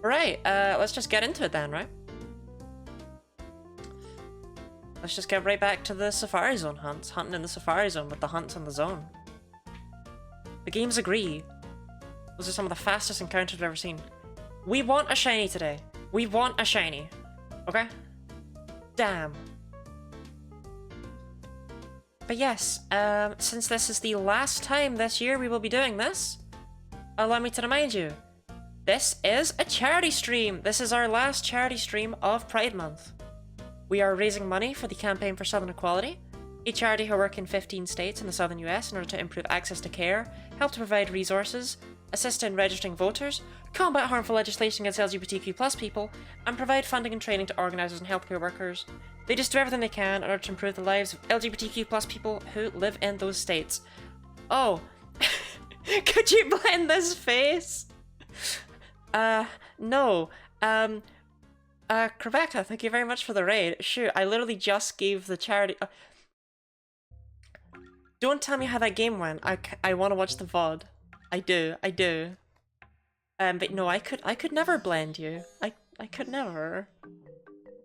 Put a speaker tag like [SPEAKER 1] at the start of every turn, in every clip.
[SPEAKER 1] Right, let's just get into it then, right? Let's just get right back to the Safari Zone hunts. Hunting in the Safari Zone with the hunts in the zone. The games agree. Those are some of the fastest encounters I've ever seen. We want a shiny today. We want a shiny. Okay? Damn. But yes, since this is the last time this year we will be doing this, allow me to remind you, this is a charity stream. This is our last charity stream of Pride Month. We are raising money for the Campaign for Southern Equality, a charity who work in 15 states in the southern US in order to improve access to care, help to provide resources, assist in registering voters, combat harmful legislation against LGBTQ+ people, and provide funding and training to organisers and healthcare workers. They just do everything they can in order to improve the lives of LGBTQ+ people who live in those states. Oh, could you blend this face? No. Rebecca, thank you very much for the raid. Shoot, I literally just gave the charity... Don't tell me how that game went. I want to watch the VOD. I do. But no, I could never blend you. I could never.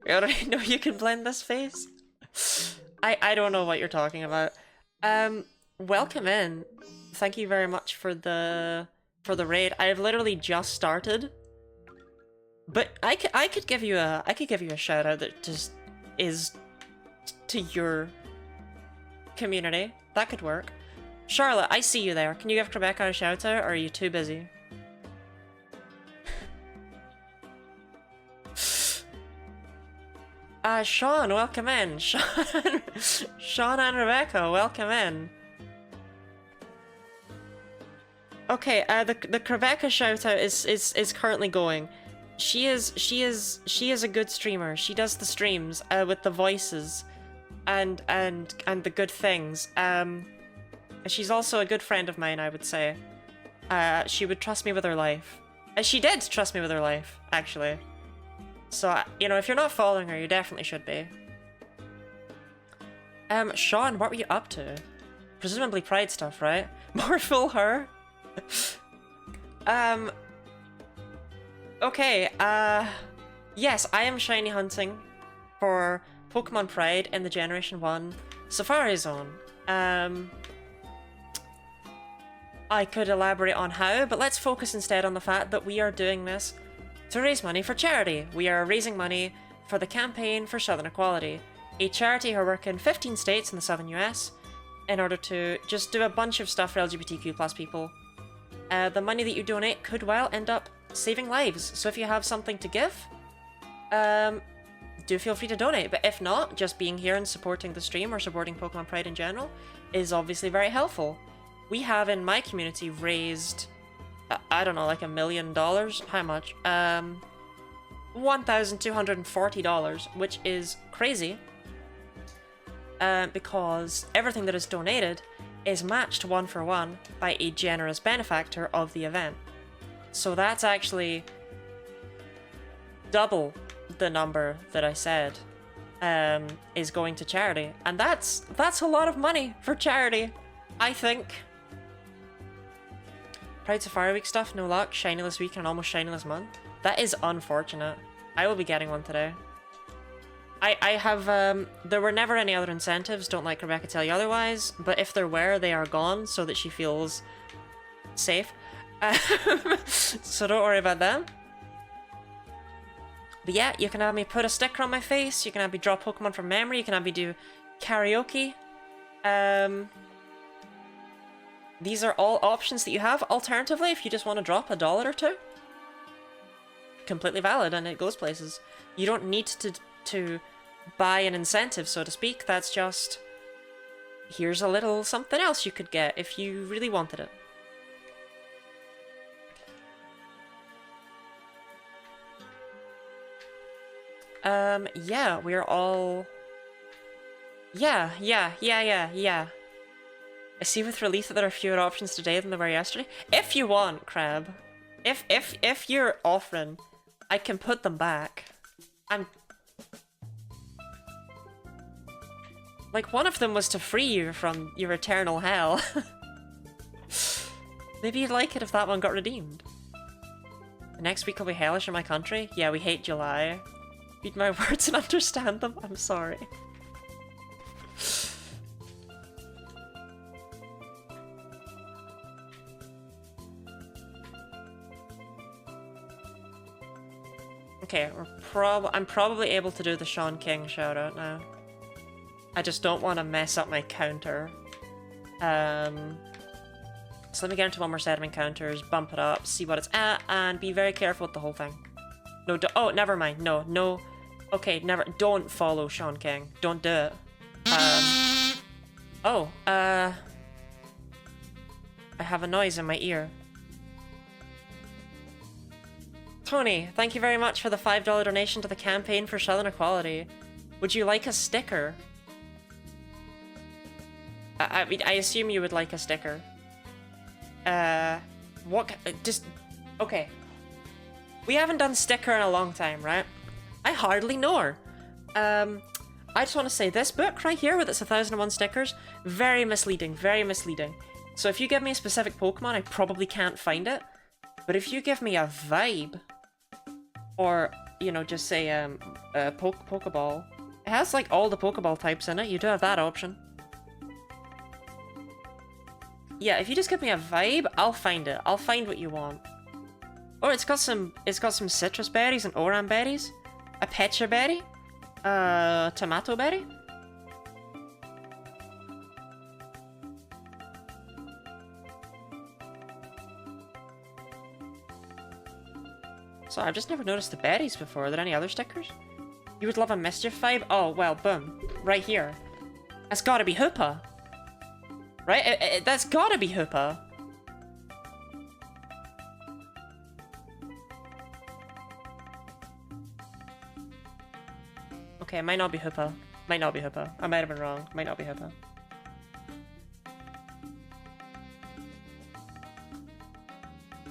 [SPEAKER 1] You already know you can blend this face? I don't know what you're talking about. Welcome in. Thank you very much for the raid. I've literally just started. But I could give you a shout out that just is to your community. That could work. Charlotte, I see you there. Can you give Rebecca a shout out, or are you too busy? Sean, welcome in. Sean and Rebecca, welcome in. Okay, the Rebecca shout out is currently going. She is a good streamer. She does the streams with the voices and the good things. She's also a good friend of mine, I would say. She would trust me with her life. She did trust me with her life, actually. So, you know, if you're not following her, you definitely should be. Sean, what were you up to? Presumably Pride stuff, right? More full her? Okay, yes, I am shiny hunting for Pokemon Pride in the Generation 1 Safari Zone. I could elaborate on how, but let's focus instead on the fact that we are doing this to raise money for charity. We are raising money for the Campaign for Southern Equality, a charity who work in 15 states in the southern US in order to just do a bunch of stuff for LGBTQ+ people. The money that you donate could well end up saving lives, so if you have something to give, do feel free to donate, but if not, just being here and supporting the stream or supporting Pokemon Pride in general is obviously very helpful. We have in my community raised, I don't know, like $1 million? How much? $1,240, which is crazy, because everything that is donated is matched 1-for-1 by a generous benefactor of the event. So that's actually double the number that I said is going to charity, and that's a lot of money for charity, I think. Pride Safari Week stuff, no luck. Shinyless week and almost shinyless month. That is unfortunate. I will be getting one today. I have, there were never any other incentives, don't let Rebecca tell you otherwise, but if there were, they are gone so that she feels safe. So don't worry about them. But yeah, you can have me put a sticker on my face, you can have me draw Pokemon from memory, you can have me do karaoke. These are all options that you have. Alternatively, if you just want to drop $1 or $2, completely valid and it goes places. You don't need to buy an incentive, so to speak. That's just, here's a little something else you could get if you really wanted it. Yeah, we're all... Yeah. I see with relief that there are fewer options today than there were yesterday. If you want, Crab, if you're offering, I can put them back. Like, one of them was to free you from your eternal hell. Maybe you'd like it if that one got redeemed. Next week will be hellish in my country. Yeah, we hate July. Read my words and understand them. I'm sorry. Okay, I'm probably able to do the Sean King shoutout now. I just don't want to mess up my counter. So let me get into one more set of encounters, bump it up, see what it's at, and be very careful with the whole thing. No, oh, never mind. No. Okay, don't follow Sean King. Don't do it. I have a noise in my ear. Tony, thank you very much for the $5 donation to the campaign for Southern Equality. Would you like a sticker? I mean, I assume you would like a sticker. Okay. We haven't done sticker in a long time, right? I hardly know her. I just want to say this book right here with its 1001 stickers, very misleading, very misleading. So if you give me a specific Pokemon, I probably can't find it. But if you give me a vibe, or, you know, just say, Pokeball, it has, like, all the Pokeball types in it. You do have that option. Yeah, if you just give me a vibe, I'll find it. I'll find what you want. Or it's got some citrus berries and oran berries. A pecha berry. Tomato berry. So I've just never noticed the berries before. Are there any other stickers? You would love a mischief vibe? Oh, well, boom. Right here. That's gotta be Hoopa. Right? That's gotta be Hoopa. Okay, it might not be Hoopa. Might not be Hoopa. I might have been wrong. Might not be Hoopa.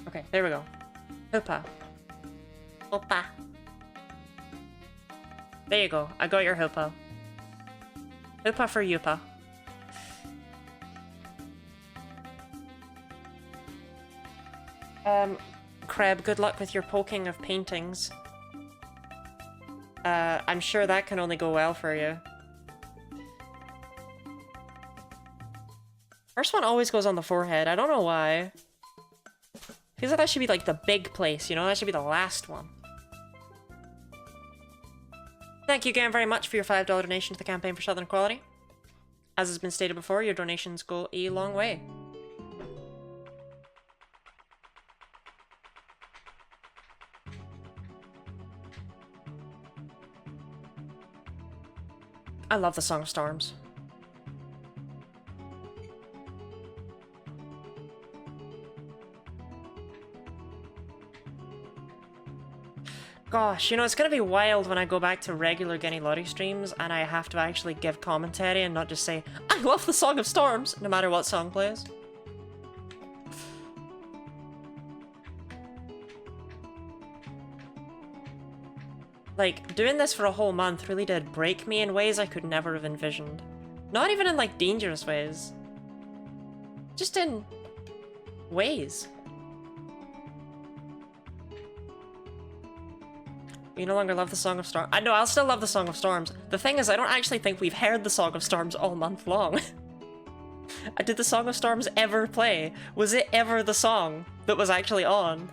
[SPEAKER 1] Okay, there we go. Hoopa. Hoopa. There you go. I got your Hoopa. Hoopa for Youpa. Kreb, good luck with your poking of paintings. I'm sure that can only go well for you. First one always goes on the forehead. I don't know why. Feels like that should be like the big place, you know? That should be the last one. Thank you again very much for your $5 donation to the campaign for Southern Equality. As has been stated before, your donations go a long way. I love the Song of Storms. Gosh, you know, it's gonna be wild when I go back to regular Guinea Lottie streams and I have to actually give commentary and not just say, I love the Song of Storms, no matter what song plays. Like, doing this for a whole month really did break me in ways I could never have envisioned. Not even in, like, dangerous ways. Just in ways. You no longer love the Song of Storms. I know, I'll still love the Song of Storms. The thing is, I don't actually think we've heard the Song of Storms all month long. Did the Song of Storms ever play? Was it ever the song that was actually on?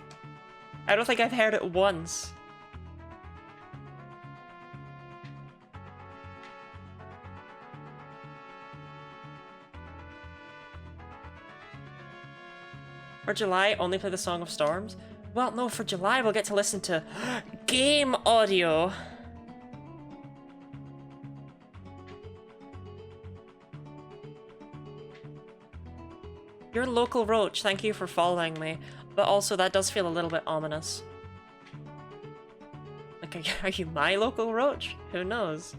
[SPEAKER 1] I don't think I've heard it once. For July, only play the Song of Storms? Well, no, for July we'll get to listen to game audio. Your local roach, thank you for following me. But also, that does feel a little bit ominous. Like, are you my local roach? Who knows?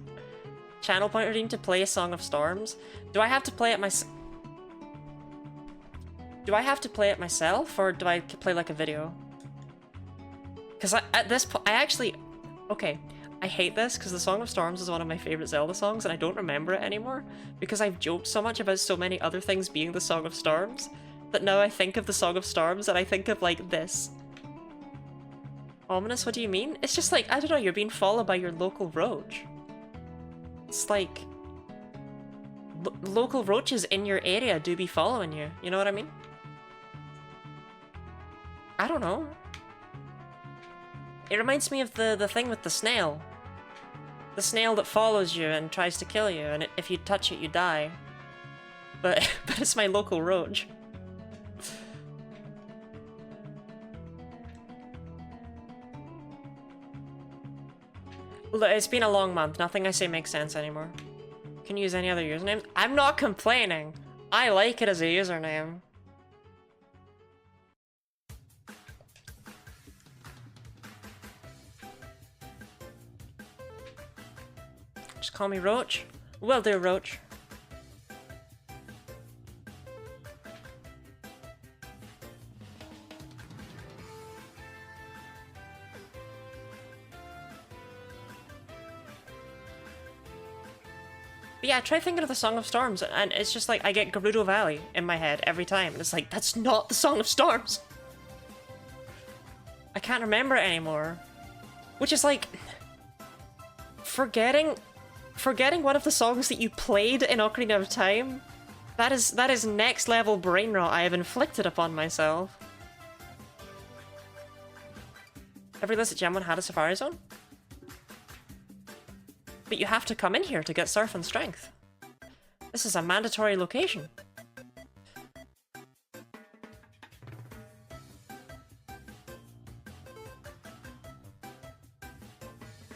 [SPEAKER 1] Channel point routine to play a Song of Storms? Do I have to play it myself? Do I have to play it myself, or do I play like a video? Because at this point, I actually... Okay, I hate this, because the Song of Storms is one of my favorite Zelda songs, and I don't remember it anymore, because I've joked so much about so many other things being the Song of Storms, that now I think of the Song of Storms, and I think of, like, this. Ominous, what do you mean? It's just like, I don't know, you're being followed by your local roach. It's like... local roaches in your area do be following you, you know what I mean? I don't know. It reminds me of the thing with the snail. The snail that follows you and tries to kill you, and if you touch it, you die. But it's my local roach. Look, it's been a long month. Nothing I say makes sense anymore. Can you use any other usernames? I'm not complaining. I like it as a username. Just call me Roach. Will do, Roach. But yeah, try thinking of the Song of Storms, and it's just like I get Gerudo Valley in my head every time, and it's like, that's not the Song of Storms! I can't remember it anymore. Which is like... Forgetting one of the songs that you played in Ocarina of Time? That is next level brain rot I have inflicted upon myself. Every list at Gen 1 had a Safari Zone? But you have to come in here to get Surf and Strength. This is a mandatory location.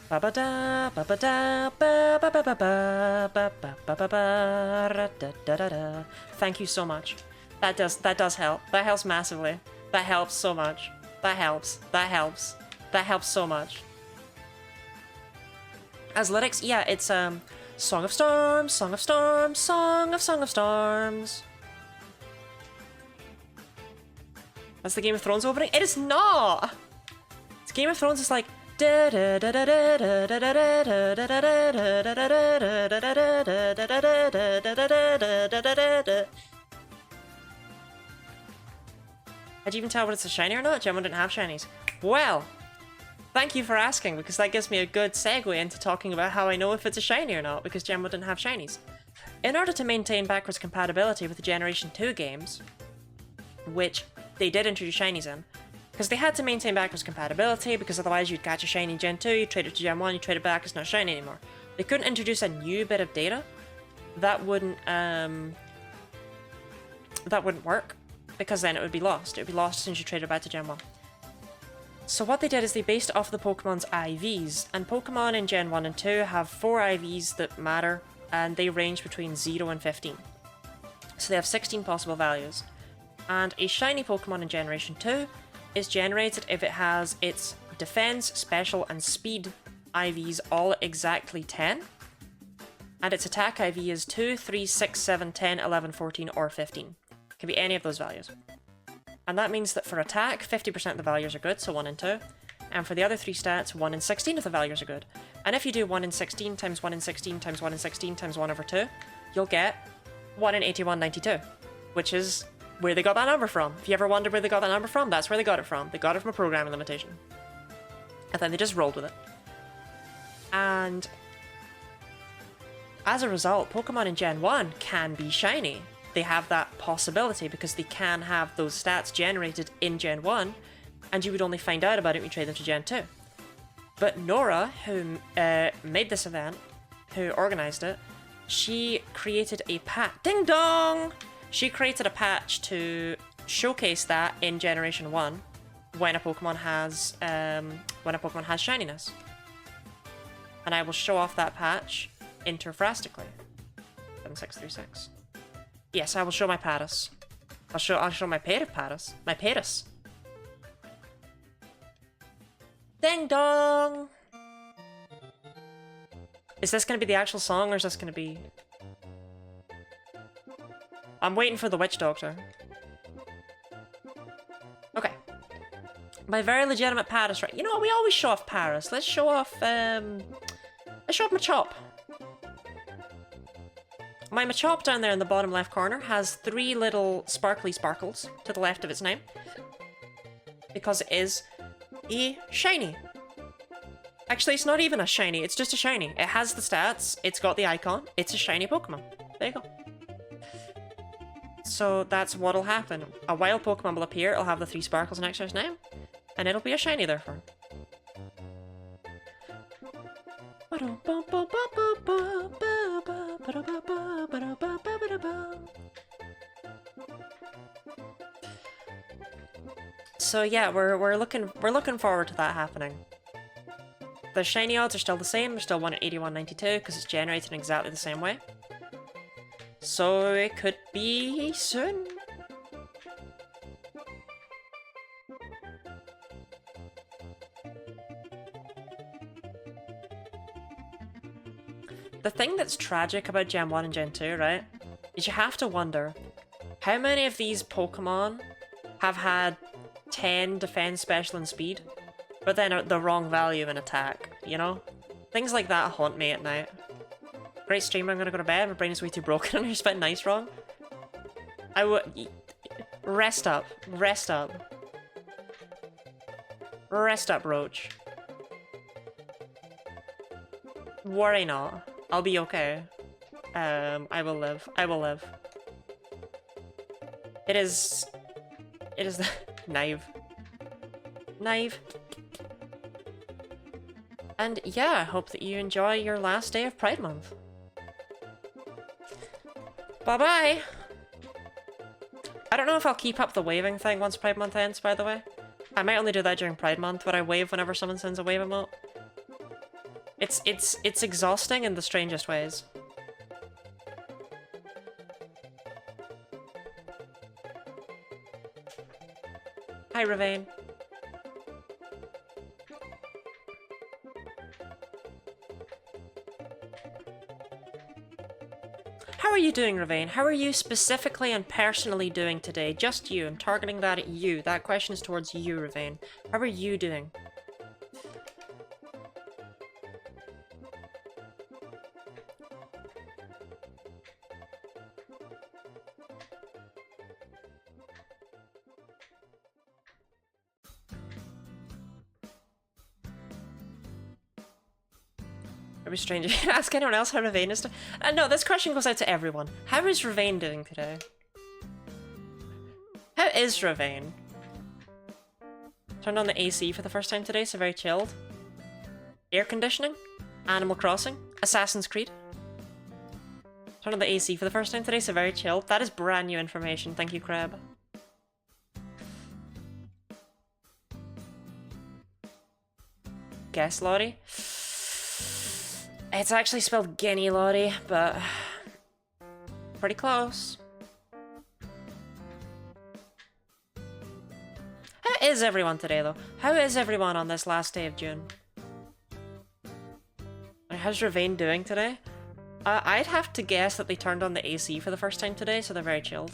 [SPEAKER 1] Ba-ba-da, ba-ba-da, ba-ba-ba-ba-ba, ba-ba-ba-ba-da-da-da-da. Thank you so much. That does help. That helps massively. That helps so much. That helps. That helps. That helps so much. As lyrics, yeah, it's Song of Storms, Song of Storms, Song of Storms. That's the Game of Thrones opening? It is not! It's Game of Thrones is like How'd you even tell when it's a shiny or not? Gen 1 didn't have shinies. Well, thank you for asking, because that gives me a good segue into talking about how I know if it's a shiny or not, because Gen 1 didn't have shinies. In order to maintain backwards compatibility with the Generation 2 games, which they did introduce shinies in, because they had to maintain backwards compatibility, because otherwise you'd catch a shiny in Gen 2, you trade it to Gen 1, you trade it back, it's not shiny anymore. They couldn't introduce a new bit of data. That wouldn't work, because then it would be lost. It would be lost as soon as you trade it back to Gen 1. So what they did is they based it off the Pokemon's IVs, and Pokemon in Gen 1 and 2 have 4 IVs that matter, and they range between 0 and 15. So they have 16 possible values. And a shiny Pokemon in Generation 2 is generated if it has its Defense, Special, and Speed IVs all at exactly 10, and its Attack IV is 2, 3, 6, 7, 10, 11, 14, or 15. It can be any of those values. And that means that for attack, 50% of the values are good, so 1 and 2. And for the other 3 stats, 1 in 16 of the values are good. And if you do 1 in 16 times 1 in 16 times 1 in 16 times 1 over 2, you'll get 1 in 8192, which is where they got that number from. If you ever wondered where they got that number from, that's where they got it from. They got it from a programming limitation. And then they just rolled with it. And as a result, Pokemon in Gen 1 can be shiny. They have that possibility because they can have those stats generated in Gen 1, and you would only find out about it when you trade them to Gen 2. But Nora, who made this event, who organized it, she created a patch. Ding dong! She created a patch to showcase that in Generation 1 when a Pokemon has shininess. And I will show off that patch interphrastically. 7636. Yes, I will show my Paris. I'll show my Paris. My Paris. Ding dong! Is this gonna be the actual song, or is this gonna be... I'm waiting for the Witch Doctor. Okay. My very legitimate Paris, right? You know what, we always show off Paris. Let's show off, let's show off Machop. My Machop down there in the bottom left corner has 3 little sparkly sparkles to the left of its name. Because it is a shiny. Actually, it's not even a shiny, it's just a shiny. It has the stats, it's got the icon, it's a shiny Pokemon. There you go. So that's what'll happen. A wild Pokemon will appear, it'll have the 3 sparkles next to its name, and it'll be a shiny therefore. So yeah, we're looking forward to that happening. The shiny odds are still the same, they're still 1 at 81.92 because it's generated in exactly the same way. So it could be soon. The thing that's tragic about Gen 1 and Gen 2, right, is you have to wonder how many of these Pokemon have had 10 defense, special, and speed, but then the wrong value in attack, you know? Things like that haunt me at night. Great stream, I'm gonna go to bed, my brain is way too broken and I spent nice wrong. I would... Rest up. Rest up. Rest up, Roach. Worry not. I'll be okay. I will live. I will live. It is naive. Naive. And yeah, I hope that you enjoy your last day of Pride Month. Bye-bye! I don't know if I'll keep up the waving thing once Pride Month ends, by the way. I might only do that during Pride Month, where I wave whenever someone sends a wave emote. It's exhausting in the strangest ways. Hi, Ravane. How are you doing, Ravane? How are you specifically and personally doing today? Just you. I'm targeting that at you. That question is towards you, Ravane. How are you doing? Be strange. Ask anyone else how Ravane is doing. No, this question goes out to everyone. How is Ravane doing today? How is Ravane? Turned on the AC for the first time today, so very chilled. Air conditioning? Animal Crossing? Assassin's Creed? Turned on the AC for the first time today, so very chilled. That is brand new information. Thank you, Crab. Guess, Lottie? It's actually spelled Guinea, Lottie, but pretty close. How is everyone today, though? How is everyone on this last day of June? How's Ravane doing today? I'd have to guess that they turned on the AC for the first time today, so they're very chilled.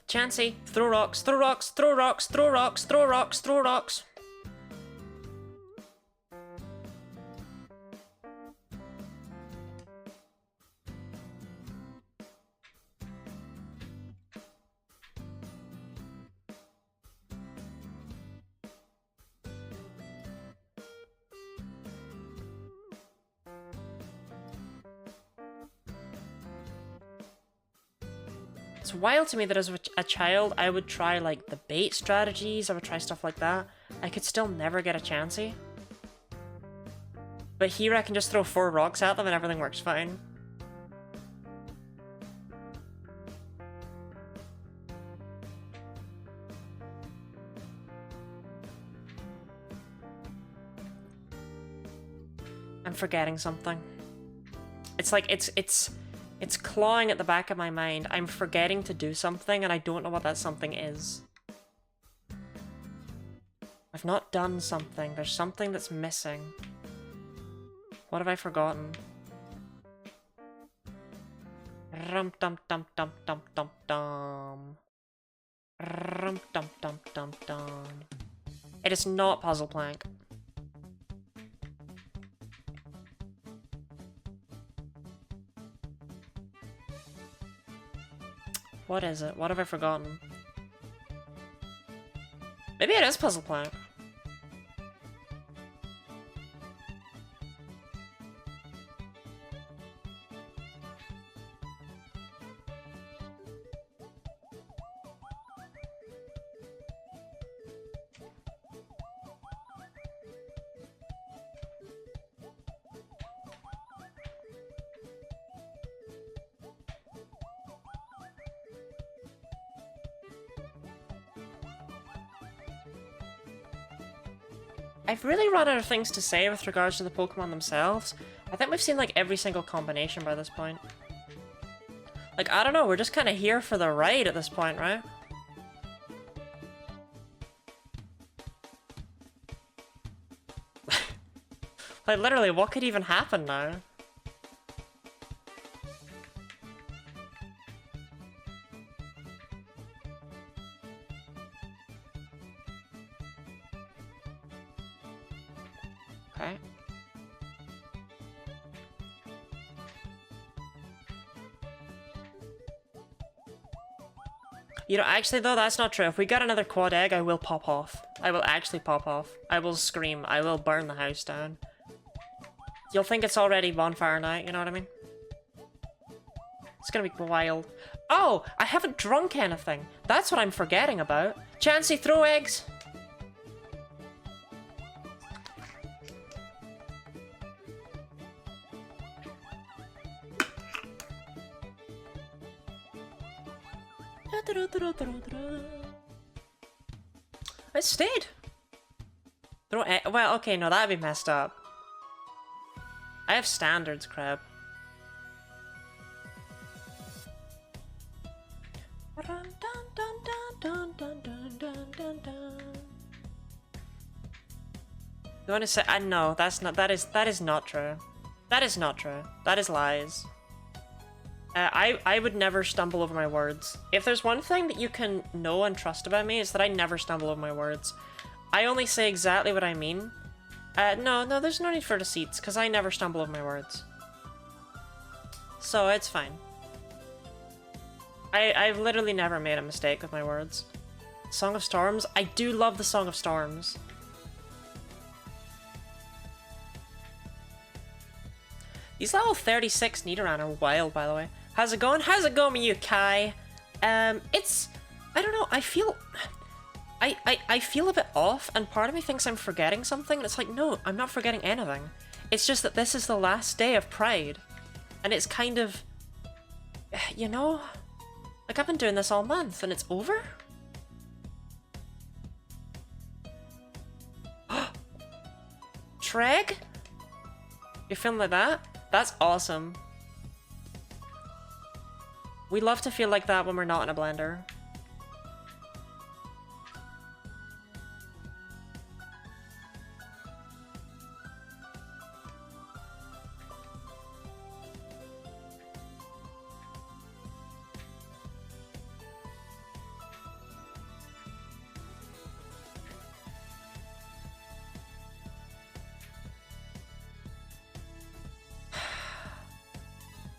[SPEAKER 1] Chansey, throw rocks, throw rocks, throw rocks, throw rocks, throw rocks, throw rocks. It's wild to me that as a child, I would try, like, the bait strategies, I would try stuff like that. I could still never get a Chansey. But here I can just throw 4 rocks at them and everything works fine. I'm forgetting something. It's like, it's clawing at the back of my mind. I'm forgetting to do something and I don't know what that something is. I've not done something. There's something that's missing. What have I forgotten? Rum dum dum dum dum dum dum. Rum dum dum dum dum. It is not Puzzle Plank. What is it? What have I forgotten? Maybe it is Puzzle Plank. I've really run out of things to say with regards to the Pokemon themselves. I think we've seen like every single combination by this point. Like, I don't know, we're just kind of here for the ride at this point, right? Like, literally, what could even happen now? Okay. You know, actually though, that's not true. If we get another quad egg, I will pop off. I will actually pop off. I will scream. I will burn the house down. You'll think it's already bonfire night, you know what I mean? It's gonna be wild. Oh! I haven't drunk anything. That's what I'm forgetting about. Chansey, throw eggs! I stayed. Throw egg. Well, okay, no, that'd be messed up. I have standards, crab. You want to say? No, that's not. That is not true. That is not true. That is lies. I would never stumble over my words. If there's one thing that you can know and trust about me, is that I never stumble over my words. I only say exactly what I mean. No, there's no need for receipts, because I never stumble over my words. So, it's fine. I've literally never made a mistake with my words. Song of Storms? I do love the Song of Storms. These level 36 Nidoran are wild, by the way. How's it going? How's it going with you, Kai? It's... I don't know, I feel... I feel a bit off, and part of me thinks I'm forgetting something, and it's like, no, I'm not forgetting anything. It's just that this is the last day of Pride. And it's kind of... You know? Like, I've been doing this all month, and it's over? Treg? You're feeling like that? That's awesome. We love to feel like that when we're not in a blender.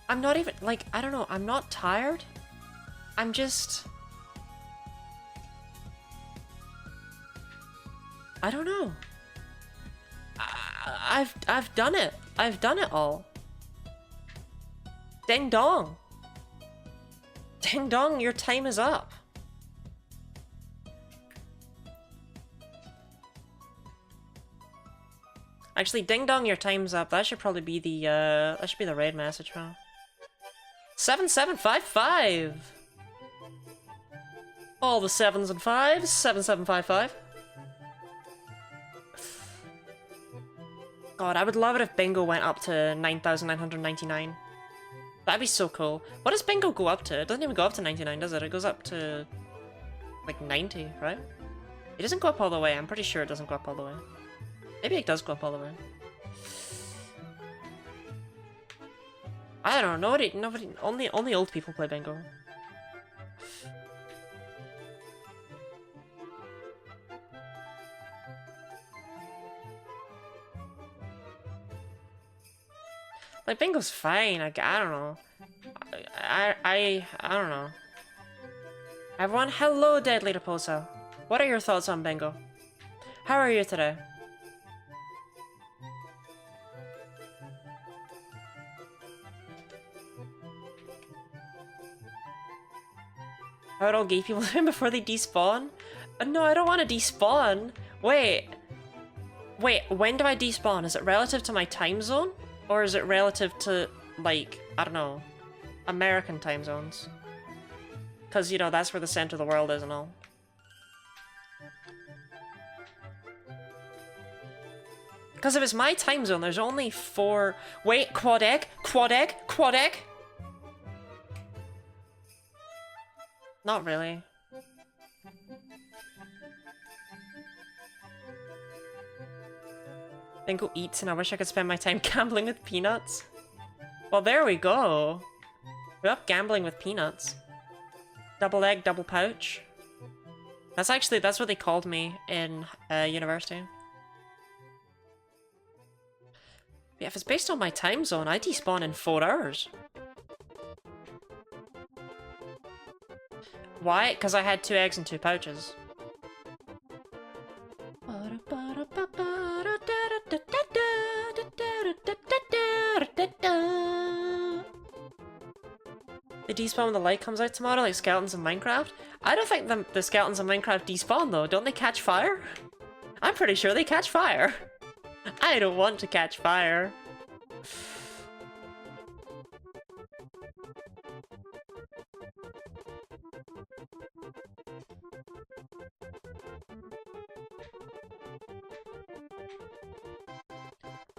[SPEAKER 1] I'm not even, like, I don't know, I'm not tired. I'm just... I don't know. I've done it. I've done it all. Ding dong. Ding dong, your time is up. Actually, ding dong, your time's up. That should probably be the, that should be the raid message, huh? 7755! All the 7s and 5s, 7755. God, I would love it if Bingo went up to 9,999. That'd be so cool. What does Bingo go up to? It doesn't even go up to 99, does it? It goes up to... like 90, right? It doesn't go up all the way. I'm pretty sure it doesn't go up all the way. Maybe it does go up all the way. I don't know. Nobody. Only old people play bingo. Like, bingo's fine. I don't know. I don't know. Everyone, hello, Deadly Raposa. What are your thoughts on bingo? How are you today? How are all gay people doing before they despawn? No, I don't want to despawn. Wait, when do I despawn? Is it relative to my time zone? Or is it relative to, like, I don't know, American time zones? Because, you know, that's where the center of the world is and all. Because if it's my time zone, there's only 4... Wait, quad egg? Quad egg? Quad egg? Not really. Bingo eats and I wish I could spend my time gambling with peanuts. Well, there we go. We're up gambling with peanuts. Double egg, double pouch. That's what they called me in university. Yeah, if it's based on my time zone, I despawn in 4 hours. Why? Because I had 2 eggs and 2 pouches. They despawn when the light comes out tomorrow, like skeletons in Minecraft? I don't think the skeletons in Minecraft despawn though. Don't they catch fire? I'm pretty sure they catch fire. I don't want to catch fire.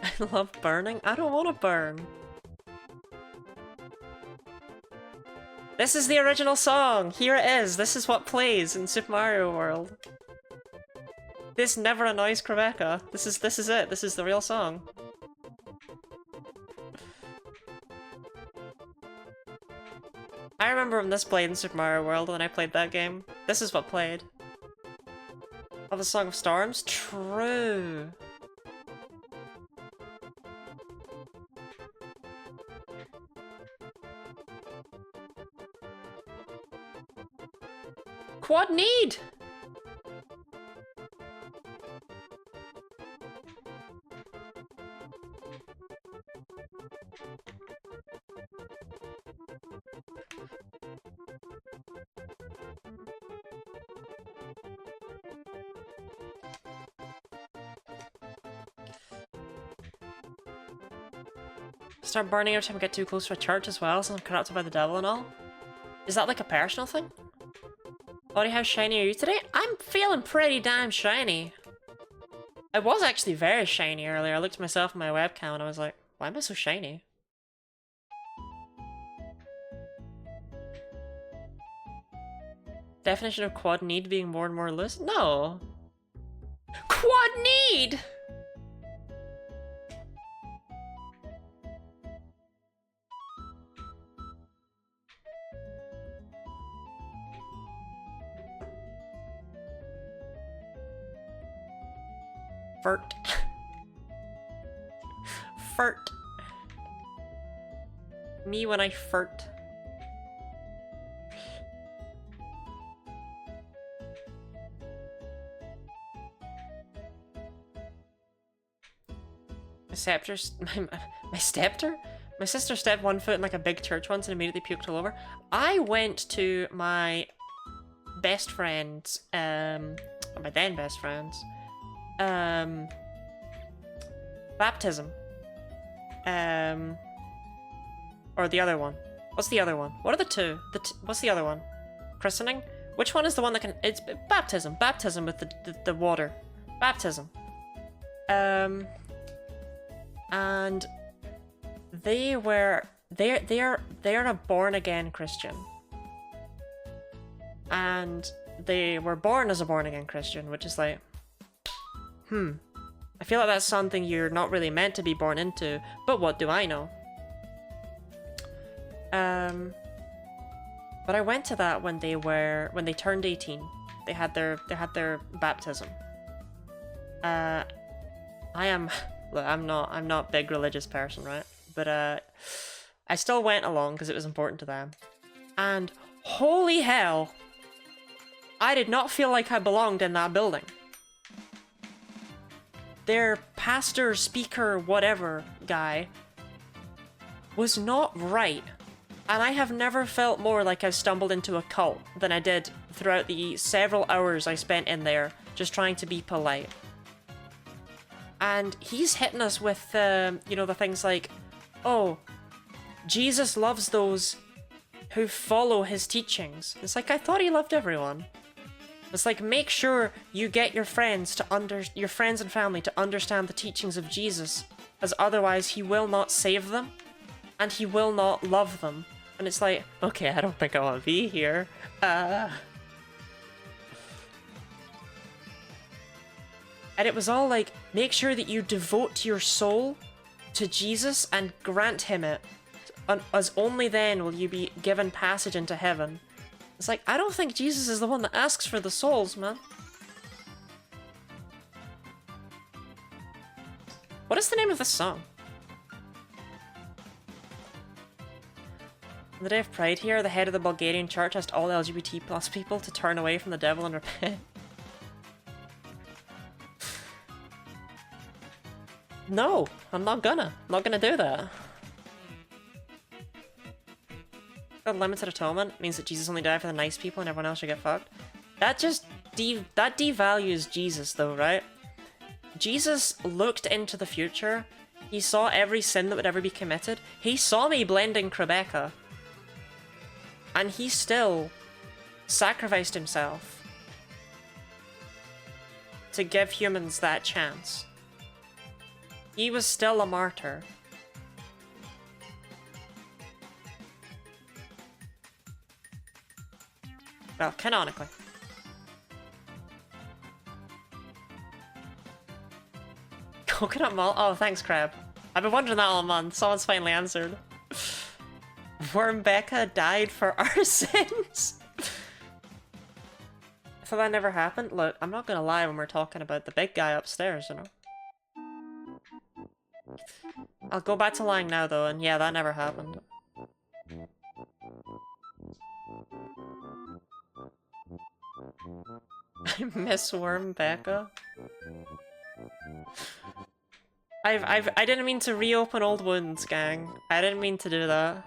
[SPEAKER 1] I love burning. I don't want to burn. This is the original song! Here it is! This is what plays in Super Mario World. This never annoys Rebecca. This is it. This is the real song. I remember when this played in Super Mario World when I played that game. This is what played. Oh, the Song of Storms? True. Quad need! Start burning every time I get too close to a church as well, so I'm corrupted by the devil and all. Is that like a personal thing? Audie, how shiny are you today? I'm feeling pretty damn shiny. I was actually very shiny earlier. I looked at myself in my webcam and I was like, why am I so shiny? Definition of quad need being more and more loose? No. Quad need! Furt. Furt. Me when I furt. My scepter? My sister stepped 1 foot in like a big church once and immediately puked all over. I went to my best friend's, my then best friend's, baptism. Or the other one. What's the other one? What are the two? What's the other one? Christening? Which one is the one that can... It's baptism. Baptism with the water. Baptism. And they're a born-again Christian. And they were born as a born-again Christian, which is like, I feel like that's something you're not really meant to be born into, but what do I know? But I went to that when they turned 18. They had their baptism. Look, I'm not a big religious person, right? But I still went along because it was important to them. And holy hell, I did not feel like I belonged in that building. Their pastor, speaker, whatever guy was not right. And I have never felt more like I stumbled into a cult than I did throughout the several hours I spent in there just trying to be polite. And he's hitting us with, you know, the things like, oh, Jesus loves those who follow his teachings. It's like, I thought he loved everyone. It's like, make sure you get your friends and family to understand the teachings of Jesus, as otherwise he will not save them, and he will not love them. And it's like, okay, I don't think I want to be here. And it was all like, make sure that you devote your soul to Jesus and grant him it, as only then will you be given passage into heaven. It's like, I don't think Jesus is the one that asks for the souls, man. What is the name of this song? On the day of Pride here, the head of the Bulgarian church asked all LGBT plus people to turn away from the devil and repent. No, I'm not gonna do that. Limited atonement means that Jesus only died for the nice people and everyone else should get fucked. That just that devalues Jesus though, right? Jesus looked into the future. He saw every sin that would ever be committed. He saw me blending Rebecca. And he still sacrificed himself to give humans that chance. He was still a martyr. Well, canonically. Coconut malt? Oh, thanks, Crab. I've been wondering that all month. Someone's finally answered. Wormbecca died for our sins. So that never happened? Look, I'm not gonna lie when we're talking about the big guy upstairs, you know? I'll go back to lying now, though, and yeah, that never happened. I miss Wormbecca. I didn't mean to reopen old wounds, gang. I didn't mean to do that.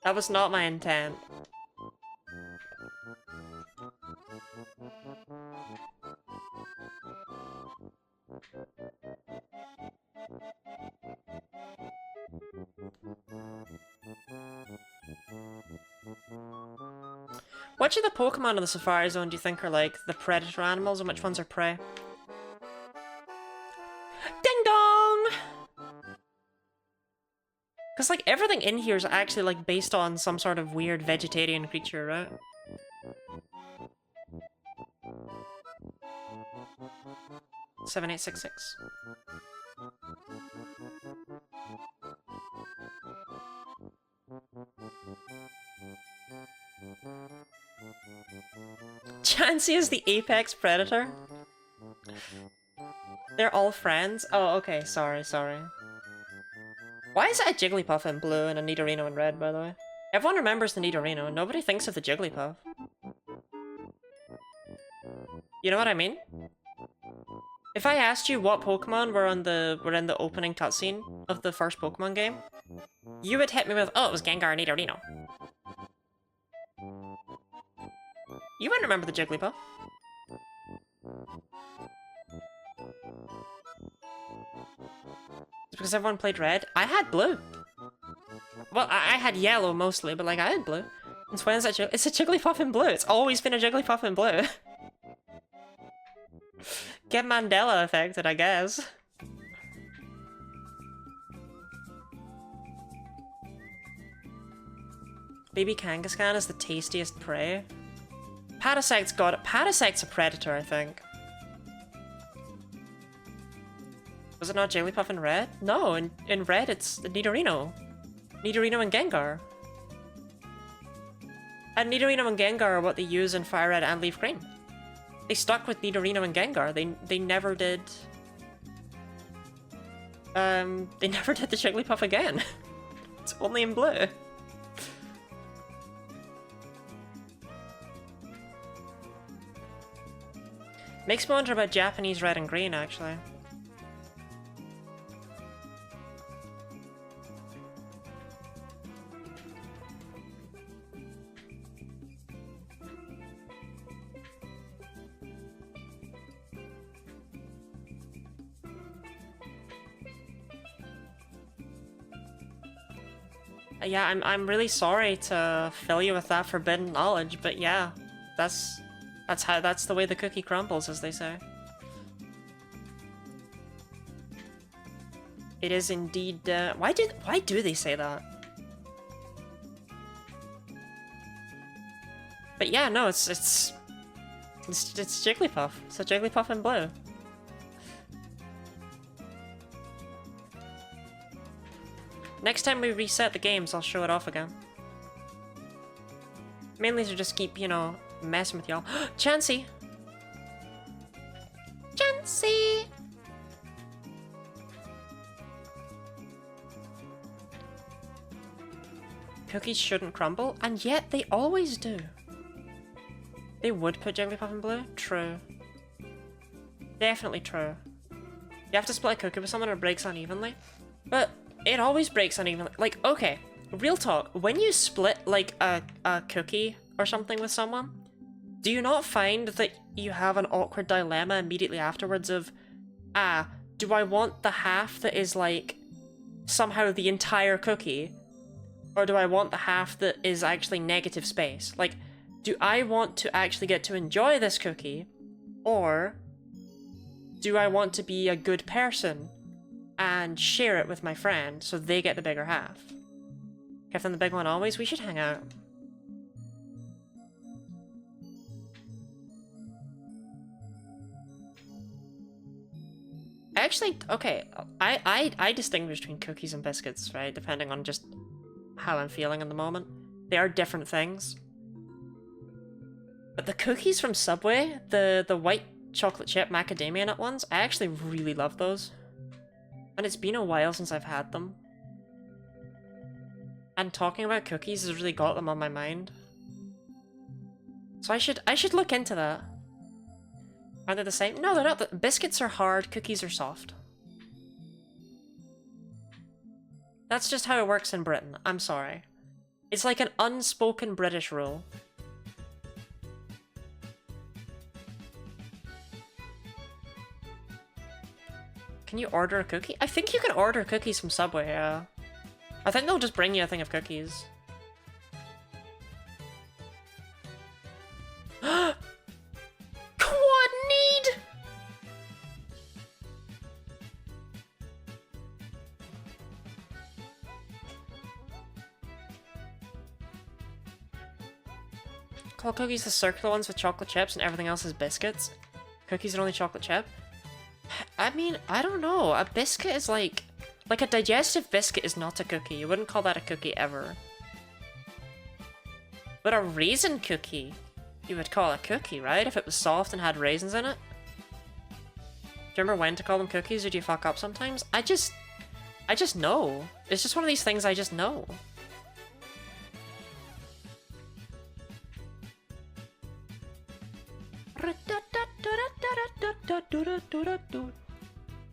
[SPEAKER 1] That was not my intent. Which of the Pokemon in the Safari Zone do you think are like the predator animals and which ones are prey? Ding dong! Because like everything in here is actually like based on some sort of weird vegetarian creature, right? Seven, 8, 6, 6. Chansey is the apex predator? They're all friends? Oh, okay, sorry. Why is it a Jigglypuff in blue and a Nidorino in red, by the way? Everyone remembers the Nidorino, and nobody thinks of the Jigglypuff. You know what I mean? If I asked you what Pokemon were in the opening cutscene of the first Pokemon game, you would hit me with, oh, it was Gengar and Nidorino. You wouldn't remember the Jigglypuff. It's because everyone played red. I had blue. Well, I had yellow mostly, but like I had blue. It's when it's a Jigglypuff in blue. It's always been a Jigglypuff in blue. Get Mandela affected, I guess. Baby Kangaskhan is the tastiest prey. Parasect's got it. Parasect's a predator, I think. Was it not Jigglypuff in red? No, in red it's the Nidorino. Nidorino and Gengar. And Nidorino and Gengar are what they use in Fire Red and Leaf Green. They stuck with Nidorino and Gengar. They never did... they never did the Jigglypuff again. It's only in blue. Makes me wonder about Japanese red and green, actually. Yeah, I'm really sorry to fill you with that forbidden knowledge, but yeah, that's the way the cookie crumbles, as they say. It is indeed. Why do they say that? But yeah, no, it's Jigglypuff. It's a Jigglypuff in blue. Next time we reset the games, I'll show it off again. Mainly to just keep, you know, messing with y'all. Chansey! Chansey! Cookies shouldn't crumble, and yet they always do. They would put Jigglypuff in blue? True. Definitely true. You have to split a cookie with someone or it breaks unevenly. But it always breaks unevenly. Like, okay, real talk. When you split, like, a cookie or something with someone, do you not find that you have an awkward dilemma immediately afterwards of, do I want the half that is, like, somehow the entire cookie? Or do I want the half that is actually negative space? Like, do I want to actually get to enjoy this cookie? Or do I want to be a good person and share it with my friend so they get the bigger half? Give them the big one always? We should hang out. Actually, okay, I distinguish between cookies and biscuits, right? Depending on just how I'm feeling in the moment. They are different things. But the cookies from Subway, the white chocolate chip macadamia nut ones, I actually really love those. And it's been a while since I've had them. And talking about cookies has really got them on my mind. So I should look into that. Are they the same? No, they're not. The biscuits are hard, cookies are soft. That's just how it works in Britain. I'm sorry. It's like an unspoken British rule. Can you order a cookie? I think you can order cookies from Subway, yeah. I think they'll just bring you a thing of cookies. Quad need! Call cookies the circular ones with chocolate chips and everything else is biscuits. Cookies are only chocolate chip. I mean, I don't know. A biscuit is like a digestive biscuit is not a cookie. You wouldn't call that a cookie ever. But a raisin cookie, you would call a cookie, right? If it was soft and had raisins in it. Do you remember when to call them cookies, or do you fuck up sometimes? I just know. It's just one of these things I just know.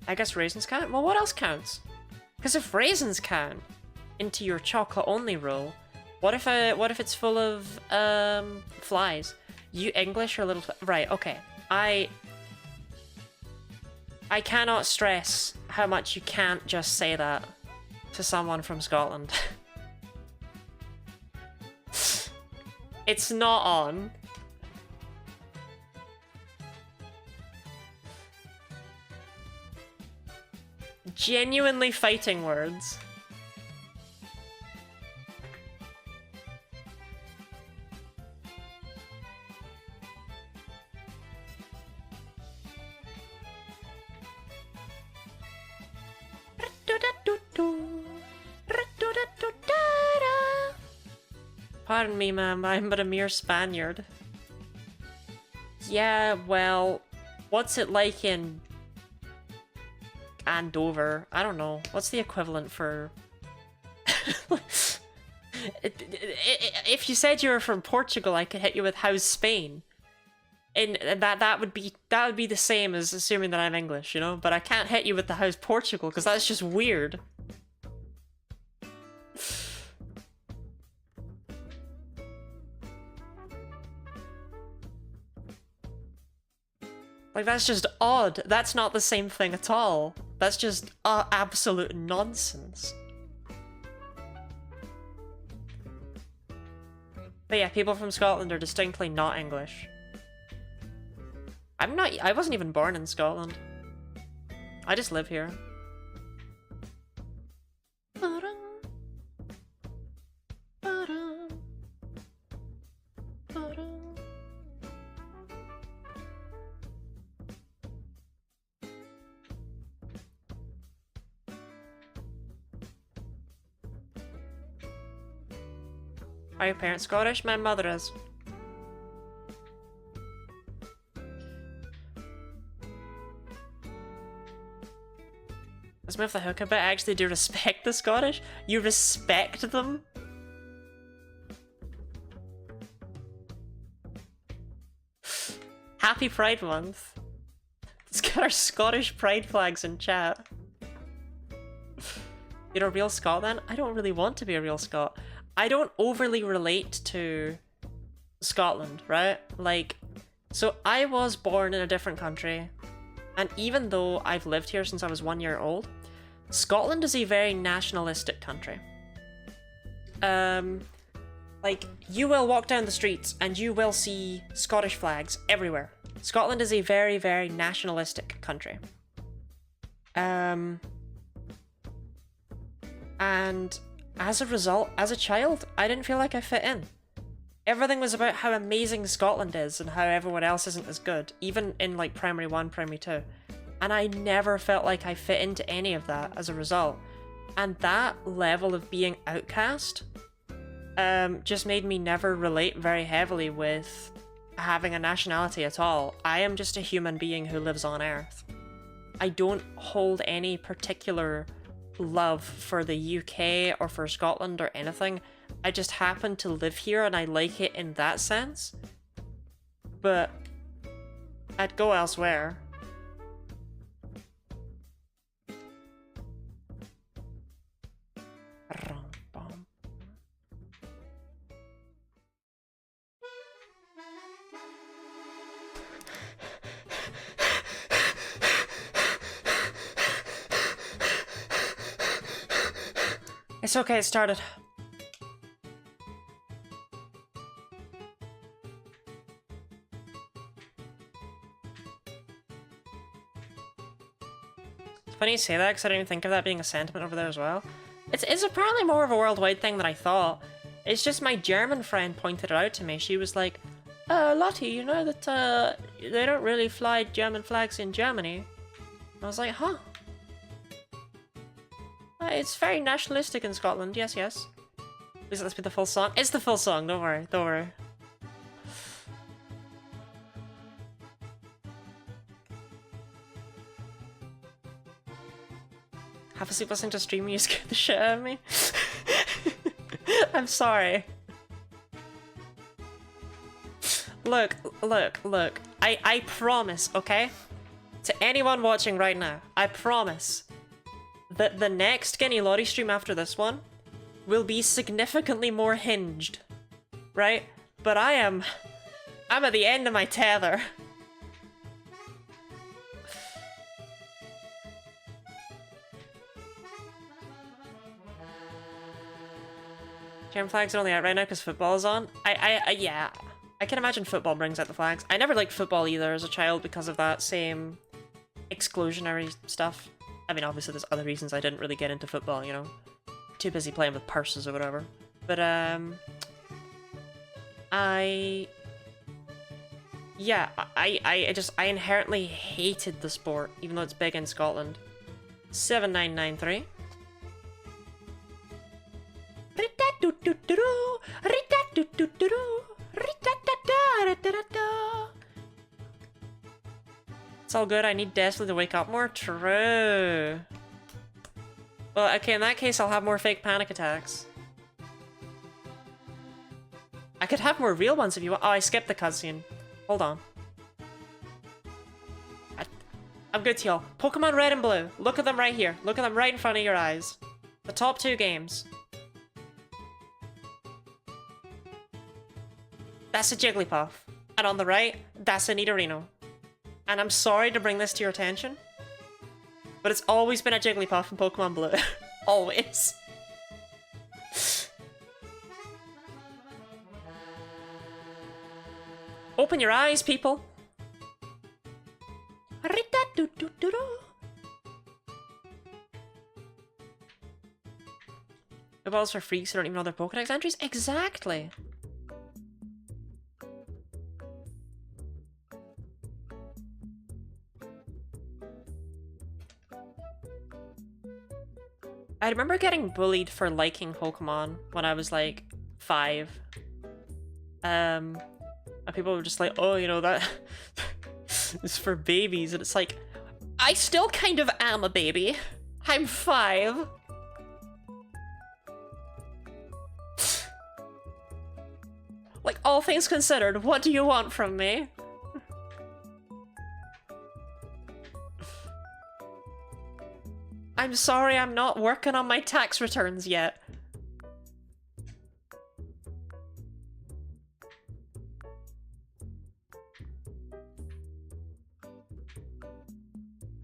[SPEAKER 1] I guess raisins count? Well, what else counts? Because if raisins count into your chocolate-only rule, what if it's full of flies? You English are little right? Okay, I cannot stress how much you can't just say that to someone from Scotland. It's not on. Genuinely fighting words. Pardon me, ma'am, I'm but a mere Spaniard. Yeah, well, what's it like in Andover? I don't know. What's the equivalent for... If you said you were from Portugal, I could hit you with how's Spain. And that would be the same as assuming that I'm English, you know? But I can't hit you with the how's Portugal, because that's just weird. Like, that's just odd. That's not the same thing at all. That's just absolute nonsense. But yeah, people from Scotland are distinctly not English. I wasn't even born in Scotland. I just live here. Are your parents Scottish? My mother is. Let's move the hook a bit. I actually do respect the Scottish. You respect them? Happy Pride Month. Let's get our Scottish pride flags in chat. You're a real Scot then? I don't really want to be a real Scot. I don't overly relate to Scotland, right? Like, so I was born in a different country, and even though I've lived here since I was 1 year old, Scotland is a very nationalistic country. Like, you will walk down the streets and you will see Scottish flags everywhere. Scotland is a very, very nationalistic country. And as a result, as a child, I didn't feel like I fit in. Everything was about how amazing Scotland is and how everyone else isn't as good, even in like primary 1, primary 2. And I never felt like I fit into any of that as a result. And that level of being outcast just made me never relate very heavily with having a nationality at all. I am just a human being who lives on Earth. I don't hold any particular love for the UK or for Scotland or anything. I just happen to live here and I like it in that sense. But I'd go elsewhere. It's okay, it started. It's funny you say that, because I didn't even think of that being a sentiment over there as well. It's apparently more of a worldwide thing than I thought. It's just my German friend pointed it out to me. She was like, Lottie, you know that they don't really fly German flags in Germany? I was like, huh? It's very nationalistic in Scotland, yes, yes. Please let this be the full song. It's the full song, don't worry, don't worry. Half asleep listening to stream, you scared the shit out of me. I'm sorry. Look. I promise, okay? To anyone watching right now, I promise that the next Skinny Lottie stream after this one will be significantly more hinged, right? But I'm at the end of my tether. German flags are only out right now because football is on. Yeah, I can imagine football brings out the flags. I never liked football either as a child because of that same exclusionary stuff. I mean, obviously there's other reasons I didn't really get into football, you know? Too busy playing with purses or whatever. But, I inherently hated the sport, even though it's big in Scotland. 7993. It's all good, I need desperately to wake up more? True. Well, okay, in that case I'll have more fake panic attacks. I could have more real ones if you want. Oh, I skipped the cutscene. Hold on. I'm good to y'all. Pokemon Red and Blue. Look at them right here. Look at them right in front of your eyes. The top 2 games. That's a Jigglypuff. And on the right, that's a Nidorino. And I'm sorry to bring this to your attention, but it's always been a Jigglypuff in Pokemon Blue. Always. Open your eyes, people. The balls for freaks who don't even know their Pokedex entries? Exactly. I remember getting bullied for liking Pokemon when I was like 5. And people were just like, oh, you know, that is for babies. And it's like, I still kind of am a baby. I'm 5. Like, all things considered, what do you want from me? I'm sorry, I'm not working on my tax returns yet.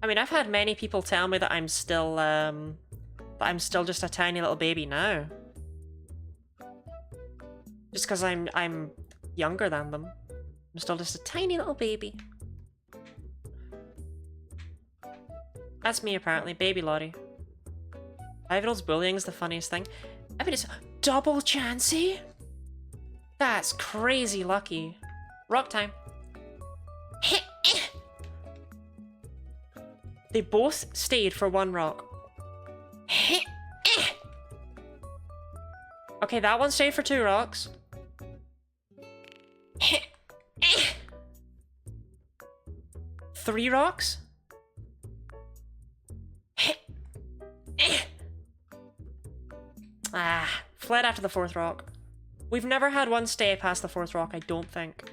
[SPEAKER 1] I mean, I've had many people tell me that I'm still just a tiny little baby now. Just because I'm younger than them. I'm still just a tiny little baby. That's me, apparently. Baby Lottie. 5-year-olds bullying is the funniest thing. I mean, it's double Chansey? That's crazy lucky. Rock time. They both stayed for 1 rock. Okay, that one stayed for 2 rocks. 3 rocks? Fled after the 4th rock. We've never had one stay past the 4th rock, I don't think.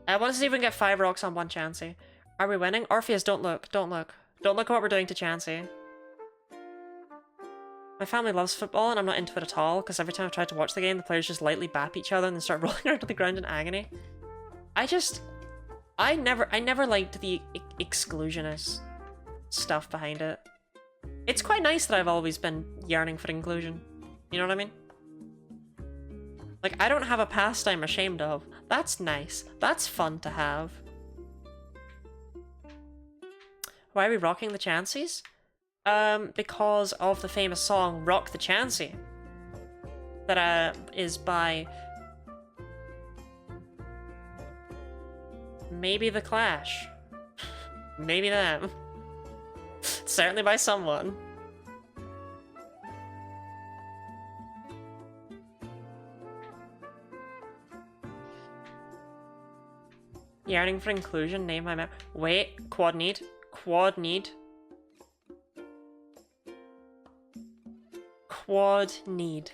[SPEAKER 1] I want to see if we can get 5 rocks on 1 Chansey. Are we winning? Orpheus, don't look. Don't look. Don't look at what we're doing to Chansey. My family loves football and I'm not into it at all, because every time I've tried to watch the game, the players just lightly bap each other and then start rolling around to the ground in agony. I never liked the exclusionist stuff behind it. It's quite nice that I've always been yearning for inclusion. You know what I mean? Like, I don't have a past I'm ashamed of. That's nice. That's fun to have. Why are we rocking the Chanseys? Because of the famous song Rock the Chansey. That, is by... maybe The Clash. Maybe them. Certainly by someone. Yearning for inclusion, name my map. Wait, quad need. Quad need. Quad need.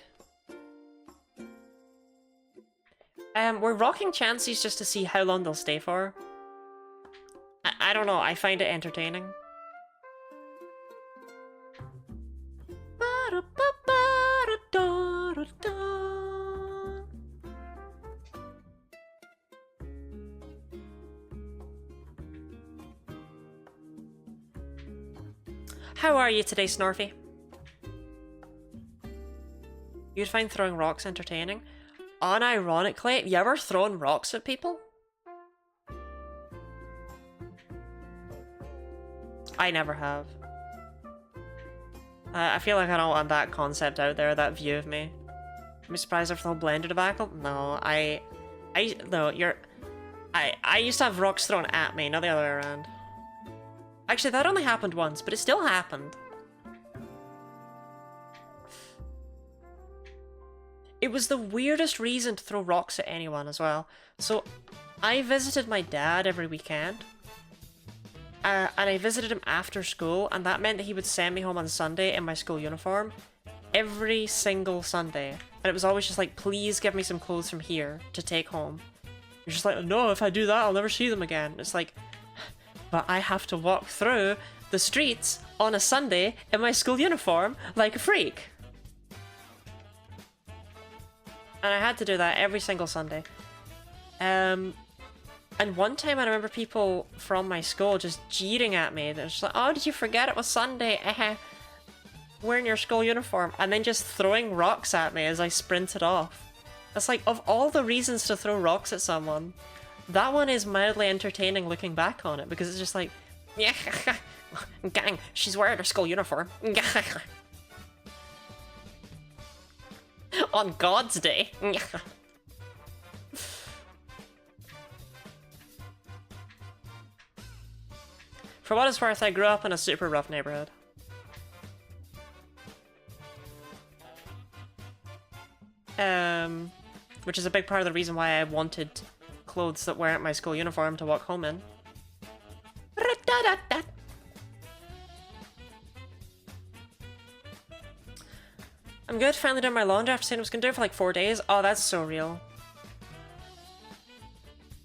[SPEAKER 1] We're rocking Chanseys just to see how long they'll stay for. I don't know, I find it entertaining. How are you today, Snorfy? You'd find throwing rocks entertaining? Unironically, you ever thrown rocks at people? I never have. I feel like I don't want that concept out there, that view of me. I'm surprised I've thrown blender debacle? No, I used to have rocks thrown at me, not the other way around. Actually, that only happened once, but it still happened. It was the weirdest reason to throw rocks at anyone as well. So, I visited my dad every weekend. And I visited him after school, and that meant that he would send me home on Sunday in my school uniform. Every single Sunday. And it was always just like, please give me some clothes from here to take home. You're just like, no, if I do that, I'll never see them again. It's like, but I have to walk through the streets on a Sunday in my school uniform like a freak. And I had to do that every single Sunday. And one time I remember people from my school just jeering at me. They're just like, oh, did you forget it was Sunday? Wearing your school uniform. And then just throwing rocks at me as I sprinted off. It's like, of all the reasons to throw rocks at someone, that one is mildly entertaining looking back on it, because it's just like, yeah, gang, she's wearing her school uniform. On God's Day. For what it's worth, I grew up in a super rough neighborhood. Which is a big part of the reason why I wanted clothes that weren't my school uniform to walk home in. I'm good, finally done my laundry after saying I was gonna do it for like 4 days. Oh, that's so real.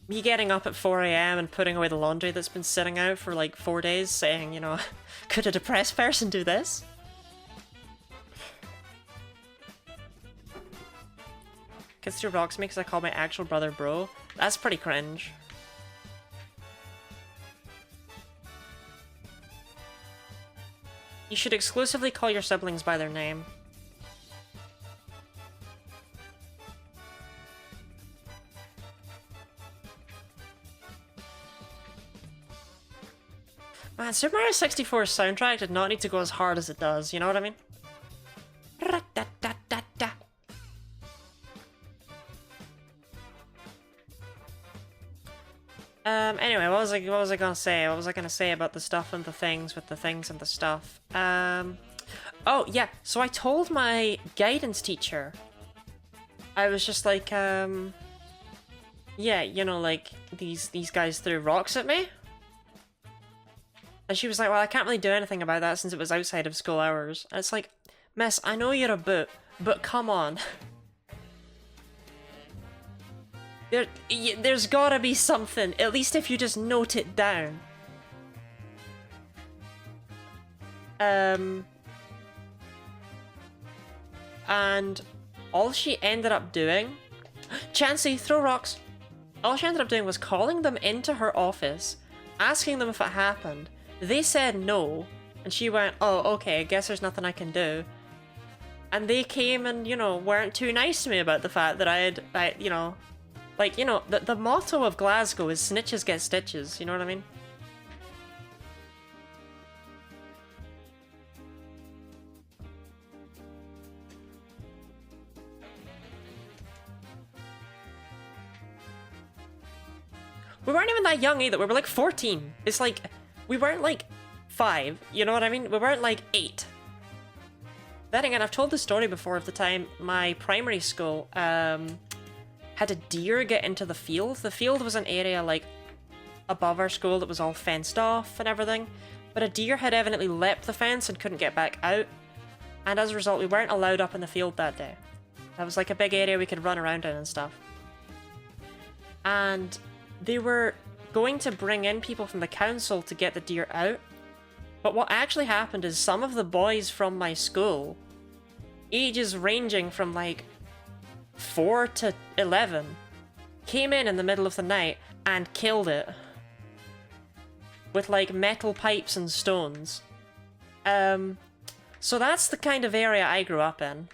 [SPEAKER 1] Me getting up at 4 AM and putting away the laundry that's been sitting out for like 4 days, saying, you know, could a depressed person do this? Kids threw rocks at me because I called my actual brother bro. That's pretty cringe. You should exclusively call your siblings by their name. Man, Super Mario 64's soundtrack did not need to go as hard as it does, you know what I mean? Anyway, what was I gonna say? What was I gonna say about the stuff and the things with the things and the stuff? Oh, yeah, so I told my guidance teacher, I was just like, yeah, you know, like, these guys threw rocks at me? And she was like, well, I can't really do anything about that since it was outside of school hours. And it's like, miss, I know you're a boot, but come on. There's gotta be something, at least if you just note it down. And all she ended up doing... Chansey, throw rocks! All she ended up doing was calling them into her office, asking them if it happened. They said no, and she went, oh, okay, I guess there's nothing I can do. And they came and, you know, weren't too nice to me about the fact that you know... Like, you know, the motto of Glasgow is snitches get stitches, you know what I mean? We weren't even that young either, we were like 14. It's like, we weren't like 5, you know what I mean? We weren't like 8. Then again, I've told the story before of the time my primary school, had a deer get into the field. The field was an area like above our school that was all fenced off and everything, but a deer had evidently leapt the fence and couldn't get back out, and as a result we weren't allowed up in the field that day. That was like a big area we could run around in and stuff. And they were going to bring in people from the council to get the deer out, but what actually happened is some of the boys from my school, ages ranging from like 4 to 11, came in the middle of the night and killed it with like metal pipes and stones. So that's the kind of area I grew up in.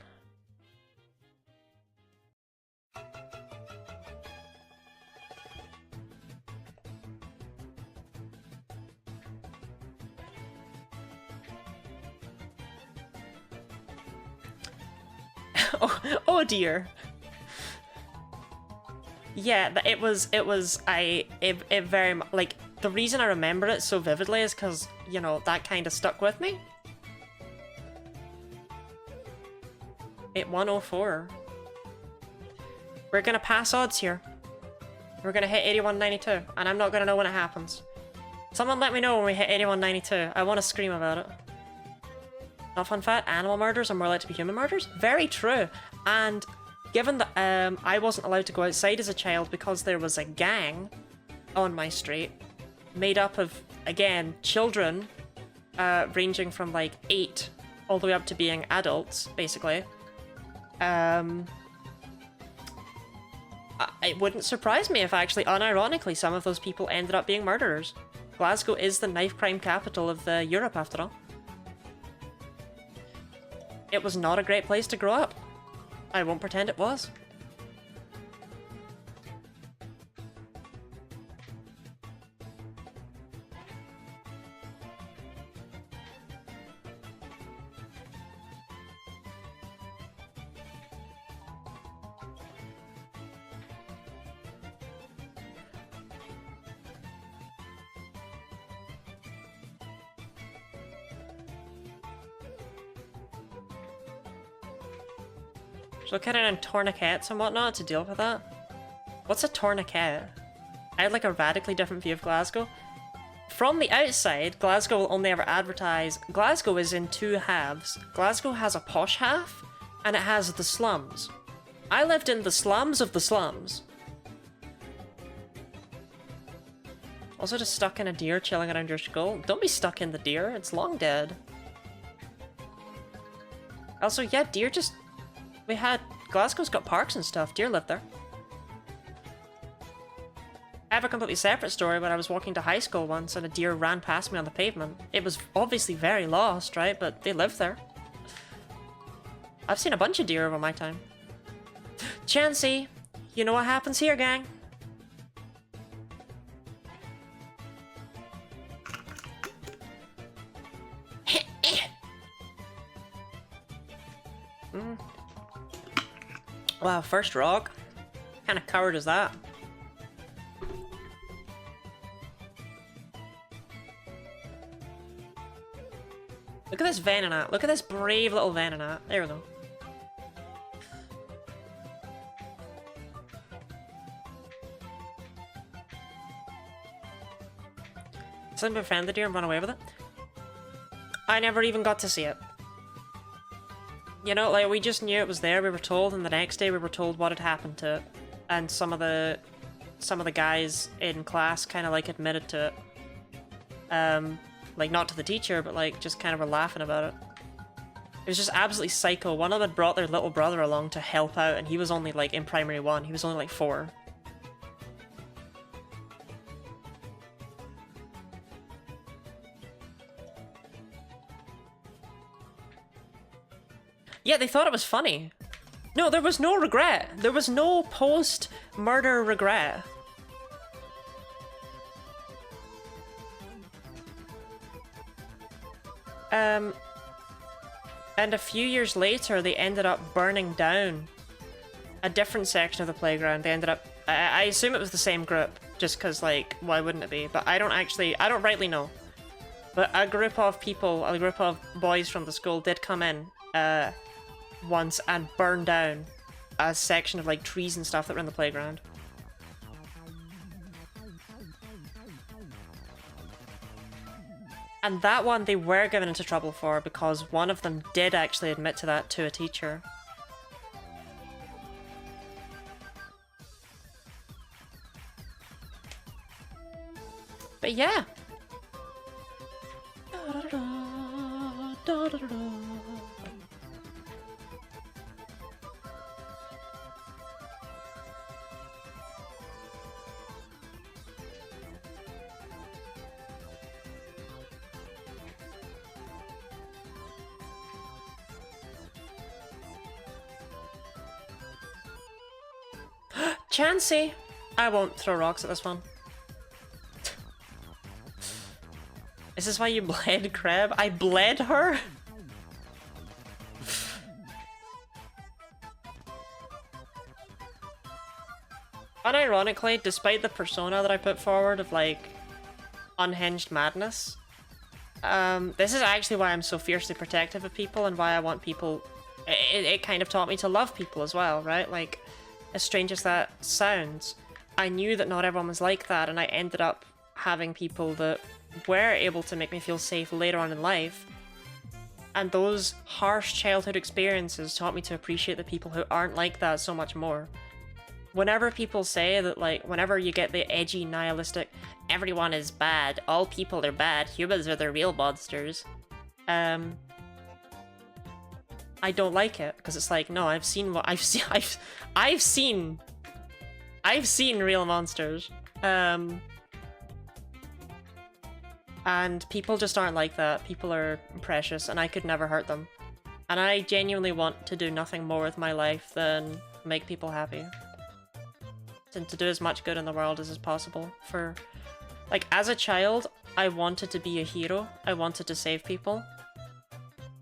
[SPEAKER 1] Oh dear. Yeah, it very much, like, the reason I remember it so vividly is because, you know, that kind of stuck with me. 104. We're gonna pass odds here. We're gonna hit 81.92, and I'm not gonna know when it happens. Someone let me know when we hit 81.92. I want to scream about it. Not fun fact, animal murders are more likely to be human murders? Very true. And given that I wasn't allowed to go outside as a child because there was a gang on my street made up of, again, children ranging from like 8 all the way up to being adults, basically. It wouldn't surprise me if actually, unironically, some of those people ended up being murderers. Glasgow is the knife crime capital of Europe, after all. It was not a great place to grow up. I won't pretend it was. So looking at tourniquets and whatnot to deal with that. What's a tourniquet? I had like a radically different view of Glasgow. From the outside, Glasgow will only ever advertise. Glasgow is in 2 halves. Glasgow has a posh half, and it has the slums. I lived in the slums of the slums. Also just stuck in a deer chilling around your skull. Don't be stuck in the deer, it's long dead. Also, yeah, deer just... Glasgow's got parks and stuff. Deer lived there. I have a completely separate story when I was walking to high school once and a deer ran past me on the pavement. It was obviously very lost, right? But they lived there. I've seen a bunch of deer over my time. Chansey, you know what happens here, gang? Wow, first rock? What kind of coward is that? Look at this Venonat. Look at this brave little Venonat. There we go. Someone befriend the deer and run away with it? I never even got to see it. You know, like, we just knew it was there, we were told, and the next day we were told what had happened to it. And some of the guys in class kind of, like, admitted to it. Like, not to the teacher, but, like, just kind of were laughing about it. It was just absolutely psycho. One of them had brought their little brother along to help out, and he was only, like, in primary 1. He was only, like, 4. Yeah, they thought it was funny. No, there was no regret. There was no post-murder regret. And a few years later, they ended up burning down a different section of the playground. They ended up... I assume it was the same group, just because, like, why wouldn't it be? But I don't rightly know. But a group of boys from the school did come in, once and burn down a section of like trees and stuff that were in the playground. And that one they were given into trouble for because one of them did actually admit to that to a teacher. But yeah. Chansey! I won't throw rocks at this one. Is this why you bled Kreb? I bled her? Unironically, despite the persona that I put forward of like unhinged madness, this is actually why I'm so fiercely protective of people and why I want people... It kind of taught me to love people as well, right? Like, as strange as that sounds, I knew that not everyone was like that, and I ended up having people that were able to make me feel safe later on in life. And those harsh childhood experiences taught me to appreciate the people who aren't like that so much more. Whenever people say that, like, whenever you get the edgy, nihilistic, everyone is bad, all people are bad, humans are the real monsters, I don't like it, because it's like, no, I've seen what I've seen. I've seen real monsters, and people just aren't like that. People are precious, and I could never hurt them. And I genuinely want to do nothing more with my life than make people happy. And to do as much good in the world as is possible. For, like, as a child, I wanted to be a hero. I wanted to save people.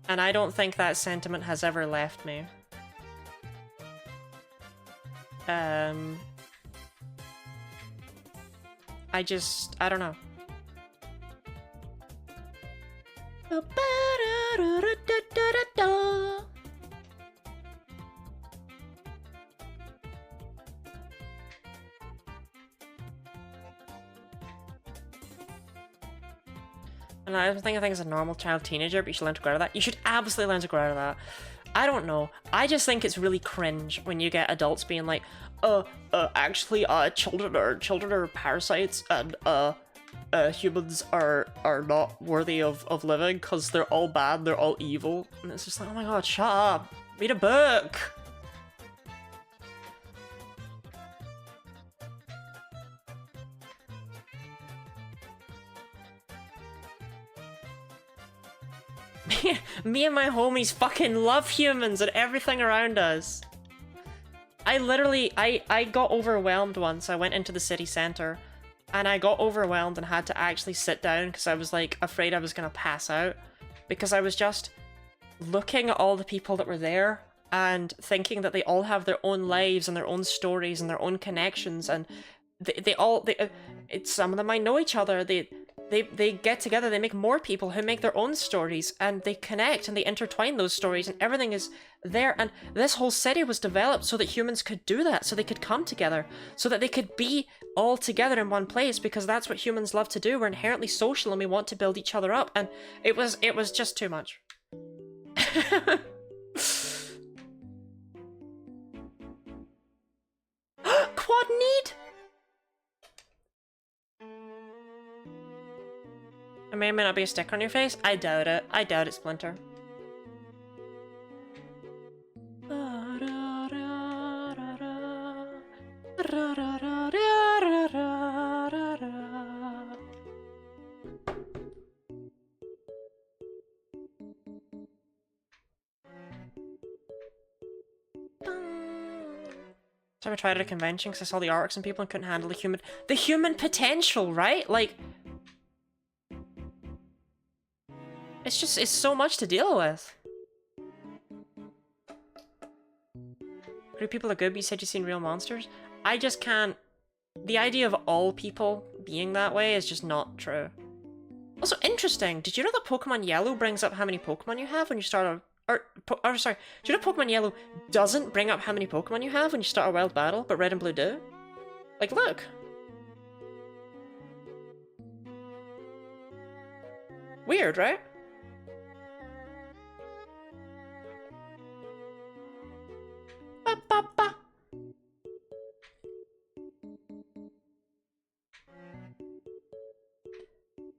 [SPEAKER 1] And I don't think that sentiment has ever left me. I don't know. And I don't think as a normal child teenager, but you should learn to grow out of that. You should absolutely learn to grow out of that. I don't know. I just think it's really cringe when you get adults being like, actually, children are parasites, and humans are not worthy of living because they're all bad, they're all evil. And it's just like, oh my god, shut up. Read a book. Me and my homies fucking love humans and everything around us. I literally, I got overwhelmed once. I went into the city center and I got overwhelmed and had to actually sit down because I was like afraid I was gonna pass out, because I was just looking at all the people that were there and thinking that they all have their own lives and their own stories and their own connections, and some of them might know each other. They get together, they make more people who make their own stories, and they connect and they intertwine those stories, and everything is there. And this whole city was developed so that humans could do that, so they could come together, so that they could be all together in one place, because that's what humans love to do. We're inherently social and we want to build each other up, and it was just too much. Quad need? There may or may not be a sticker on your face. I doubt it. I doubt it, Splinter. So I tried at a convention because I saw the artworks and people and couldn't handle the human potential, right? Like, it's so much to deal with. Group people are good, but you said you've seen real monsters? I just can't. The idea of all people being that way is just not true. Also, interesting. Did you know that Pokemon Yellow brings up how many Pokemon you have when you start a... Or sorry. Do you know Pokemon Yellow doesn't bring up how many Pokemon you have when you start a wild battle, but Red and Blue do? Like, look. Weird, right? Ba, ba, ba.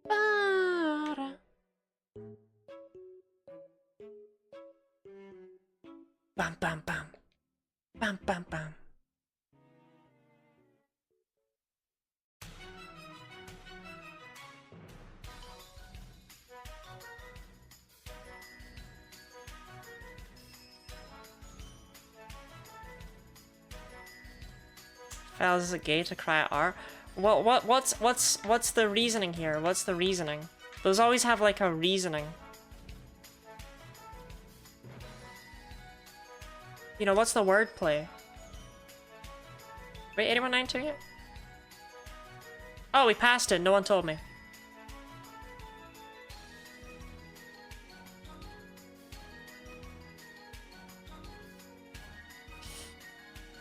[SPEAKER 1] Ba-da. Bam, bam, bam. Bam, bam, bam. Fellas, is it gay to cry at R? What's the reasoning here? What's the reasoning? Those always have like a reasoning. You know, what's the wordplay? Wait, 8192 yet? Oh, we passed it. No one told me.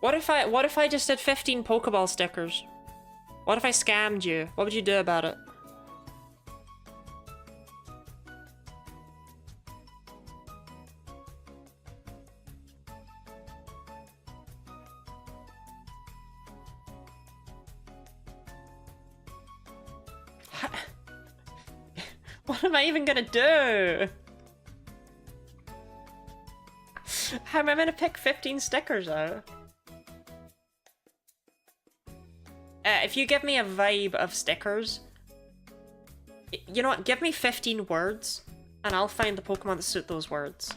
[SPEAKER 1] What if I just did 15 Pokeball stickers? What if I scammed you? What would you do about it? What am I even gonna do? How am I gonna pick 15 stickers out? If you give me a vibe of stickers, you know what? Give me 15 words, and I'll find the Pokemon that suit those words.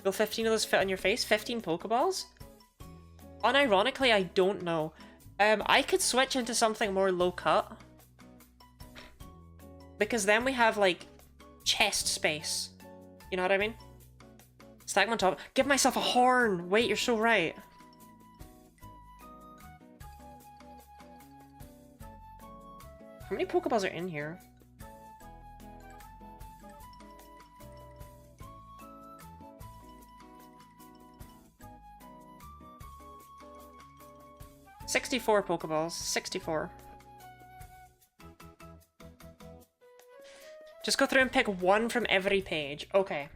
[SPEAKER 1] Will 15 of those fit on your face? 15 Pokeballs? Unironically, I don't know. I could switch into something more low-cut. Because then we have, like, chest space. You know what I mean? Stack them on top. Give myself a horn! Wait, you're so right. How many Pokeballs are in here? $64 Pokeballs. 64. Just go through and pick one from every page. Okay.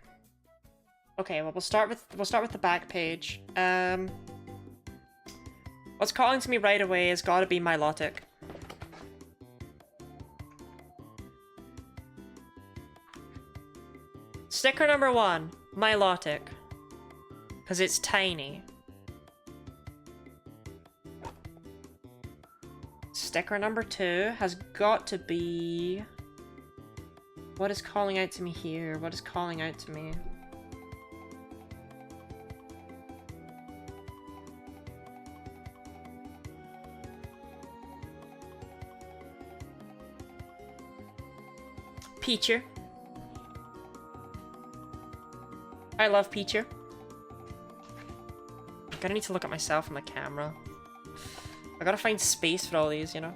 [SPEAKER 1] Okay, well we'll start with the back page. What's calling to me right away has gotta be Milotic. Sticker number 1, Milotic. Because it's tiny. Sticker number 2 has got to be... What is calling out to me here? What is calling out to me? Pichu. I love Pichu. I'm gonna need to look at myself on the camera. I gotta find space for all these, you know?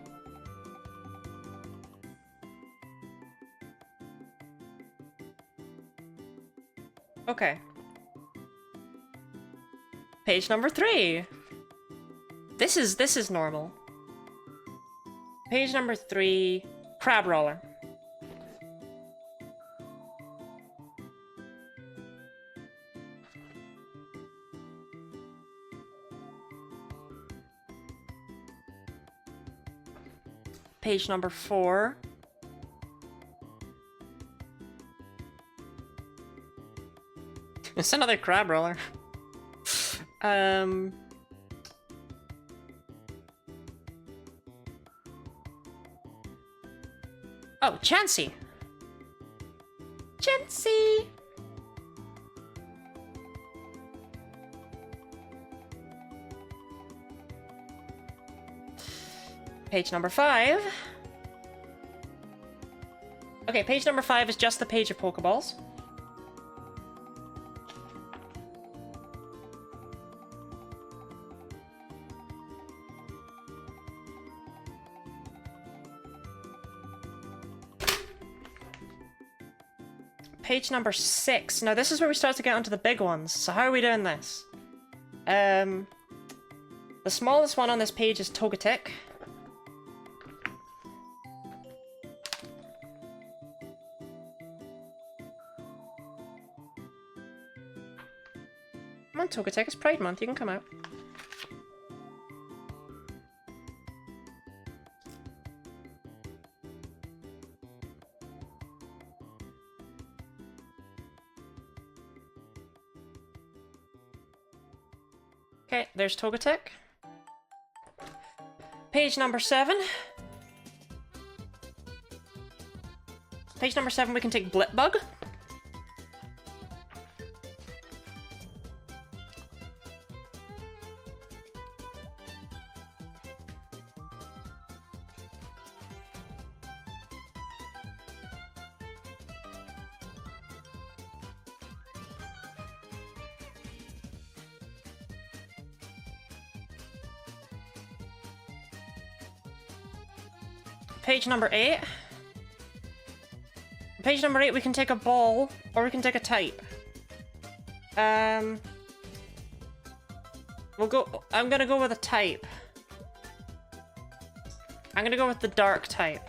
[SPEAKER 1] Okay. Page number 3. This is normal. Page number 3, Crab Roller. Page number 4. It's another crab roller. Oh, Chansey! Chansey! Page number 5. Okay, page number 5 is just the page of Pokeballs. Page number 6. Now this is where we start to get onto the big ones. So how are we doing this? The smallest one on this page is Togetic. Come on, Togetic, it's Pride Month, you can come out. Okay, there's Togetic. Page number 7. Page number 7, we can take Blipbug. Page number 8. Page number 8, we can take a ball, or we can take a type. We'll go... I'm gonna go with a type. I'm gonna go with the dark type.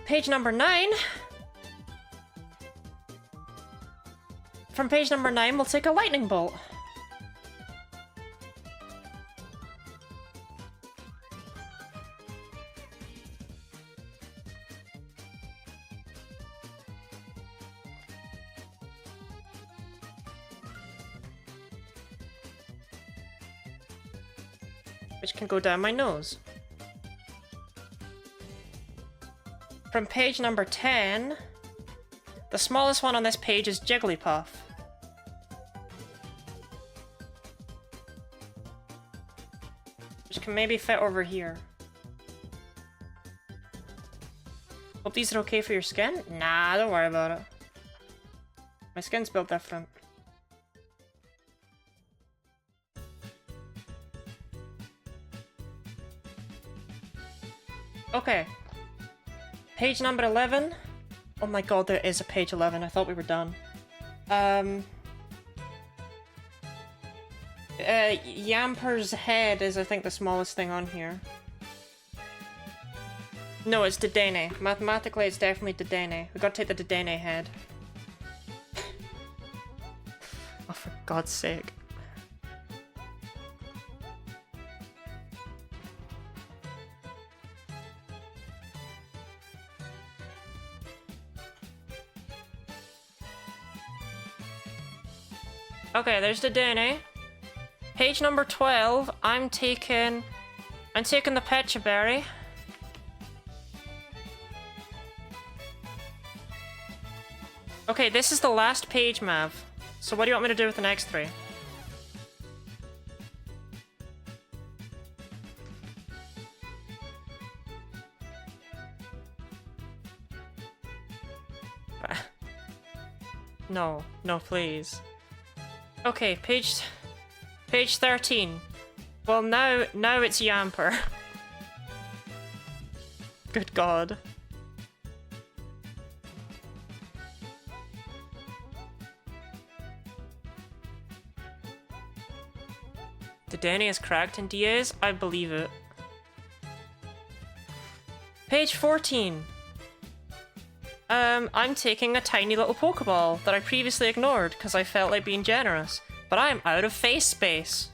[SPEAKER 1] Page number 9. From page number 9, we'll take a lightning bolt. Which can go down my nose. From page number 10, the smallest one on this page is Jigglypuff. Which can maybe fit over here. Hope these are okay for your skin? Nah, don't worry about it. My skin's built different. Okay. Page number 11. Oh my god, there is a page 11. I thought we were done. Yamper's head is, I think, the smallest thing on here. No, it's Dedenne. Mathematically, it's definitely Dedenne. We gotta take the Dedenne head. Oh, for God's sake. Okay, there's the Dedenne. Page number 12, I'm taking the Pecha Berry. Okay, this is the last page, Mav. So what do you want me to do with the next 3? No, no, please. Okay, page 13. Well, now it's Yamper. Good God. Dedenne is cracked in Diaz? I believe it. Page 14. I'm taking a tiny little Pokeball that I previously ignored because I felt like being generous. But I'm out of face space.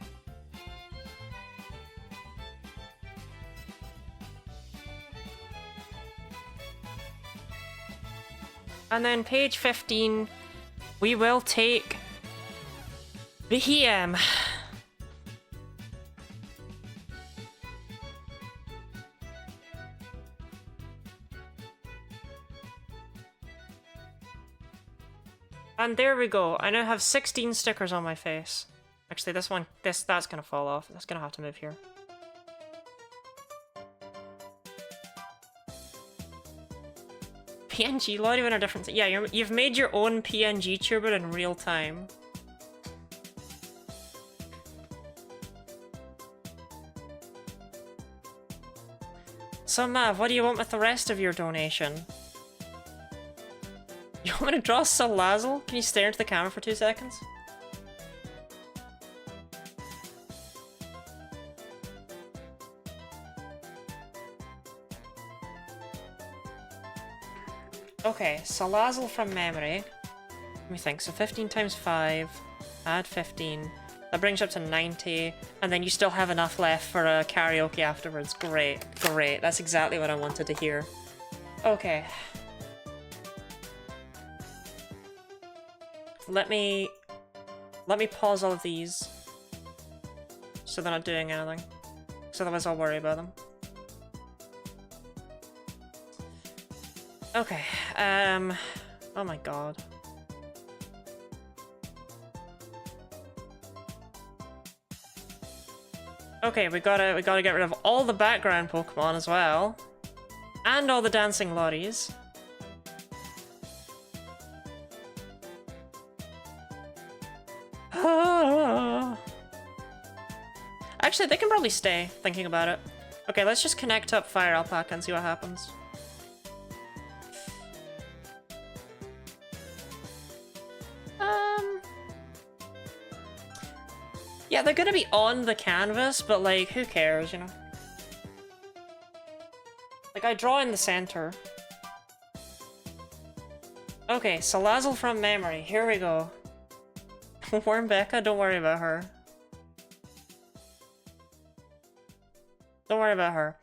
[SPEAKER 1] And then page 15, we will take Behem. And there we go. I now have 16 stickers on my face. Actually, that's gonna fall off. That's gonna have to move here. PNG, lot of different. Yeah, you've made your own PNG tuber in real time. So Mav, what do you want with the rest of your donation? You want me to draw Salazzle? Can you stare into the camera for 2 seconds? Okay, Salazzle from memory. Let me think. So 15 times 5, add 15. That brings you up to 90, and then you still have enough left for a karaoke afterwards. Great, great. That's exactly what I wanted to hear. Okay. Let me pause all of these so they're not doing anything. Because otherwise I'll worry about them. Okay, oh my god. Okay, we gotta get rid of all the background Pokemon as well. And all the dancing lotties. Actually, they can probably stay, thinking about it. Okay, let's just connect up Fire Alpaca and see what happens. Yeah, they're gonna be on the canvas, but like, who cares, you know? Like, I draw in the center. Okay, Salazzle from memory. Here we go. Warm Becca, don't worry about her. Don't worry about her.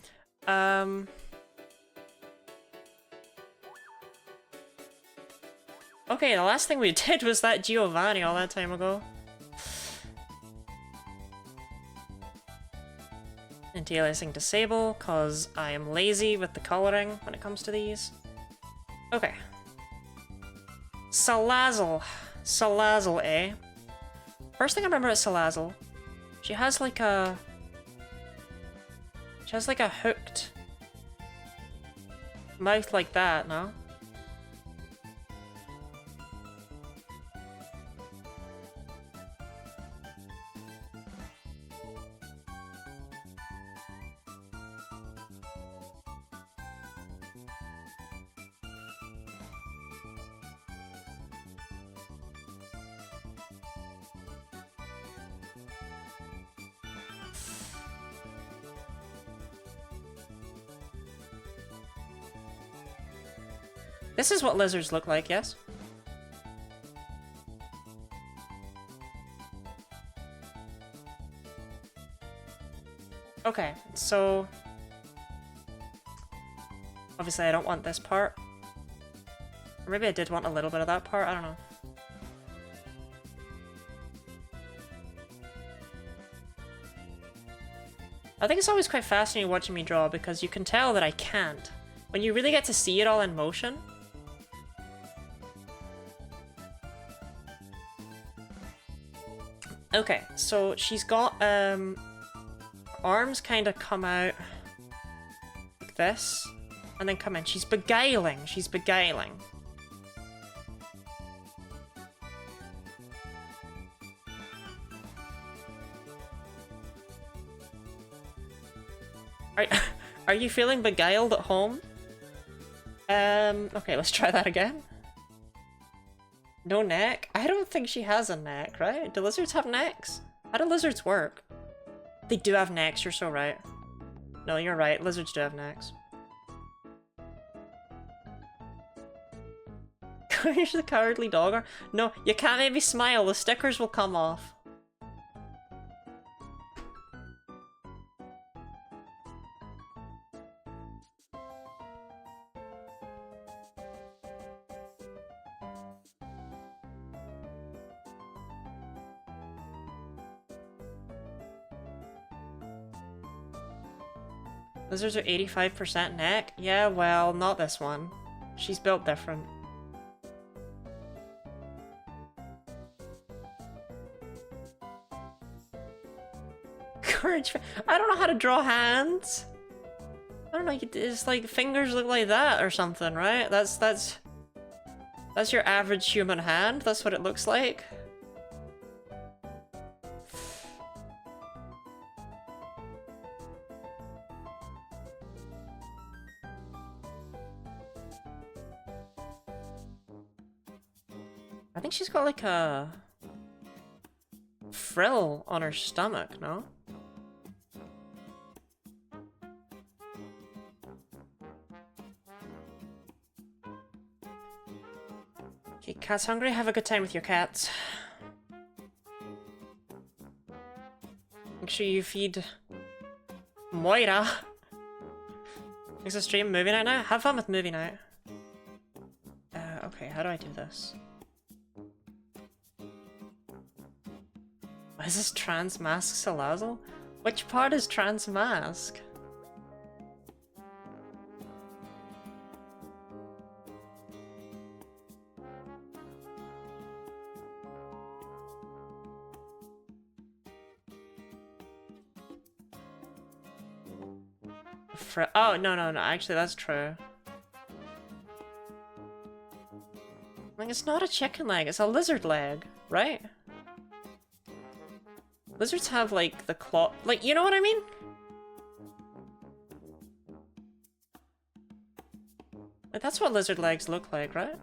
[SPEAKER 1] Okay, the last thing we did was that Giovanni all that time ago. Anti-aliasing disable, cause I am lazy with the coloring when it comes to these. Okay. Salazzle. Salazzle, eh? First thing I remember is Salazzle. She has like a... She has like a hooked mouth like that, no? This is what lizards look like, yes? Okay, so... Obviously I don't want this part. Or maybe I did want a little bit of that part, I don't know. I think it's always quite fascinating watching me draw because you can tell that I can't. When you really get to see it all in motion... Okay, so she's got, arms kind of come out like this, and then come in. She's beguiling, she's beguiling. Are you feeling beguiled at home? Okay, let's try that again. No neck? I don't think she has a neck, right? Do lizards have necks? How do lizards work? They do have necks, you're so right. No, you're right, lizards do have necks. Here's the cowardly dogger. No, you can't make me smile, the stickers will come off. Lizards are 85% neck? Yeah, well, not this one. She's built different. Courage. I don't know how to draw hands. I don't know, it's like fingers look like that or something, right? That's your average human hand. That's what it looks like. I think she's got like a frill on her stomach, no? Okay, cat's hungry? Have a good time with your cats. Make sure you feed Moira. Is the stream movie night now? Have fun with movie night. Okay, how do I do this? Why is this trans mask Salazzle? Which part is trans mask? Oh, no, actually that's true. Like, it's not a chicken leg, it's a lizard leg, right? Lizards have, like, the claw... Like, you know what I mean? Like, that's what lizard legs look like, right?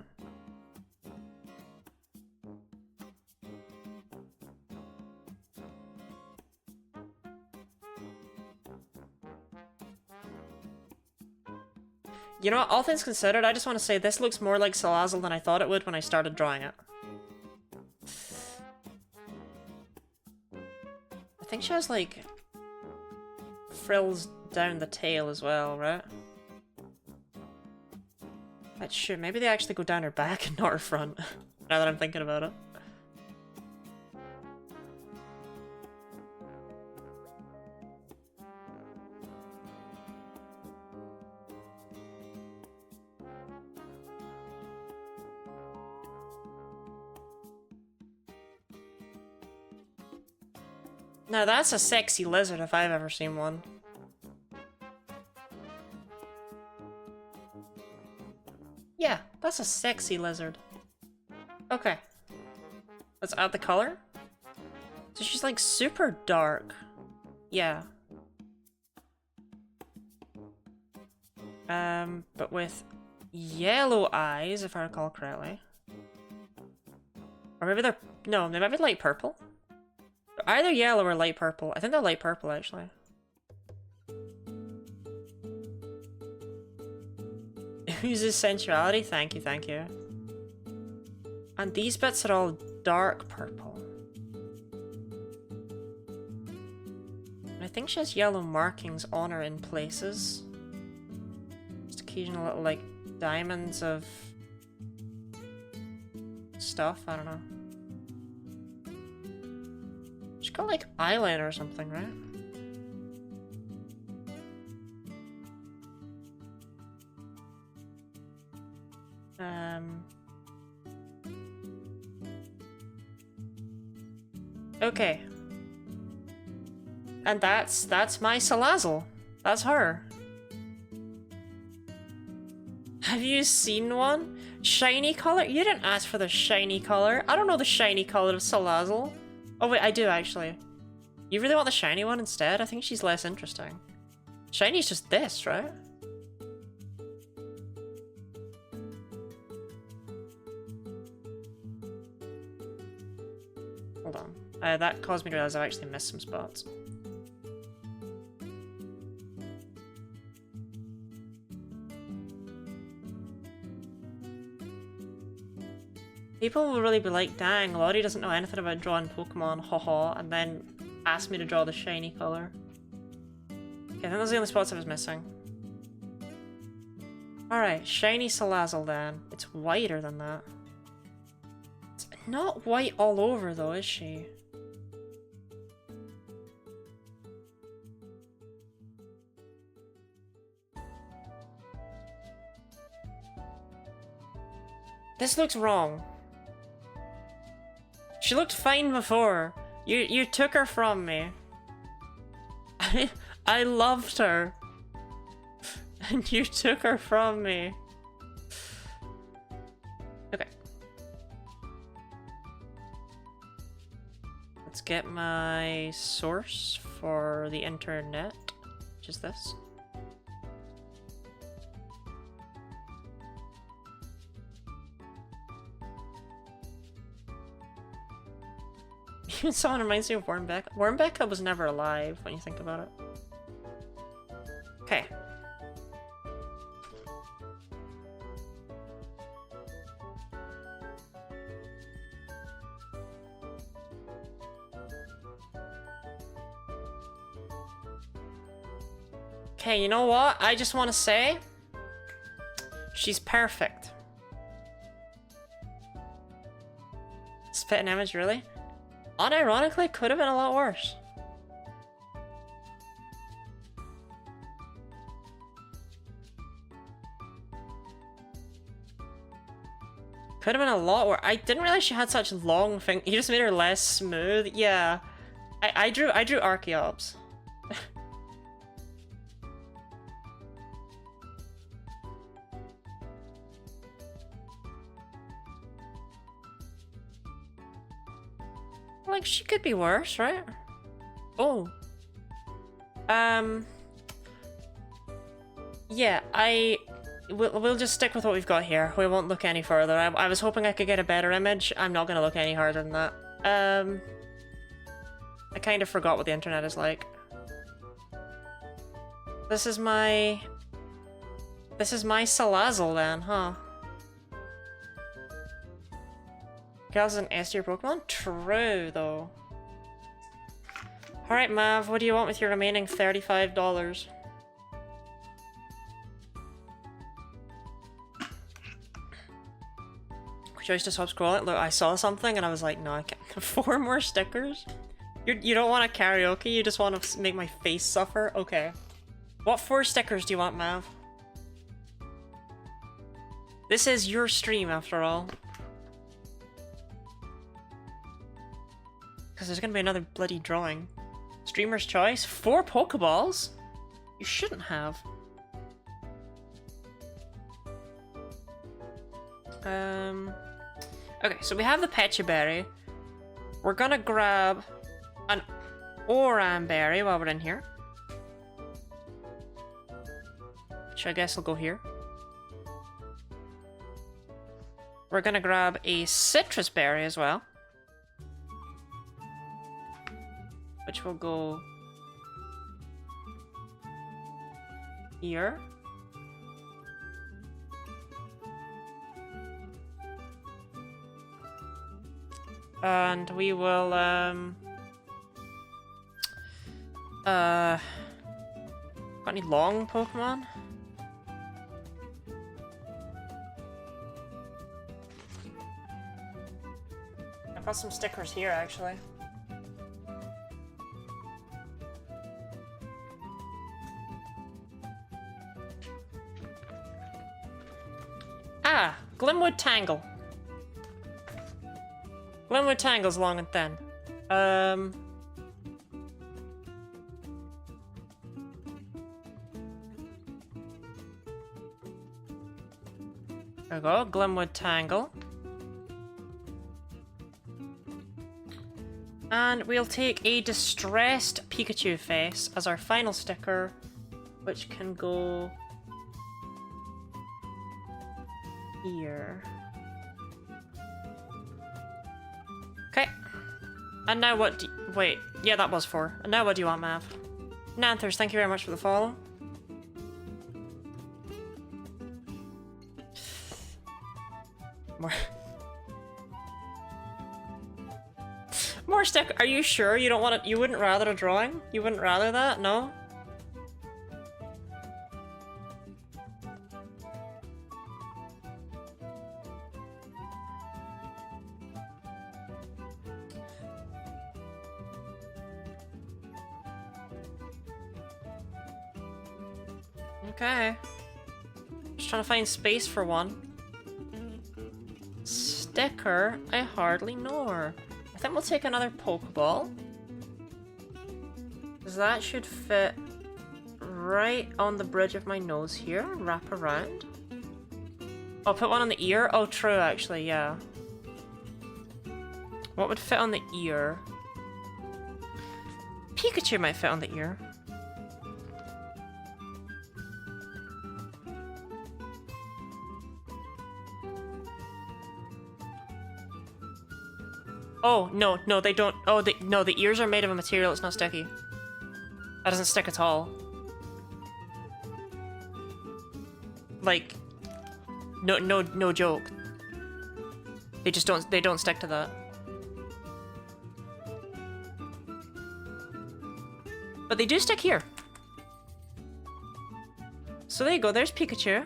[SPEAKER 1] You know what, all things considered, I just want to say this looks more like Salazzle than I thought it would when I started drawing it. I think she has, like, frills down the tail as well, right? That's true, maybe they actually go down her back and not her front, now that I'm thinking about it. Now that's a sexy lizard if I've ever seen one. Yeah, that's a sexy lizard. Okay. Let's add the color. So she's like super dark. Yeah. But with yellow eyes, if I recall correctly. Or maybe they're... No, they might be light purple. Either yellow or light purple. I think they're light purple, actually. Uses sensuality? Thank you, thank you. And these bits are all dark purple. And I think she has yellow markings on her in places. Just occasional little, like, diamonds of... stuff, I don't know. She's got, like, eyeliner or something, right? Okay. And that's my Salazzle. That's her. Have you seen one? Shiny color? You didn't ask for the shiny color. I don't know the shiny color of Salazzle. Oh wait, I do actually. You really want the shiny one instead? I think she's less interesting. Shiny's just this, right? Hold on. That caused me to realize I've actually missed some spots. People will really be like, dang, Lottie doesn't know anything about drawing Pokemon, haha, and then asked me to draw the shiny color. Okay, I think those are the only spots I was missing. Alright, shiny Salazzle then. It's whiter than that. It's not white all over though, is she? This looks wrong. She looked fine before. You took her from me. I loved her. And you took her from me. Okay. Let's get my source for the internet, which is this. Someone reminds me of Wormbecca. Wormbecca was never alive when you think about it. Okay. Okay, you know what? I just want to say she's perfect. Spit an image, really? Unironically, could have been a lot worse. Could have been a lot worse. I didn't realize she had such long fingers. You just made her less smooth. Yeah, I drew Archeops. Like, she could be worse, right? Oh. Yeah, we'll just stick with what we've got here. We won't look any further. I was hoping I could get a better image. I'm not gonna look any harder than that. I kind of forgot what the internet is like. This is my Salazzle then, huh? Girls an S tier Pokemon? True, though. Alright, Mav, what do you want with your remaining $35? Choice to stop scrolling. Look, I saw something and I was like, no, I can't. 4 more stickers? You don't want a karaoke, you just want to make my face suffer? Okay. What 4 stickers do you want, Mav? This is your stream, after all. Because there's gonna be another bloody drawing. Streamer's choice? 4 Pokeballs? You shouldn't have. Okay, so we have the Pecha Berry. We're gonna grab an Oran Berry while we're in here. Which I guess will go here. We're gonna grab a Citrus Berry as well. Which will go here. And we will, got any long Pokemon? I've got some stickers here, actually. Ah! Glimwood Tangle. Glimwood Tangle's long and thin. There we go, Glimwood Tangle. And we'll take a Distressed Pikachu face as our final sticker, which can go here. Okay. And now what do you, wait, yeah, that was 4. And now what do you want, Mav? Nanthers, thank you very much for the follow. More stick. Are you sure you don't want it? You wouldn't rather a drawing? You wouldn't rather that? No? Okay. Just trying to find space for one. Sticker? I hardly know her. I think we'll take another Pokeball. Because that should fit right on the bridge of my nose here. Wrap around. I'll put one on the ear. Oh, true, actually, yeah. What would fit on the ear? Pikachu might fit on the ear. Oh, no, no, they don't. Oh, no, the ears are made of a material that's not sticky. That doesn't stick at all. Like, no joke. They just don't stick to that. But they do stick here. So there you go, there's Pikachu.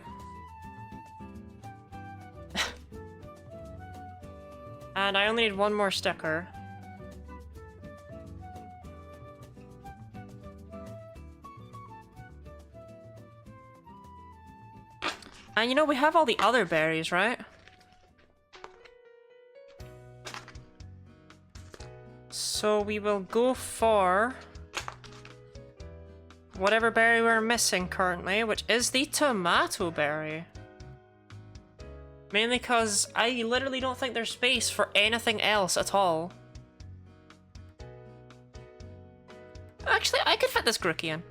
[SPEAKER 1] And I only need one more sticker. And you know, we have all the other berries, right? So we will go for whatever berry we're missing currently, which is the tomato berry. Mainly because I literally don't think there's space for anything else at all. Actually, I could fit this Grookey in.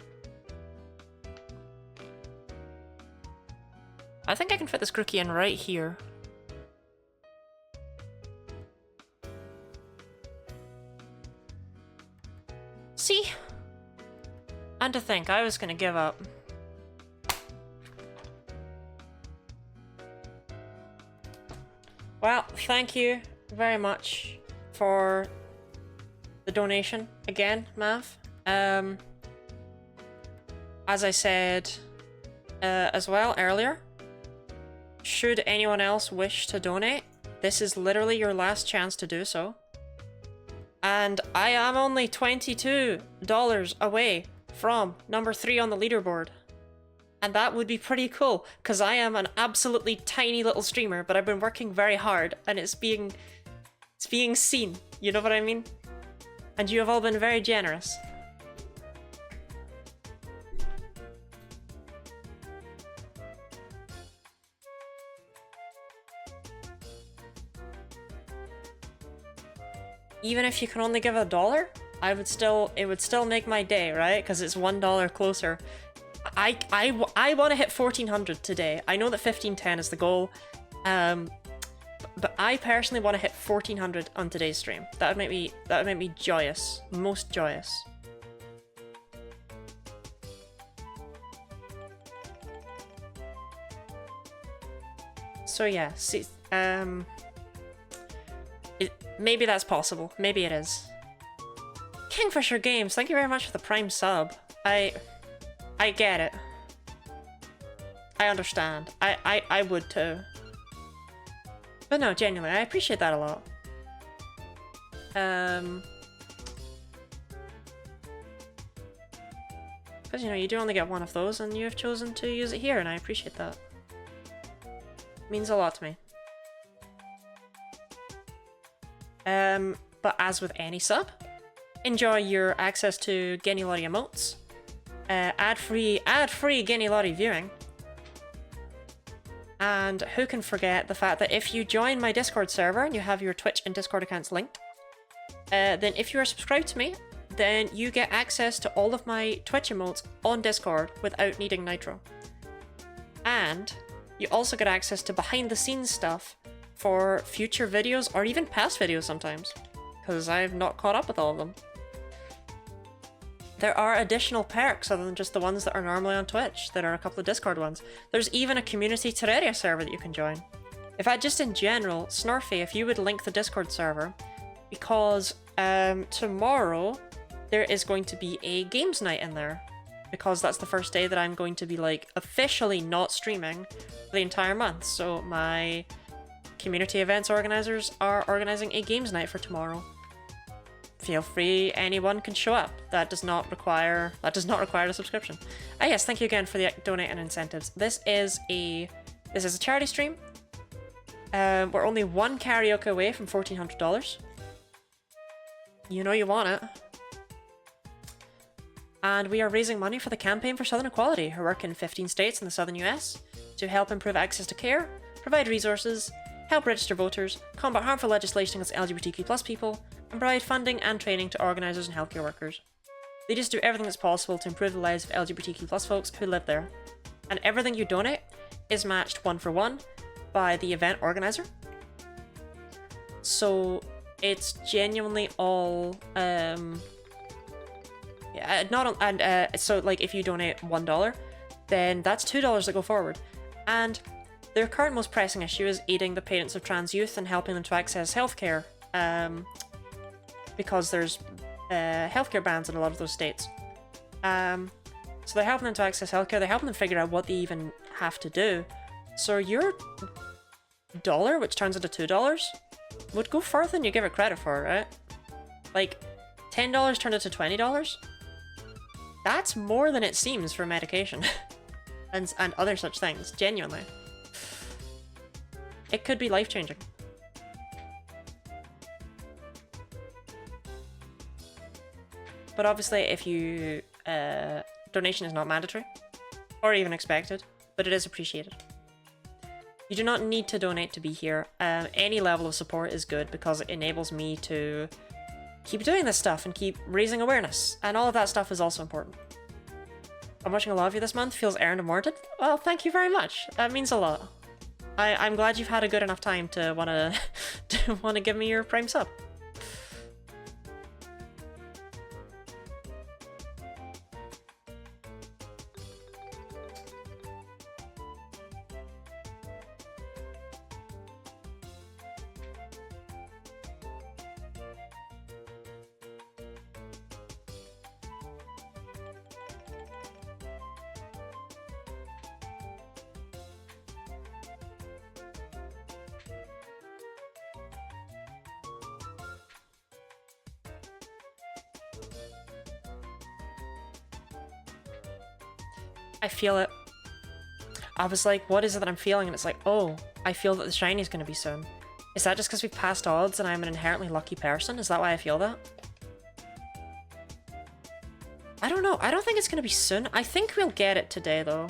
[SPEAKER 1] I think I can fit this Grookey in right here. See? And to think, I was gonna give up. Well, thank you very much for the donation again, Mav. As I said as well earlier, should anyone else wish to donate, this is literally your last chance to do so. And I am only $22 away from number 3 on the leaderboard. And that would be pretty cool, because I am an absolutely tiny little streamer, but I've been working very hard, and it's being seen, you know what I mean? And you have all been very generous. Even if you can only give $1, it would still make my day, right? Because it's $1 closer. I want to hit 1400 today. I know that 1510 is the goal, but I personally want to hit 1400 on today's stream. That would make me joyous, most joyous. So yeah, see, maybe that's possible. Maybe it is. Kingfisher Games, thank you very much for the Prime sub. I get it. I understand. I would too. But no, genuinely, I appreciate that a lot. Because, you know, you do only get one of those, and you have chosen to use it here, and I appreciate that. It means a lot to me. But as with any sub, enjoy your access to Genny Lottie emotes, ad-free Genny Lottie viewing, and who can forget the fact that if you join my Discord server and you have your Twitch and Discord accounts linked, then if you are subscribed to me, then you get access to all of my Twitch emotes on Discord without needing Nitro. And you also get access to behind the scenes stuff for future videos, or even past videos sometimes, because I've not caught up with all of them. There are additional perks other than just the ones that are normally on Twitch. There are a couple of Discord ones. There's even a community Terraria server that you can join. In fact, just in general, Snurfy, if you would link the Discord server, because tomorrow there is going to be a games night in there, because that's the first day that I'm going to be like officially not streaming for the entire month. So my community events organizers are organizing a games night for tomorrow. Feel free, anyone can show up. That does not require a subscription. Ah yes, thank you again for the donate and incentives. This is a charity stream. We're only one karaoke away from $1,400. You know you want it. And we are raising money for the Campaign for Southern Equality, who work in 15 states in the southern US to help improve access to care, provide resources, help register voters, combat harmful legislation against LGBTQ+ people, and provide funding and training to organisers and healthcare workers. They just do everything that's possible to improve the lives of LGBTQ+ folks who live there. And everything you donate is matched 1-for-1 by the event organiser. So it's genuinely all so like if you donate $1, then that's $2 that go forward. And their current most pressing issue is aiding the parents of trans youth and helping them to access healthcare, because there's healthcare bans in a lot of those states. So they're helping them to access healthcare, they're helping them figure out what they even have to do. So your $1, which turns into $2, would go further than you give it credit for, right? Like, $10 turned into $20? That's more than it seems for medication. and other such things, genuinely. It could be life-changing. But obviously, if you... donation is not mandatory, or even expected, but it is appreciated. You do not need to donate to be here. Any level of support is good because it enables me to keep doing this stuff and keep raising awareness. And all of that stuff is also important. I'm watching a lot of you this month. Feels earned and warranted. Well, thank you very much. That means a lot. I'm glad you've had a good enough time to wanna give me your Prime sub. I feel it. I was like, what is it that I'm feeling? And it's like, oh, I feel that the shiny is going to be soon. Is that just because we've passed odds and I'm an inherently lucky person? Is that why I feel that? I don't know. I don't think it's going to be soon. I think we'll get it today, though.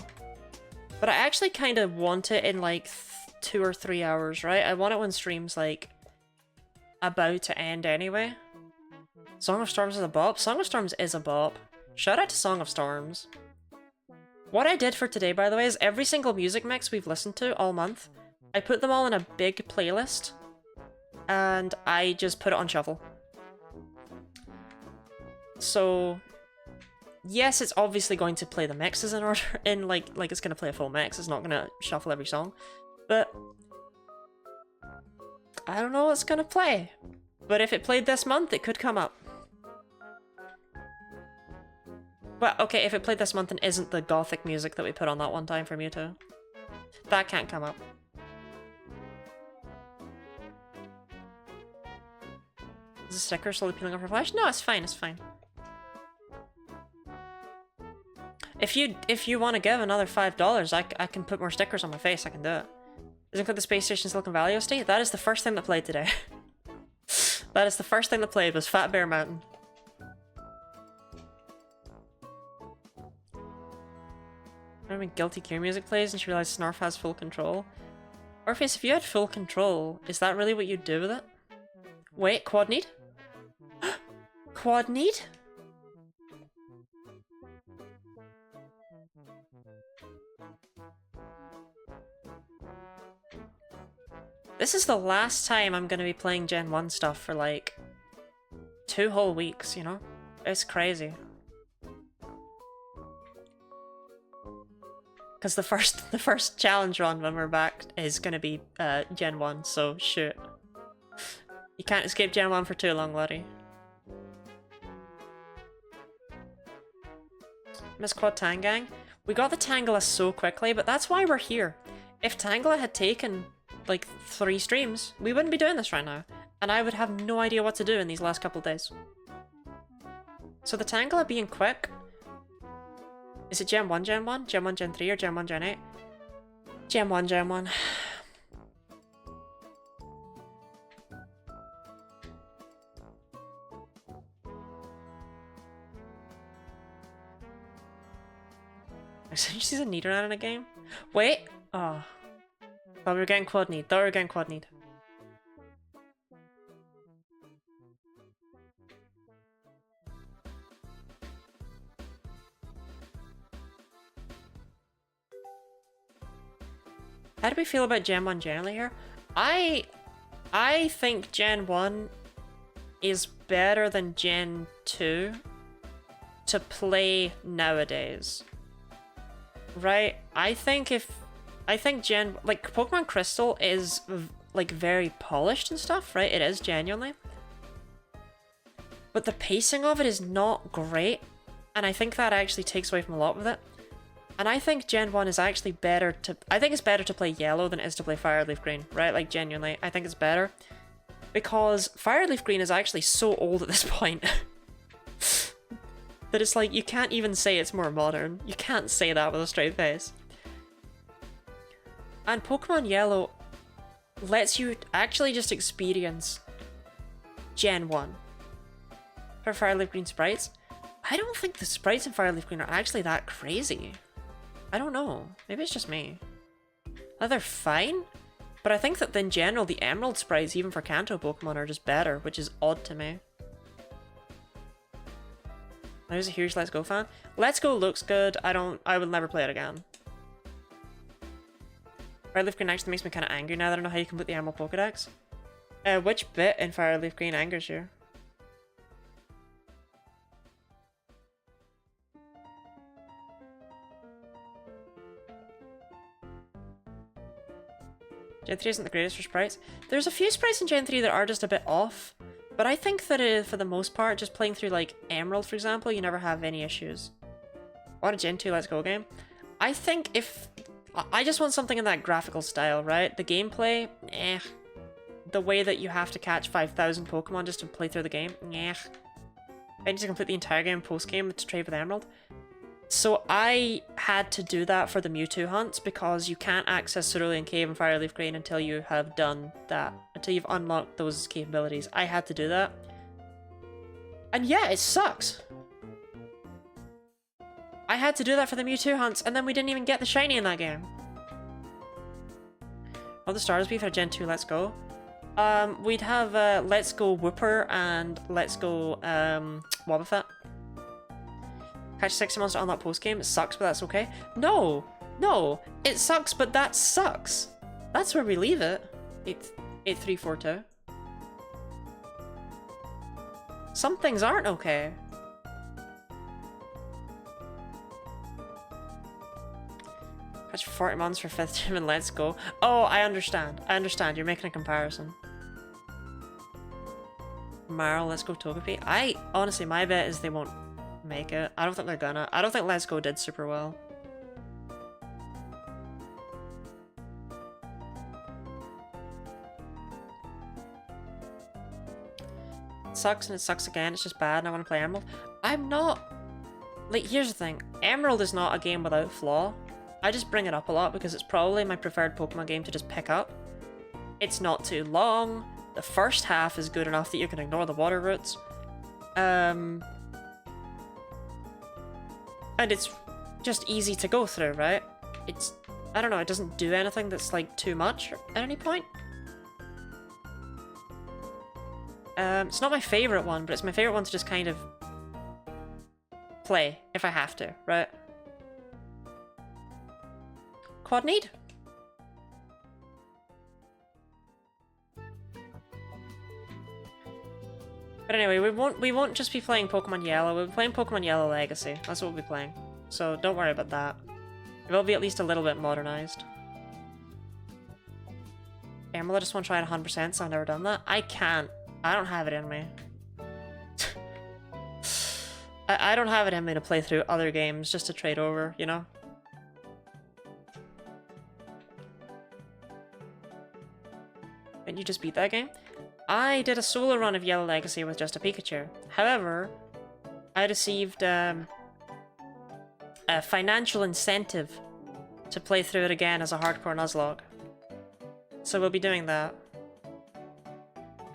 [SPEAKER 1] But I actually kind of want it in, like, 2 or 3 hours, right? I want it when stream's, like, about to end anyway. Song of Storms is a bop. Song of Storms is a bop. Shout out to Song of Storms. What I did for today, by the way, is every single music mix we've listened to all month, I put them all in a big playlist, and I just put it on shuffle. So, yes, it's obviously going to play the mixes in order, like it's going to play a full mix, it's not going to shuffle every song, but I don't know what's going to play. But if it played this month, it could come up. Well, okay, if it played this month and isn't the gothic music that we put on that one time for Mewtwo, that can't come up. Is the sticker slowly peeling off her flash? No, it's fine, it's fine. If you want to give another $5, I can put more stickers on my face, I can do it. Does it include the Space Station Silicon Valley OST? That is the first thing that played today. That is the first thing that played, was Fat Bear Mountain. When Guilty Gear music plays and she realizes Snarf has full control. Orpheus, if you had full control, is that really what you'd do with it? Wait, quad need? Quad need? This is the last time I'm gonna be playing Gen 1 stuff for like 2 whole weeks, you know? It's crazy. Because the first challenge run when we're back is gonna be Gen 1, so shoot. You can't escape Gen 1 for too long, Lottie. Miss Quad Tangang? We got the Tangela so quickly, but that's why we're here. If Tangela had taken like 3 streams, we wouldn't be doing this right now. And I would have no idea what to do in these last couple of days. So the Tangela being quick... Is it Gen 1, Gen 1? Gen 1, Gen 3, or Gen 1, Gen 8? Gen 1, Gen 1. She's a Nidoran in a game? Wait! Oh. Thought we were getting quad need. How do we feel about Gen 1 generally here? I think Gen 1 is better than Gen 2 to play nowadays. Right? I think Gen... Like, Pokemon Crystal is, like, very polished and stuff, right? It is, genuinely. But the pacing of it is not great, and I think that actually takes away from a lot with it. And I think Gen 1 is actually better to... I think it's better to play Yellow than it is to play Fire Leaf Green, right? Like, genuinely, I think it's better. Because Fire Leaf Green is actually so old at this point. That it's like, you can't even say it's more modern. You can't say that with a straight face. And Pokemon Yellow lets you actually just experience Gen 1. For Fire Leaf Green sprites, I don't think the sprites in Fire Leaf Green are actually that crazy. I don't know. Maybe it's just me. They're fine, but I think that in general the Emerald sprites, even for Kanto Pokemon, are just better, which is odd to me. Who's a huge Let's Go fan? Let's Go looks good. I will never play it again. Fire Leaf Green actually makes me kind of angry now that I don't know how you complete the Emerald Pokedex. Which bit in Fire Leaf Green angers you? Gen 3 isn't the greatest for sprites. There's a few sprites in Gen 3 that are just a bit off, but I think that for the most part, just playing through like Emerald, for example, you never have any issues. On a Gen 2 Let's Go game, I think if... I just want something in that graphical style, right? The gameplay, eh. The way that you have to catch 5,000 Pokemon just to play through the game, eh. I need to complete the entire game post-game to trade with Emerald. So I had to do that for the Mewtwo hunts because you can't access Cerulean Cave and Fireleaf Green until you have done that. Until you've unlocked those capabilities. I had to do that. And yeah, it sucks. I had to do that for the Mewtwo hunts and then we didn't even get the shiny in that game. All the stars be for Gen 2 Let's Go. We'd have Let's Go Wooper and Let's Go Wobbuffet. Catch 60 monster on that post game. It sucks, but that's okay. No, it sucks, but that sucks. That's where we leave it. 8342. Some things aren't okay. Catch 40 months for 5th gym and Let's Go. Oh, I understand. You're making a comparison. Marl, Let's Go Togepi. Honestly, my bet is they won't make it. I don't think they're gonna. I don't think Let's Go did super well. It sucks and it sucks again. It's just bad and I want to play Emerald. I'm not... Like, here's the thing. Emerald is not a game without flaw. I just bring it up a lot because it's probably my preferred Pokemon game to just pick up. It's not too long. The first half is good enough that you can ignore the water routes. And it's just easy to go through, right? It's... I don't know, it doesn't do anything that's like too much at any point. It's not my favorite one, but it's my favorite one to just kind of play if I have to, right? Quad need? But anyway, we won't just be playing Pokemon Yellow, we'll be playing Pokemon Yellow Legacy. That's what we'll be playing. So don't worry about that. It will be at least a little bit modernized. Emerald, I just want to try it 100%, so I've never done that. I can't. I don't have it in me. I don't have it in me to play through other games just to trade over, you know? Didn't you just beat that game? I did a solo run of Yellow Legacy with just a Pikachu. However, I received a financial incentive to play through it again as a hardcore Nuzlocke. So we'll be doing that.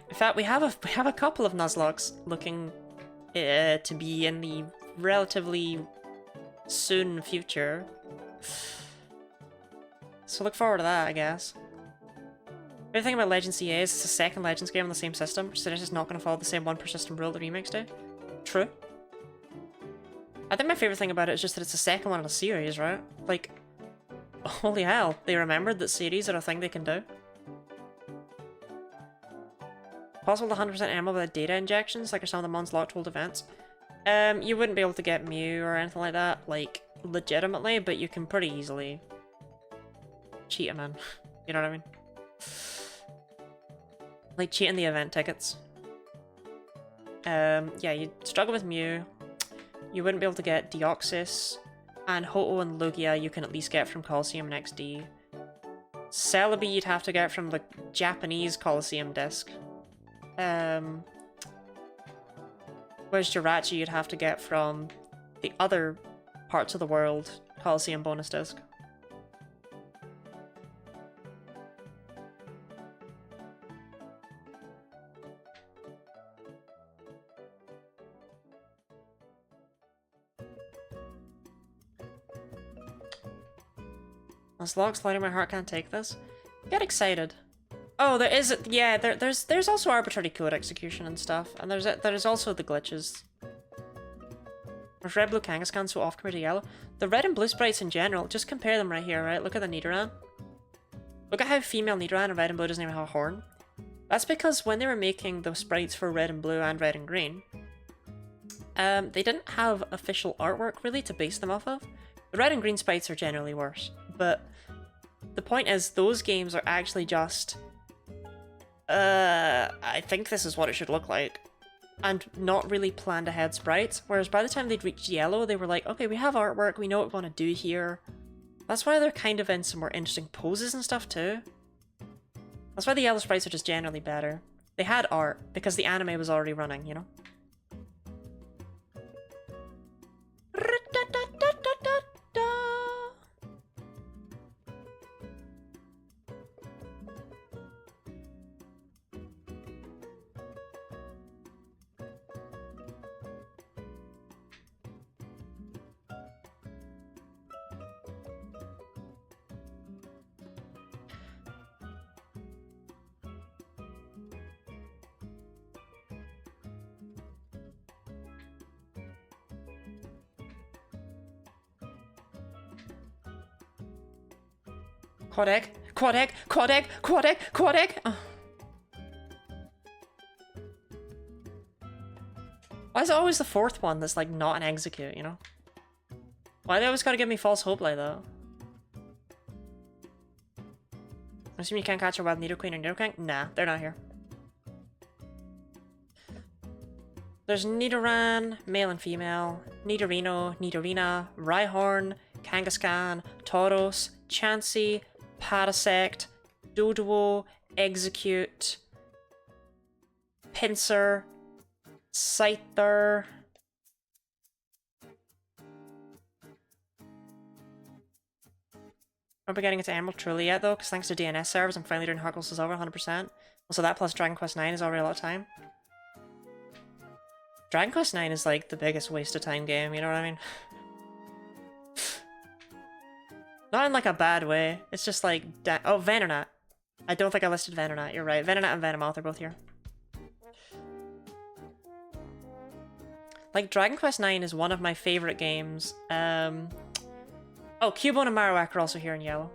[SPEAKER 1] In fact, we have a couple of Nuzlockes looking to be in the relatively soon future. So look forward to that, I guess. The thing about Legends CA is it's the second Legends game on the same system, so it's just not going to follow the same one per system rule the remakes do. True. I think my favourite thing about it is just that it's the second one in a series, right? Like, holy hell, they remembered that series are a thing they can do. Possible to 100% Emerald without data injections, like some of the Mons Locked Hold events. You wouldn't be able to get Mew or anything like that, like, legitimately, but you can pretty easily cheat them in. You know what I mean? Like cheating the event tickets. Yeah, you'd struggle with Mew. You wouldn't be able to get Deoxys. And Ho-Oh and Lugia you can at least get from Coliseum and XD. Celebi you'd have to get from the Japanese Coliseum disc. Whereas Jirachi you'd have to get from the other parts of the world Coliseum bonus disc. Nuzlocke sliding my heart can't take this. Get excited. Oh, there is, yeah, there's also arbitrary code execution and stuff, and there's also the glitches. There's red, blue Kangaskhan so off compared to yellow. The red and blue sprites in general, just compare them right here, right? Look at the Nidoran. Look at how female Nidoran and red and blue doesn't even have a horn. That's because when they were making the sprites for red and blue and red and green, they didn't have official artwork really to base them off of. The red and green sprites are generally worse, but the point is those games are actually just, I think this is what it should look like, and not really planned ahead sprites, whereas by the time they'd reached yellow, they were like, okay, we have artwork, we know what we want to do here. That's why they're kind of in some more interesting poses and stuff too. That's why the yellow sprites are just generally better. They had art, because the anime was already running, you know? Quad egg, quad egg, quad egg, quad egg, quad egg! Oh. Why is it always the fourth one that's like not an execute, you know? Why they always gotta give me false hope like that? I assume you can't catch a wild Nidoqueen or Nidoking? Nah, they're not here. There's Nidoran, male and female, Nidorino, Nidorina, Rhyhorn, Kangaskhan, Tauros, Chansey, Parasect, Doduo, Execute, Pinsir, Scyther. Aren't we getting into Emerald truly yet though? Because thanks to DNS servers, I'm finally doing Huckles is over 100%. Also that plus Dragon Quest IX is already a lot of time. Dragon Quest IX is like the biggest waste of time game, you know what I mean? Not in like a bad way. It's just like, oh, Venonat. I don't think I listed Venonat. You're right. Venonat and Venomoth are both here. Like Dragon Quest IX is one of my favorite games. Oh, Cubone and Marowak are also here in yellow.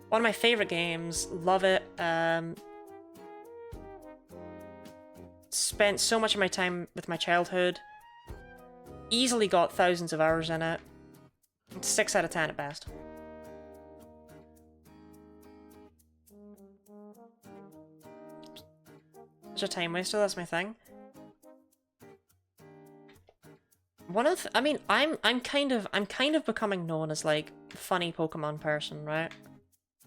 [SPEAKER 1] One of my favorite games. Love it. Spent so much of my time with my childhood. Easily got thousands of hours in it. 6 out of 10 at best. Such a time waster, that's my thing. One of I mean, I'm kind of becoming known as like funny Pokemon person, right?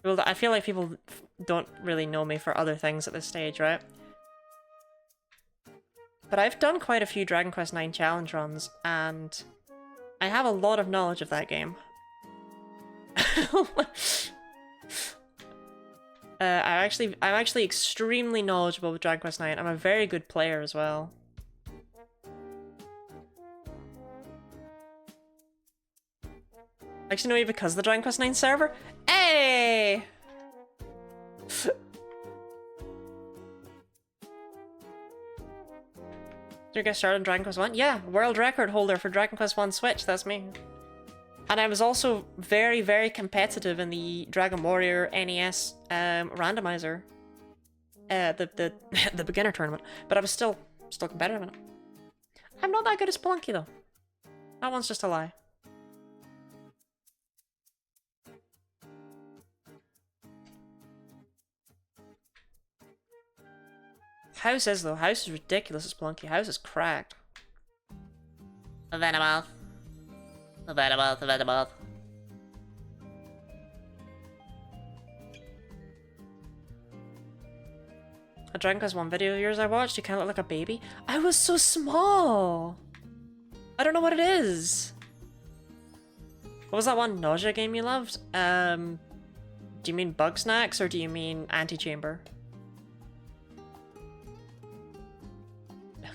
[SPEAKER 1] Well, I feel like people don't really know me for other things at this stage, right? But I've done quite a few Dragon Quest IX challenge runs, and I have a lot of knowledge of that game. I'm actually extremely knowledgeable with Dragon Quest IX. I'm a very good player as well. I actually know you because of the Dragon Quest IX server. Hey! Did you get started on Dragon Quest 1? Yeah, world record holder for Dragon Quest 1 Switch, that's me. And I was also very, very competitive in the Dragon Warrior NES randomizer. The beginner tournament. But I was still competitive in it. I'm not that good at Spelunky though. That one's just a lie. House is though. House is ridiculous at Spelunky. House is cracked. A Venomoth. A Venomoth, a Venomoth. A Dragon Quest 1 video of yours I watched, you kind of look like a baby. I was so small! I don't know what it is. What was that one nausea game you loved? Do you mean Bug Snacks or do you mean Antechamber?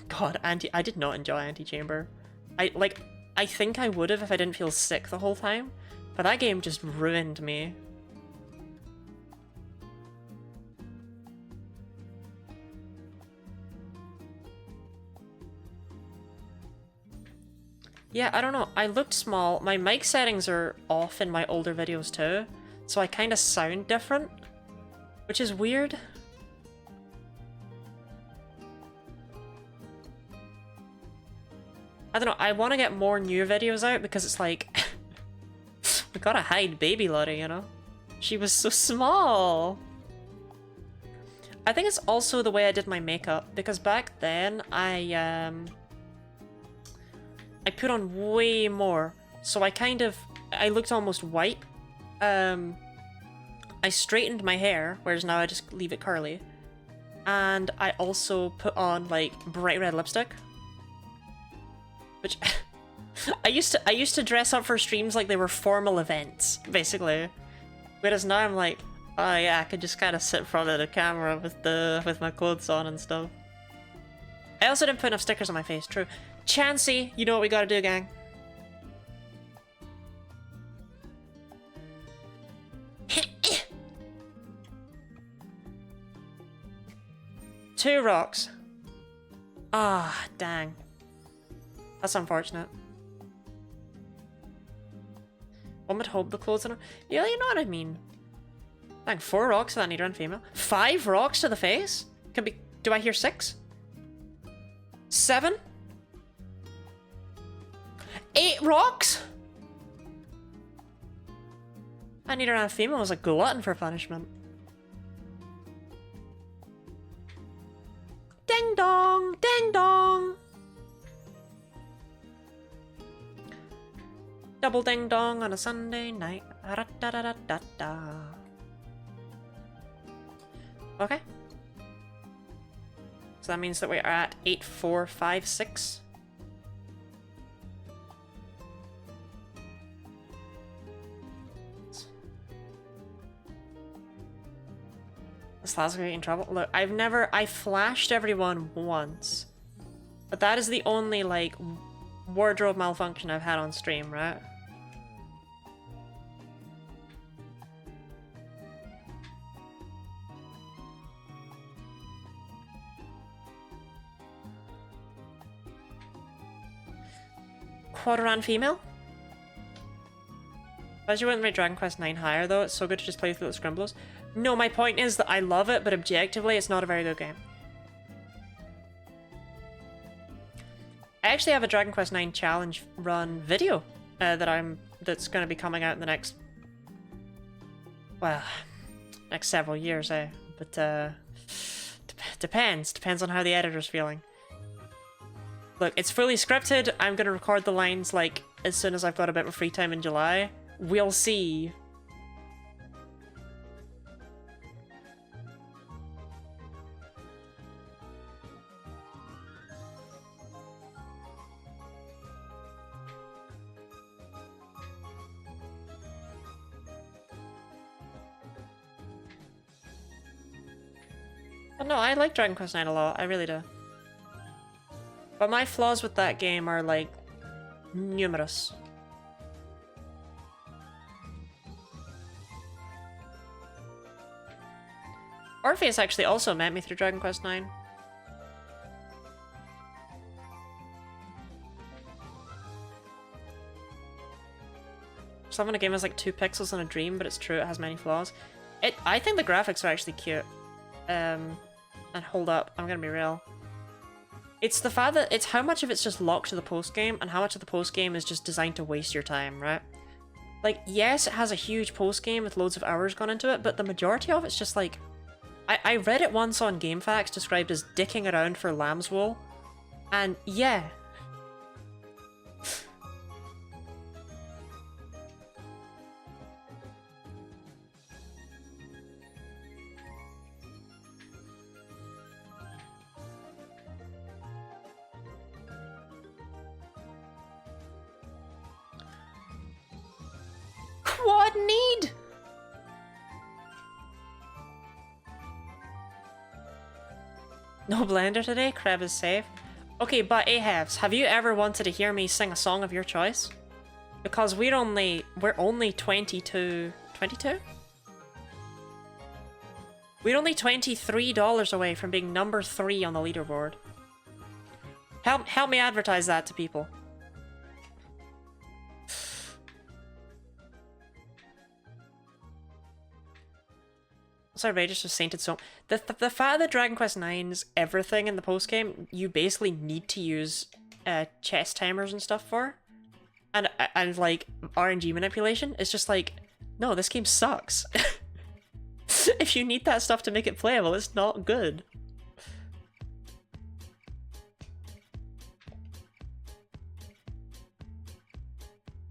[SPEAKER 1] God, I did not enjoy Antechamber. I think I would have if I didn't feel sick the whole time, but that game just ruined me. Yeah, I don't know. I looked small. My mic settings are off in my older videos too, so I kind of sound different, which is weird. I don't know. I want to get more new videos out because it's like, we gotta hide baby Lottie, you know? She was so small. I think it's also the way I did my makeup, because back then I put on way more, so I looked almost white. I straightened my hair, whereas now I just leave it curly. And I also put on like bright red lipstick. Which I used to dress up for streams like they were formal events, basically. Whereas now I'm like, oh yeah, I could just kind of sit in front of the camera with my clothes on and stuff. I also didn't put enough stickers on my face, true. Chansey, you know what we gotta do, gang. Two rocks. Ah, dang. That's unfortunate. One would hope the clothes on. Yeah, you know what I mean. Dang, 4 rocks to that Nidoran female. 5 rocks to the face? Could be. Do I hear 6? 7? 8 rocks? That Nidoran female was a glutton for punishment. Ding dong! Ding dong! Double ding dong on a Sunday night. Da-da-da-da-da-da. Okay. So that means that we are at 8, 4, 5, 6. Is Lazarus in trouble? Look, I flashed everyone once. But that is the only, like, wardrobe malfunction I've had on stream, right? Quadrant female? As you wouldn't rate Dragon Quest 9 higher though, it's so good to just play through the Scrimblows. No, my point is that I love it, but objectively it's not a very good game. I actually have a Dragon Quest 9 challenge run video that's going to be coming out in the next, well, next several years, but depends on how the editor's feeling. Look, it's fully scripted. I'm going to record the lines like as soon as I've got a bit of free time in July. We'll see. But no, I like Dragon Quest 9 a lot. I really do. But my flaws with that game are, like, numerous. Orpheus actually also met me through Dragon Quest 9. Some in a game has like 2 pixels in a dream, but it's true, it has many flaws. I think the graphics are actually cute. And hold up, I'm gonna be real. It's the fact that it's how much of it's just locked to the post-game, and how much of the post-game is just designed to waste your time, right? Like, yes, it has a huge post-game with loads of hours gone into it, but the majority of it's just like... I read it once on GameFAQs described as dicking around for lamb's wool, and yeah. Quad need? No blender today? Crab is safe. Okay, but Ahabs, have you ever wanted to hear me sing a song of your choice? Because we're only 22... 22? We're only $23 away from being number 3 on the leaderboard. Help me advertise that to people. What's outrageous with Sainted Soul? The fact that Dragon Quest IX's everything in the post-game, you basically need to use chess timers and stuff for. And like, RNG manipulation, is just like, no, this game sucks. If you need that stuff to make it playable, it's not good.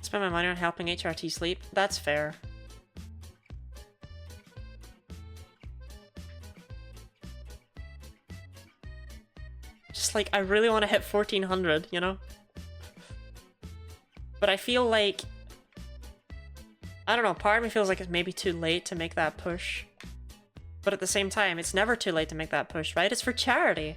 [SPEAKER 1] Spend my money on helping HRT sleep. That's fair. Just like, I really want to hit 1400, you know? But I feel like... I don't know, part of me feels like it's maybe too late to make that push. But at the same time, it's never too late to make that push, right? It's for charity.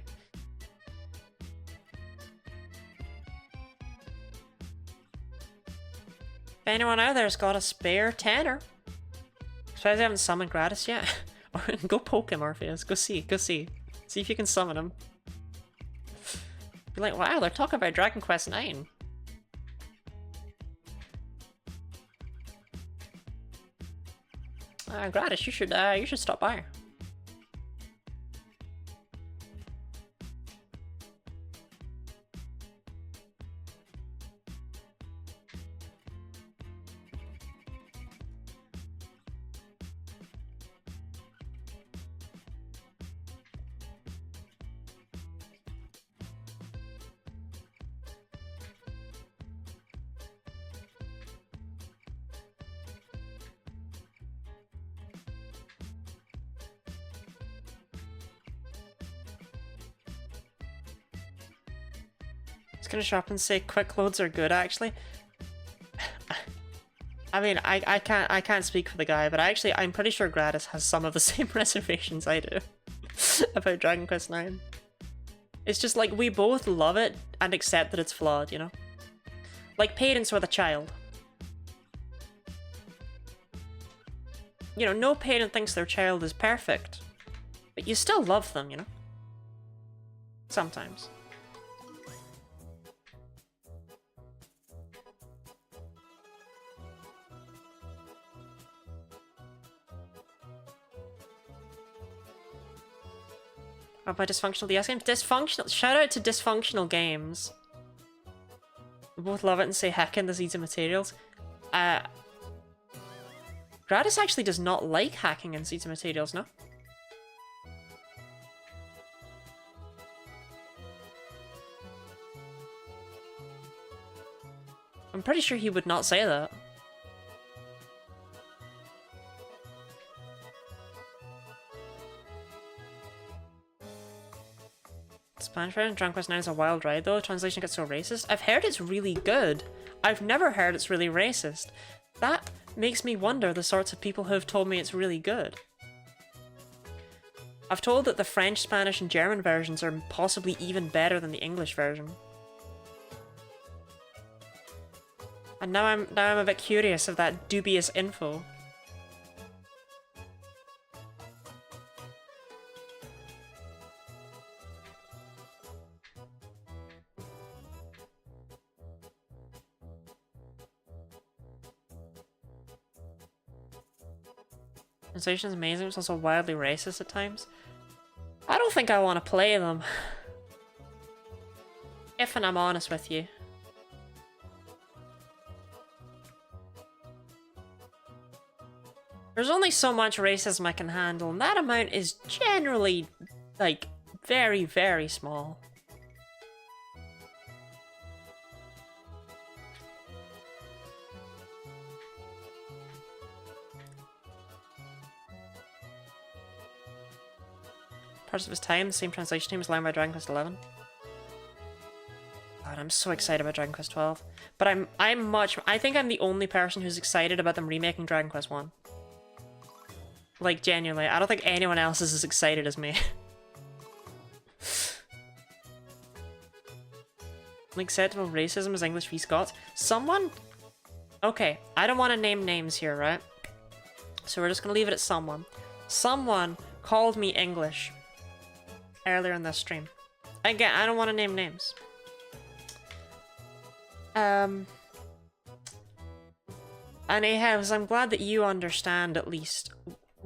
[SPEAKER 1] If anyone out there's got a spare tenner. Suppose I haven't summoned Gratis yet. Go poke him, Orpheus. Go see. See if you can summon him. Be like, wow, they're talking about Dragon Quest IX. Gratis, you should stop by. Gonna shop and say quick loads are good actually. I mean, I can't speak for the guy, but I'm pretty sure Gratis has some of the same reservations I do about Dragon Quest IX. It's just like, we both love it and accept that it's flawed, you know? Like parents with a child. You know, no parent thinks their child is perfect, but you still love them, you know? Sometimes. About dysfunctional DS games? Dysfunctional. Shout out to dysfunctional games. We both love it and say hacking the seeds and materials. Gratis actually does not like hacking and seeds and materials, no? I'm pretty sure he would not say that. Spanish version of Dragon Quest IX is a wild ride though. Translation gets so racist. I've heard it's really good. I've never heard it's really racist. That makes me wonder the sorts of people who have told me it's really good. I've told that the French, Spanish, and German versions are possibly even better than the English version. And now I'm a bit curious of that dubious info. Translation is amazing, it's also wildly racist at times. I don't think I want to play them. If and I'm honest with you. There's only so much racism I can handle, and that amount is generally, like, very, very small. Parts of his time, the same translation team was learned by Dragon Quest XI. God, I'm so excited about Dragon Quest XII. But I think I'm the only person who's excited about them remaking Dragon Quest I. Like, genuinely, I don't think anyone else is as excited as me. Unacceptable racism is English v Scots. Someone... Okay, I don't want to name names here, right? So we're just gonna leave it at someone. Someone called me English earlier in this stream. Again, I don't want to name names. And Ahavs, I'm glad that you understand at least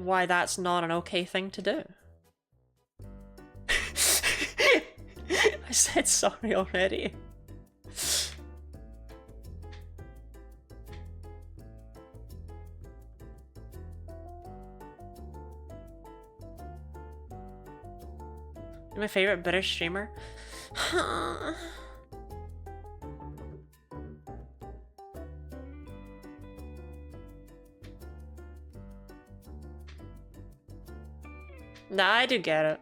[SPEAKER 1] why that's not an okay thing to do. I said sorry already. My favorite British streamer? Nah, I do get it.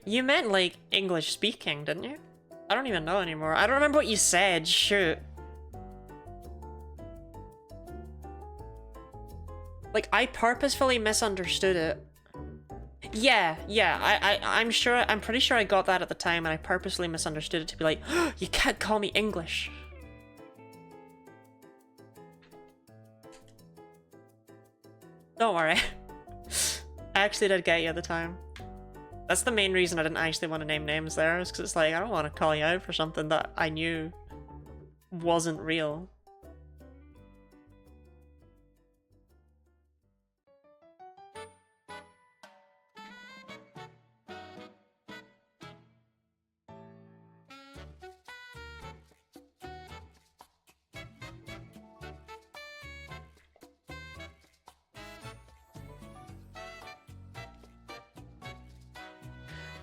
[SPEAKER 1] You meant like English speaking, didn't you? I don't even know anymore. I don't remember what you said, shoot. Like, I purposefully misunderstood it. Yeah, I'm pretty sure I got that at the time and I purposely misunderstood it to be like, oh, you can't call me English. Don't worry. I actually did get you at the time. That's the main reason I didn't actually want to name names there, is because it's like, I don't want to call you out for something that I knew wasn't real.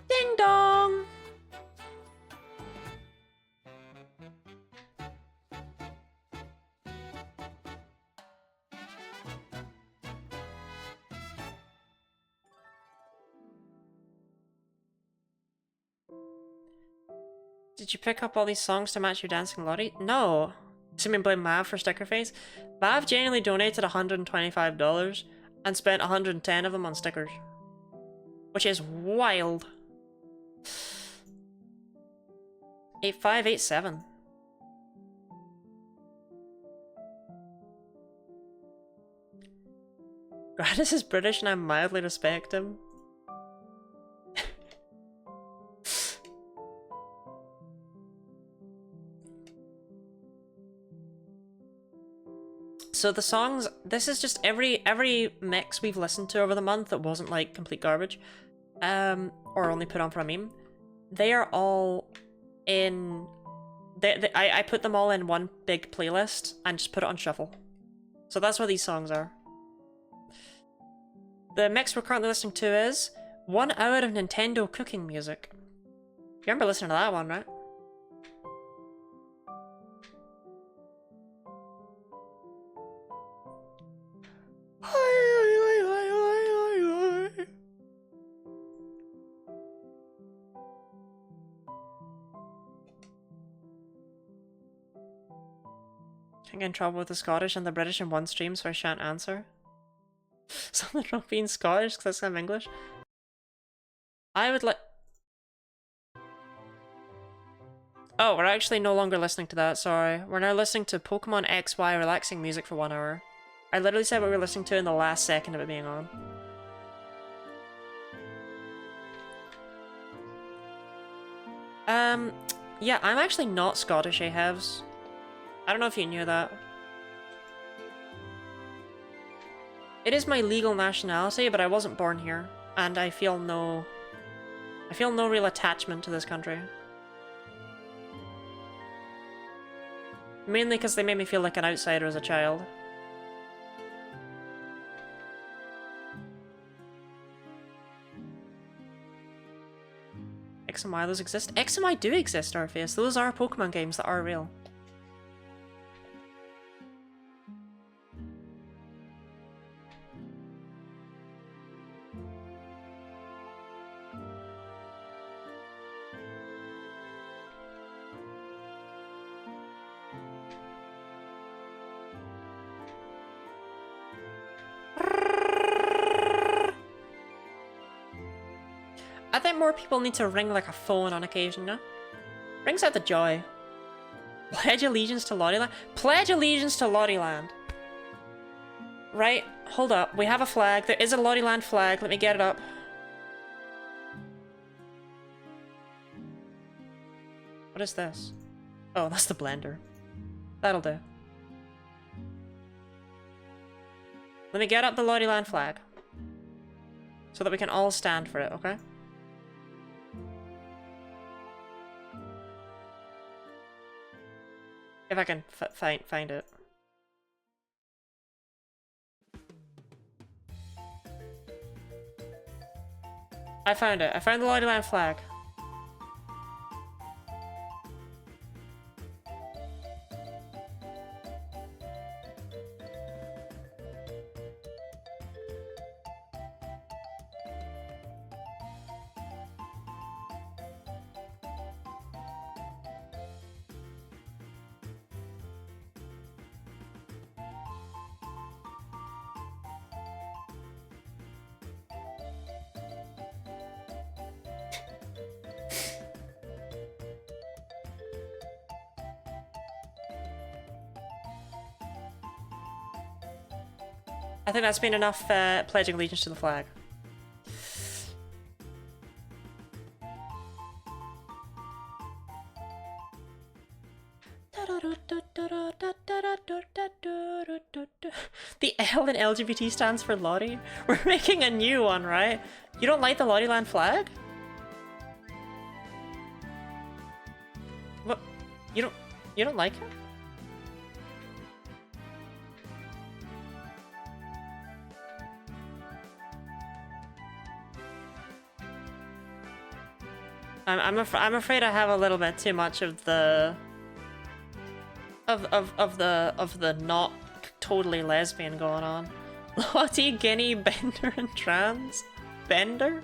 [SPEAKER 1] Ding dong! Did you pick up all these songs to match your dancing Lottie? No. Assuming blame Mav for sticker face. Mav genuinely donated $125 and spent 110 of them on stickers. Which is wild. 8587. Gradis is British and I mildly respect him. So the songs, this is just every mix we've listened to over the month that wasn't like complete garbage, or only put on for a meme. They are all in, I put them all in one big playlist and just put it on shuffle. So that's what these songs are. The mix we're currently listening to is 1 hour of Nintendo cooking music. You remember listening to that one, right? Can't get in trouble with the Scottish and the British in one stream, so I shan't answer. Something wrong being Scottish because I'm English. I would like. Oh, we're actually no longer listening to that, sorry. We're now listening to Pokemon XY relaxing music for 1 hour. I literally said what we were listening to in the last second of it being on. Yeah, I'm actually not Scottish, Ahavs. I don't know if you knew that. It is my legal nationality, but I wasn't born here, and I feel no real attachment to this country. Mainly because they made me feel like an outsider as a child. X and Y, those exist? X and Y do exist, Orpheus. Those are Pokemon games that are real. I think more people need to ring like a phone on occasion, no? Rings out the joy. Pledge allegiance to Lottie Land? Pledge allegiance to Lottie Land. Right, hold up. We have a flag. There is a Lottie Land flag. Let me get it up. What is this? Oh, that's the blender. That'll do. Let me get up the Lottie flag. So that we can all stand for it, okay? If I can find it. I found it. I found the Lottie flag. I think that's been enough pledging allegiance to the flag. The L in LGBT stands for Lottie. We're making a new one, right? You don't like the Lottieland flag? What? You don't like it? I'm afraid I have a little bit too much of the not totally lesbian going on. Lottie, Guinea, Bender, and Trans? Bender?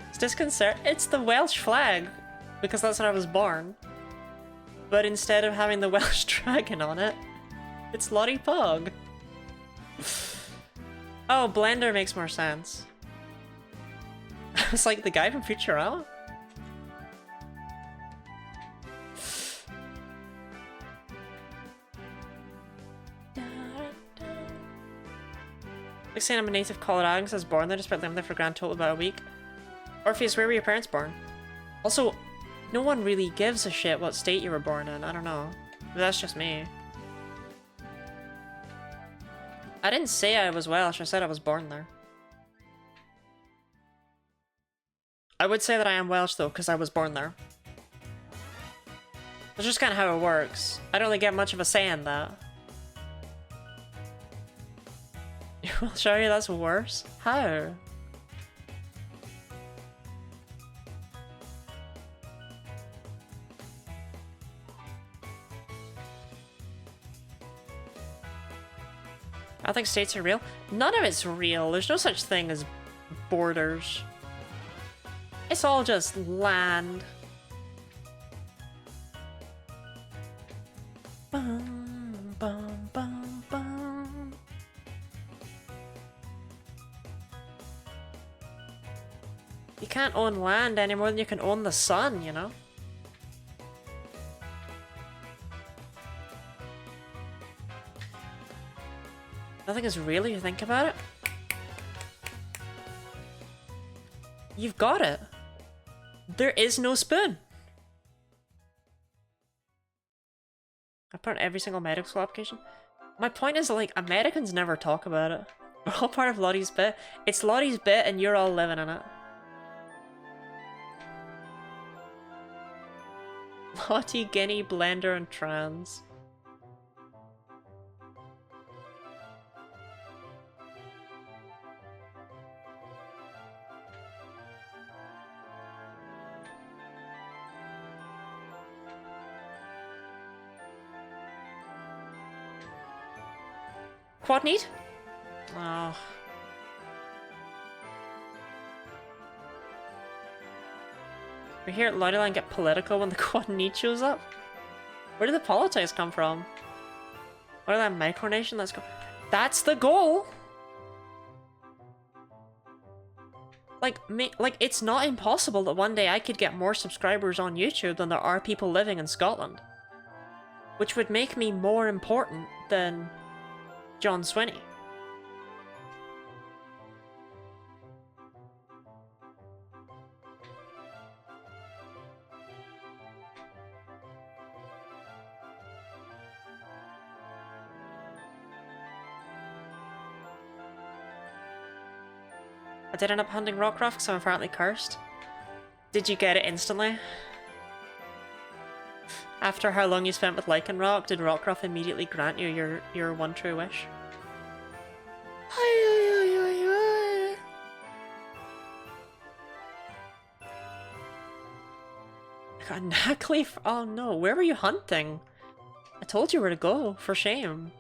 [SPEAKER 1] It's disconcerting. It's the Welsh flag, because that's when I was born. But instead of having the Welsh dragon on it, it's Lottie Pug. Oh, Blender makes more sense. It's like the guy from Futurama? Like saying I'm a native Coloradan because I was born there despite living there for a grand total of about a week. Orpheus, where were your parents born? Also, no one really gives a shit what state you were born in. I don't know. But that's just me. I didn't say I was Welsh, I said I was born there. I would say that I am Welsh though, because I was born there. That's just kind of how it works. I don't really get much of a say in that. I'll show you that's worse? How? I think states are real. None of it's real. There's no such thing as borders. It's all just land. Bum, bum, bum, bum. You can't own land any more than you can own the sun, you know? Nothing is real if you think about it. You've got it. There is no spoon. I put on every single medical school application. My point is, like, Americans never talk about it. We're all part of Lottie's bit. It's Lottie's bit and you're all living in it. Lottie, Guinea, Blender, and Trans. Quad need? Oh. We here at Lottieland get political when the quad need shows up? Where did the politics come from? Lottieland micronation, let's go. That's the goal! Like, it's not impossible that one day I could get more subscribers on YouTube than there are people living in Scotland. Which would make me more important than John Swinney. I did end up hunting Rockruff because I'm apparently cursed. Did you get it instantly? After how long you spent with Lycanroc, did Rockruff immediately grant you your one true wish? I got a Knackleaf? Oh no, where were you hunting? I told you where to go, for shame.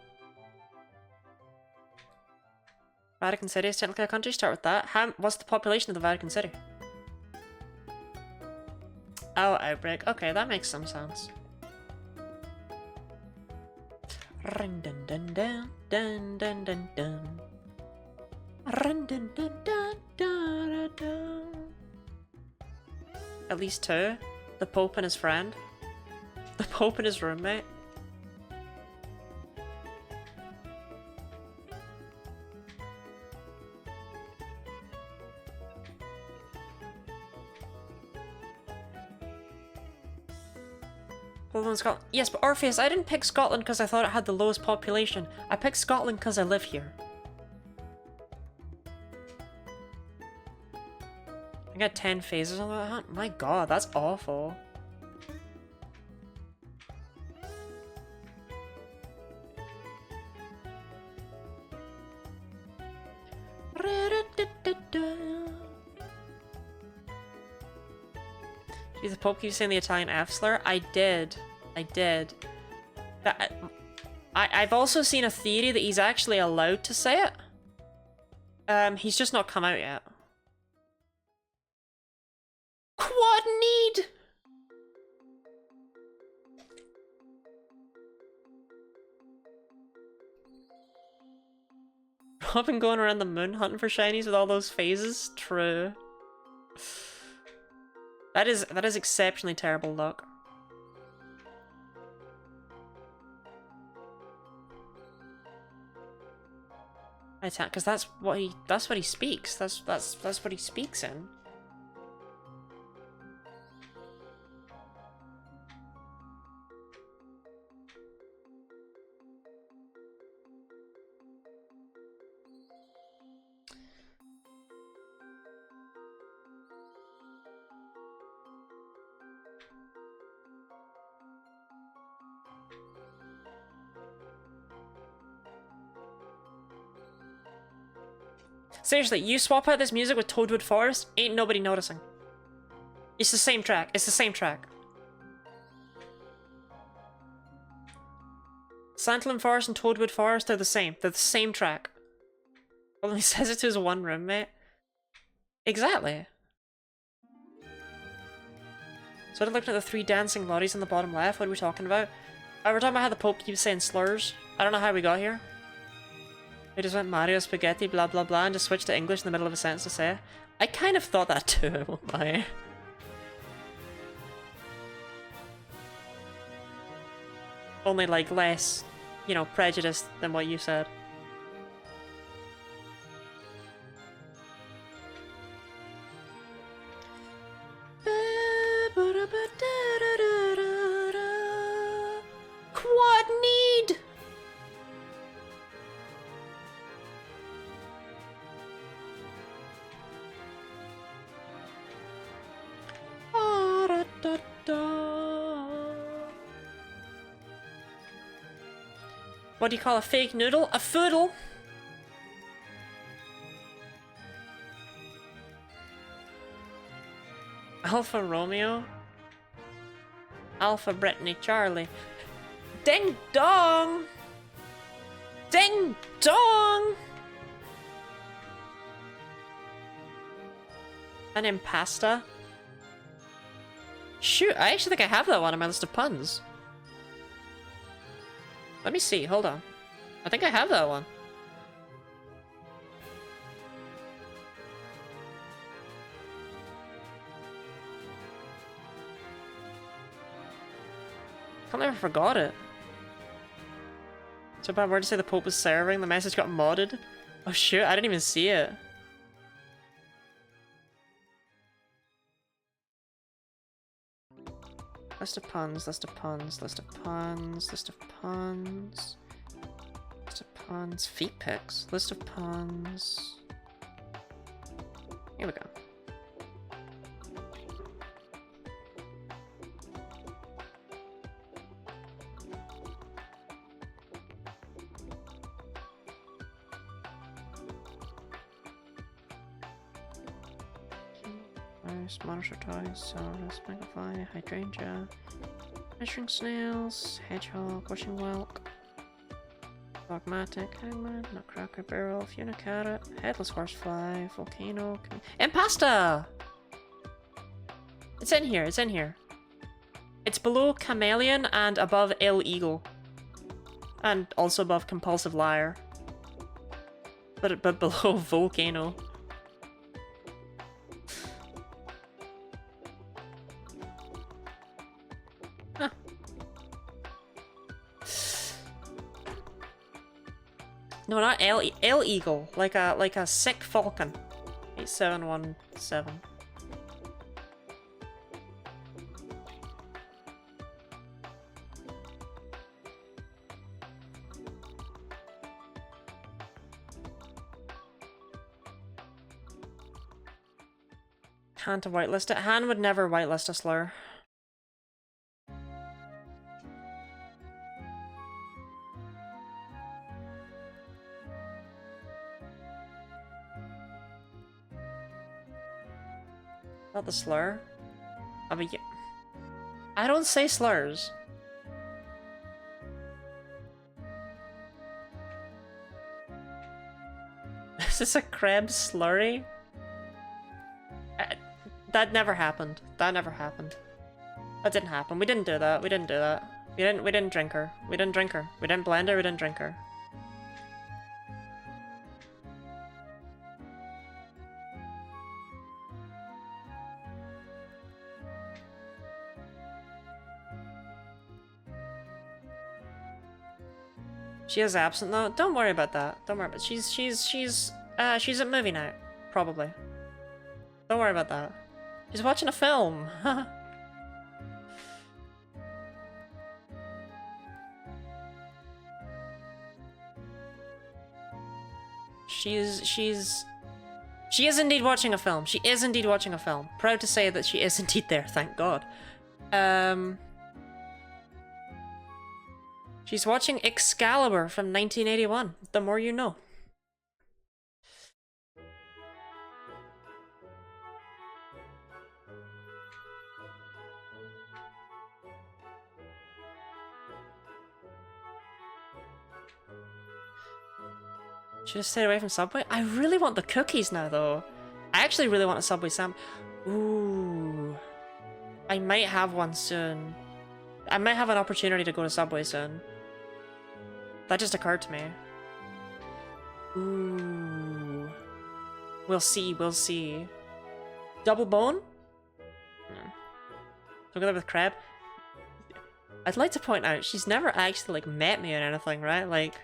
[SPEAKER 1] Vatican City is technically a country, start with that. What's the population of the Vatican City? Oh, outbreak. Okay, that makes some sense. Run dun dun dun dun dun dun dun. Run dun dun dun dun dun. At least two. The Pope and his friend. The Pope and his roommate. Scotland. Yes, but Orpheus, I didn't pick Scotland because I thought it had the lowest population. I picked Scotland because I live here. I got 10 phases on that hunt? My god, that's awful. Geez, the Pope keeps saying the Italian F slur. I did. I've also seen a theory that he's actually allowed to say it. He's just not come out yet. Quad need! Robin going around the moon hunting for shinies with all those phases? True. That is exceptionally terrible luck. Because that's what he speaks. That's what he speaks in. Seriously, you swap out this music with Toadwood Forest, ain't nobody noticing. It's the same track. It's the same track. Sandalwood Forest and Toadwood Forest, they're the same. They're the same track. Well, he says it to his one roommate. Exactly. So I looked at the 3 dancing lotties on the bottom left. What are we talking about? We're talking about how the Pope keeps saying slurs. I don't know how we got here. We just went Mario Spaghetti blah blah blah and just switched to English in the middle of a sentence to say it. I kind of thought that too, I won't lie. Only like less, you know, prejudiced than what you said. Quad need! What do you call a fake noodle? A foodle! Alpha Romeo? Alpha Brittany Charlie. Ding dong! Ding dong! An impasta? Shoot, I actually think I have that one on my list of puns. Let me see, hold on. I think I have that one. I never forgot it. So bad word to say the Pope was serving, the message got modded. Oh shoot, I didn't even see it. List of puns, list of puns, list of puns, list of puns. List of puns. Feet pics. List of puns. toys, monster toys, Saurus, Megafly, Hydrangea, Measuring Snails, Hedgehog, Wishing Whelk, Dogmatic, Hangman, Nutcracker Barrel, Funicarrot, Headless Horsefly, Volcano, Impasta! It's in here, it's in here. It's below Chameleon and above Ill Eagle. And also above Compulsive Liar. But below Volcano. Huh. No, not Ill Eagle. Like a sick falcon. 8717. Can't whitelist it. Han would never whitelist a slur. Not the slur. I mean, I don't say slurs. Is this a Krebs slurry? That never happened. That never happened. That didn't happen. We didn't do that. We didn't do that. We didn't drink her. We didn't drink her. We didn't blend her. We didn't drink her. She is absent though. Don't worry about that. Don't worry about it. She's at movie night. Probably. Don't worry about that. She's watching a film. She is indeed watching a film. She is indeed watching a film. Proud to say that she is indeed there, thank God. She's watching Excalibur from 1981. The more you know. Should have stayed away from Subway. I really want the cookies now, though. I actually really want a Subway Sam. Ooh. I might have one soon. I might have an opportunity to go to Subway soon. That just occurred to me. Ooh. We'll see, we'll see. Double bone? No. We'll go there with Crab. I'd like to point out, she's never actually, like, met me or anything, right? Like...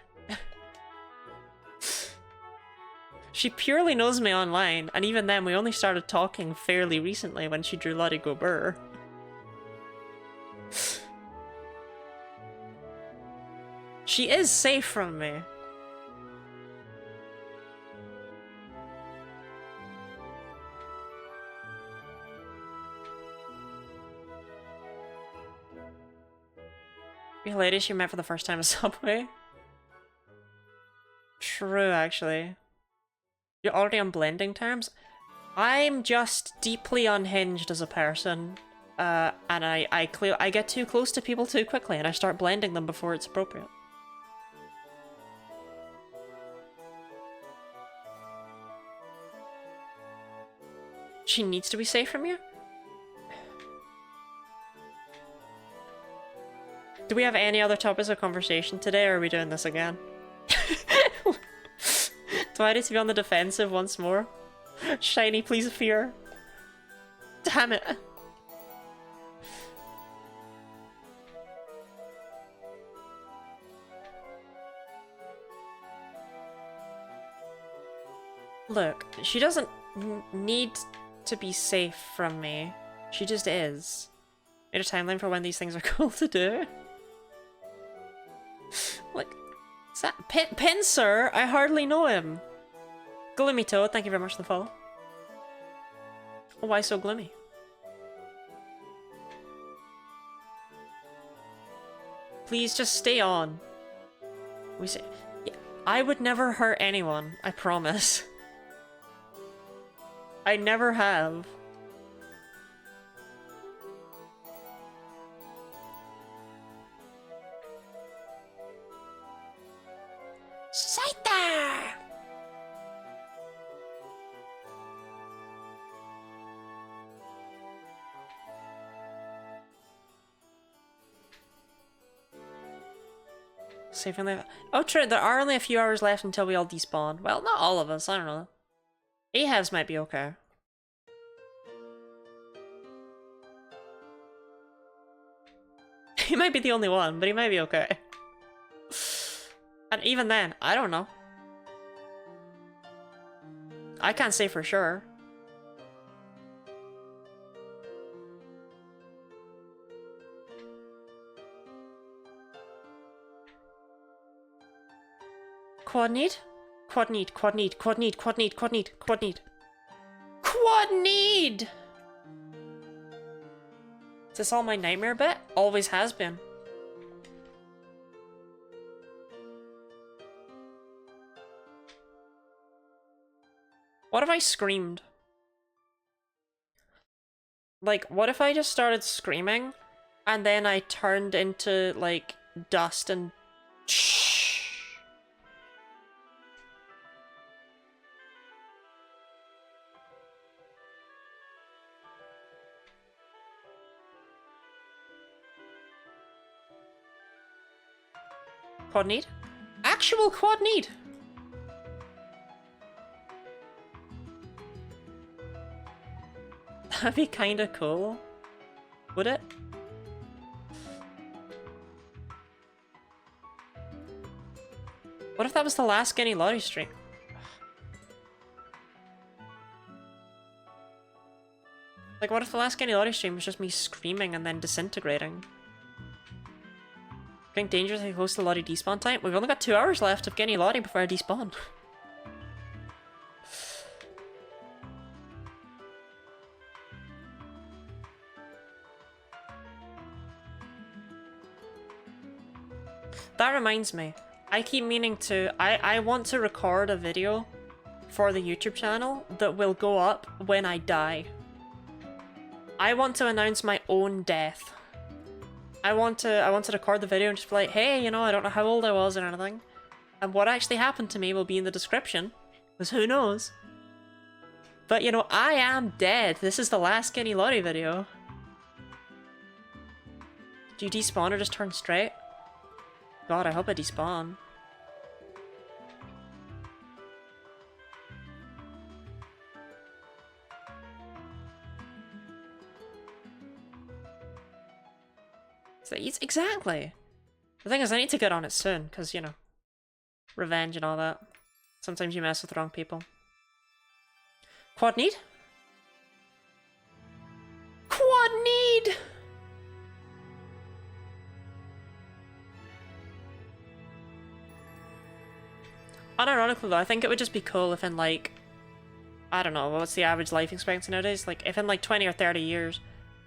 [SPEAKER 1] She purely knows me online, and even then we only started talking fairly recently when she drew Let It Go Burr. She is safe from me. You ladies she met for the first time at Subway? True, actually. You're already on blending terms? I'm just deeply unhinged as a person. And I get too close to people too quickly and I start blending them before it's appropriate. She needs to be safe from you? Do we have any other topics of conversation today, or are we doing this again? Do I need to be on the defensive once more? Shiny, please fear. Damn it. Look, she doesn't need to be safe from me. She just is. Made a timeline for when these things are cool to do. Like, is that Pincer? I hardly know him. Gloomy Toad, thank you very much for the follow. Oh, why so gloomy? Please just stay on. We say, yeah, I would never hurt anyone. I promise. I never have. Scyther! Save and live. Oh, true, there are only a few hours left until we all despawn. Well, not all of us, I don't know. Ahav's might be okay. He might be the only one, but he might be okay. And even then, I don't know. I can't say for sure. Quad need? Quad need, quad need, quad need, quad need, quad need, quad need. Quad need! Is this all my nightmare bit? Always has been. What if I screamed? Like, what if I just started screaming and then I turned into, like, dust and quad need? Actual quad need! That'd be kinda cool. Would it? What if that was the last Skinny Lottie stream? Like, what if the last Skinny Lottie stream was just me screaming and then disintegrating? Getting dangerously close to Lottie despawn time? We've only got 2 hours left of Skinny Lottie before I despawn. That reminds me. I keep meaning to... I want to record a video for the YouTube channel that will go up when I die. I want to announce my own death. I want to record the video and just be like, hey, you know, I don't know how old I was or anything. And what actually happened to me will be in the description. Because who knows? But, you know, I am dead. This is the last Skinny Lottie video. Do you despawn or just turn straight? God, I hope I despawn. So exactly. The thing is, I need to get on it soon, because, you know, revenge and all that. Sometimes you mess with the wrong people. Quad need? Quad need! Unironically though, I think it would just be cool if in like, I don't know, what's the average life expectancy nowadays? Like, if in like 20 or 30 years,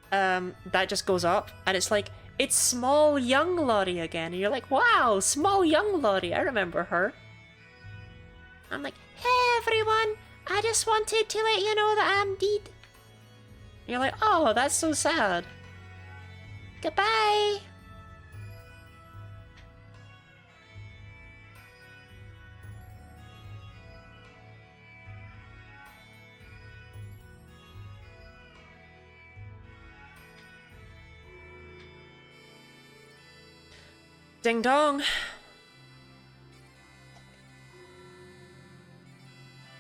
[SPEAKER 1] that just goes up, and it's like, it's small young Lottie again, and you're like, wow, small young Lottie, I remember her. I'm like, hey everyone, I just wanted to let you know that I'm dead. And you're like, oh, that's so sad. Goodbye. Ding dong.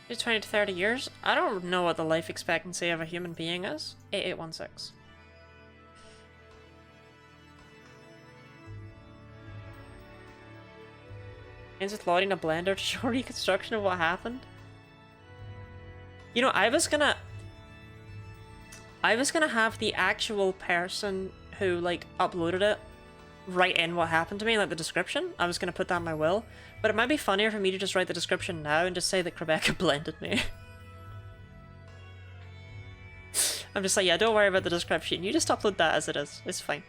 [SPEAKER 1] It's 20 to 30 years? I don't know what the life expectancy of a human being is. 8816. Ends with loading a blender to show reconstruction of what happened. You know, I was gonna have the actual person who, like, uploaded it write in what happened to me, like the description. I was gonna put that in my will, but it might be funnier for me to just write the description now and just say that Rebecca blended me. I'm just like, yeah, don't worry about the description. You just upload that as it is. It's fine.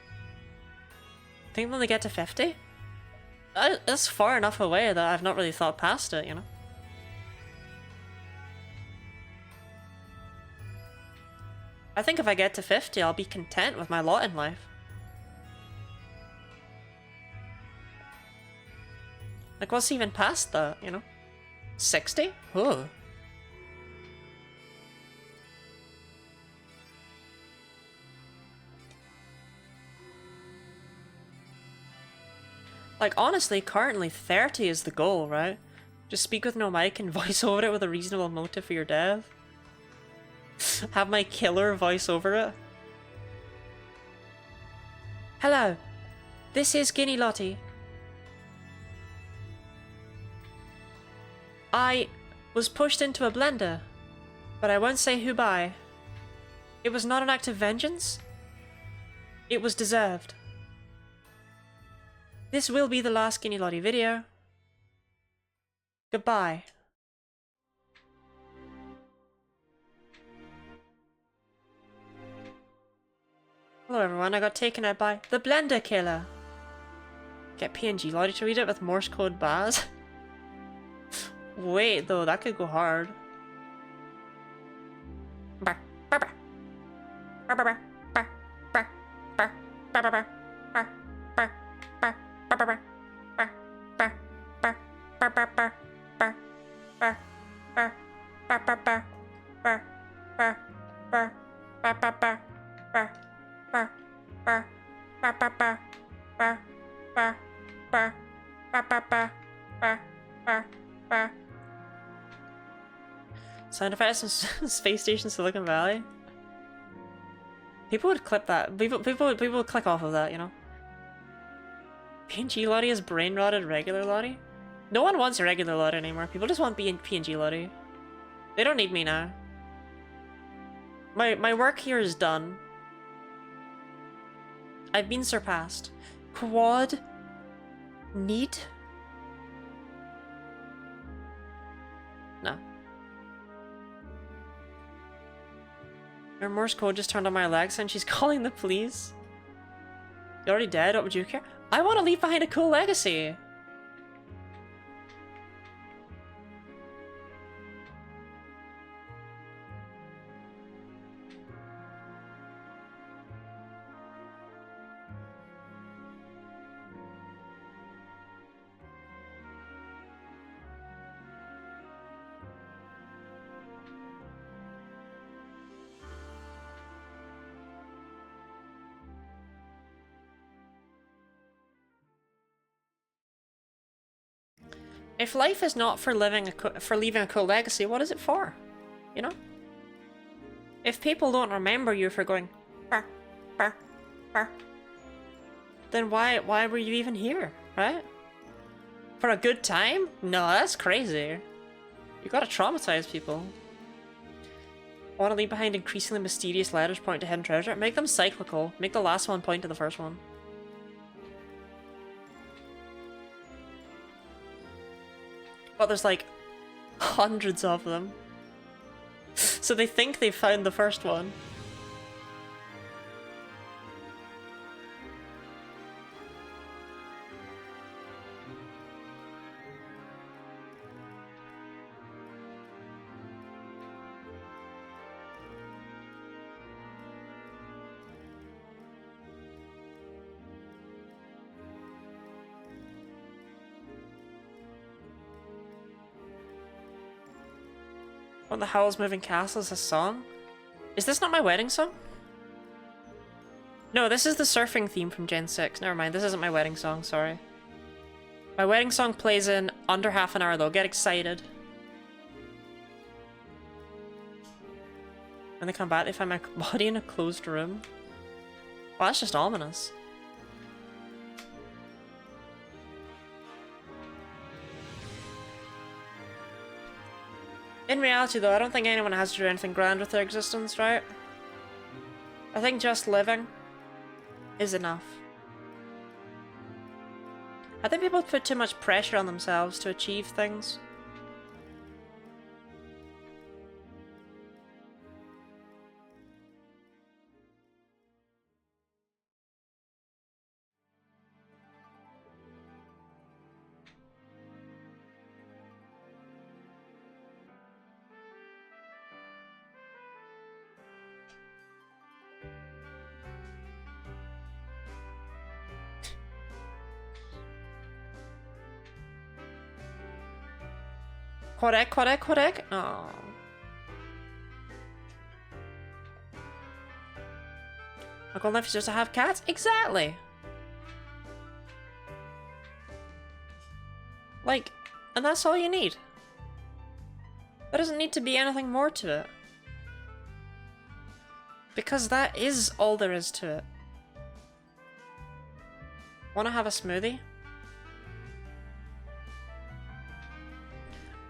[SPEAKER 1] I think when they get to 50, it's far enough away that I've not really thought past it, you know? I think if I get to 50, I'll be content with my lot in life. Like, what's even past that, you know? 60? Oh. Like, honestly, currently 30 is the goal, right? Just speak with no mic and voice over it with a reasonable motive for your dev. Have my killer voice over it. Hello, this is Guinea Lottie. I was pushed into a blender, but I won't say who by. It was not an act of vengeance. It was deserved. This will be the last Guinea Lottie video. Goodbye. Hello everyone, I got taken out by the Blender Killer. Get PNG Lottie to read it with Morse code bars. Wait though, that could go hard. Sound effects from Space Station Silicon Valley. People would clip that. People would click off of that, you know. PNG Lottie is brain rotted regular Lottie. No one wants a regular Lottie anymore. People just want PNG Lottie. They don't need me now. My work here is done. I've been surpassed. Quad need? No. Her Morse code just turned on my Alexa and she's calling the police. You already dead? What would you care? I want to leave behind a cool legacy. If life is not for leaving a cool legacy, what is it for? You know? If people don't remember you for going bah, bah, bah, then why were you even here, right? For a good time? No, that's crazy. You gotta traumatize people. I want to leave behind increasingly mysterious letters point to hidden treasure. Make them cyclical. Make the last one point to the first one. But there's like hundreds of them. So they think they've found the first one. What the hell is Moving Castles a song? Is this not my wedding song? No, this is the surfing theme from Gen 6. Never mind, this isn't my wedding song, sorry. My wedding song plays in under half an hour though, get excited. When they come back, they find my body in a closed room. Well, that's just ominous. In reality though, I don't think anyone has to do anything grand with their existence, right? I think just living is enough. I think people put too much pressure on themselves to achieve things. Quad egg, quad egg, quad egg? Oh. A golden life is just to have cats? Exactly! Like, and that's all you need. There doesn't need to be anything more to it. Because that is all there is to it. Wanna have a smoothie?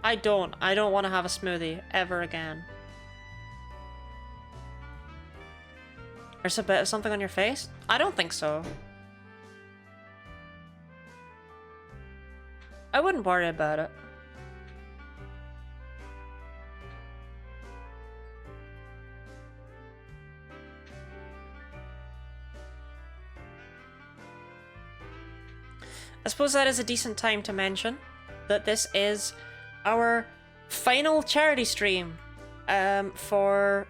[SPEAKER 1] I don't want to have a smoothie ever again. There's a bit of something on your face? I don't think so. I wouldn't worry about it. I suppose that is a decent time to mention that this is our final charity stream for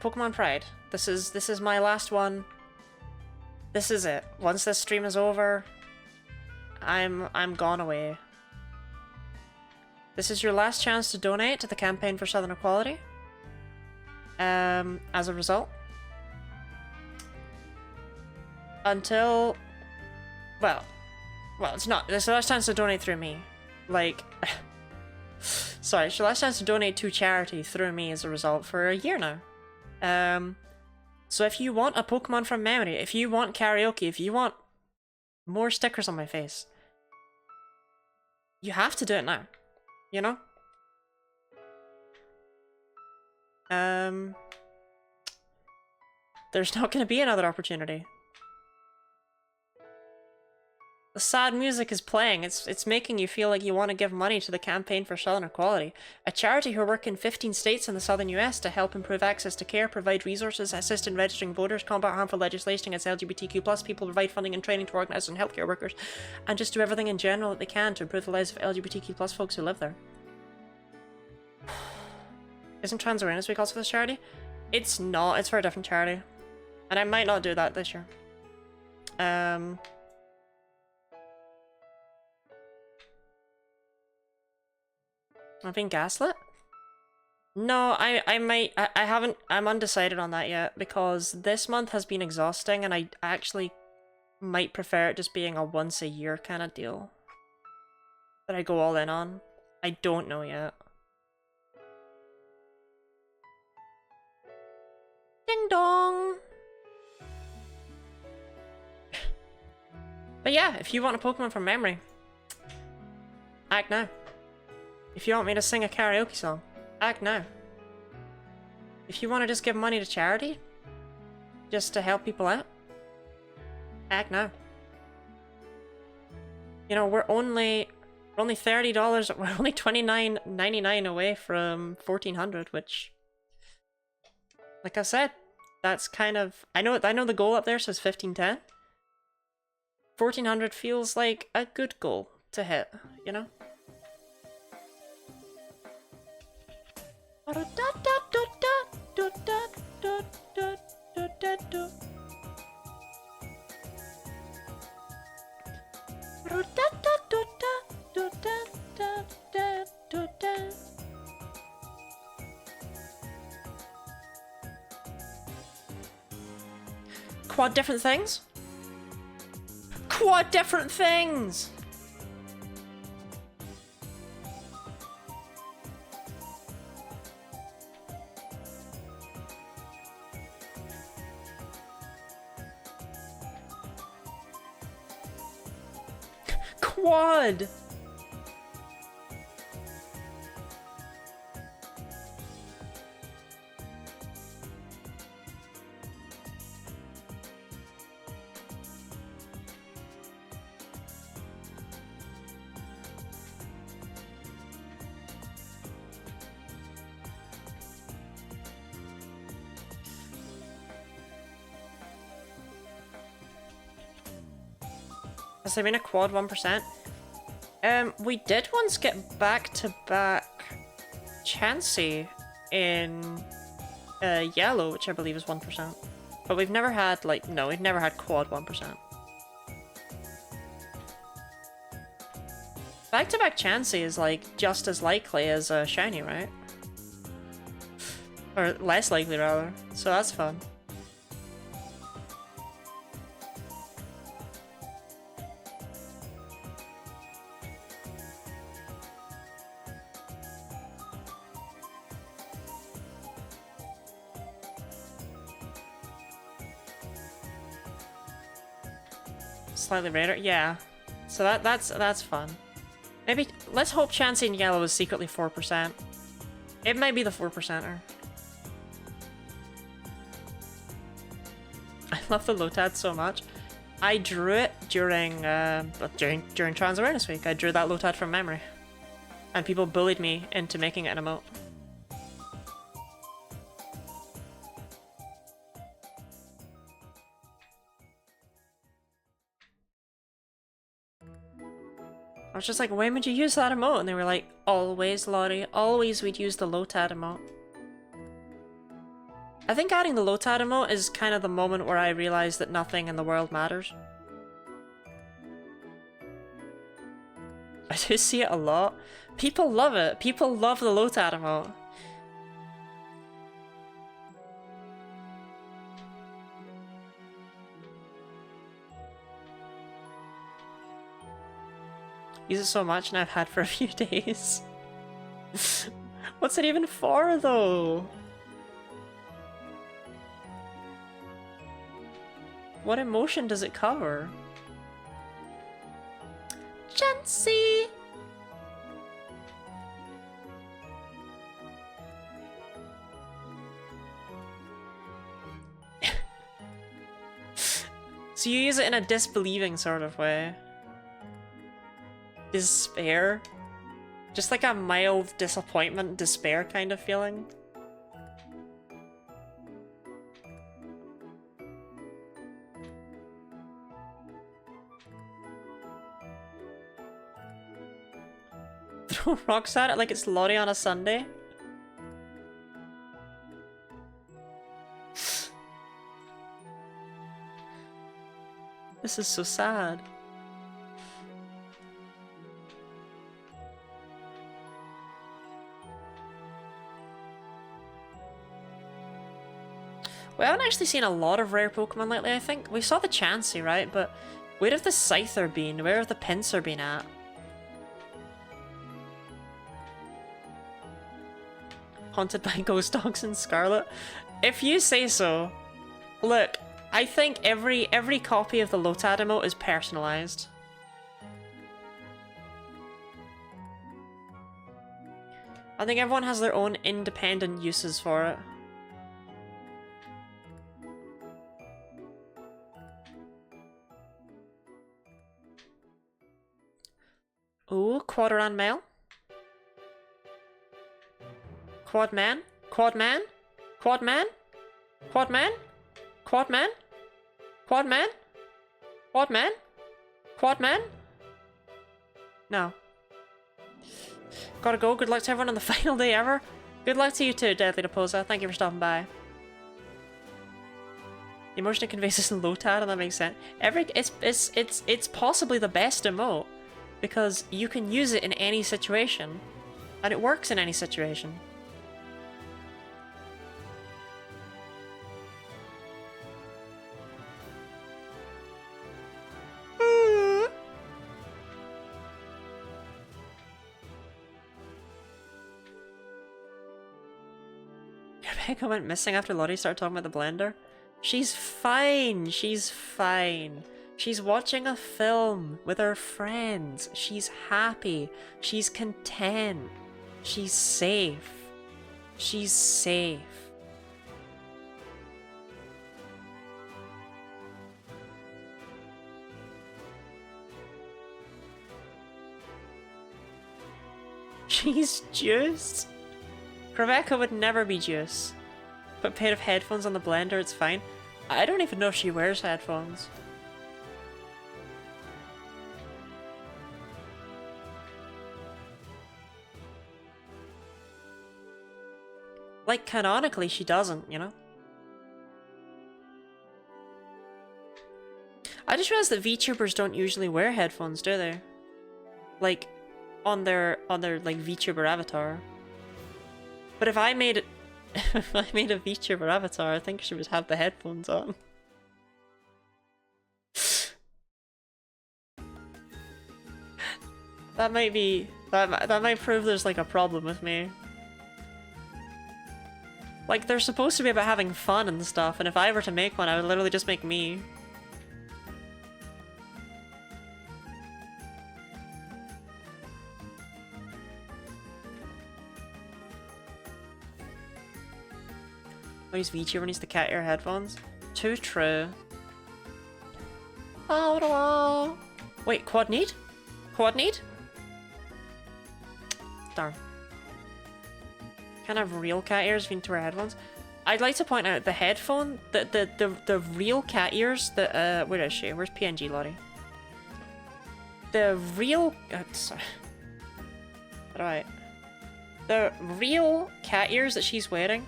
[SPEAKER 1] Pokemon Pride. This is my last one. This is it. Once this stream is over, I'm gone away. This is your last chance to donate to the campaign for Southern Equality. As a result, until well, it's not. It's the last chance to donate through me. Like, sorry, it's your last chance to donate to charity through me as a result for a year now. So if you want a Pokemon from memory, if you want karaoke, if you want more stickers on my face, you have to do it now. You know? There's not going to be another opportunity. The sad music is playing. It's making you feel like you want to give money to the Campaign for Southern Equality, a charity who work in 15 states in the southern US to help improve access to care, provide resources, assist in registering voters, combat harmful legislation against LGBTQ+ people, provide funding and training to organize and healthcare workers, and just do everything in general that they can to improve the lives of LGBTQ+ folks who live there. Isn't Trans Awareness Week also for this charity? It's not. It's for a different charity. And I might not do that this year. I've been gaslit? No, I haven't, I'm undecided on that yet, because this month has been exhausting, and I actually might prefer it just being a once a year kind of deal that I go all in on. I don't know yet. Ding dong! But yeah, if you want a Pokemon from memory, act now. If you want me to sing a karaoke song, act now. If you want to just give money to charity, just to help people out, act now. You know, we're only $30, we're only $29.99 away from 1400, which, like I said, that's kind of, I know the goal up there says 1510. 1400 feels like a good goal to hit, you know? Quad different things? Quad different things! Quad! Has there been a quad 1%? We did once get back-to-back Chansey in yellow, which I believe is 1%. But we've never had, like, no, we've never had quad 1%. Back-to-back Chansey is like just as likely as Shiny, right? Or less likely rather, so that's fun. Slightly rarer, yeah. So that's fun. Maybe let's hope Chansey in yellow is secretly 4%. It might be the 4%er. I love the Lotad so much. I drew it during Trans Awareness Week. I drew that Lotad from memory, and people bullied me into making it an emote. I was just like, when would you use that emote? And they were like, always, Lottie. Always we'd use the Lotad emote. I think adding the Lotad emote is kind of the moment where I realized that nothing in the world matters. I do see it a lot. People love it. People love the Lotad emote. Use it so much and I've had for a few days. What's it even for, though? What emotion does it cover? Chansey! So you use it in a disbelieving sort of way. Despair? Just like a mild disappointment, despair kind of feeling. Throw rocks at it like it's Lottie on a Sunday. This is so sad. We haven't actually seen a lot of rare Pokemon lately, I think. We saw the Chansey, right? But where have the Scyther been? Where have the Pinsir been at? Haunted by ghost dogs in Scarlet? If you say so. Look, I think every copy of the Lotad emote is personalized. I think everyone has their own independent uses for it. Ooh, Quadrant Male. Quad Man? Quad Man? Quad Man? Quad Man? Quad Man? Quad Man? Quad Man? Quad Man? No. Gotta go. Good luck to everyone on the final day ever. Good luck to you too, Deadly Deposa. Thank you for stopping by. The emotion it conveys is Lotad, and that makes sense. It's possibly the best emote because you can use it in any situation, and it works in any situation. Rebecca went missing after Lottie started talking about the blender. She's fine. She's fine. She's watching a film with her friends. She's happy. She's content. She's safe. She's safe. She's juice. Rebecca would never be juice. Put a pair of headphones on the blender, it's fine. I don't even know if she wears headphones. Like, canonically, she doesn't, you know? I just realized that VTubers don't usually wear headphones, do they? Like, on their like VTuber avatar. But if I made it, if I made a VTuber avatar, I think she would have the headphones on. That might be that might prove there's like a problem with me. Like, they're supposed to be about having fun and stuff, and if I were to make one, I would literally just make me. These VTuber needs the cat ear headphones. Too true. Oh, wait, quad need? Quad need? Darn. Can't have real cat ears if you need to wear headphones. I'd like to point out the headphone, the real cat ears, where is she? Where's PNG Lottie? The real, sorry. Right. The real cat ears that she's wearing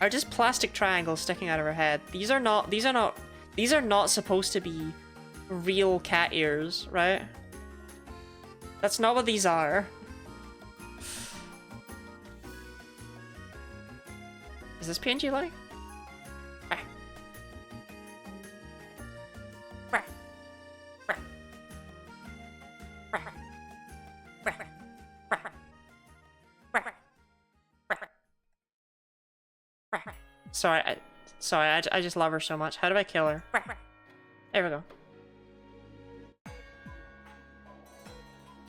[SPEAKER 1] are just plastic triangles sticking out of her head. These are not supposed to be real cat ears, right? That's not what these are. Is this PNG Lottie? Sorry, I just love her so much. How do I kill her? There we go.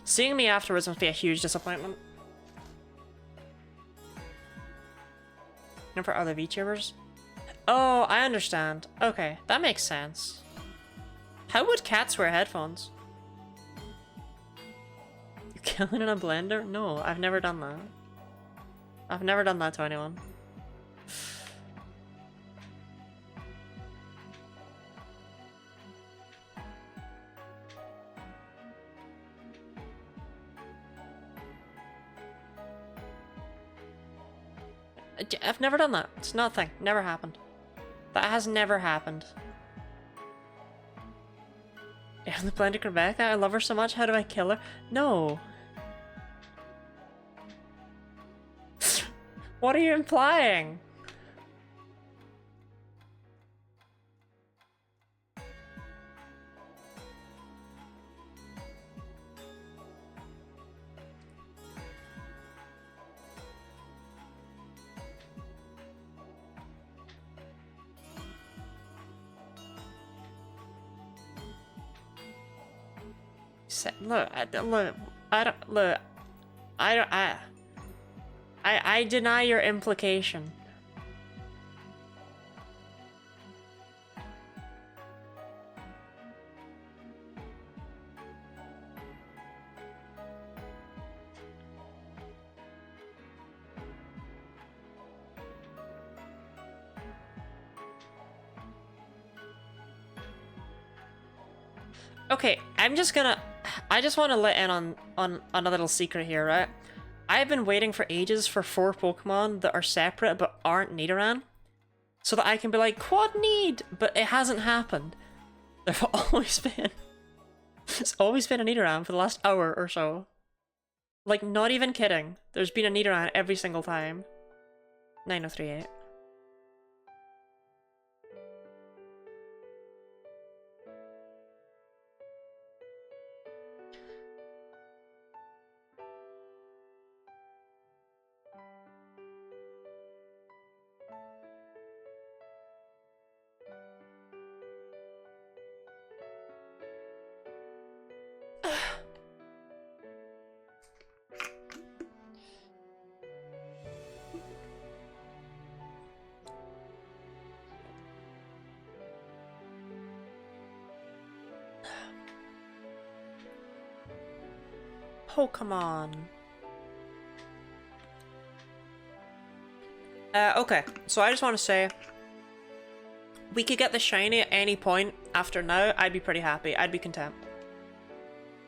[SPEAKER 1] Seeing me afterwards must be a huge disappointment. And for other VTubers? Oh, I understand. Okay, that makes sense. How would cats wear headphones? You killing in a blender? No, I've never done that. I've never done that to anyone. I've never done that. It's not a thing. Never happened. That has never happened. Yeah, the blended Rebecca. I love her so much. How do I kill her? No. What are you implying? I deny your implication. Okay, I just want to let in on a little secret here, right? I've been waiting for ages for 4 Pokemon that are separate but aren't Nidoran, so that I can be like, Quad need! But it hasn't happened. There's always been... It's always been a Nidoran for the last hour or so. Like, not even kidding. There's been a Nidoran every single time. 9038. Oh, come on. Okay, so I just want to say, we could get the shiny at any point after now, I'd be pretty happy. I'd be content.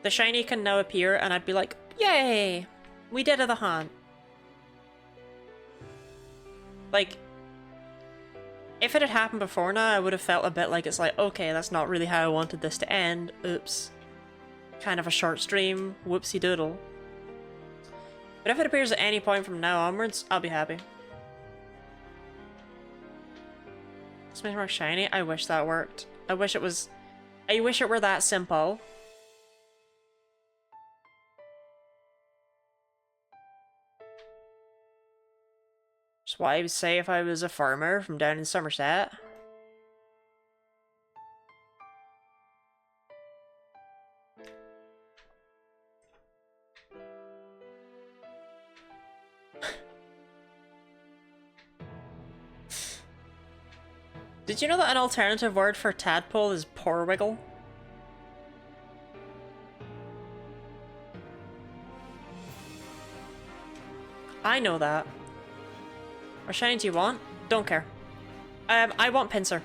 [SPEAKER 1] The shiny can now appear, and I'd be like, yay! We did the hunt. Like, if it had happened before now, I would have felt a bit like it's like, okay, that's not really how I wanted this to end. Oops. Kind of a short stream. Whoopsie doodle. But if it appears at any point from now onwards, I'll be happy. This makes more shiny. I wish that worked. I wish it were that simple. That's what I would say if I was a farmer from down in Somerset. Did you know that an alternative word for tadpole is porwiggle? I know that. What shiny do you want? Don't care. I want Pinsir.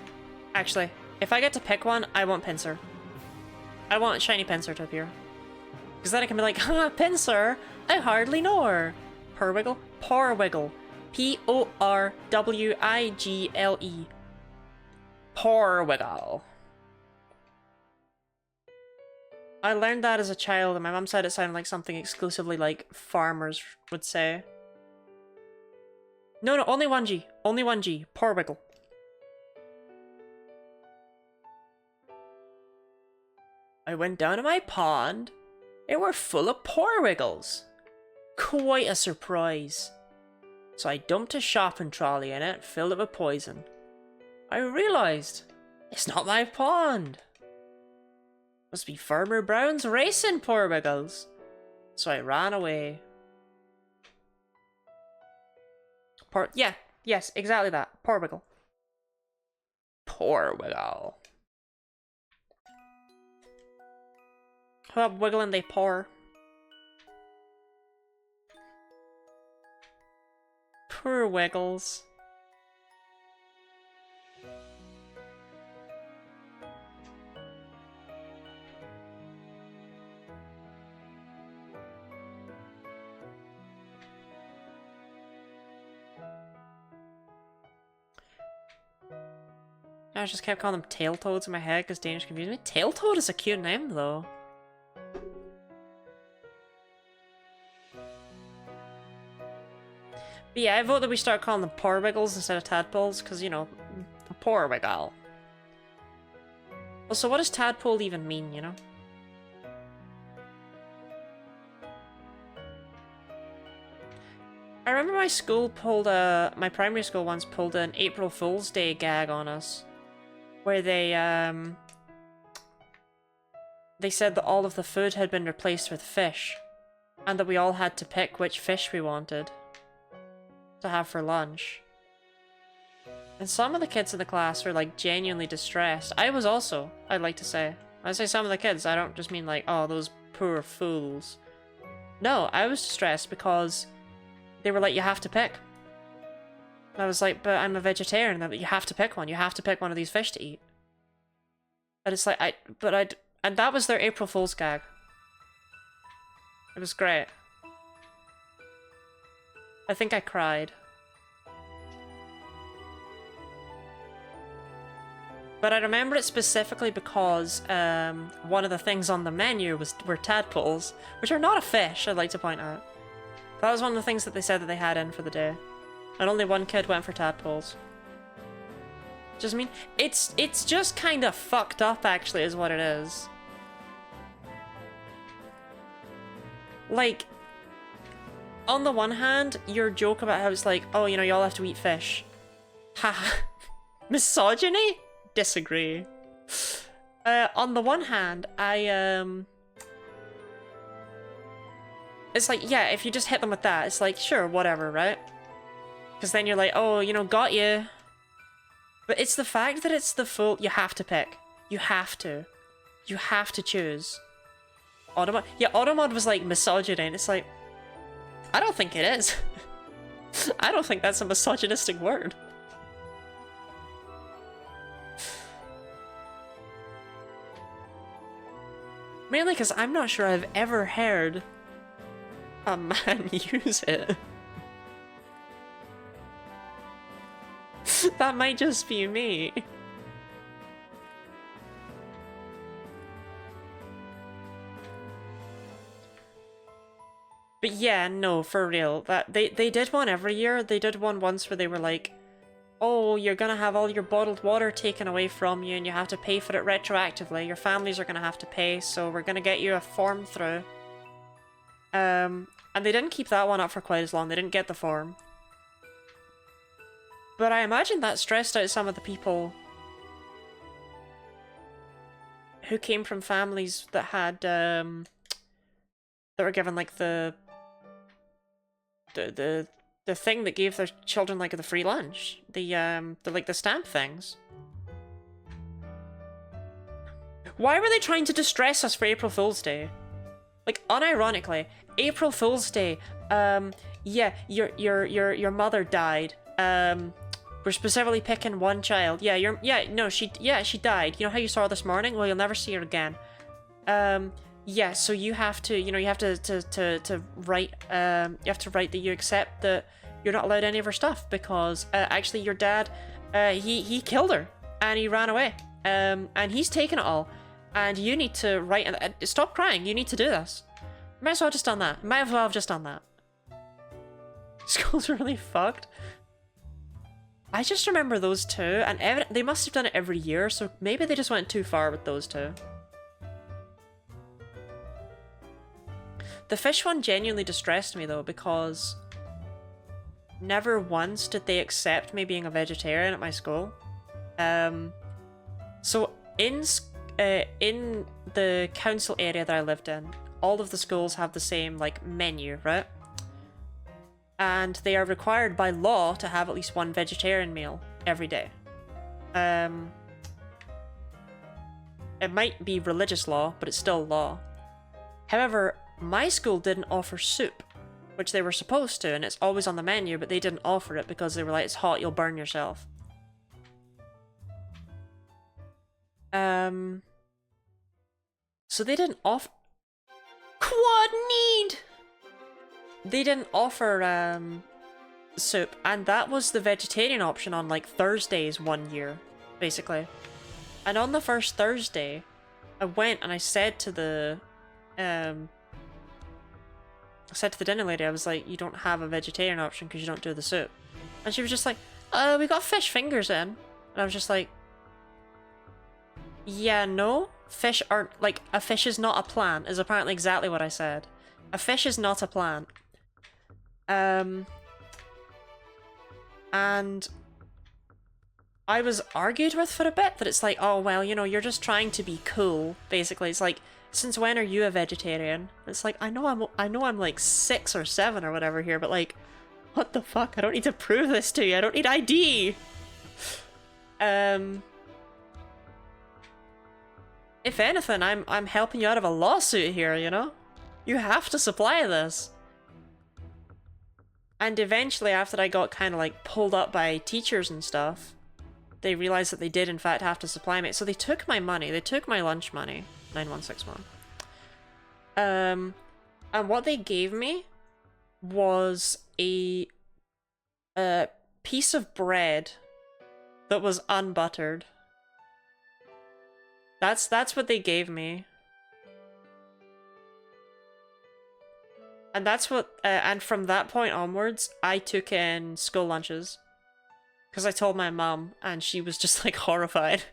[SPEAKER 1] Actually, if I get to pick one, I want Pinsir. I want shiny Pinsir to appear. Because then I can be like, ha, Pinsir! I hardly know her! Porwiggle? Porwiggle. P-O-R-W-I-G-L-E. Porwiggle. I learned that as a child, and my mum said it sounded like something exclusively like farmers would say. No, only one G. Only one G. Porwiggle. I went down to my pond. It were full of porwiggles. Quite a surprise. So I dumped a shopping trolley in it, filled it with poison. I realised, it's not my pond. Must be Farmer Brown's racing porwiggles. So I ran away. Yeah, yes, exactly that. Porwiggle. Porwiggle. How about wiggling they pour? Poor Wiggles. I just kept calling them Tailtoads in my head because Danish confused me. Tailtoad is a cute name though. But yeah, I vote that we start calling them Porwiggles instead of Tadpoles, because, you know, Porwiggle. Also, what does Tadpole even mean, you know? I remember my school pulled my primary school once pulled an April Fool's Day gag on us. Where they said that all of the food had been replaced with fish. And that we all had to pick which fish we wanted to have for lunch. And some of the kids in the class were like genuinely distressed. I was also, I'd like to say. When I say some of the kids, I don't just mean like, oh, those poor fools. No, I was distressed because they were like, you have to pick. And I was like, but I'm a vegetarian. And you have to pick one. You have to pick one of these fish to eat. And it's like, and that was their April Fool's gag. It was great. I think I cried. But I remember it specifically because one of the things on the menu were tadpoles, which are not a fish, I'd like to point out. That was one of the things that they said that they had in for the day. And only one kid went for tadpoles. Just mean, it's just kind of fucked up actually is what it is. Like, on the one hand, your joke about how it's like, oh, you know, y'all have to eat fish. Haha. Misogyny? Disagree. On the one hand, it's like, yeah, if you just hit them with that, it's like, sure, whatever, right? Because then you're like, oh, you know, got you. But it's the fact that it's the full, you have to pick. You have to. You have to choose. Automod? Yeah, Automod was like misogyny, and it's like, I don't think it is. I don't think that's a misogynistic word. Mainly because I'm not sure I've ever heard a man use it. That might just be me. But yeah, no, for real. That they did one every year. They did one once where they were like, oh, you're gonna have all your bottled water taken away from you and you have to pay for it retroactively. Your families are gonna have to pay, so we're gonna get you a form through. And they didn't keep that one up for quite as long. They didn't get the form. But I imagine that stressed out some of the people who came from families that had, that were given, like, the thing that gave their children, like, the free lunch. Like, the stamp things. Why were they trying to distress us for April Fool's Day? Like, unironically, April Fool's Day, yeah, your mother died. We're specifically picking one child. Yeah, she died. You know how you saw her this morning? Well, you'll never see her again. Yeah, so you have to, you have to write, you have to write that you accept that you're not allowed any of her stuff because, actually your dad, he killed her and he ran away. And he's taken it all. And you need to write, stop crying, you need to do this. Might as well have just done that. Might as well have just done that. School's really fucked. I just remember those two, and they must have done it every year, so maybe they just went too far with those two. The fish one genuinely distressed me, though, because never once did they accept me being a vegetarian at my school. So in the council area that I lived in, all of the schools have the same, like, menu, right? And they are required by law to have at least one vegetarian meal every day. It might be religious law, but it's still law. However, my school didn't offer soup, which they were supposed to, and it's always on the menu, but they didn't offer it because they were like, it's hot, you'll burn yourself. So they didn't offer... Quad need! They didn't offer, soup, and that was the vegetarian option on, like, Thursdays one year, basically. And on the first Thursday, I went and I said to the, dinner lady, I was like, you don't have a vegetarian option because you don't do the soup. And she was just like, we got fish fingers in. And I was just like, yeah, no, fish aren't, like, a fish is not a plant, is apparently exactly what I said. A fish is not a plant. And I was argued with for a bit, that it's like, oh, well, you're just trying to be cool, basically. It's like, since when are you a vegetarian? It's like, I know I'm like 6 or 7 or whatever here, but like, what the fuck? I don't need to prove this to you. I don't need ID. If anything, I'm helping you out of a lawsuit here, You have to supply this. And eventually, after I got kind of like pulled up by teachers and stuff, they realized that they did in fact have to supply me. So they took my money. They took my lunch money. 9161. And what they gave me was a piece of bread that was unbuttered. That's what they gave me. And that's what, and from that point onwards, I took in school lunches. Because I told my mum, and she was just like horrified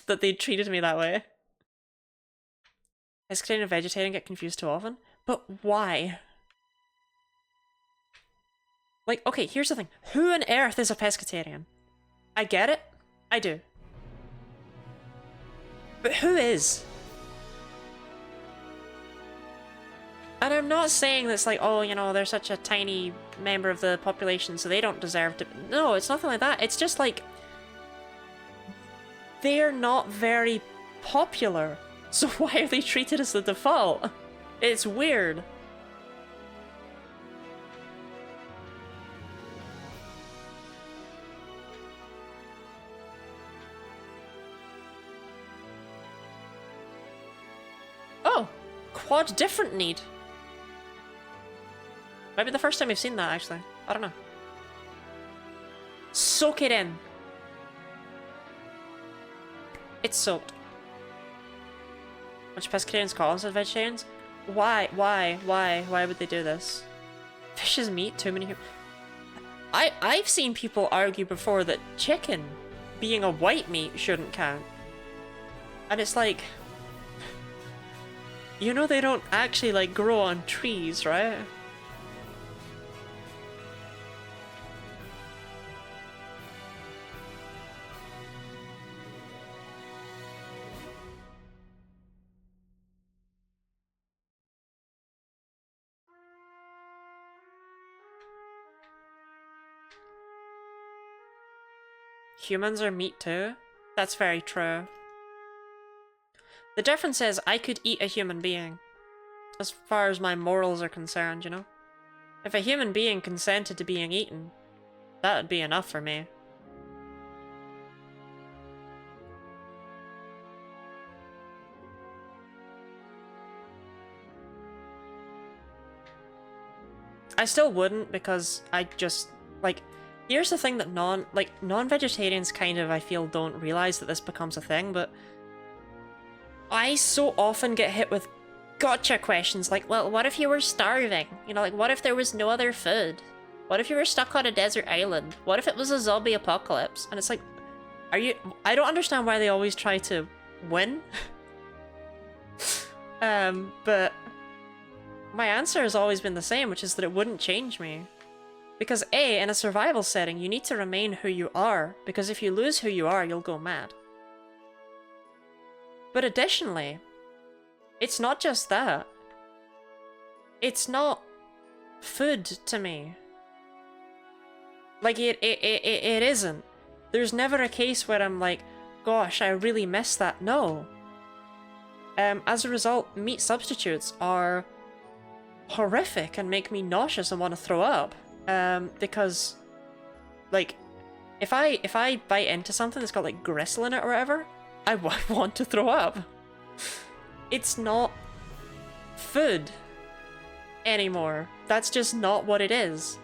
[SPEAKER 1] that they treated me that way. Pescatarian and vegetarian get confused too often? But why? Like, okay, here's the thing. Who on earth is a pescatarian? I get it. I do. But who is? And I'm not saying that's like, oh, they're such a tiny member of the population, so they don't deserve to... No, it's nothing like that. It's just like... they're not very popular. So why are they treated as the default? It's weird. Oh! Quad different need. Might be the first time we've seen that, actually. I don't know. Soak it in. It's soaked. Which pescatarians call instead of vegetarians? Why would they do this? Fish is meat, too many... I've seen people argue before that chicken, being a white meat, shouldn't count. And it's like... You know they don't actually, like, grow on trees, right? Humans are meat too? That's very true. The difference is I could eat a human being. As far as my morals are concerned, you know? If a human being consented to being eaten, that would be enough for me. I still wouldn't because I just, like, here's the thing that non-vegetarians kind of, I feel, don't realize that this becomes a thing, but I so often get hit with gotcha questions like, well, what if you were starving? You know, like, what if there was no other food? What if you were stuck on a desert island? What if it was a zombie apocalypse? And it's like, I don't understand why they always try to win. But my answer has always been the same, which is that it wouldn't change me. Because A, in a survival setting, you need to remain who you are, because if you lose who you are, you'll go mad. But additionally, it's not just that. It's not food to me. Like, it isn't. There's never a case where I'm like, gosh, I really miss that. No. As a result, meat substitutes are horrific and make me nauseous and want to throw up. Because, like, if I bite into something that's got, like, gristle in it or whatever, I want to throw up. It's not food anymore. That's just not what it is.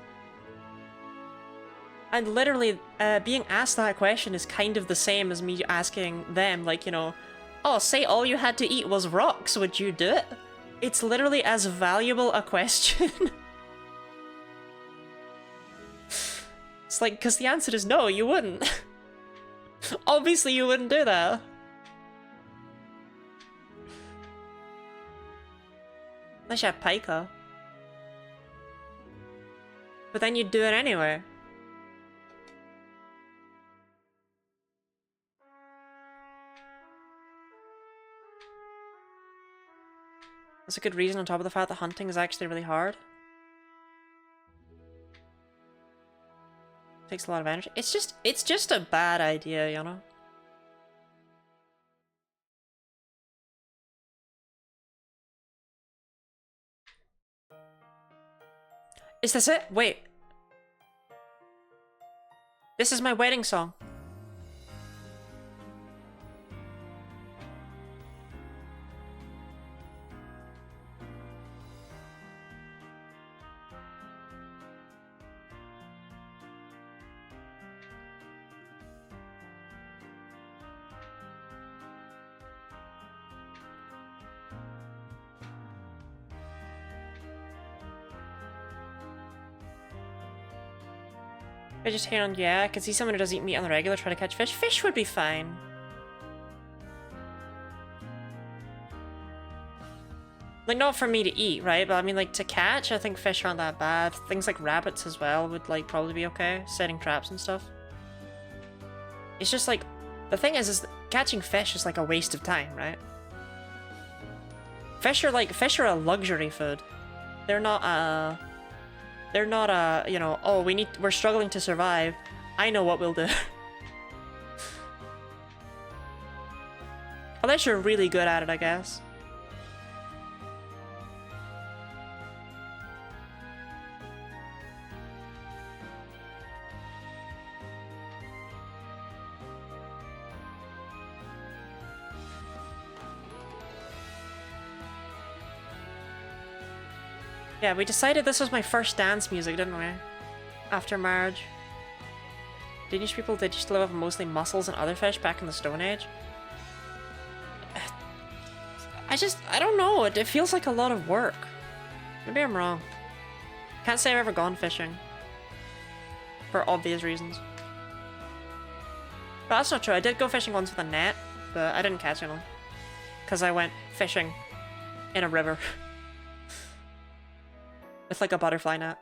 [SPEAKER 1] And literally, being asked that question is kind of the same as me asking them, like, you know, oh, say all you had to eat was rocks, would you do it? It's literally as valuable a question. It's like, because the answer is no, you wouldn't. Obviously you wouldn't do that. Unless you had pica. But then you'd do it anyway. That's a good reason on top of the fact that hunting is actually really hard. Takes a lot of energy. It's just a bad idea, you know? Is this it? Wait. This is my wedding song. Vegetarian, yeah. I could see someone who does eat meat on the regular try to catch fish. Fish would be fine. Like, not for me to eat, right? But I mean, like, to catch, I think fish aren't that bad. Things like rabbits as well would, like, probably be okay. Setting traps and stuff. It's just, like, the thing is catching fish is, like, a waste of time, right? Fish are a luxury food. They're not, you know, oh, we're struggling to survive. I know what we'll do. Unless you're really good at it, I guess. Yeah, we decided this was my first dance music, didn't we? After marriage. Danish people did used to live off mostly mussels and other fish back in the Stone Age. I don't know, it feels like a lot of work. Maybe I'm wrong. Can't say I've ever gone fishing. For obvious reasons. But that's not true, I did go fishing once with a net, but I didn't catch anyone. Because I went fishing in a river. With like a butterfly net.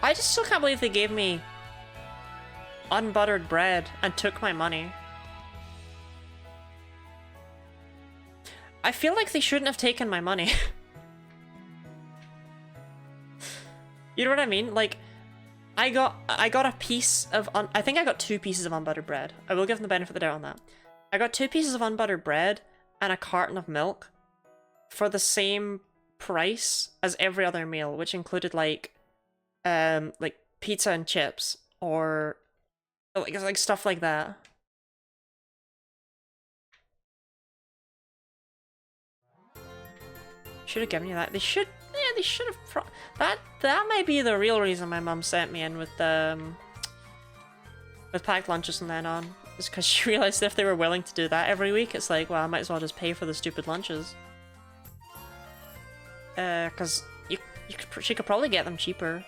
[SPEAKER 1] I just still can't believe they gave me unbuttered bread and took my money. I feel like they shouldn't have taken my money. You know what I mean? Like, I got a piece of I think I got 2 pieces of unbuttered bread. I will give them the benefit of the doubt on that. I got 2 pieces of unbuttered bread and a carton of milk for the same price as every other meal, which included like pizza and chips or like stuff like that. Should have given you that. They should. Yeah, they should have. That might be the real reason my mum sent me in with packed lunches from then on. Is because she realized if they were willing to do that every week, it's like, well, I might as well just pay for the stupid lunches. Because she could probably get them cheaper.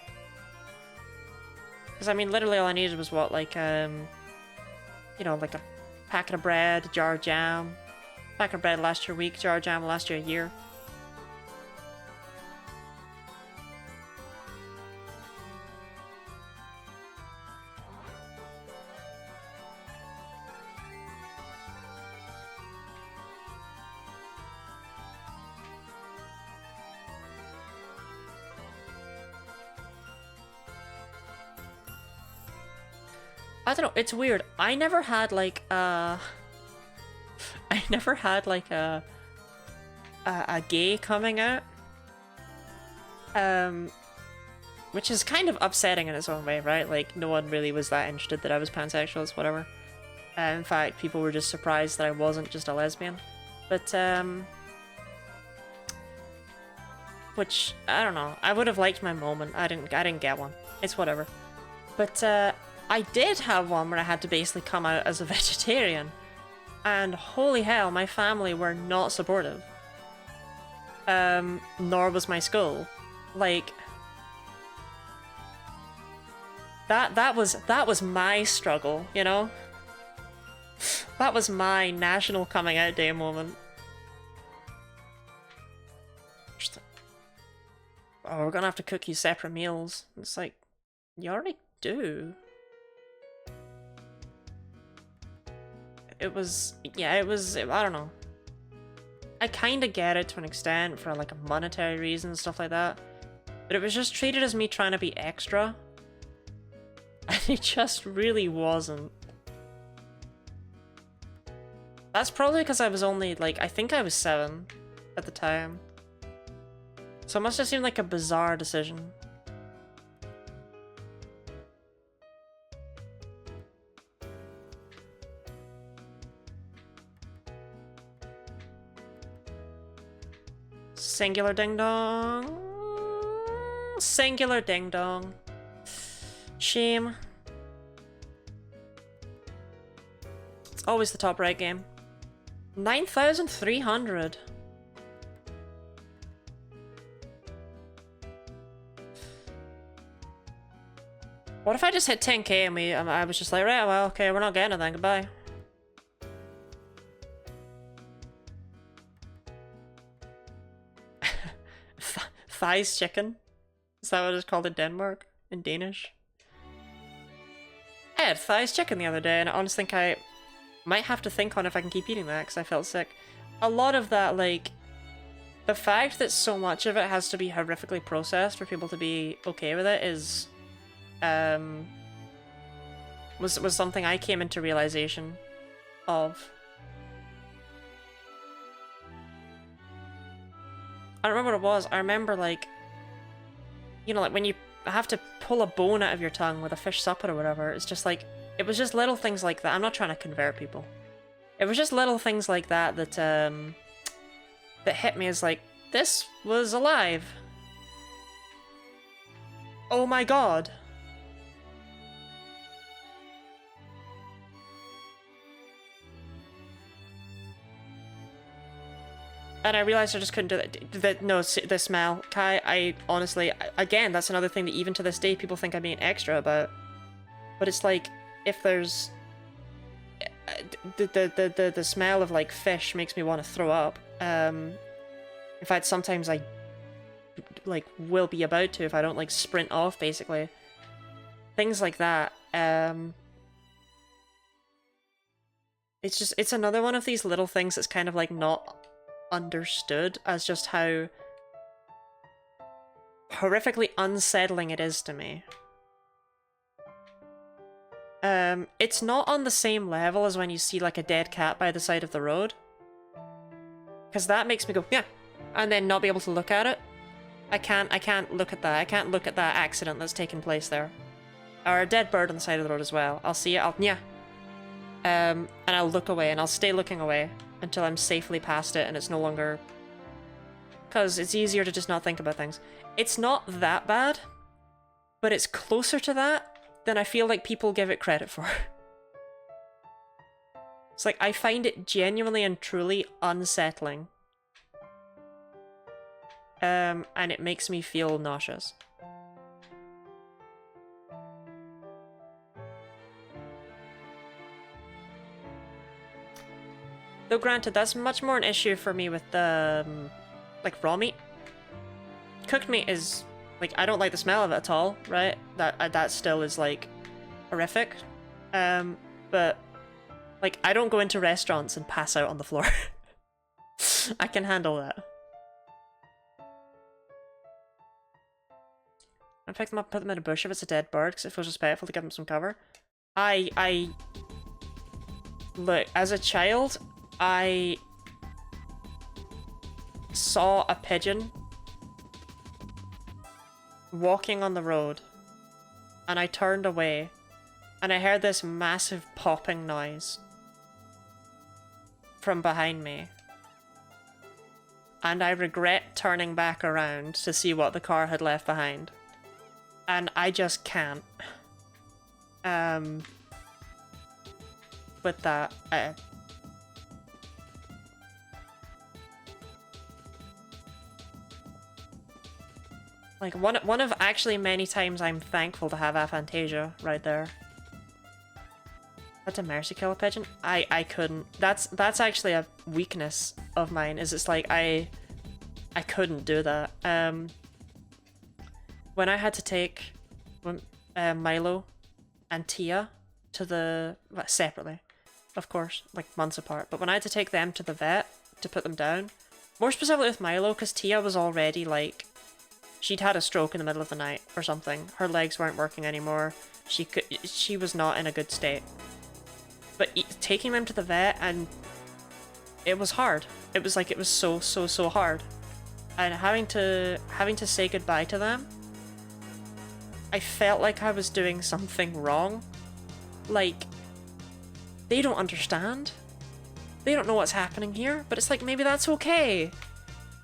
[SPEAKER 1] Because, I mean, literally all I needed was, what, like, you know, like a packet of bread, a jar of jam. Packet of bread last year a week, jar of jam last year a year. I don't know, it's weird. I never had like a gay coming out. Which is kind of upsetting in its own way, right? Like, no one really was that interested that I was pansexual, it's whatever. In fact, people were just surprised that I wasn't just a lesbian. But, which, I don't know. I would have liked my moment. I didn't get one. It's whatever. But, I did have one where I had to basically come out as a vegetarian. And holy hell, my family were not supportive. Nor was my school. Like, that was my struggle, you know? That was my national coming out day moment. Oh, we're gonna have to cook you separate meals. It's like, you already do. It was, yeah, I don't know. I kind of get it to an extent for like a monetary reason and stuff like that. But it was just treated as me trying to be extra. And it just really wasn't. That's probably because I was only like, I think I was 7 at the time. So it must have seemed like a bizarre decision. Singular ding dong. Singular ding dong. Shame. It's always the top right game. 9,300. What if I just hit 10k and I was just like, right, well, okay, we're not getting it then, goodbye. Thighs chicken? Is that what it's called in Denmark? In Danish? I had thighs chicken the other day, and I honestly think I might have to think on if I can keep eating that, because I felt sick. A lot of that, like, the fact that so much of it has to be horrifically processed for people to be okay with it is, was something I came into realization of. I don't remember what it was. I remember, like, you know, like when you have to pull a bone out of your tongue with a fish supper or whatever. It's just like, it was just little things like that. I'm not trying to convert people. It was just little things like that that, that hit me as like, this was alive. Oh my god. And I realized I just couldn't do that. No, the smell. Kai, I honestly, again, that's another thing that even to this day people think I'm being extra about. But it's like, if there's... The smell of, like, fish makes me want to throw up. In fact, sometimes I, like, will be about to if I don't, like, sprint off, basically. Things like that. It's just, it's another one of these little things that's kind of, like, not understood as just how horrifically unsettling it is to me. It's not on the same level as when you see like a dead cat by the side of the road, because that makes me go yeah, and then not be able to look at it. I can't look at that. I can't look at that accident that's taken place there, or a dead bird on the side of the road as well. I'll see it. I'll yeah, and I'll look away, and I'll stay looking away until I'm safely past it and it's no longer... Because it's easier to just not think about things. It's not that bad, but it's closer to that than I feel like people give it credit for. It's like, I find it genuinely and truly unsettling. And it makes me feel nauseous. Though granted, that's much more an issue for me with the, like, raw meat. Cooked meat is, like, I don't like the smell of it at all, right? That still is, like, horrific. But, like, I don't go into restaurants and pass out on the floor. I can handle that. I pick them up, put them in a bush if it's a dead bird, because it feels respectful to give them some cover. Look, as a child, I saw a pigeon walking on the road, and I turned away, and I heard this massive popping noise from behind me. And I regret turning back around to see what the car had left behind. And I just can't. With that, like, one of actually many times I'm thankful to have aphantasia right there. That's a mercy kill a pigeon? I couldn't. That's actually a weakness of mine, is it's like I couldn't do that. When I had to take Milo and Tia to the... separately, of course, like months apart, but when I had to take them to the vet to put them down, more specifically with Milo, because Tia was already like... she'd had a stroke in the middle of the night or something. Her legs weren't working anymore. She was not in a good state. But taking them to the vet, and it was hard. It was like, it was so hard. And having to say goodbye to them, I felt like I was doing something wrong. Like, they don't understand. They don't know what's happening here, but it's like, maybe that's okay.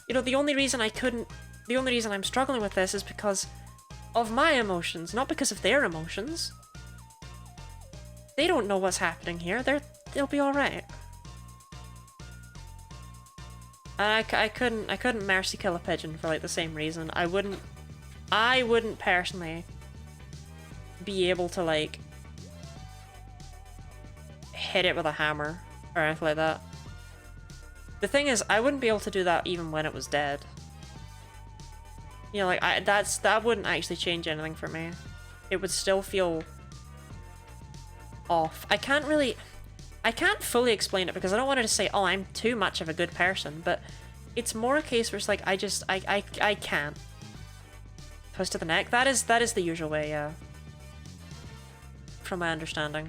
[SPEAKER 1] You know, the only reason I'm struggling with this is because of my emotions, not because of their emotions. They don't know what's happening here. They'll be alright. And I couldn't mercy kill a pigeon for like the same reason. I wouldn't personally be able to like hit it with a hammer or anything like that. The thing is, I wouldn't be able to do that even when it was dead. You know, like, that wouldn't actually change anything for me. It would still feel off. I can't fully explain it because I don't want to say, oh, I'm too much of a good person, but it's more a case where it's like, I can't. Close to the neck? That is the usual way, yeah. From my understanding.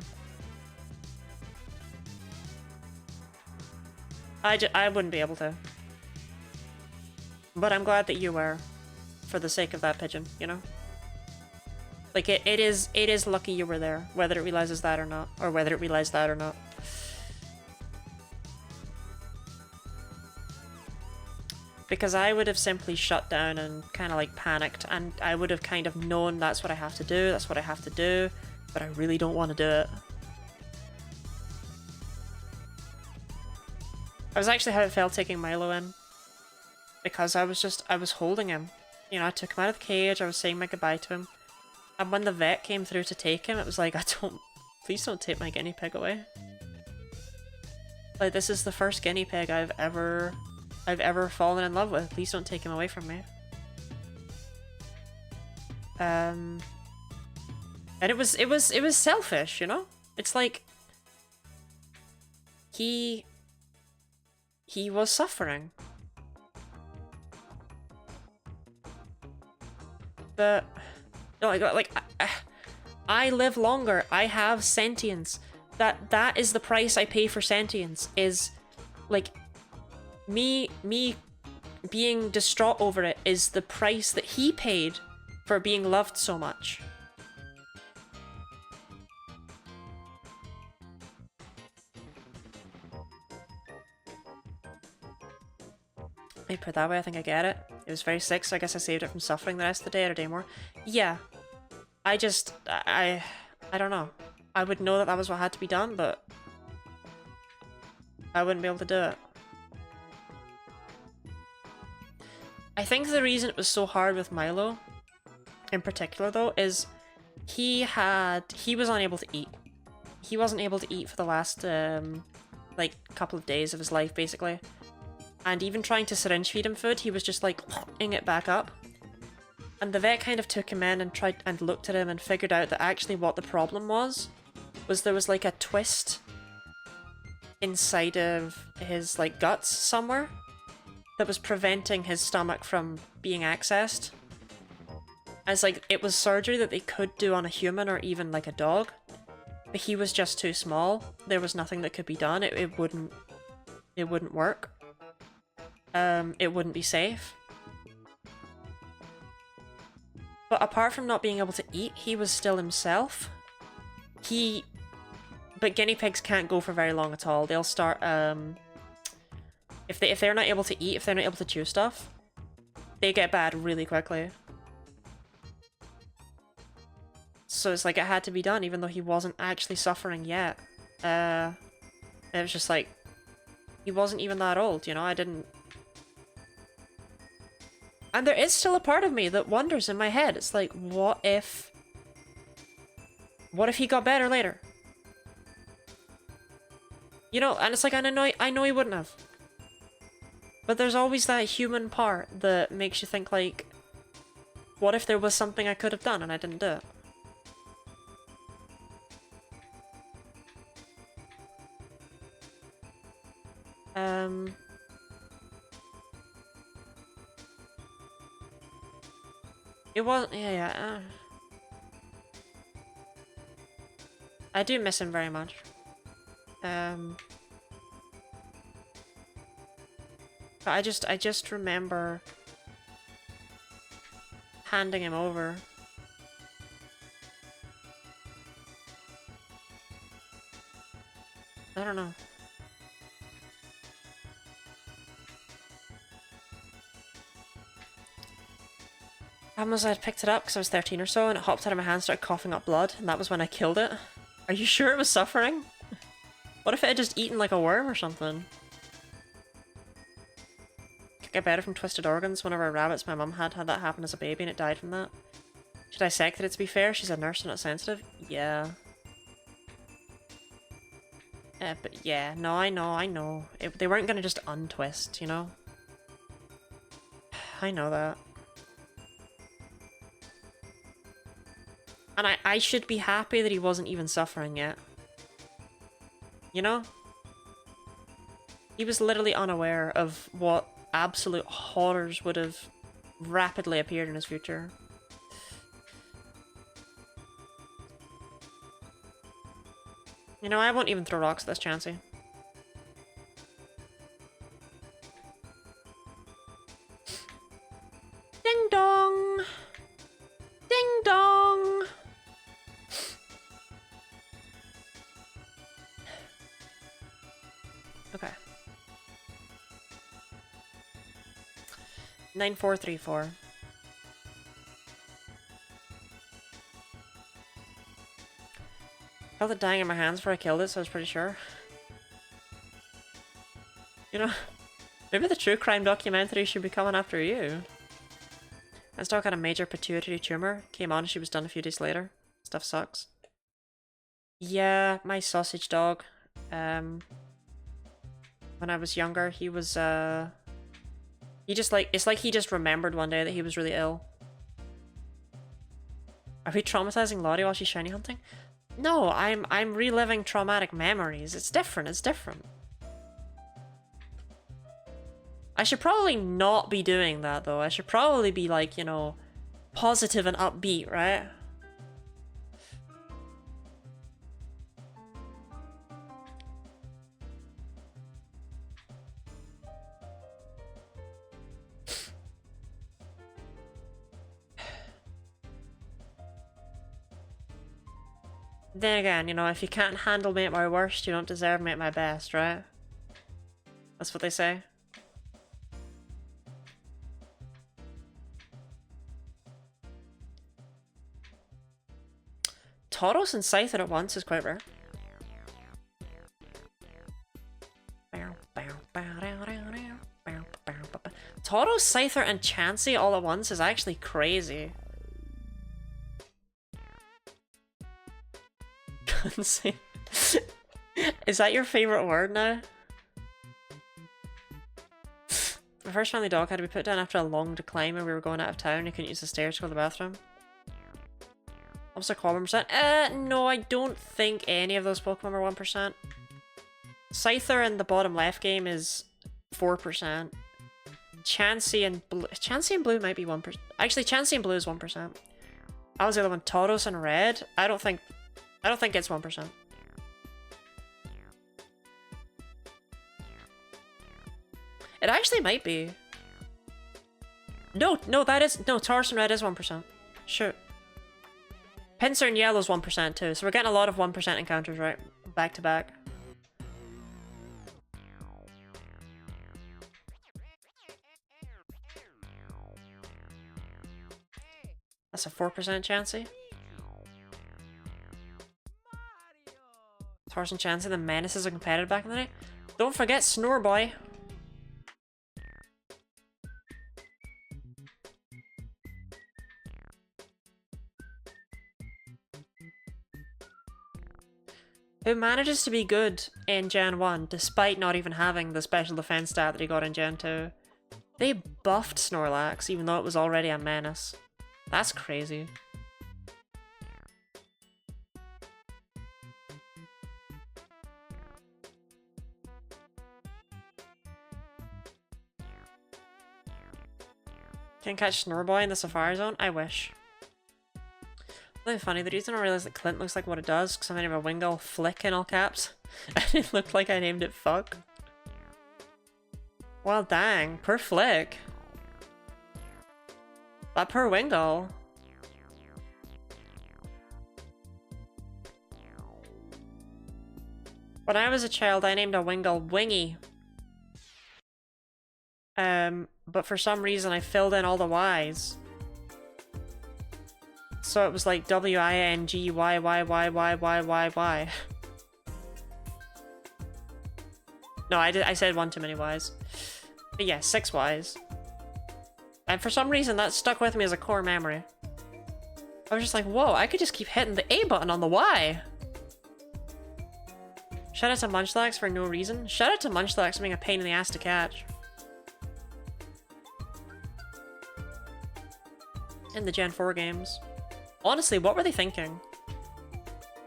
[SPEAKER 1] I wouldn't be able to. But I'm glad that you were. For the sake of that pigeon, you know? Like, it is lucky you were there, whether it realizes that or not. Or whether it realized that or not. Because I would have simply shut down and kind of like panicked, and I would have kind of known that's what I have to do, that's what I have to do, but I really don't want to do it. I was actually how it felt taking Milo in. Because I was holding him. You know, I took him out of the cage, I was saying my goodbye to him. And when the vet came through to take him, it was like, please don't take my guinea pig away. Like, this is the first guinea pig I've ever fallen in love with. Please don't take him away from me. And it was selfish, you know? It's like he was suffering. But no, I live longer. I have sentience. That is the price I pay for sentience. Is like me being distraught over it is the price that he paid for being loved so much. Let me put it that way, I think I get it. It was very sick, so I guess I saved it from suffering the rest of the day or a day more. Yeah. I don't know. I would know that that was what had to be done, but I wouldn't be able to do it. I think the reason it was so hard with Milo, in particular though, is he was unable to eat. He wasn't able to eat for the last, like, couple of days of his life, basically. And even trying to syringe feed him food, he was just like, ing it back up. And the vet kind of took him in and tried and looked at him and figured out that actually what the problem was there was like a twist inside of his like guts somewhere that was preventing his stomach from being accessed. And it's like, it was surgery that they could do on a human or even like a dog, but he was just too small. There was nothing that could be done. It wouldn't work. It wouldn't be safe. But apart from not being able to eat, he was still himself. But guinea pigs can't go for very long at all. They'll start, if they're not able to eat, if they're not able to chew stuff, they get bad really quickly. So it's like, it had to be done, even though he wasn't actually suffering yet. It was just like, he wasn't even that old, you know? I didn't... And there is still a part of me that wonders in my head. It's like, what if he got better later? You know, and it's like, I know he wouldn't have. But there's always that human part that makes you think like, what if there was something I could have done and I didn't do it? It wasn't, yeah. I do miss him very much. But I just remember handing him over. I don't know. I had picked it up because I was 13 or so, and it hopped out of my hand, started coughing up blood, and that was when I killed it. Are you sure it was suffering? What if it had just eaten like a worm or something? Could get better from twisted organs. One of our rabbits my mum had that happen as a baby, and it died from that. She dissected it, to be fair. She's a nurse and not sensitive. Yeah. But yeah, no, I know. They weren't gonna just untwist, you know? I know that. And I should be happy that he wasn't even suffering yet. You know? He was literally unaware of what absolute horrors would have rapidly appeared in his future. You know, I won't even throw rocks at this Chansey. Ding dong! Ding dong! Okay. 9434. I felt it dying in my hands before I killed it, so I was pretty sure. You know, maybe the true crime documentary should be coming after you. And still got a major pituitary tumor. Came on and she was done a few days later. Stuff sucks. Yeah, my sausage dog. When I was younger, he was, he just like, it's like he just remembered one day that he was really ill. Are we traumatizing Lottie while she's shiny hunting? No, I'm reliving traumatic memories. It's different, it's different. I should probably not be doing that, though. I should probably be, like, you know, positive and upbeat, right? Then again, you know, if you can't handle me at my worst, you don't deserve me at my best, right? That's what they say. Tauros and Scyther at once is quite rare. Tauros, Scyther, and Chansey all at once is actually crazy. Is that your favorite word now? My first family dog had to be put down after a long decline when we were going out of town. He couldn't use the stairs to go to the bathroom. What's the call 1%? No, I don't think any of those Pokemon are 1%. Scyther in the bottom left game is 4%. Chansey and Blue might be 1%. Actually, Chansey and Blue is 1%. That was the other one. Tauros and Red? I don't think it's 1%. It actually might be. No, Tauros and Red is 1%. Sure. Pinsir and Yellow is 1% too, so we're getting a lot of 1% encounters, right? Back to back. That's a 4% Chansey. Tauros and Chansey, the menaces are competitive back in the day. Don't forget Snoreboy. Who manages to be good in Gen 1 despite not even having the special defense stat that he got in Gen 2. They buffed Snorlax even though it was already a menace. That's crazy. Can't catch Snoreboy in the Safari Zone? I wish. Really funny, the reason I realized that Clint looks like what it does because I made him a Wingull Flick in all caps. And it looked like I named it Fuck. Well dang, poor Flick. That poor Wingull. When I was a child, I named a Wingull Wingy. But for some reason I filled in all the Y's. So it was like WINGYYYYYYY. No, I said one too many Y's. But yeah, 6 Y's. And for some reason that stuck with me as a core memory. I was just like, whoa, I could just keep hitting the A button on the Y. Shout out to Munchlax for no reason. Shout out to Munchlax for being a pain in the ass to catch. In the Gen 4 games. Honestly, what were they thinking?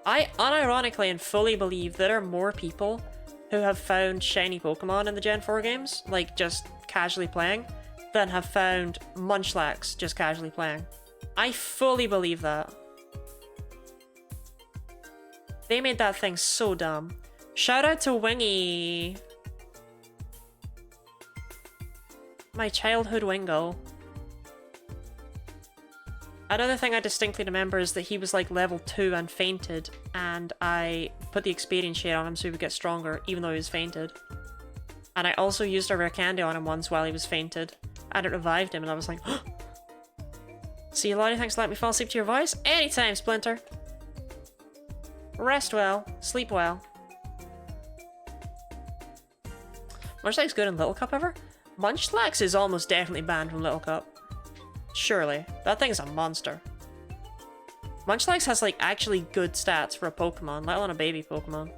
[SPEAKER 1] I unironically and fully believe there are more people who have found shiny Pokemon in the Gen 4 games, like just casually playing, than have found Munchlax just casually playing. I fully believe that. They made that thing so dumb. Shout out to Wingy! My childhood Wingull. Another thing I distinctly remember is that he was like level 2 and fainted, and I put the experience share on him so he would get stronger, even though he was fainted. And I also used a rare candy on him once while he was fainted. And it revived him and I was like, see you, Lottie, thanks for letting me fall asleep to your voice. Anytime, Splinter. Rest well. Sleep well. Munchlax's good in Little Cup ever? Munchlax is almost definitely banned from Little Cup. Surely. That thing's a monster. Munchlax has like actually good stats for a Pokemon, let alone a baby Pokemon.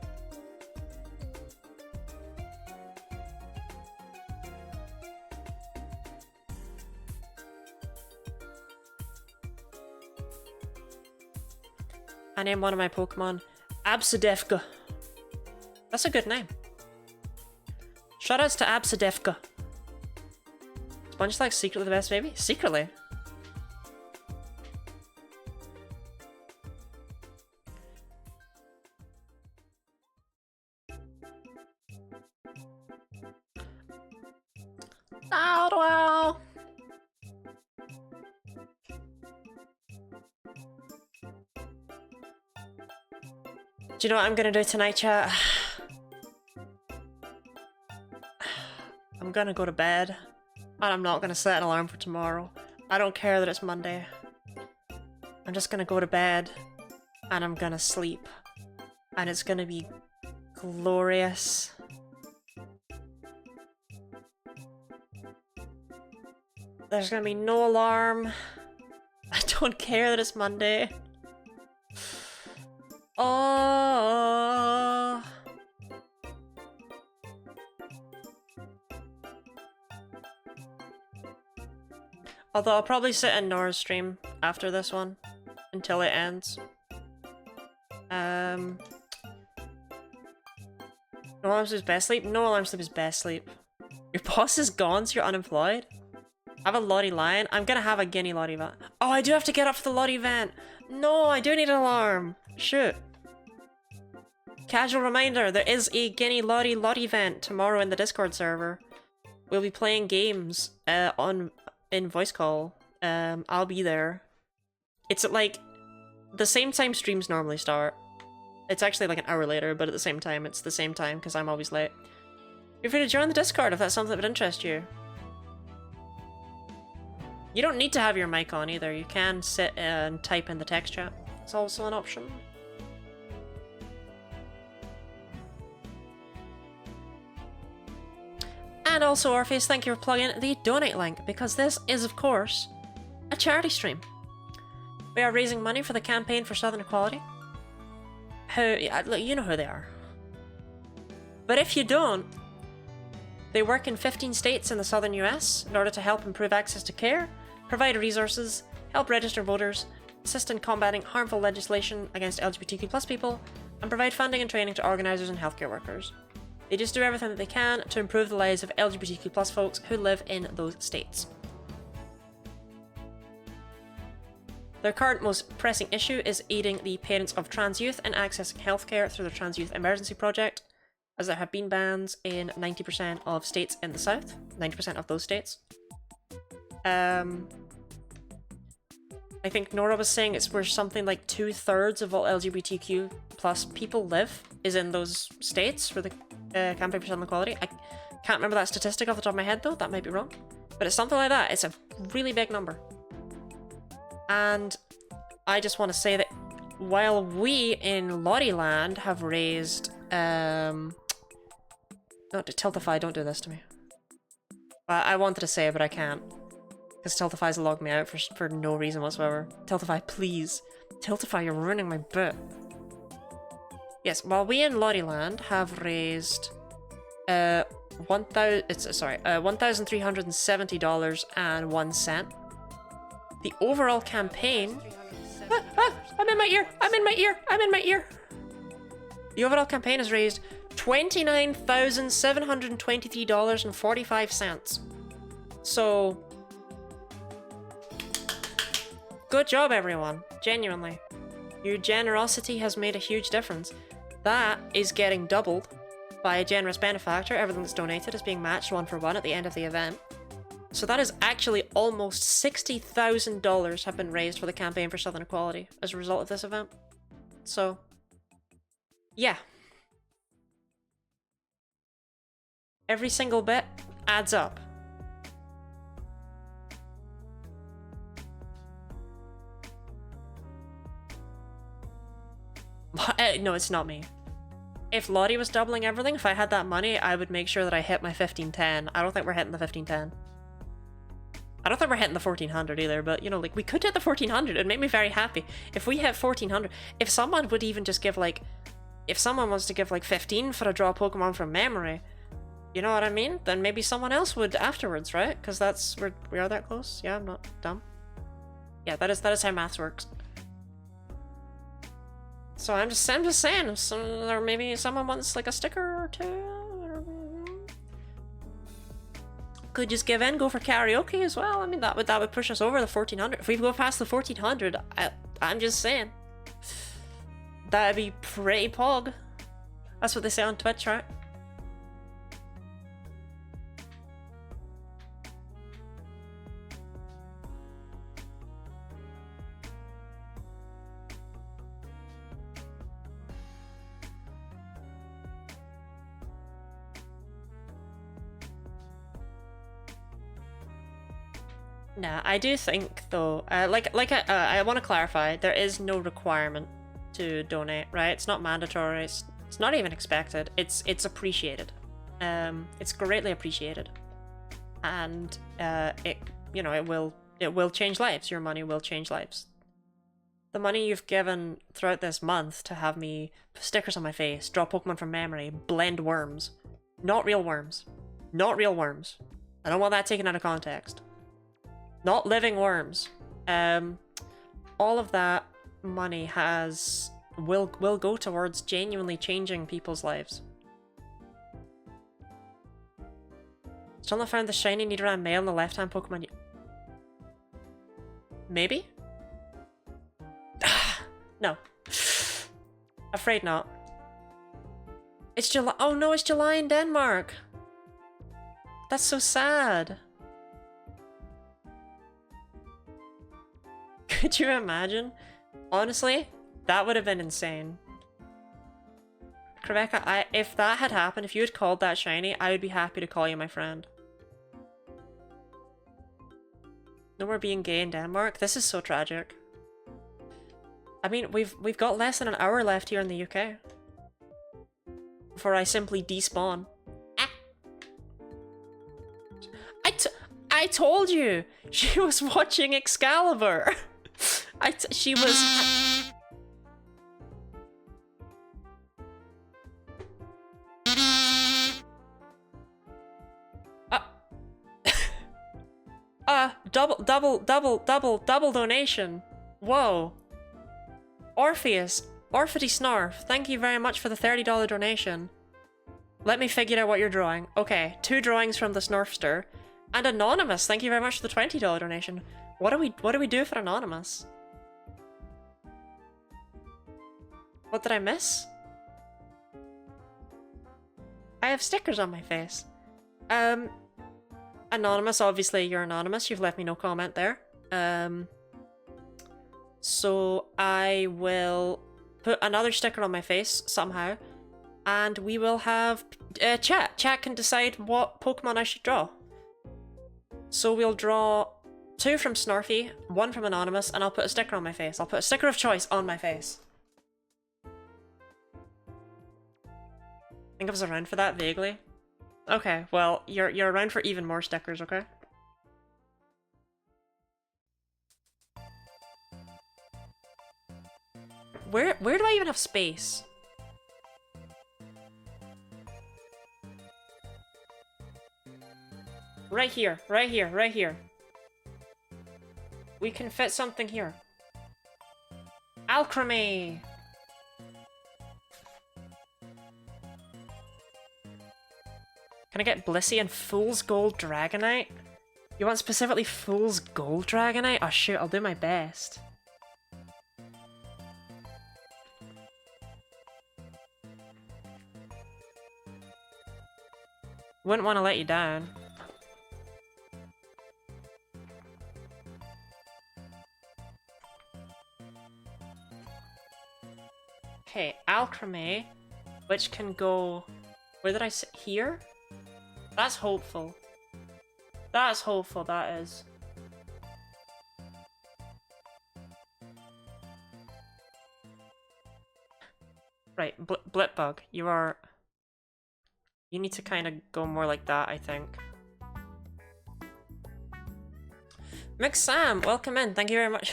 [SPEAKER 1] I named one of my Pokemon Absidefka. That's a good name. Shoutouts to Absidefka. Is Munchlax secretly the best baby? Secretly? Wow. Do you know what I'm gonna do tonight, chat? I'm gonna go to bed, and I'm not gonna set an alarm for tomorrow. I don't care that it's Monday. I'm just gonna go to bed, and I'm gonna sleep. And it's gonna be glorious. There's gonna be no alarm. I don't care that it's Monday. Oh. Although I'll probably sit in Nora's stream after this one until it ends. No alarm sleep is best sleep? No alarm sleep is best sleep. Your boss is gone, so you're unemployed? I have a Lottie Lion. I'm gonna have a Guinea Lottie event. Oh, I do have to get up for the Lottie event. No, I do need an alarm. Shoot. Casual reminder, there is a Guinea Lottie event tomorrow in the Discord server. We'll be playing games in voice call. I'll be there. It's at like the same time streams normally start. It's actually like an hour later, but at the same time, it's the same time because I'm always late. Feel free to join the Discord if that's something that would interest you. You don't need to have your mic on either. You can sit and type in the text chat. It's also an option. And also, Orpheus, thank you for plugging the donate link, because this is, of course, a charity stream. We are raising money for the campaign for Southern Equality. You know who they are. But if you don't, they work in 15 states in the southern US in order to help improve access to care, provide resources, help register voters, assist in combating harmful legislation against LGBTQ+ people, and provide funding and training to organisers and healthcare workers. They just do everything that they can to improve the lives of LGBTQ+ folks who live in those states. Their current most pressing issue is aiding the parents of trans youth in accessing healthcare through the Trans Youth Emergency Project, as there have been bans in 90% of states in the South, 90% of those states. I think Nora was saying it's where something like 2/3 of all LGBTQ+ people live is in those states for the campaign for Southern Equality. I can't remember that statistic off the top of my head though, that might be wrong. But it's something like that, it's a really big number. And I just want to say that while we in Lottie Land have raised no, Tiltify, don't do this to me. I wanted to say it, but I can't. Because Tiltify's logged me out for no reason whatsoever. Tiltify, please. Tiltify, you're ruining my bit. Yes, while we in Lottie Land have raised $1,370.01. The overall campaign... I'm in my ear! I'm in my ear! I'm in my ear! The overall campaign has raised $29,723.45. So... good job, everyone. Genuinely. Your generosity has made a huge difference. That is getting doubled by a generous benefactor. Everything that's donated is being matched 1-for-1 at the end of the event. So that is actually almost $60,000 have been raised for the campaign for Southern Equality as a result of this event. So, yeah. Every single bit adds up. No, it's not me. If Lottie was doubling everything, if I had that money, I would make sure that I hit my 1510. I don't think we're hitting the 1510. I don't think we're hitting the 1400 either, but, you know, like, we could hit the 1400. It'd make me very happy. If we hit 1400, if someone would even just give, like, if someone wants to give, like, 15 for a draw Pokemon from memory, you know what I mean? Then maybe someone else would afterwards, right? Because we are that close. Yeah, I'm not dumb. Yeah, that is how maths works. So I'm just saying, or maybe someone wants like a sticker or two. Could just give in, go for karaoke as well. I mean, that would push us over the 1400. If we go past the 1400, I'm just saying, that'd be pretty pog. That's what they say on Twitch, right? Nah, I do think though, I want to clarify, there is no requirement to donate, right? It's not mandatory. It's not even expected. It's appreciated. It's greatly appreciated, and it will change lives. Your money will change lives. The money you've given throughout this month to have me put stickers on my face, draw Pokemon from memory, blend worms, not real worms, not real worms. I don't want that taken out of context. Not living worms. All of that money will go towards genuinely changing people's lives. Still not found the shiny Nidoran male in the left-hand Pokemon. Maybe? No. Afraid not. It's July. Oh no, it's July in Denmark. That's so sad. Could you imagine? Honestly, that would have been insane. Rebecca, if that had happened, if you had called that shiny, I would be happy to call you my friend. No more being gay in Denmark? This is so tragic. I mean, we've got less than an hour left here in the UK. Before I simply despawn. Ah. I told you! She was watching Excalibur! She was... double donation. Whoa. Orpheus, Orphity Snarf, thank you very much for the $30 donation. Let me figure out what you're drawing. Okay, 2 drawings from the Snarfster. And Anonymous, thank you very much for the $20 donation. What do we do for Anonymous? What did I miss? I have stickers on my face. Anonymous, obviously you're anonymous. You've left me no comment there. So I will put another sticker on my face somehow, and we will have chat. Chat can decide what Pokemon I should draw. So we'll draw 2 from Snarfy, 1 from Anonymous, and I'll put a sticker on my face. I'll put a sticker of choice on my face. I think I was around for that vaguely. Okay, well, you're around for even more stickers, okay? Where do I even have space? Right here, right here, right here. We can fit something here. Alchemy! Can I get Blissey and Fool's Gold Dragonite? You want specifically Fool's Gold Dragonite? Oh shoot, I'll do my best. Wouldn't want to let you down. Okay, Alchemy, which can go... Where did I sit? Here? That's hopeful. That's hopeful, that is. Right, Blipbug, you are... You need to kind of go more like that, I think. Mick Sam, welcome in. Thank you very much.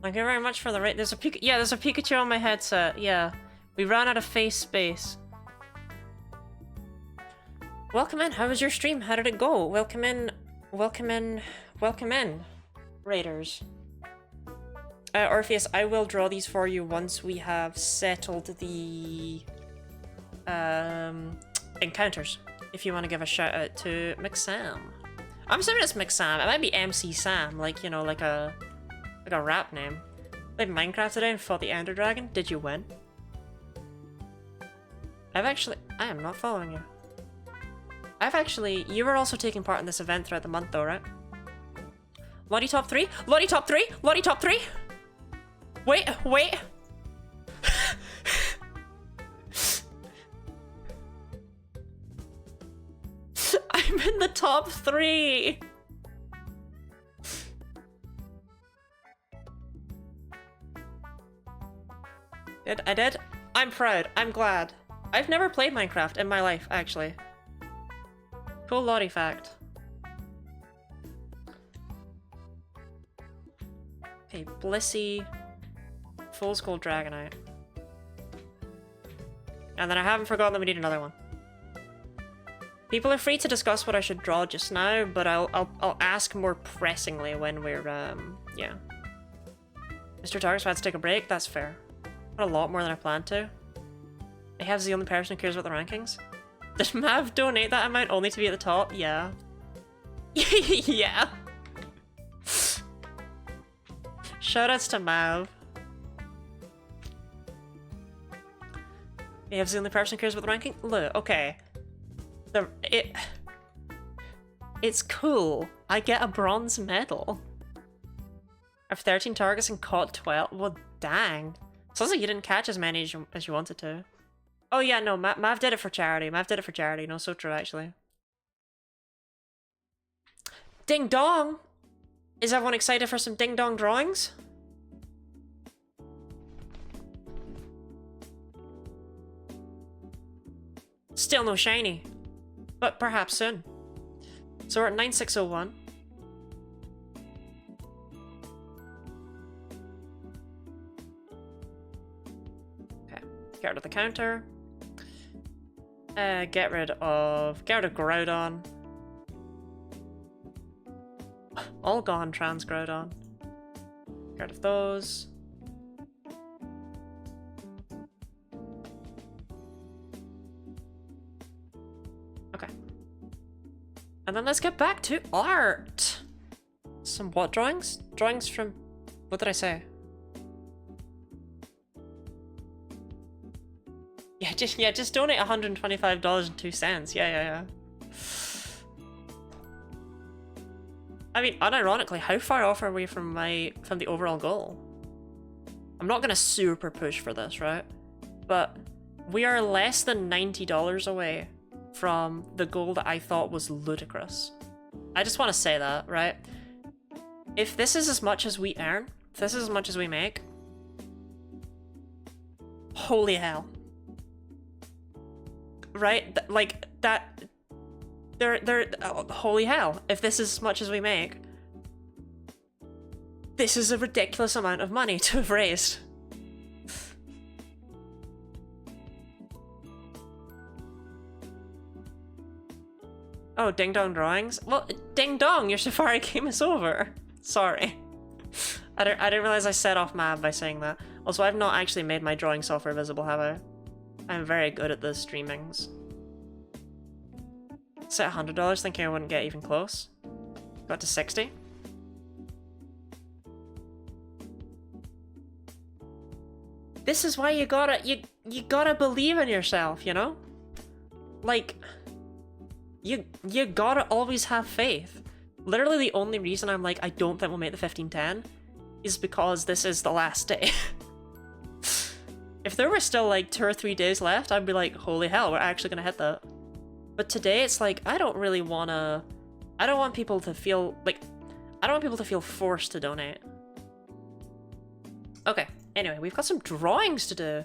[SPEAKER 1] Thank you very much for the rate. There's a there's a Pikachu on my headset. Yeah, we ran out of face space. Welcome in. How was your stream? How did it go? Welcome in. Welcome in. Welcome in, Raiders. Orpheus, I will draw these for you once we have settled the encounters. If you want to give a shout out to McSam. I'm assuming it's McSam. It might be MC Sam, like, you know, like a rap name. Played Minecraft today and fought the Ender Dragon. Did you win? I am not following you. You were also taking part in this event throughout the month though, right? Lottie top 3? Lottie top 3? Lottie top 3? Wait. I'm in the top 3! I did? I'm proud. I'm glad. I've never played Minecraft in my life, actually. Cool Lottie fact. Okay, Blissey. Fool's Gold Dragonite. And then I haven't forgotten that we need another one. People are free to discuss what I should draw just now, but I'll ask more pressingly when we're, yeah. Mr. Target's had to take a break? That's fair. Not a lot more than I planned to. Ahav's the only person who cares about the rankings. Did Mav donate that amount only to be at the top? Yeah. Yeah. Shoutouts to Mav. Ahav's the only person who cares about the ranking? Look, okay. It's cool. I get a bronze medal. I have 13 targets and caught 12. Well, dang. Sounds like you didn't catch as many as you wanted to. Oh yeah, no, Mav did it for charity. Mav did it for charity. No, so true, actually. Ding dong! Is everyone excited for some ding dong drawings? Still no shiny. But perhaps soon. So we're at 9601. Okay, get rid of the counter. Get rid of Groudon. All gone, trans Groudon. Get rid of those. Okay. And then let's get back to art. Some what drawings? Drawings from... What did I say? Yeah, just donate $125.02. Yeah. I mean, unironically, how far off are we from the overall goal? I'm not gonna super push for this, right? But we are less than $90 away from the goal that I thought was ludicrous. I just want to say that, right? If this is as much as we earn, if this is as much as we make, holy hell. Right? Like, that... holy hell. If this is as much as we make, this is a ridiculous amount of money to have raised. Oh, Ding Dong Drawings? Well, Ding Dong, your Safari game is over. Sorry. I didn't realize I set off Mav by saying that. Also, I've not actually made my drawing software visible, have I? I'm very good at the streamings. Set $100, thinking I wouldn't get even close. Got to 60. This is why you gotta believe in yourself, you know? Like, you gotta always have faith. Literally the only reason I'm like, I don't think we'll make the 1510 is because this is the last day. If there were still like 2 or 3 days left, I'd be like, holy hell, we're actually gonna hit that. But today it's like, I don't want people to feel, like, I don't want people to feel forced to donate. Okay, anyway, we've got some drawings to do.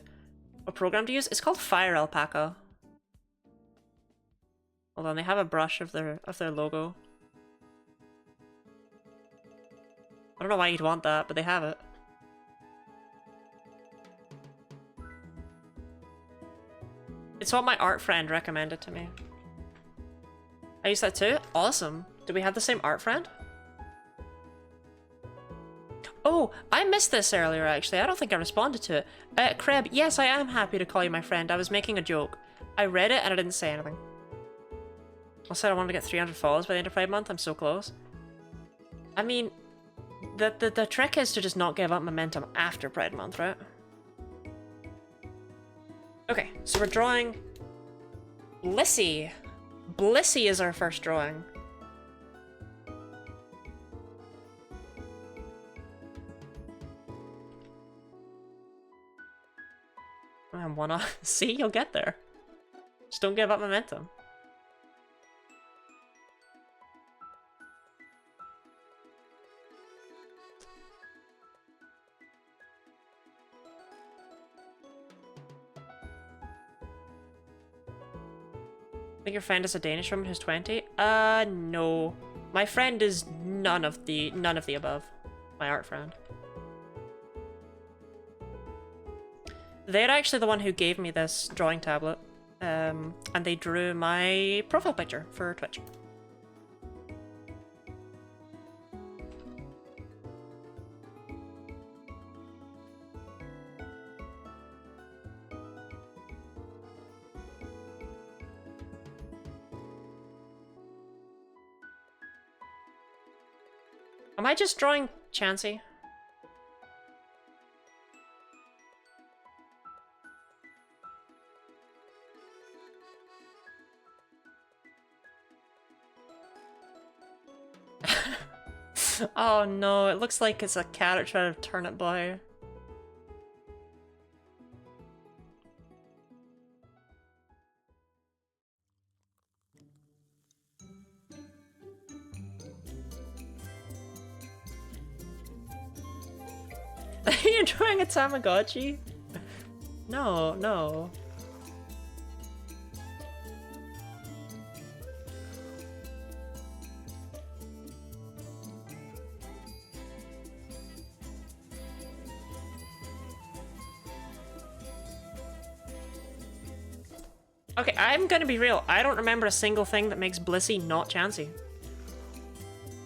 [SPEAKER 1] A program to use? It's called Fire Alpaca. Hold on, they have a brush of their logo. I don't know why you'd want that, but they have it. It's what my art friend recommended to me. I use that too? Awesome. Do we have the same art friend? Oh, I missed this earlier actually. I don't think I responded to it. Kreb, yes, I am happy to call you my friend. I was making a joke. I read it and I didn't say anything. I said I wanted to get 300 follows by the end of Pride Month. I'm so close. I mean, the trick is to just not give up momentum after Pride Month, right? Okay, so we're drawing Blissey. Blissey is our first drawing. I wanna see, you'll get there. Just don't give up momentum. I think your friend is a Danish woman who's 20? No. My friend is none of the above. My art friend. They're actually the one who gave me this drawing tablet. And they drew my profile picture for Twitch. Am I just drawing Chansey? Oh no, it looks like it's a character out of Turnip Boy. You're drawing a Tamagotchi? No, no. Okay, I'm gonna be real. I don't remember a single thing that makes Blissey not Chansey.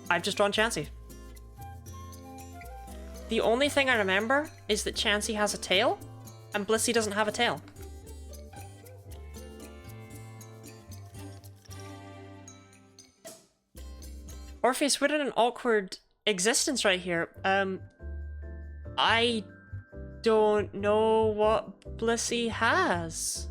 [SPEAKER 1] I've just drawn Chansey. The only thing I remember is that Chansey has a tail, and Blissey doesn't have a tail. Orpheus, we're in an awkward existence right here. I don't know what Blissey has.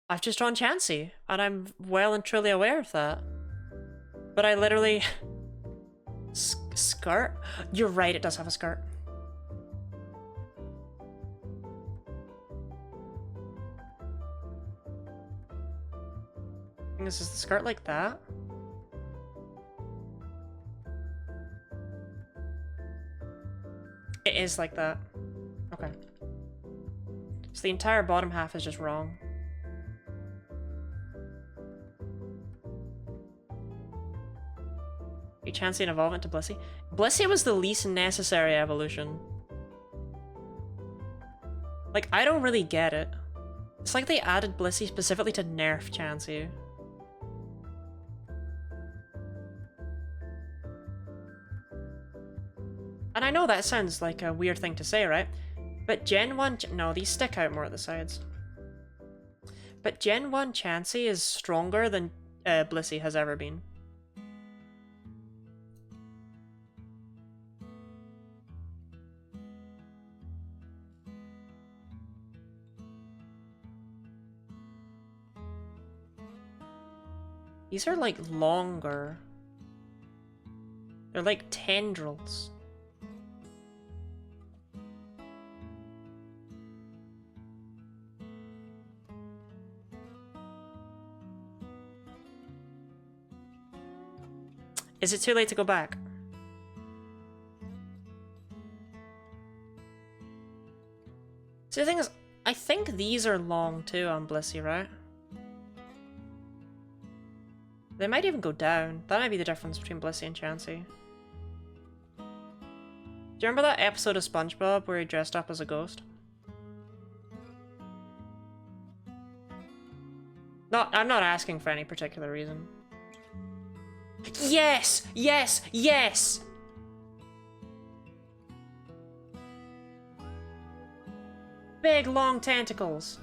[SPEAKER 1] I've just drawn Chansey, and I'm well and truly aware of that. But I literally... Skirt? You're right, it does have a skirt. I think this is the skirt like that. It is like that. Okay. So the entire bottom half is just wrong. Chansey and evolvement to Blissey. Blissey was the least necessary evolution. Like, I don't really get it. It's like they added Blissey specifically to nerf Chansey. And I know that sounds like a weird thing to say, right? But Gen 1... No, these stick out more at the sides. But Gen 1 Chansey is stronger than Blissey has ever been. These are like longer. They're like tendrils. Is it too late to go back? So the thing is, I think these are long too on Blissey, right? They might even go down. That might be the difference between Blissey and Chansey. Do you remember that episode of SpongeBob where he dressed up as a ghost? I'm not asking for any particular reason. Yes! Yes! Yes! Big long tentacles.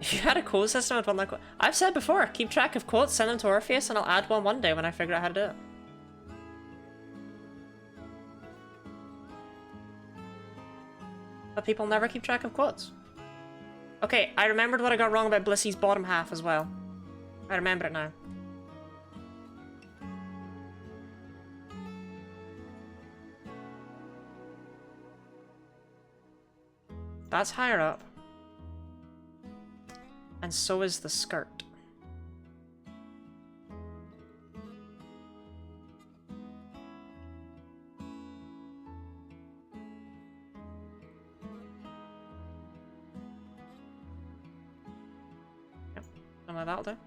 [SPEAKER 1] If you had a quote system, I'd want that quote. I've said before, keep track of quotes, send them to Orpheus, and I'll add one day when I figure out how to do it. But people never keep track of quotes. Okay, I remembered what I got wrong about Blissey's bottom half as well. I remember it now. That's higher up. And so is the skirt. Yep, something like that'll do.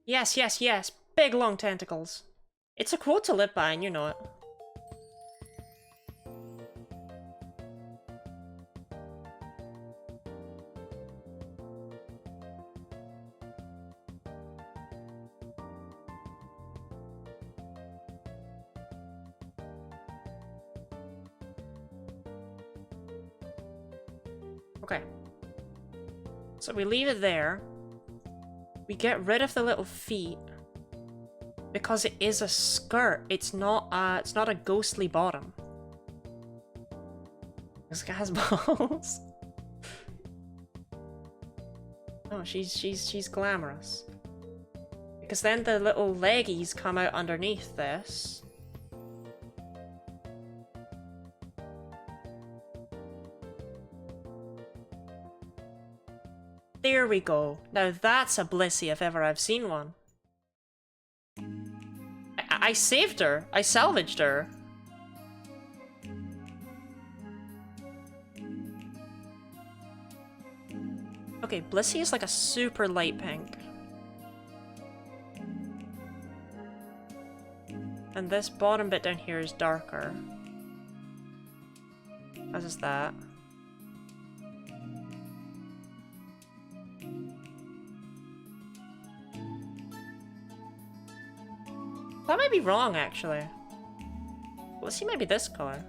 [SPEAKER 1] Yes, yes, yes. Big long tentacles. It's a quote to live by, and you know it. Okay. So we leave it there. We get rid of the little feet. Because it is a skirt, it's not a ghostly bottom. This guy has balls. Oh, she's glamorous. Because then the little leggies come out underneath this. There we go. Now that's a Blissey if ever I've seen one. I saved her. I salvaged her. Okay, Blissey is like a super light pink. And this bottom bit down here is darker. As is that. That might be wrong, actually. Blissey might be this color.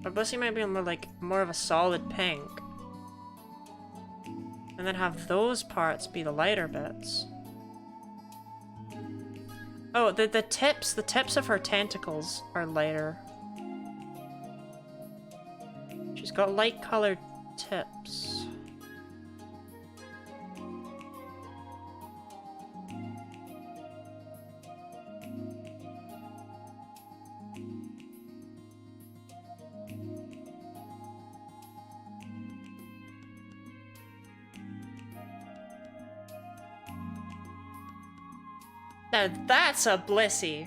[SPEAKER 1] Or Blissey might be more of a solid pink. And then have those parts be the lighter bits. Oh, the tips of her tentacles are lighter. She's got light colored tips. Now that's a Blissey.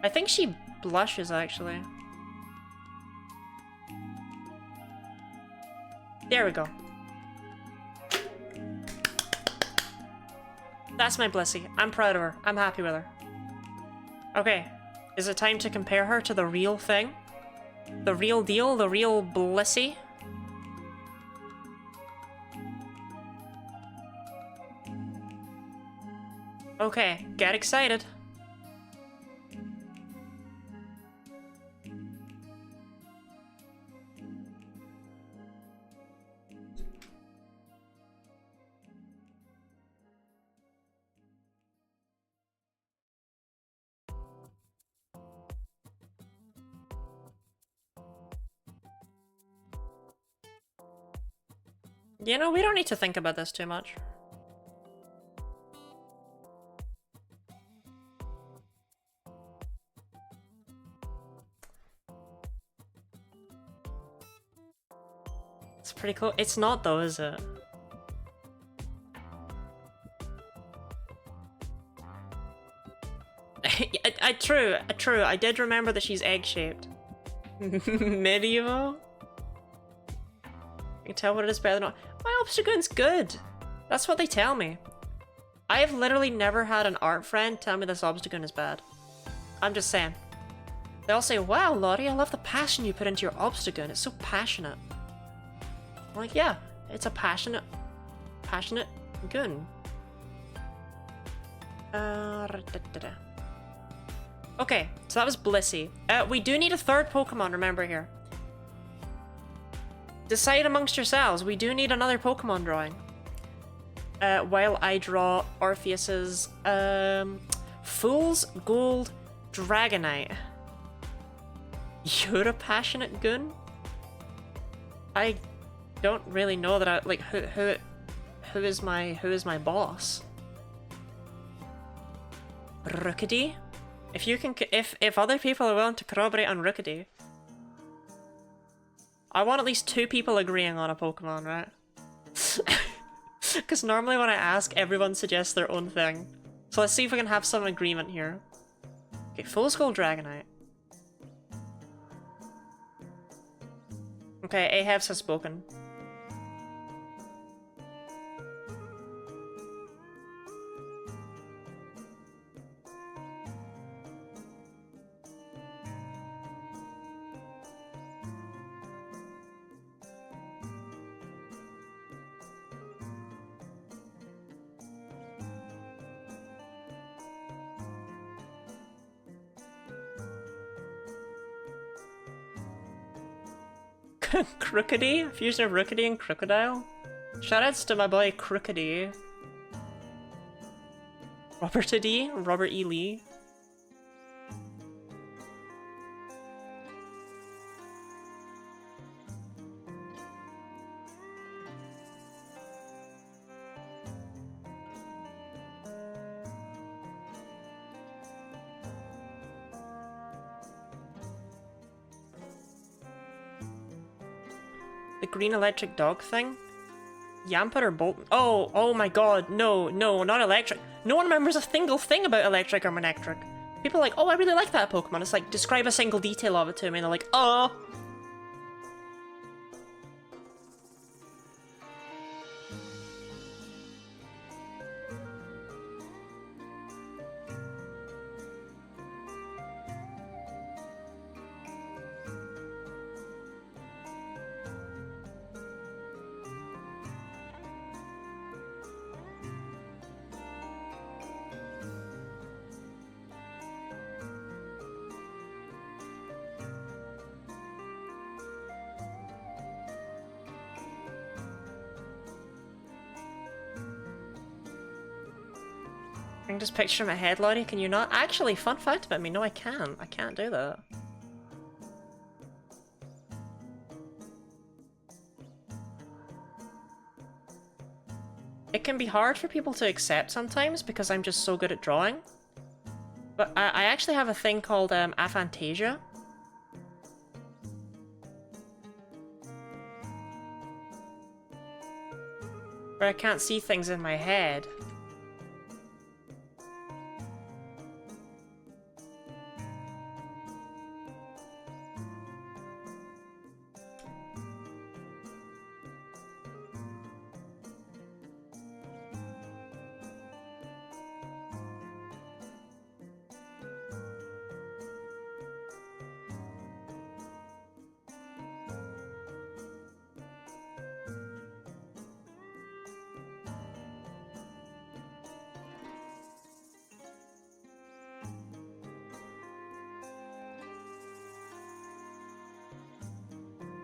[SPEAKER 1] I think she blushes, actually. There we go. That's my Blissey. I'm proud of her. I'm happy with her. Okay. Is it time to compare her to the real thing? The real deal? The real Blissey? Okay, get excited. You know, we don't need to think about this too much. It's pretty cool. It's not though, is it? True. I did remember that she's egg-shaped. Medieval? You can tell what it is better than not. My Obstagoon's good. That's what they tell me. I have literally never had an art friend tell me this Obstagoon is bad. I'm just saying. They all say, wow, Lottie, I love the passion you put into your Obstagoon. It's so passionate. I'm like, yeah, it's a passionate goon. Okay, so that was Blissey. We do need a third Pokemon, remember here. Decide amongst yourselves. We do need another Pokemon drawing. While I draw Orpheus's Fool's Gold Dragonite. You're a passionate goon? I don't really know that I like who is my boss? Rookidee? If you can, if other people are willing to corroborate on Rookidee, I want at least 2 people agreeing on a Pokemon, right? Because normally when I ask, everyone suggests their own thing. So let's see if we can have some agreement here. Okay, Full Skull Dragonite. Okay, Ahabs has spoken. Crookedy? Fusion of Rookidee and Crocodile? Shoutouts to my boy Crookedy. Robert E. Lee. The green electric dog thing? Yamper or Bolton? Oh my god, no, not electric. No one remembers a single thing about electric or manectric. People are like, oh, I really like that Pokemon. It's like, describe a single detail of it to me, and they're like, oh. I can just picture in my head, Lottie, can you not? Actually, fun fact about me, no I can't. I can't do that. It can be hard for people to accept sometimes because I'm just so good at drawing. But I actually have a thing called aphantasia. Where I can't see things in my head.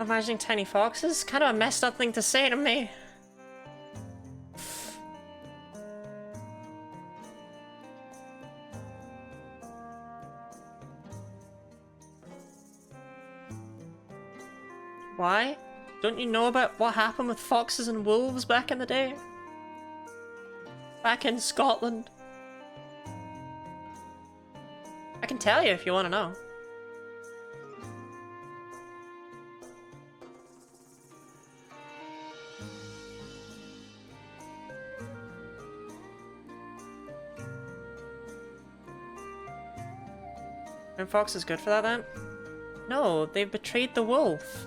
[SPEAKER 1] Imagining tiny foxes? Kind of a messed up thing to say to me. Why? Don't you know about what happened with foxes and wolves back in the day? Back in Scotland? I can tell you if you want to know. And fox is good for that then? No, they've betrayed the wolf.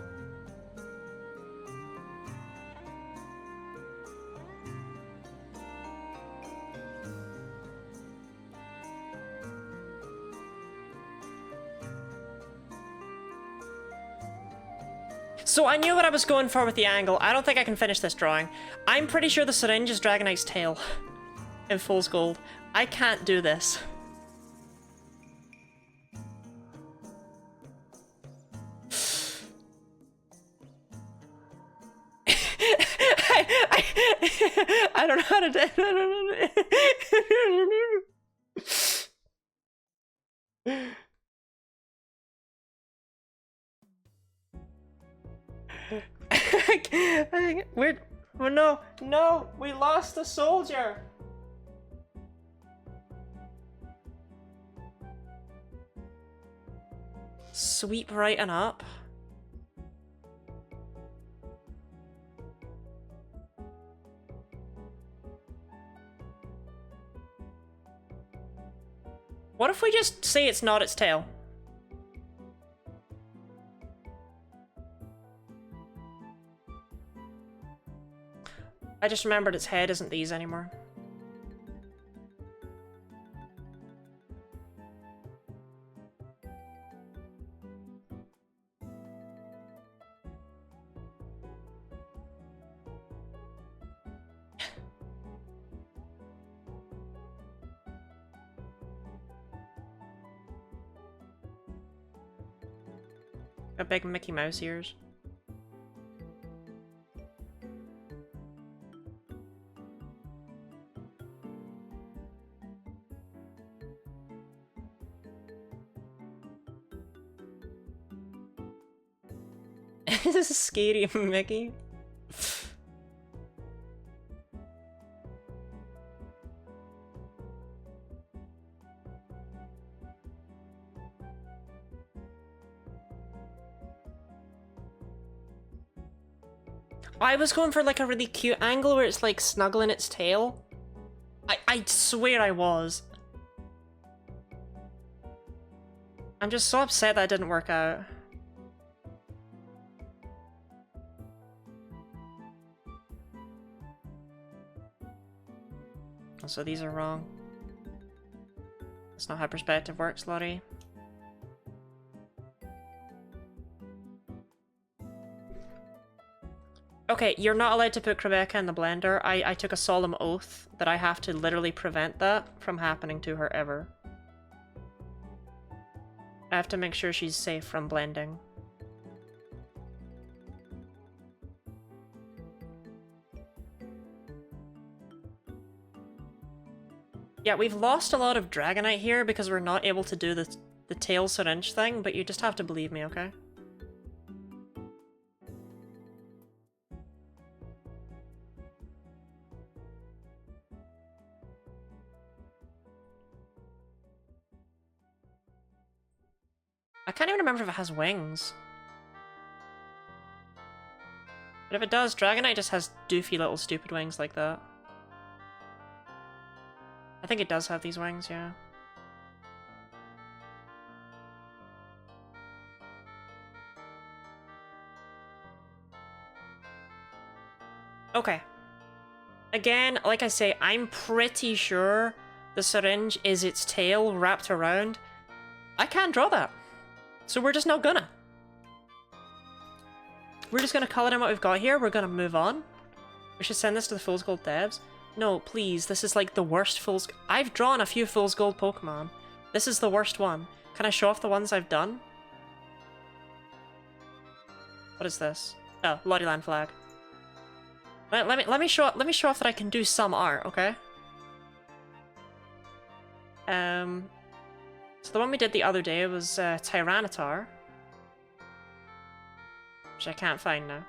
[SPEAKER 1] So I knew what I was going for with the angle. I don't think I can finish this drawing. I'm pretty sure the syringe is Dragonite's tail in fool's gold. I can't do this. I don't know how to do no, we lost a soldier. Sweep right and up. What if we just say it's not its tail? I just remembered its head isn't these anymore. Got big Mickey Mouse ears. This is scary, Mickey. I was going for like a really cute angle where it's like snuggling its tail. I swear I was. I'm just so upset that it didn't work out. So these are wrong. That's not how perspective works, Lottie. Okay, you're not allowed to put Rebecca in the blender. I took a solemn oath that I have to literally prevent that from happening to her ever. I have to make sure she's safe from blending. Yeah, we've lost a lot of Dragonite here because we're not able to do the tail syringe thing, but you just have to believe me, okay? I can't even remember if it has wings. But if it does, Dragonite just has doofy little stupid wings like that. I think it does have these wings, yeah. Okay. Again, like I say, I'm pretty sure the syringe is its tail wrapped around. I can't draw that. So we're just not gonna. We're just gonna call it in what we've got here. We're gonna move on. We should send this to the Fool's Gold devs. No, please, this is like the worst Fool's... I've drawn a few Fool's Gold Pokemon. This is the worst one. Can I show off the ones I've done? What is this? Oh, Lottie flag. Let me show off that I can do some art, okay? So the one we did the other day was Tyranitar, which I can't find now.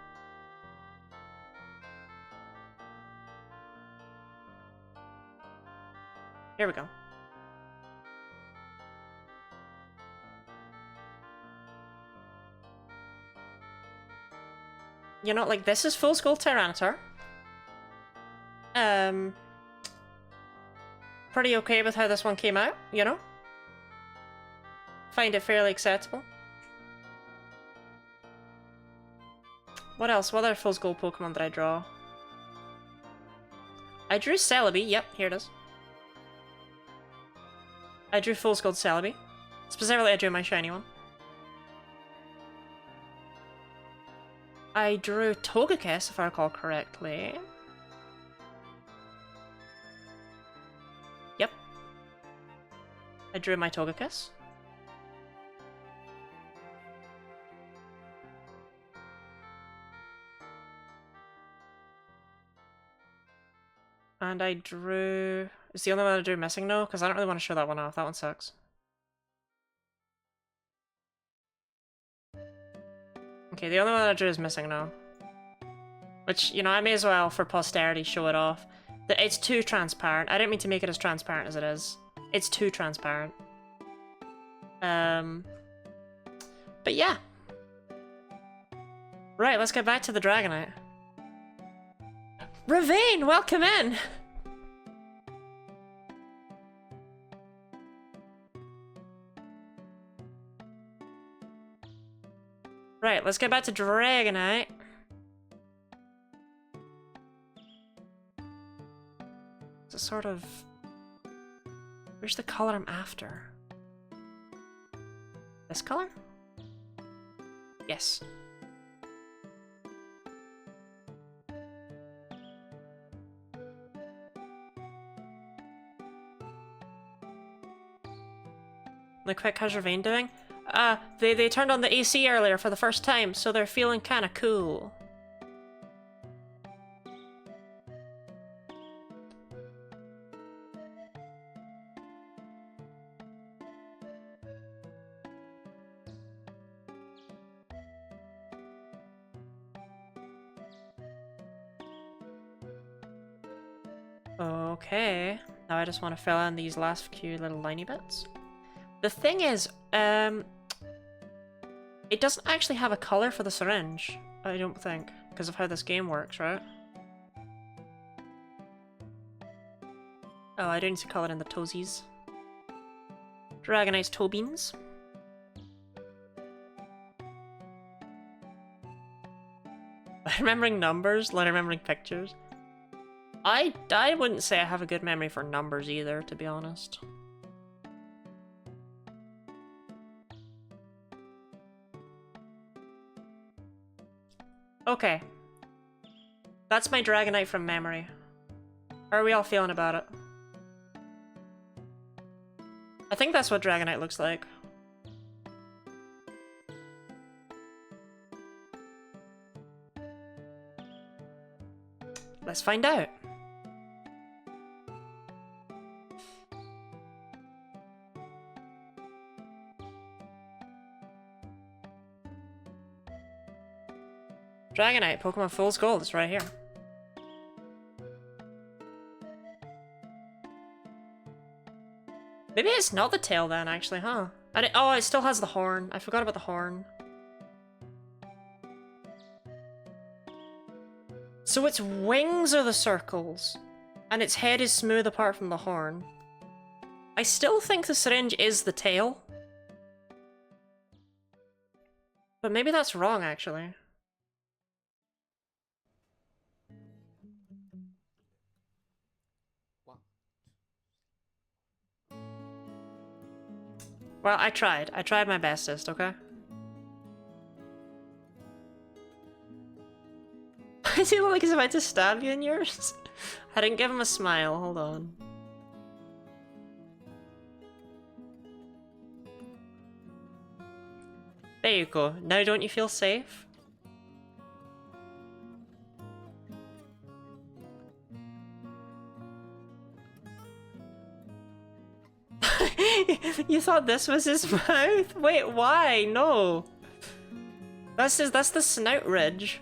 [SPEAKER 1] Here we go. You know, like, this is full skull Tyranitar. Pretty okay with how this one came out, you know? Find it fairly acceptable. What else? What other full skull Pokemon did I draw? I drew Celebi. Yep, here it is. I drew full skull Celebi. Specifically, I drew my shiny one. I drew Togekiss, if I recall correctly. Yep. I drew my Togekiss. And I drew... Is the only one I drew missing? No, because I don't really want to show that one off. That one sucks. Okay, the only one that I drew is missing now. Which, you know, I may as well, for posterity, show it off. It's too transparent. I didn't mean to make it as transparent as it is. It's too transparent. But yeah. Right, let's get back to the Dragonite. Ravine, welcome in! Right, let's get back to Dragonite. It's a sort of... Where's the color I'm after? This color? Yes. The quick, how's Ravine doing? They turned on the AC earlier for the first time, so they're feeling kinda cool. Okay, now I just want to fill in these last few little liney bits. The thing is, it doesn't actually have a color for the syringe, I don't think, because of how this game works, right? Oh, I do need to color in the toesies. Dragonite's toe beans. Remembering numbers, like remembering pictures. I wouldn't say I have a good memory for numbers either, to be honest. Okay. That's my Dragonite from memory. How are we all feeling about it? I think that's what Dragonite looks like. Let's find out. Dragonite, Pokemon Fool's Gold, it's right here. Maybe it's not the tail then, actually, huh? Oh, it still has the horn. I forgot about the horn. So its wings are the circles, and its head is smooth apart from the horn. I still think the syringe is the tail. But maybe that's wrong, actually. Well, I tried. I tried my bestest, okay? Does he look like he's about to stab you in yours? I didn't give him a smile, hold on. There you go. Now don't you feel safe? You thought this was his mouth? Wait, why? No. That's the snout ridge.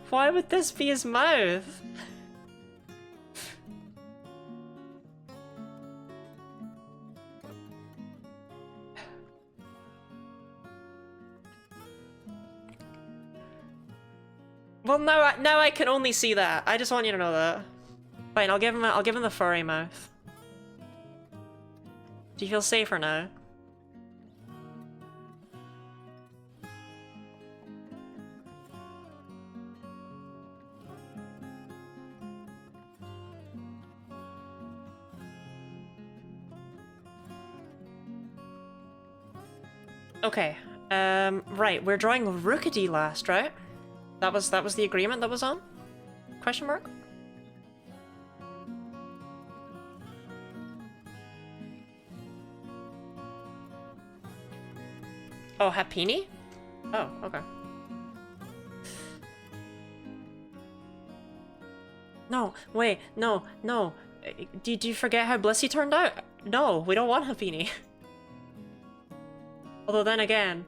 [SPEAKER 1] Why would this be his mouth? Well, now I can only see that. I just want you to know that. Fine, I'll give him the furry mouth. Do you feel safer now? Okay. Right, we're drawing Rookity last, right? That was the agreement that was on? Question mark? Oh, Happini? Oh, okay. No, wait, no. Did you forget how Blissey turned out? No, we don't want Happini. Although then again...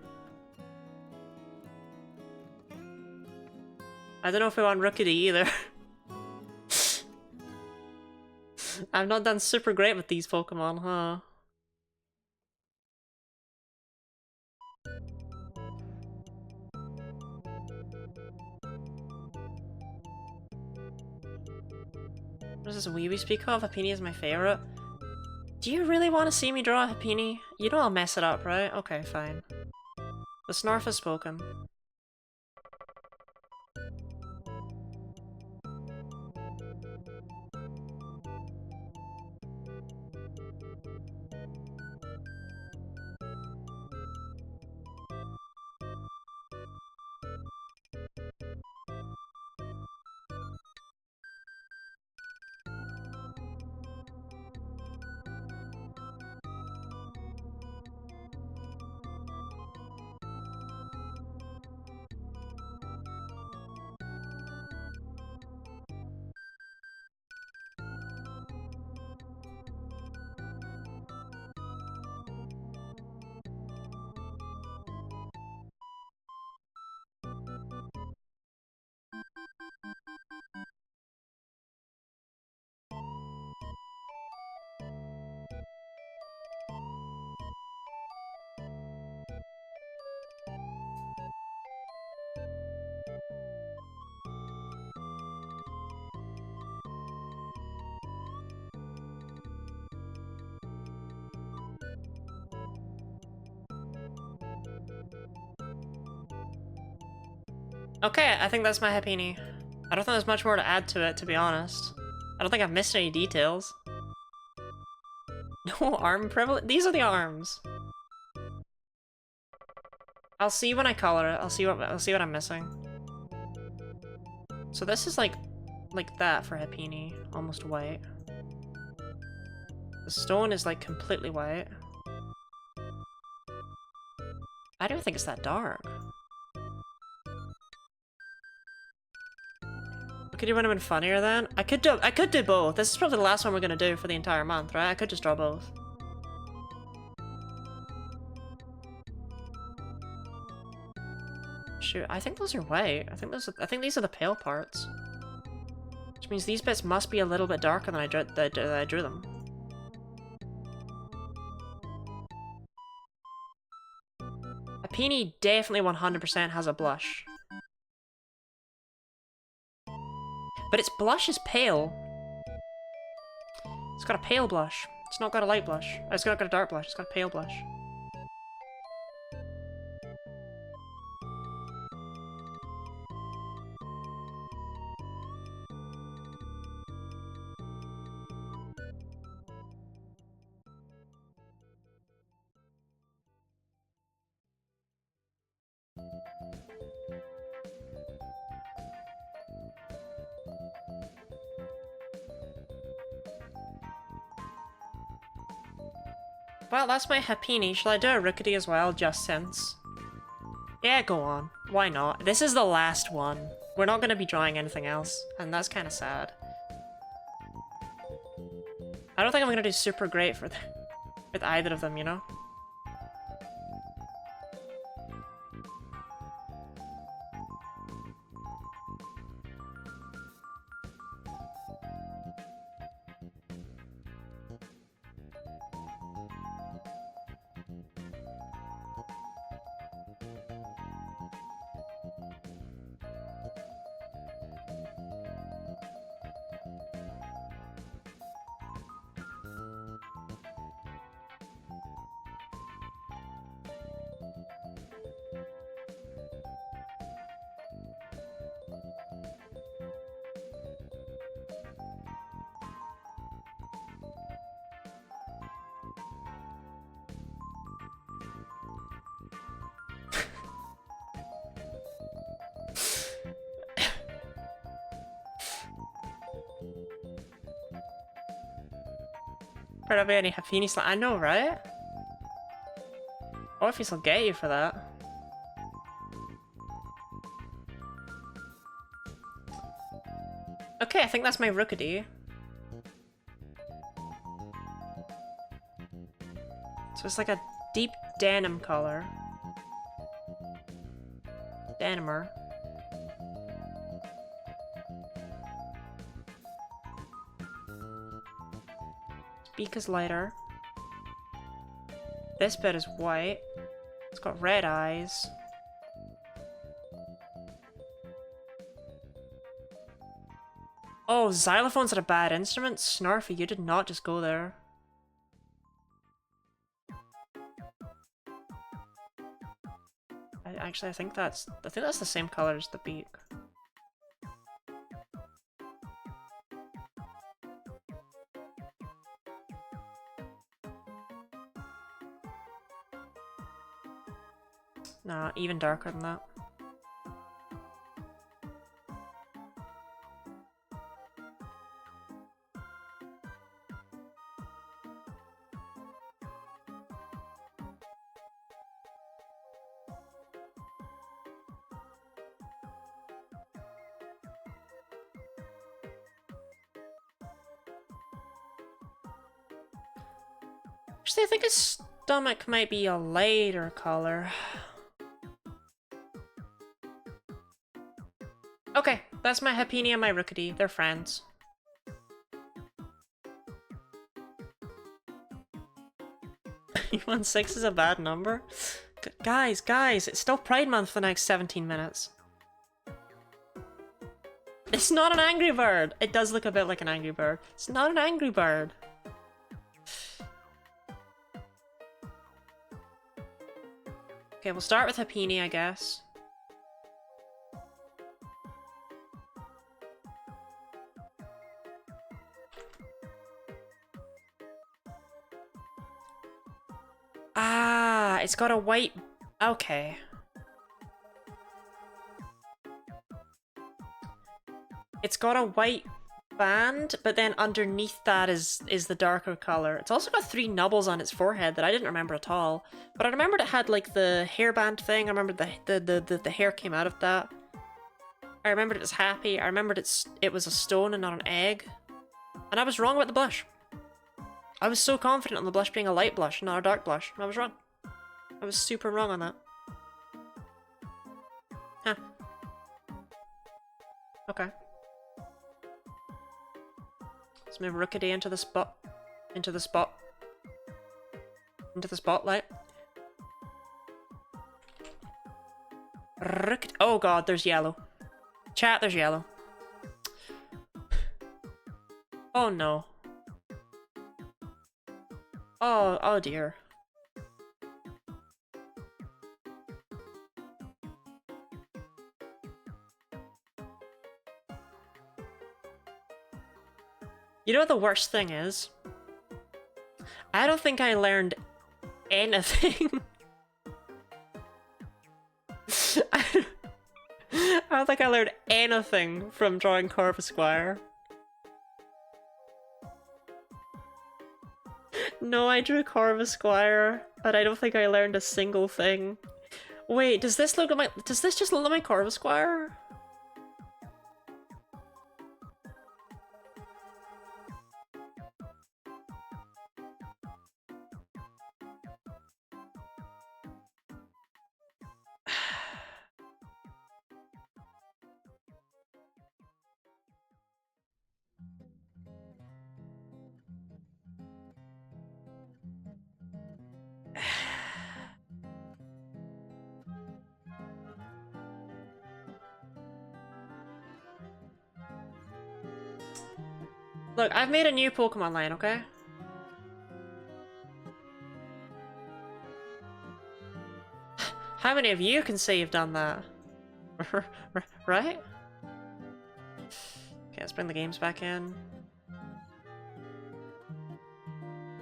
[SPEAKER 1] I don't know if we want Rookity either. I've not done super great with these Pokemon, huh? What does this Weeby speak of? Happini is my favorite. Do you really want to see me draw a Happini? You know I'll mess it up, right? Okay, fine. The Snarf has spoken. Okay, I think that's my Happini. I don't think there's much more to add to it, to be honest. I don't think I've missed any details. No arm privilege? These are the arms. I'll see when I color it. I'll see what I'm missing. So this is like that for Happini, almost white. The stone is like completely white. I don't think it's that dark. Could you would have been funnier then? I could do both. This is probably the last one we're gonna do for the entire month, right? I could just draw both. Shoot, I think those are white. I think these are the pale parts. Which means these bits must be a little bit darker than I drew them. Happini definitely 100% has a blush. But its blush is pale. It's got a pale blush. It's not got a light blush. It's not got a dark blush. It's got a pale blush. Well, that's my Happini. Shall I do a Rookity as well, just since? Yeah, go on. Why not? This is the last one. We're not going to be drawing anything else, and that's kind of sad. I don't think I'm going to do super great with either of them, you know? Where'd I be any Happini slime? I know, right? Orpheus will get you for that. Okay, I think that's my Rookity. So it's like a deep denim color. Denimer. Beak is lighter. This bit is white. It's got red eyes. Oh, xylophones are a bad instrument? Snarfy, you did not just go there. Actually, I think that's the same color as the beak. Nah, even darker than that. Actually, I think his stomach might be a lighter color. Okay, that's my Happini and my Rookity. They're friends. E16 is a bad number? Guys, it's still Pride Month for the next 17 minutes. It's not an Angry Bird! It does look a bit like an Angry Bird. It's not an Angry Bird. Okay, we'll start with Happini, I guess. Ah, it's got a white... Okay. It's got a white band, but then underneath that is the darker color. It's also got 3 nubbles on its forehead that I didn't remember at all. But I remembered it had like the hairband thing. I remembered the hair came out of that. I remembered it was happy. I remembered it was a stone and not an egg. And I was wrong about the blush. I was so confident on the blush being a light blush, not a dark blush. And I was wrong. I was super wrong on that. Huh. Okay. Let's move Rookity into the spot. Into the spot. Into the spotlight. Rookity. Oh god, there's yellow. Chat, there's yellow. Oh no. Oh dear. You know what the worst thing is? I don't think I learned anything. I don't think I learned anything from drawing Corvusquire. No, I drew Corvusquire, but I don't think I learned a single thing. Wait, does this look at my- does this just look like my Corvusquire? Look, I've made a new Pokemon line, okay? How many of you can say you've done that? Right? Okay, let's bring the games back in.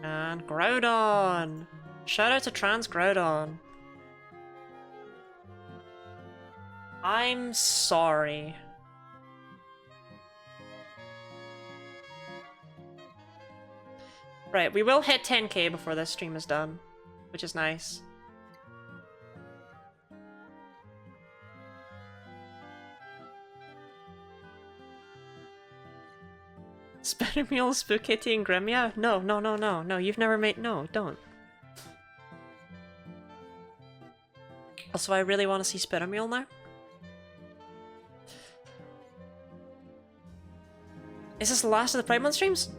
[SPEAKER 1] And Groudon! Shout out to Trans Groudon. I'm sorry. Right, we will hit 10k before this stream is done, which is nice. Spinner Mule, Spook Kitty, and Grimya? No, no, no, no, no, you've never made- no, don't. Also, I really want to see Spinner Mule now. Is this the last of the Pride Month streams?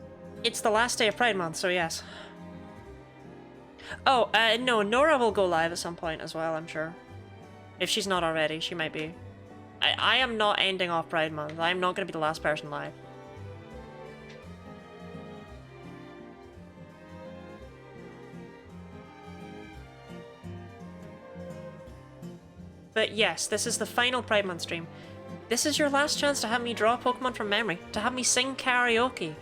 [SPEAKER 1] It's the last day of Pride Month, so yes. Oh, no, Nora will go live at some point as well, I'm sure. If she's not already, she might be. I am not ending off Pride Month. I'm not going to be the last person live. But yes, this is the final Pride Month stream. This is your last chance to have me draw a Pokemon from memory, to have me sing karaoke.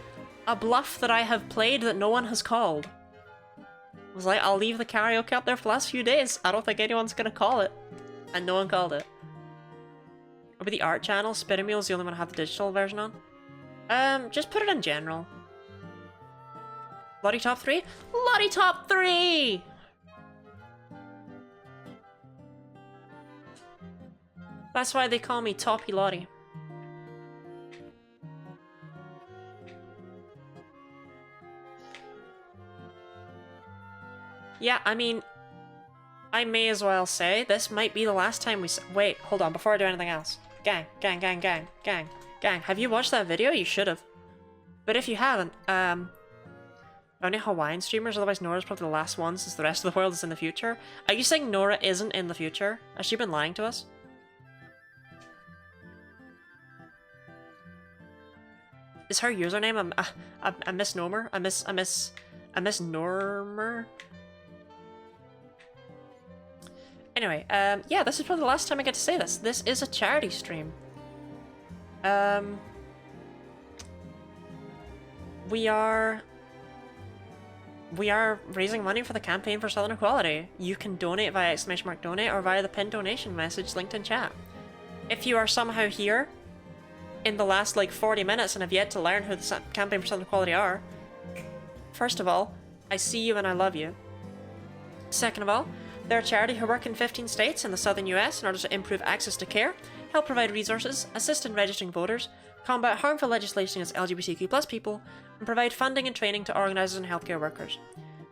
[SPEAKER 1] A bluff that I have played that no one has called. I was like, I'll leave the karaoke up there for the last few days. I don't think anyone's gonna call it. And no one called it. What about the art channel? Spinnermule's the only one I have the digital version on. Just put it in general. Lottie top 3? Lottie top 3! That's why they call me Toppy Lottie. Yeah, I mean, I may as well say this might be the last time we wait, hold on, before I do anything else. Gang, gang, gang, gang, gang, gang. Have you watched that video? You should have. But if you haven't, only Hawaiian streamers, otherwise Nora's probably the last one since the rest of the world is in the future. Are you saying Nora isn't in the future? Has she been lying to us? Is her username a misnomer? A misnomer? Anyway, yeah, this is probably the last time I get to say this. This is a charity stream. We are raising money for the campaign for Southern Equality. You can donate via !donate or via the pinned donation message linked in chat. If you are somehow here in the last like 40 minutes and have yet to learn who the campaign for Southern Equality are, first of all, I see you and I love you. Second of all, they're a charity who work in 15 states in the southern US in order to improve access to care, help provide resources, assist in registering voters, combat harmful legislation against LGBTQ+ people, and provide funding and training to organisers and healthcare workers.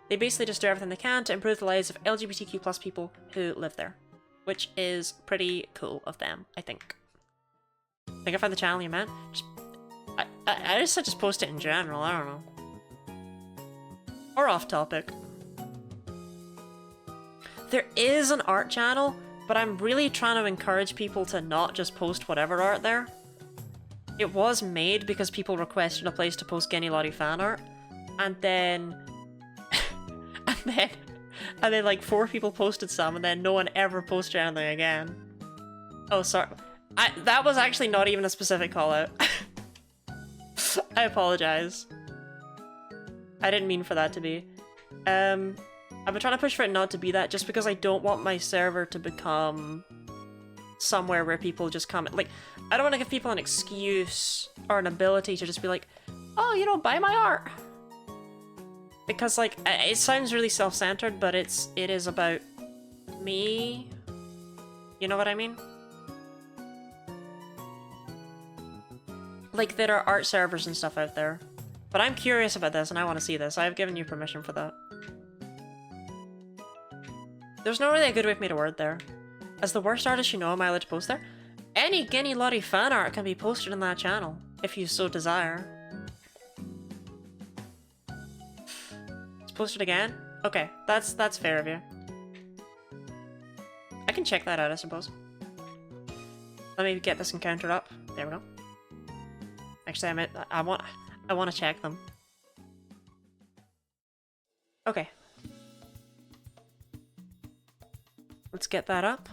[SPEAKER 1] They basically just do everything they can to improve the lives of LGBTQ+ people who live there, which is pretty cool of them, I think. I think I found the channel you meant. I just said just post it in general, I don't know. Or off topic. There is an art channel, but I'm really trying to encourage people to not just post whatever art there. It was made because people requested a place to post Genny Lottie fan art, and then and then like 4 people posted some, and then no one ever posted anything again. Oh, sorry. That was actually not even a specific call out. I apologize. I didn't mean for that to be. I've been trying to push for it not to be that, just because I don't want my server to become somewhere where people just comment. Like, I don't want to give people an excuse or an ability to just be like, oh, you don't buy my art. Because, like, it sounds really self-centered, but it is about me. You know what I mean? Like, there are art servers and stuff out there. But I'm curious about this, and I want to see this. I've given you permission for that. There's not really a good way for me to word there. As the worst artist you know, am I allowed to post there? Any Genny Lottie fan art can be posted in that channel, if you so desire. It's posted again? Okay, that's fair of you. I can check that out, I suppose. Let me get this encounter up. There we go. Actually, I want to check them. Okay. Let's get that up.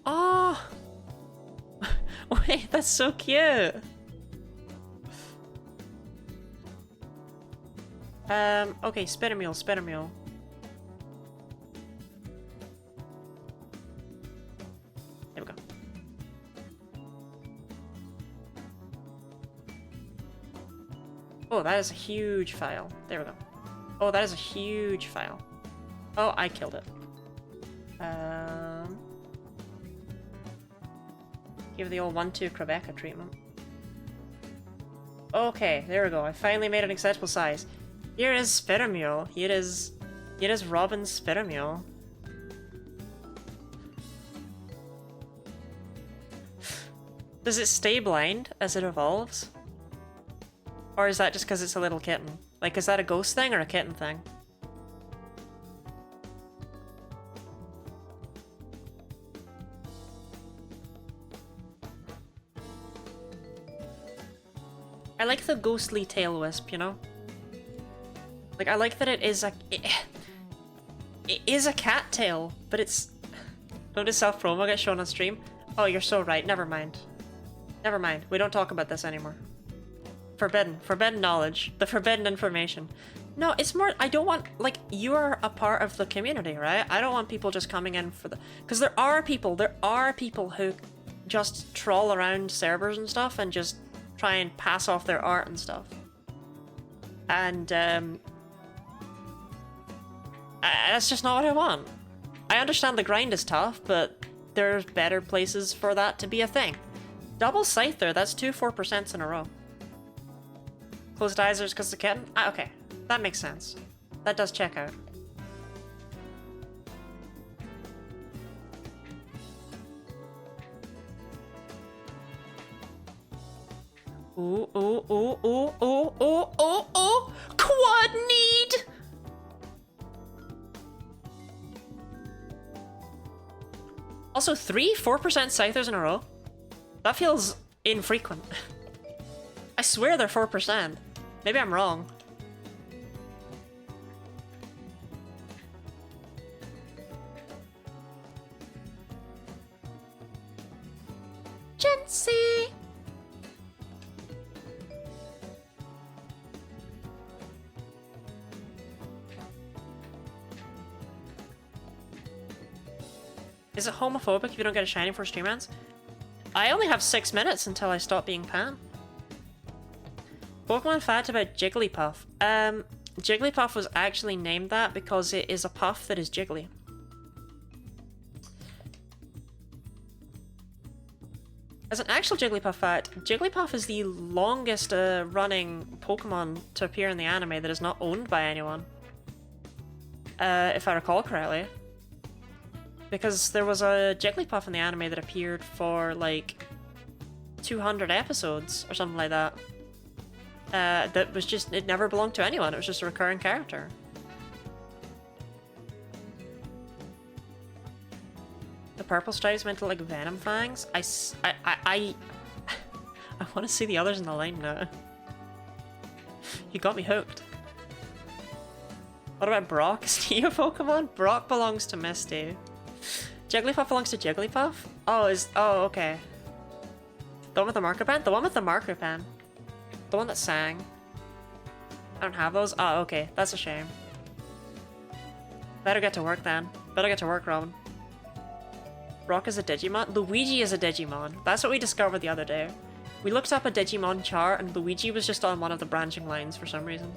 [SPEAKER 1] Oh! Wait, that's so cute! Okay, Spinner Mule. There we go. Oh, that is a huge file. There we go. Oh, that is a huge file. Oh, I killed it. Give the old 1-2 Rebecca treatment. Okay, there we go. I finally made an acceptable size. Here is Spittermule. Here is Robin's Spittermule. Does it stay blind as it evolves? Or is that just because it's a little kitten? Like, is that a ghost thing or a kitten thing? I like the ghostly tail wisp, you know? Like, I like that it is a cattail, but it's... Notice self-promo get shown on stream? Oh, you're so right. Never mind. Never mind. We don't talk about this anymore. Forbidden. Forbidden knowledge. The forbidden information. No, it's more... I don't want... Like, you are a part of the community, right? I don't want people just coming in for the... Because there are people who just troll around servers and stuff and just try and pass off their art and stuff. And, that's just not what I want. I understand the grind is tough, but there's better places for that to be a thing. Double Scyther, that's 2 4% in a row. Closed eyes are because of the kitten? Ah, okay. That makes sense. That does check out. Ooh, ooh, ooh, ooh, ooh, ooh, ooh, ooh! Quad need! Also, 3 4% Scythers in a row? That feels infrequent. I swear they're 4%. Maybe I'm wrong. Jency! Is it homophobic if you don't get a shiny for stream ends? I only have 6 minutes until I stop being Pan. Pokemon fact about Jigglypuff. Jigglypuff was actually named that because it is a puff that is jiggly. As an actual Jigglypuff fact, Jigglypuff is the longest running Pokemon to appear in the anime that is not owned by anyone. If I recall correctly. Because there was a Jigglypuff in the anime that appeared for like 200 episodes or something like that. That was just, it never belonged to anyone, it was just a recurring character. The purple stripes meant to like venom fangs? I want to see the others in the line now. You got me hooked. What about Brock? Is he a Pokemon? Brock belongs to Misty. Jigglypuff belongs to Jigglypuff? Oh, okay. The one with the marker pen? The one with the marker pen. The one that sang. I don't have those? Oh, okay. That's a shame. Better get to work then. Better get to work, Robin. Brock is a Digimon? Luigi is a Digimon. That's what we discovered the other day. We looked up a Digimon chart and Luigi was just on one of the branching lines for some reason.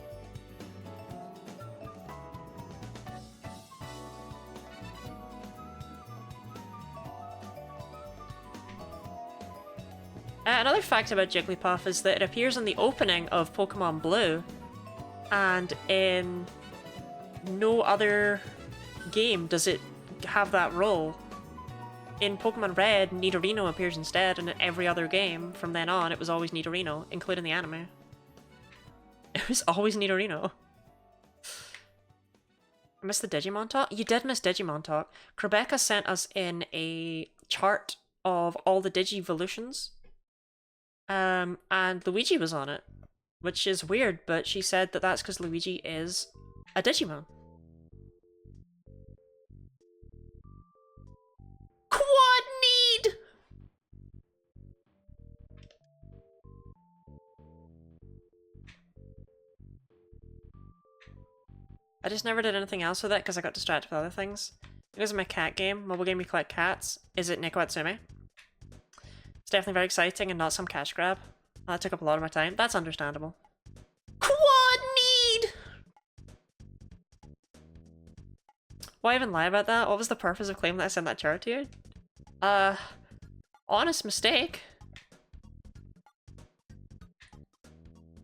[SPEAKER 1] Another fact about Jigglypuff is that it appears in the opening of Pokemon Blue, and in no other game does it have that role. In Pokemon Red, Nidorino appears instead, and in every other game from then on it was always Nidorino, including the anime. It was always Nidorino. I missed the Digimon talk? You did miss Digimon talk. Rebecca sent us in a chart of all the Digivolutions. And Luigi was on it, which is weird, but she said that that's because Luigi is a Digimon. Quad need! I just never did anything else with it because I got distracted with other things. It is my cat game, mobile game you collect cats. Is it Neko Atsume? It's definitely very exciting and not some cash grab. That took up a lot of my time. That's understandable. Quad Why even lie about that? What was the purpose of claiming that I sent that chart to you? Honest mistake.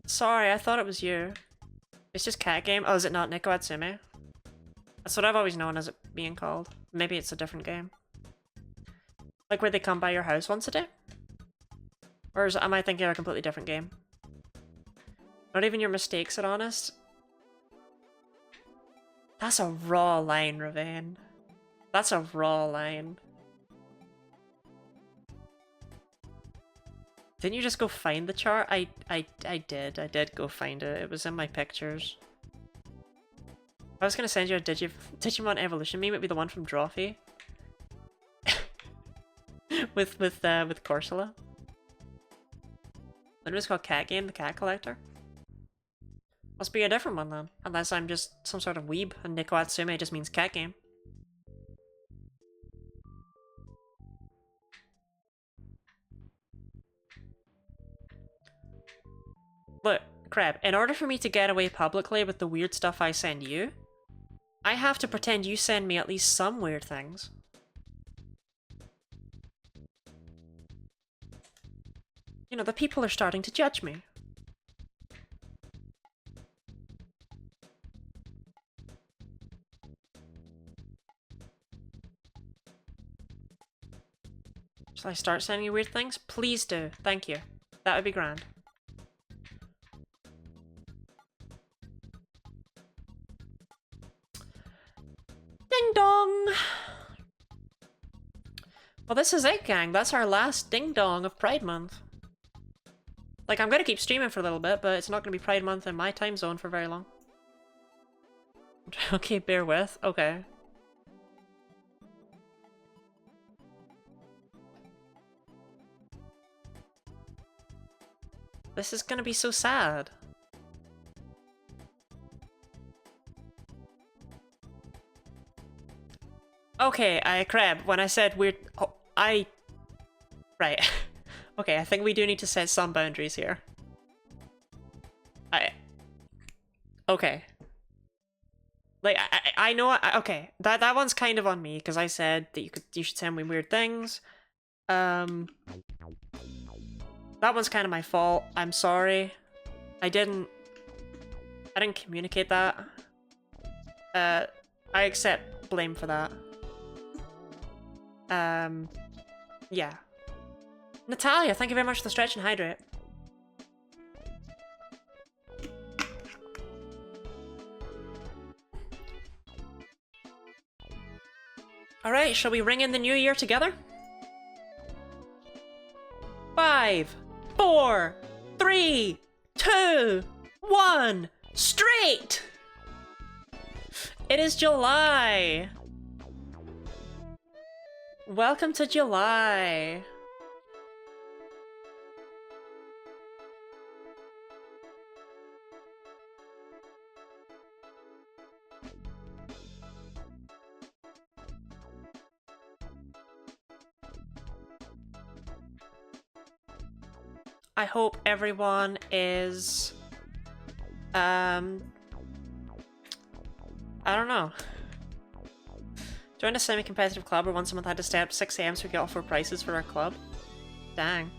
[SPEAKER 1] Sorry, I thought it was you. It's just cat game. Oh, is it not Nico Atsume? That's what I've always known as it being called. Maybe it's a different game. Like where they come by your house once a day? Or am I thinking of a completely different game? Not even your mistakes at honest? That's a raw line, Ravane. That's a raw line. Didn't you just go find the chart? I did go find it. It was in my pictures. I was gonna send you a Digimon Evolution meme. It'd be the one from Drawfee. with Corsola. It was called Cat Game, the Cat Collector. Must be a different one then. Unless I'm just some sort of weeb and Nico Atsume just means cat game. Look, Crab, in order for me to get away publicly with the weird stuff I send you, I have to pretend you send me at least some weird things. You know, the people are starting to judge me. Shall I start sending you weird things? Please do. Thank you. That would be grand. Ding dong! Well, this is it, gang. That's our last ding dong of Pride Month. Like, I'm gonna keep streaming for a little bit, but it's not gonna be Pride Month in my time zone for very long. Okay, bear with. Okay. This is gonna be so sad. Okay, Crab, when I said weird... Oh, Right. Okay, I think we do need to set some boundaries here. Okay. Like, I know... okay, that one's kind of on me, because I said that you should send me weird things. That one's kind of my fault. I'm sorry. I didn't communicate that. I accept blame for that. Yeah. Natalia, thank you very much for the stretch and hydrate. Alright, shall we ring in the new year together? 5, 4, 3, 2, 1, straight! It is July! Welcome to July! I hope everyone is, I don't know. Join a semi-competitive club where once a month I had to stay up at 6 AM so we could offer prices for our club. Dang.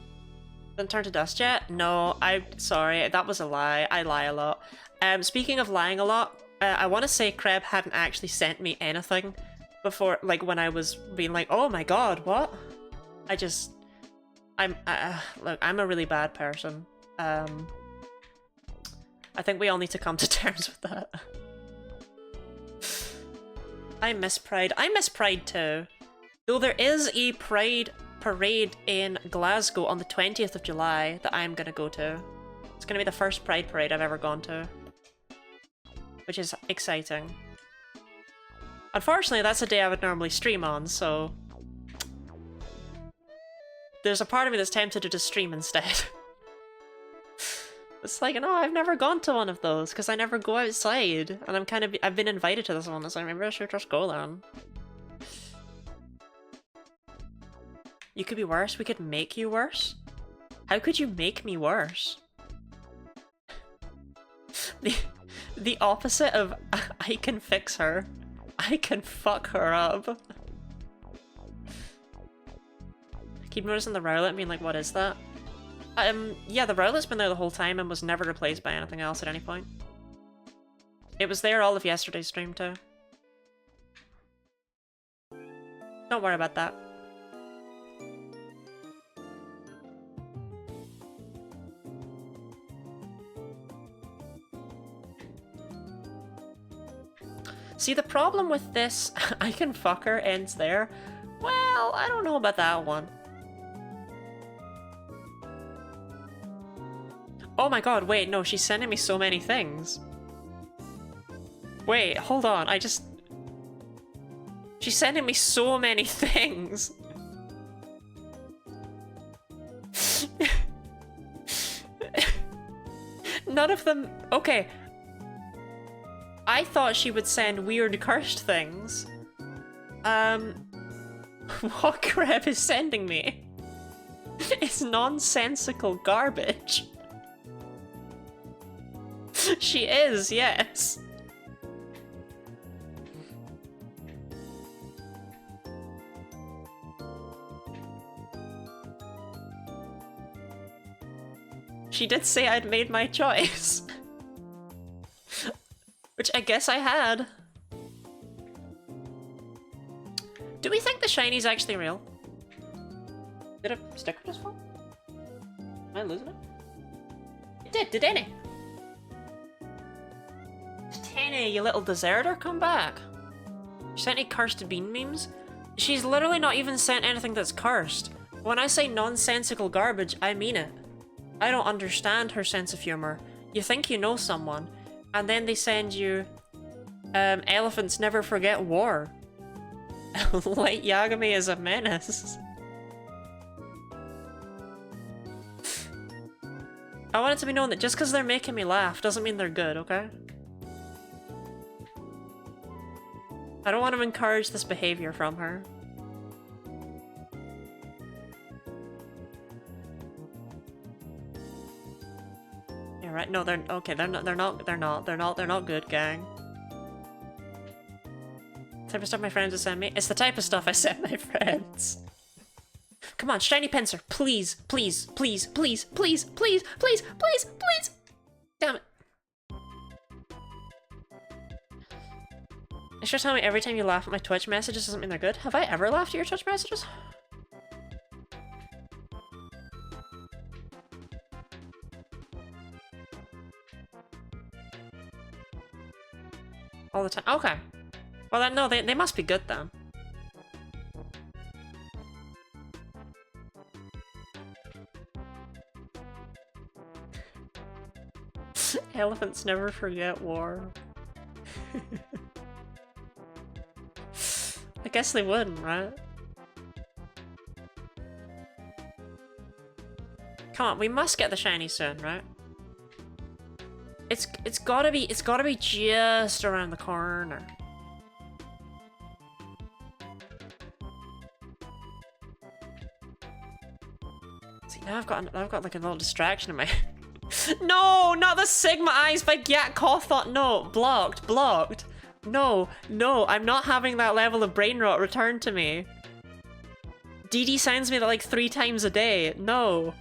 [SPEAKER 1] Didn't turn to dust yet? No, I'm sorry, that was a lie. I lie a lot. Speaking of lying a lot, I want to say Kreb hadn't actually sent me anything before, like when I was being like, oh my god, what? Look, I'm a really bad person. I think we all need to come to terms with that. I miss Pride. I miss Pride too. Though there is a Pride parade in Glasgow on the 20th of July that I'm gonna go to. It's gonna be the first Pride parade I've ever gone to. Which is exciting. Unfortunately, that's a day I would normally stream on, so... there's a part of me that's tempted to just stream instead. It's like, no, I've never gone to one of those, because I never go outside, and I've been invited to this one, so maybe I should just go then. You could be worse? We could make you worse? How could you make me worse? The opposite of I can fix her. I can fuck her up. I keep noticing the Rowlet and being like, what is that? Yeah, the Rowlet's been there the whole time and was never replaced by anything else at any point. It was there all of yesterday's stream too. Don't worry about that. See, the problem with this I can fuck her ends there. Well, I don't know about that one. Oh my god, wait, no, she's sending me so many things. Wait, hold on, she's sending me so many things. None of them... Okay. I thought she would send weird cursed things. What Greb is sending me? It's nonsensical garbage. She is, yes. She did say I'd made my choice. Which I guess I had. Do we think the shiny's actually real? Did a sticker just fall? Am I losing it? It didn't it? Tenny, you little deserter, come back. She sent any cursed bean memes? She's literally not even sent anything that's cursed. When I say nonsensical garbage, I mean it. I don't understand her sense of humor. You think you know someone, and then they send you, elephants never forget war. Light Yagami is a menace. I want it to be known that just because they're making me laugh doesn't mean they're good, okay? I don't want to encourage this behavior from her. Yeah, right. No, they're okay. They're not good, gang. The type of stuff my friends would send me. It's the type of stuff I send my friends. Come on, shiny pincer, please, please, please, please, please, please, please, please, please. Damn it. It's just telling me every time you laugh at my Twitch messages doesn't mean they're good. Have I ever laughed at your Twitch messages? All the time. Okay. Well then, no, they must be good then. Elephants never forget war. I guess they wouldn't, right? Come on, we must get the shiny soon, right? It's gotta be just around the corner. See, now I've got like a little distraction in my No, not the Sigma Eyes by Gat Cawthon. No, blocked. No, I'm not having that level of brain rot returned to me. DD sends me that like 3 times a day. No,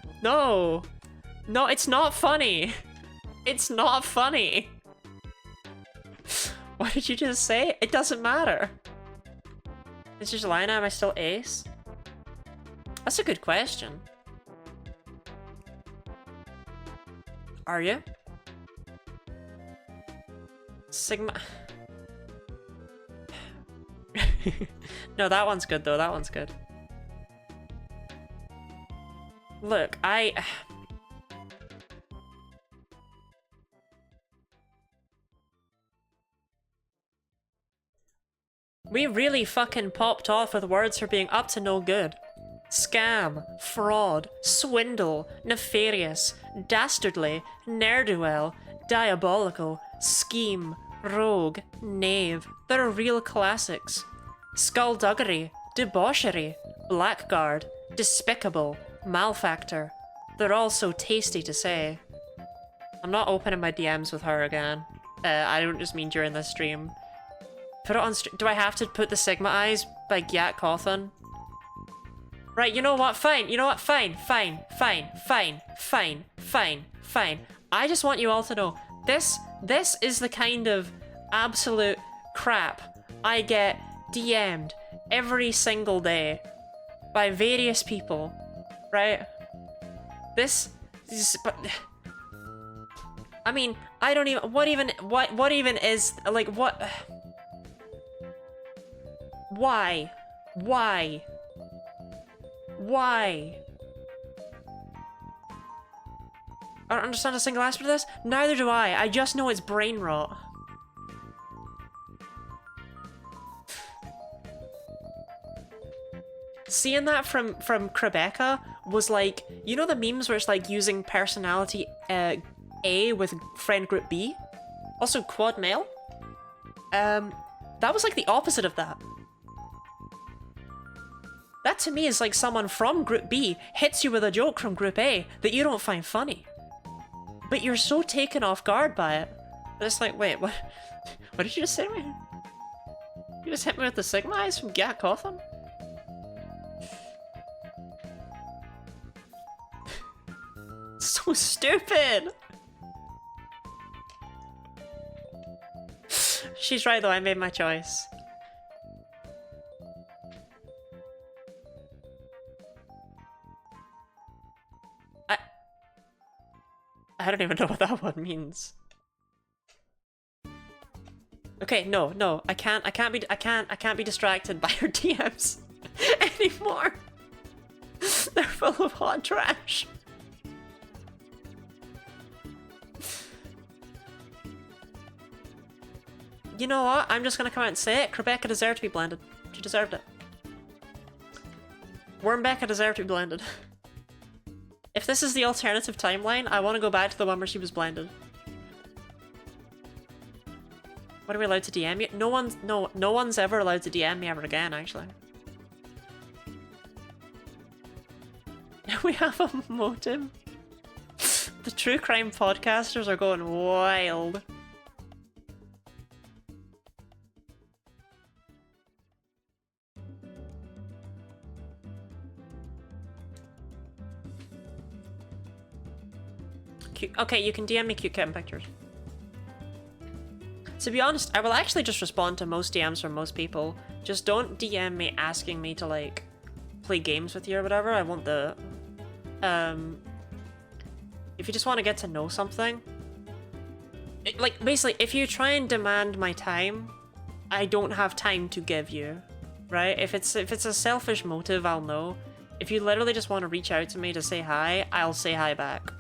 [SPEAKER 1] it's not funny. It's not funny. What did you just say? It doesn't matter. It's just Lina, am I still ace? That's a good question. Are you? Sigma... No, that one's good though, that one's good. Look, we really fucking popped off with words for being up to no good. Scam, fraud, swindle, nefarious, dastardly, ne'er-do-well, diabolical, scheme, rogue, knave. They're real classics. Skullduggery, debauchery, blackguard, despicable, malefactor. They're all so tasty to say. I'm not opening my DMs with her again. I don't just mean during this stream. Put it on do I have to put the Sigma Eyes by Gyat Cawthon? Right, you know what? Fine. You know what? Fine. Fine. Fine. Fine. Fine. Fine. Fine. I just want you all to know this is the kind of absolute crap I get DM'd every single day by various people, right? This is, but I mean, I don't even, what even is, like, what, why? Why? Why? I don't understand a single aspect of this. Neither do I. I just know it's brain rot. Seeing that from Rebecca was like, you know the memes where it's like using personality A with friend group B? Also quad male? That was like the opposite of that. That to me is like someone from group B hits you with a joke from group A that you don't find funny. But you're so taken off guard by it. That it's like, wait, what? What did you just say to me? You just hit me with the Sigma Eyes from Gyat Cawthon? So stupid! She's right though, I made my choice. I don't even know what that one means. Okay, no, I can't be distracted by her DMs anymore. They're full of hot trash. You know what? I'm just gonna come out and say it. Rebecca deserved to be blended. She deserved it. Wormbecca deserved to be blended. If this is the alternative timeline, I want to go back to the one where she was blended. What are we allowed to DM you? No one's ever allowed to DM me ever again, actually. We have a motive. The true crime podcasters are going wild. Okay, you can DM me cute kitten pictures. To be honest, I will actually just respond to most DMs from most people. Just don't DM me asking me to, like, play games with you or whatever. I want the... If you just want to get to know something... like, basically, if you try and demand my time, I don't have time to give you, right? If it's a selfish motive, I'll know. If you literally just want to reach out to me to say hi, I'll say hi back.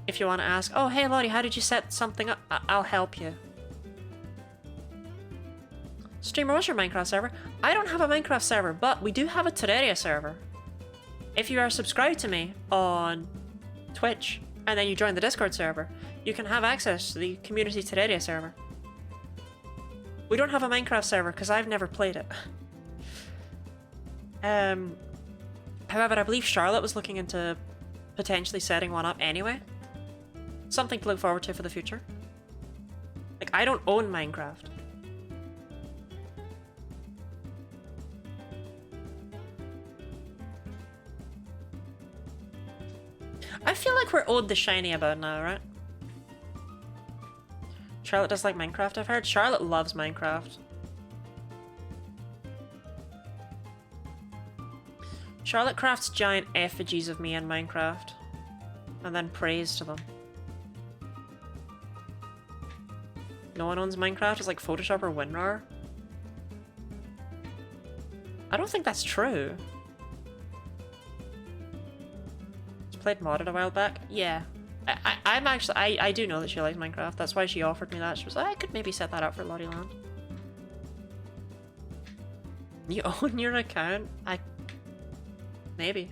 [SPEAKER 1] If you want to ask, oh hey Lottie, how did you set something up? I'll help you. Streamer, what's your Minecraft server? I don't have a Minecraft server, but we do have a Terraria server. If you are subscribed to me on Twitch, and then you join the Discord server, you can have access to the community Terraria server. We don't have a Minecraft server because I've never played it. However, I believe Charlotte was looking into potentially setting one up anyway. Something to look forward to for the future. Like, I don't own Minecraft. I feel like we're owed the shiny about now, right? Charlotte does like Minecraft, I've heard. Charlotte loves Minecraft. Charlotte crafts giant effigies of me in Minecraft, and then prays to them. No one owns Minecraft, it's like Photoshop or WinRAR. I don't think that's true. It's played modded a while back? Yeah. I'm actually, I do know that she likes Minecraft, that's why she offered me that. She was like, I could maybe set that up for Lottie Land. You own your account? Maybe.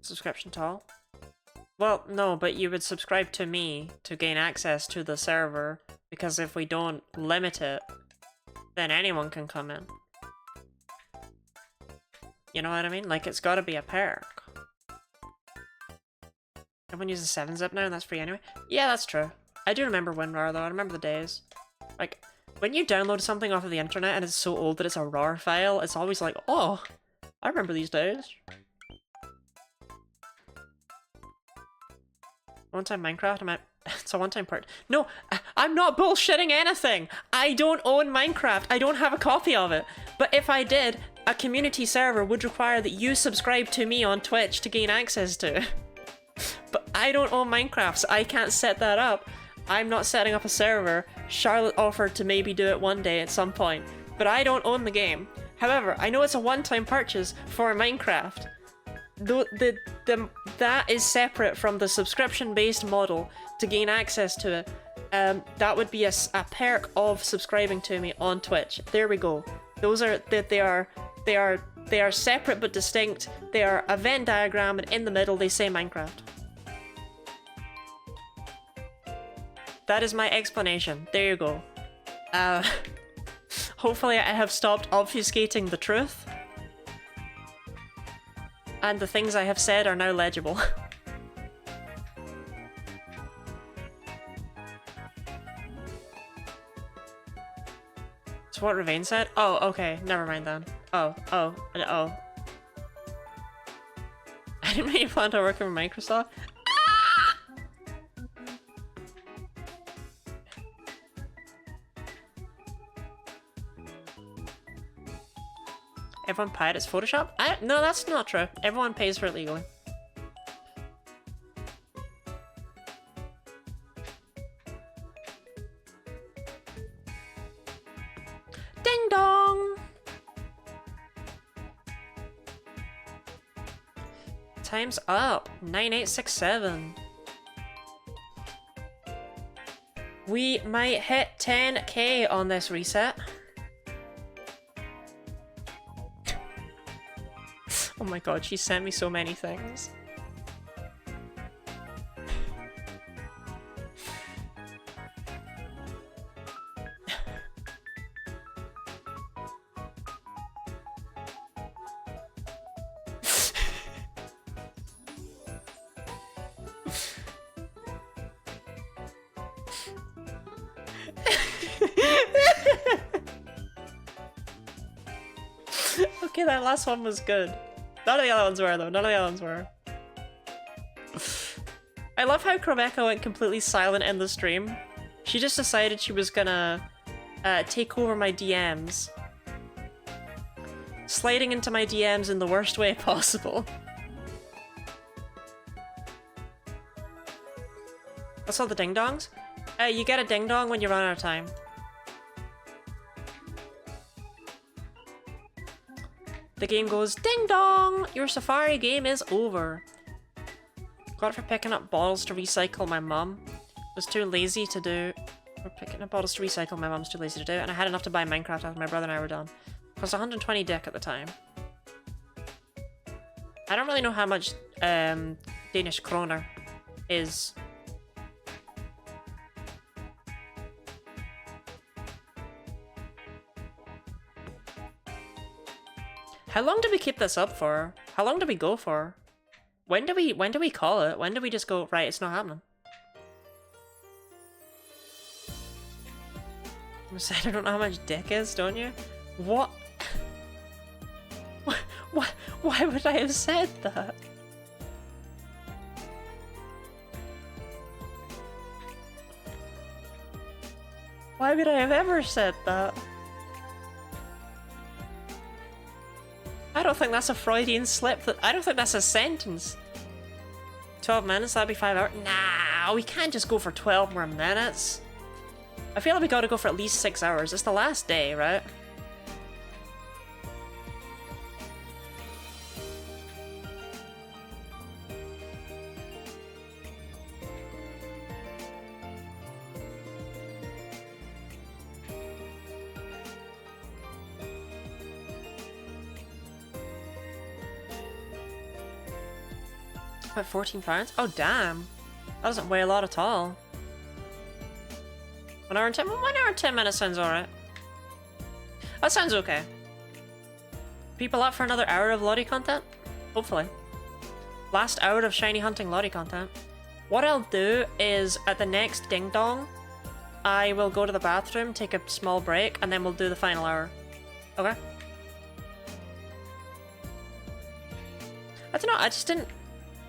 [SPEAKER 1] Subscription to all. Well, no, but you would subscribe to me to gain access to the server, because if we don't limit it, then anyone can come in. You know what I mean? Like, it's gotta be a perk. Everyone uses 7-zip now and that's free anyway? Yeah, that's true. I do remember WinRAR though, I remember the days. Like, when you download something off of the internet and it's so old that it's a RAR file, it's always like, oh, I remember these days. One-time Minecraft, it's a one-time part. No, I'm not bullshitting anything! I don't own Minecraft, I don't have a copy of it. But if I did, a community server would require that you subscribe to me on Twitch to gain access to. But I don't own Minecraft, so I can't set that up. I'm not setting up a server. Charlotte offered to maybe do it one day at some point, but I don't own the game. However, I know it's a one-time purchase for Minecraft. That is separate from the subscription-based model to gain access to it. That would be a perk of subscribing to me on Twitch. There we go. Those are they are separate but distinct. They are a Venn diagram, and in the middle they say Minecraft. That is my explanation. There you go. Hopefully I have stopped obfuscating the truth. And the things I have said are now legible. That's what Ravane said? Oh, okay. Never mind then. Oh. I didn't know you planned on working for Microsoft. Everyone pirates Photoshop? No, that's not true. Everyone pays for it legally. Ding dong! Time's up. 9867. We might hit 10k on this reset. Oh my god, she sent me so many things. Okay, that last one was good. None of the other ones were, though. None of the other ones were. I love how Kromeka went completely silent in the stream. She just decided she was gonna take over my DMs. Sliding into my DMs in the worst way possible. What's all the ding-dongs? You get a ding-dong when you run out of time. The game goes, ding dong! Your Safari game is over. Got it for picking up bottles to recycle. My mum was too lazy to do. For picking up bottles to recycle, my mum's too lazy to do it, and I had enough to buy Minecraft after my brother and I were done. It cost 120 dick at the time. I don't really know how much Danish kroner is. How long did we keep this up for? How long did we go for? When do we call it? When do we just go, right, it's not happening? I said I don't know how much dick is, don't you? What? Why would I have said that? Why would I have ever said that? I don't think that's a Freudian slip. I don't think that's a sentence. 12 minutes, that'd be 5 hours. Nah, we can't just go for 12 more minutes. I feel like we gotta go for at least 6 hours. It's the last day, right? about 14 pounds? Oh, damn. That doesn't weigh a lot at all. 1 hour and 10? 1 hour and 10 minutes sounds alright. That sounds okay. People up for another hour of Lottie content? Hopefully. Last hour of shiny hunting Lottie content. What I'll do is, at the next ding dong, I will go to the bathroom, take a small break, and then we'll do the final hour. Okay? I don't know, I just didn't...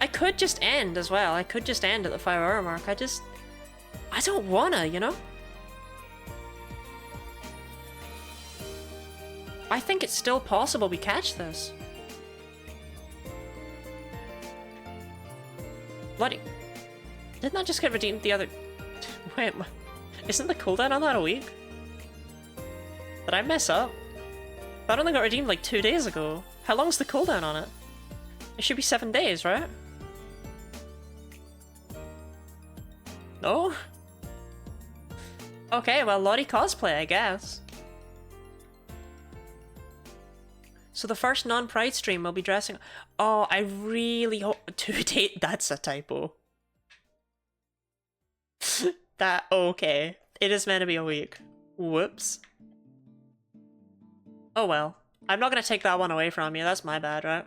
[SPEAKER 1] I could just end as well. I could just end at the 5-hour mark. I don't wanna, you know? I think it's still possible we catch this. Bloody... Didn't that just get redeemed the other... Wait, isn't the cooldown on that a week? Did I mess up? That only got redeemed like 2 days ago. How long's the cooldown on it? It should be 7 days, right? No? Okay, well, Lottie cosplay, I guess. So the first non-Pride stream will be dressing... Oh, I really hope... 2 days... That's a typo. That... Okay. It is meant to be a week. Whoops. Oh well. I'm not gonna take that one away from you. That's my bad, right?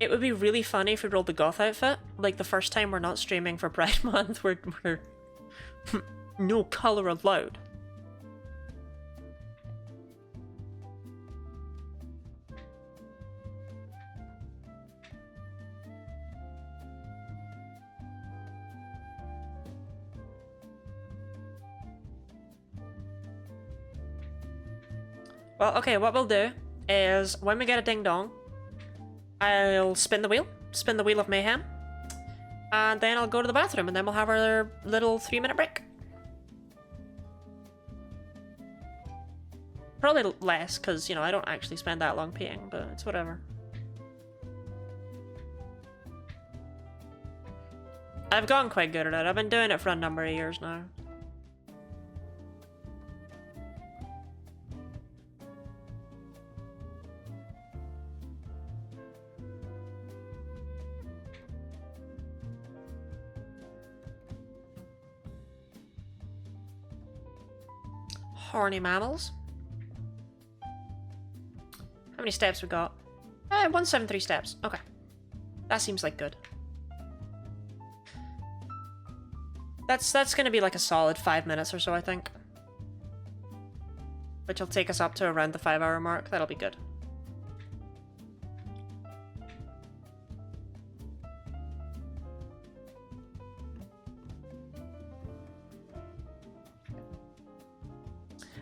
[SPEAKER 1] It would be really funny if we rolled the goth outfit. Like the first time we're not streaming for Pride Month, we're no color allowed. Well, okay, what we'll do is when we get a ding dong, I'll spin the wheel of mayhem, and then I'll go to the bathroom, and then we'll have our little 3-minute break. Probably less, because, you know, I don't actually spend that long peeing, but it's whatever. I've gotten quite good at it. I've been doing it for a number of years now. Horny mammals. How many steps we got? 173 steps. Okay. That seems like good. That's gonna be like a solid 5 minutes or so, I think. Which will take us up to around the 5-hour mark. That'll be good.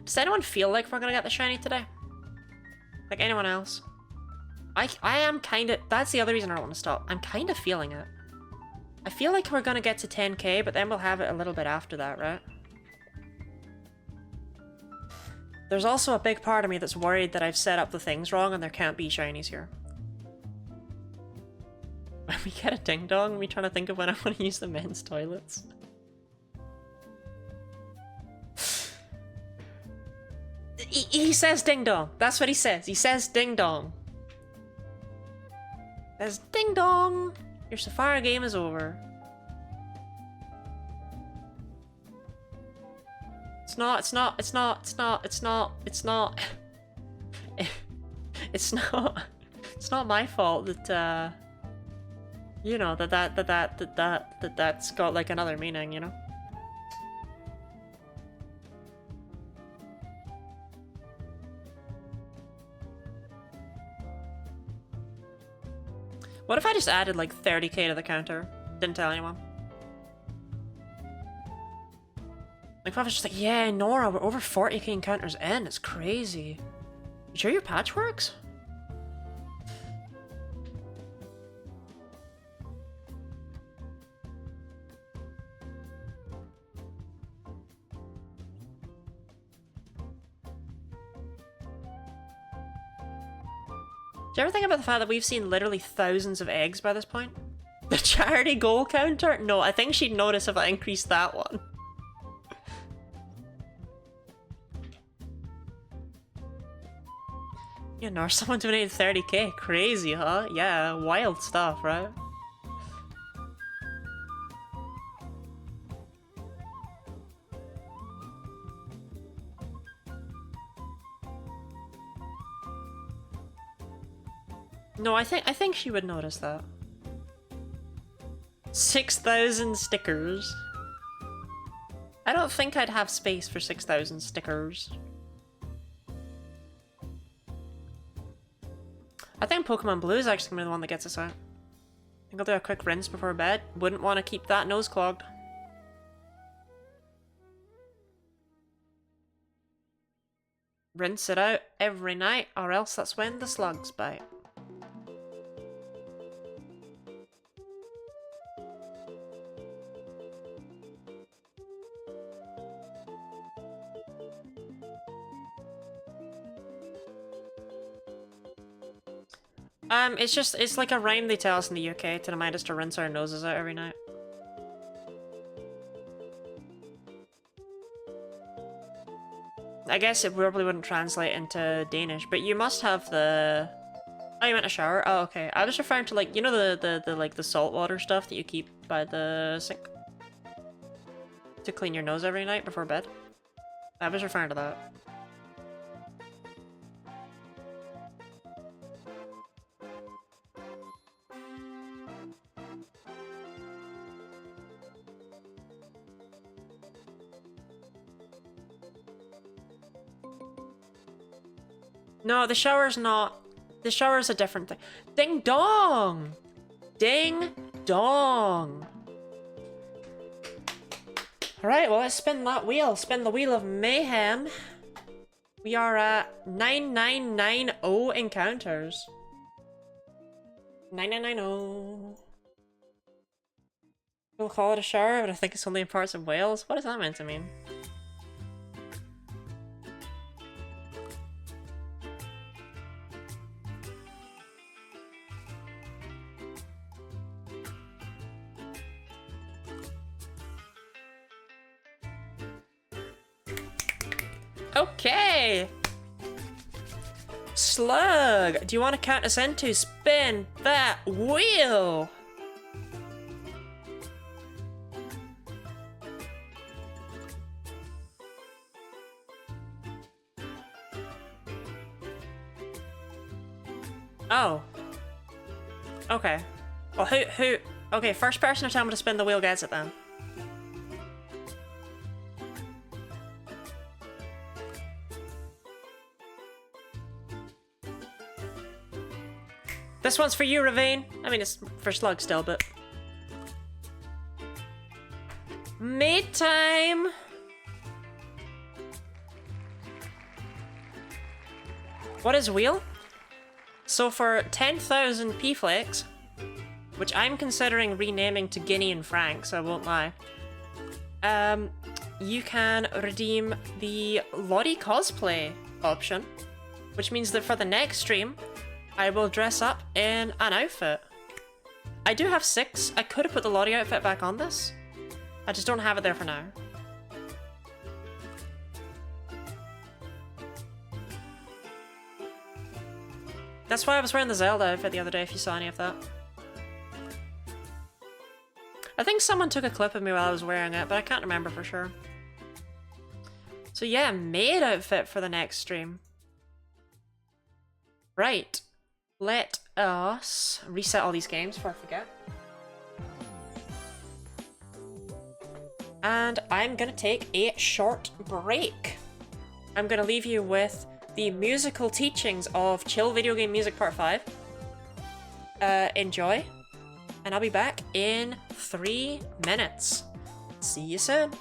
[SPEAKER 1] Does anyone feel like we're gonna get the shiny today? Like anyone else? I am kinda... That's the other reason I don't want to stop. I'm kinda feeling it. I feel like we're gonna get to 10k, but then we'll have it a little bit after that, right? There's also a big part of me that's worried that I've set up the things wrong and there can't be shinies here. When we get a ding dong, we trying to think of when I want to use the men's toilets. He says ding dong. That's what he says. He says ding dong. Says ding dong. Your Sapphire game is over. It's not. It's not. It's not. It's not. It's not. It's not. It's not. It's not my fault that you know that's got like another meaning. You know. What if I just added like 30k to the counter? Didn't tell anyone. Like if I was just like, yeah, Nora, we're over 40k encounters in. It's crazy. You sure your patch works? Do you ever think about the fact that we've seen literally thousands of eggs by this point? The charity goal counter? No, I think she'd notice if I increased that one. Yeah, no, someone donated 30k. Crazy, huh? Yeah, wild stuff, right? No, I think she would notice that. 6,000 stickers. I don't think I'd have space for 6,000 stickers. I think Pokemon Blue is actually gonna be the one that gets us out. I think I'll do a quick rinse before bed. Wouldn't want to keep that nose clogged. Rinse it out every night, or else that's when the slugs bite. It's like a rhyme they tell us in the UK to remind us to rinse our noses out every night. I guess it probably wouldn't translate into Danish, but you must have the... Oh, you meant a shower? Oh, okay. I was referring to, like, you know the saltwater stuff that you keep by the sink? To clean your nose every night before bed? I was referring to that. No, the shower's not... The shower's a different thing. Ding dong! Ding dong! Alright, well, let's spin that wheel. Spin the wheel of mayhem. We are at 9990 encounters. 9990. We'll call it a shower, but I think it's only in parts of Wales. What is that meant to mean? Okay! Slug! Do you want to count us in to spin that wheel? Oh. Okay. Well, who... Okay, first person to tell me to spin the wheel gets it then. This one's for you, Ravine. I mean, it's for Slug still, but... Mate time! What is wheel? So for 10,000 P-Flakes, which I'm considering renaming to Guinea and Franks, I won't lie, you can redeem the Lottie cosplay option, which means that for the next stream, I will dress up in an outfit. I do have 6. I could have put the Lottie outfit back on this. I just don't have it there for now. That's why I was wearing the Zelda outfit the other day, if you saw any of that. I think someone took a clip of me while I was wearing it, but I can't remember for sure. So yeah, maid outfit for the next stream. Right. Let us reset all these games before I forget. And I'm gonna take a short break. I'm gonna leave you with the musical teachings of Chill Video Game Music Part 5. Enjoy. And I'll be back in 3 minutes. See you soon.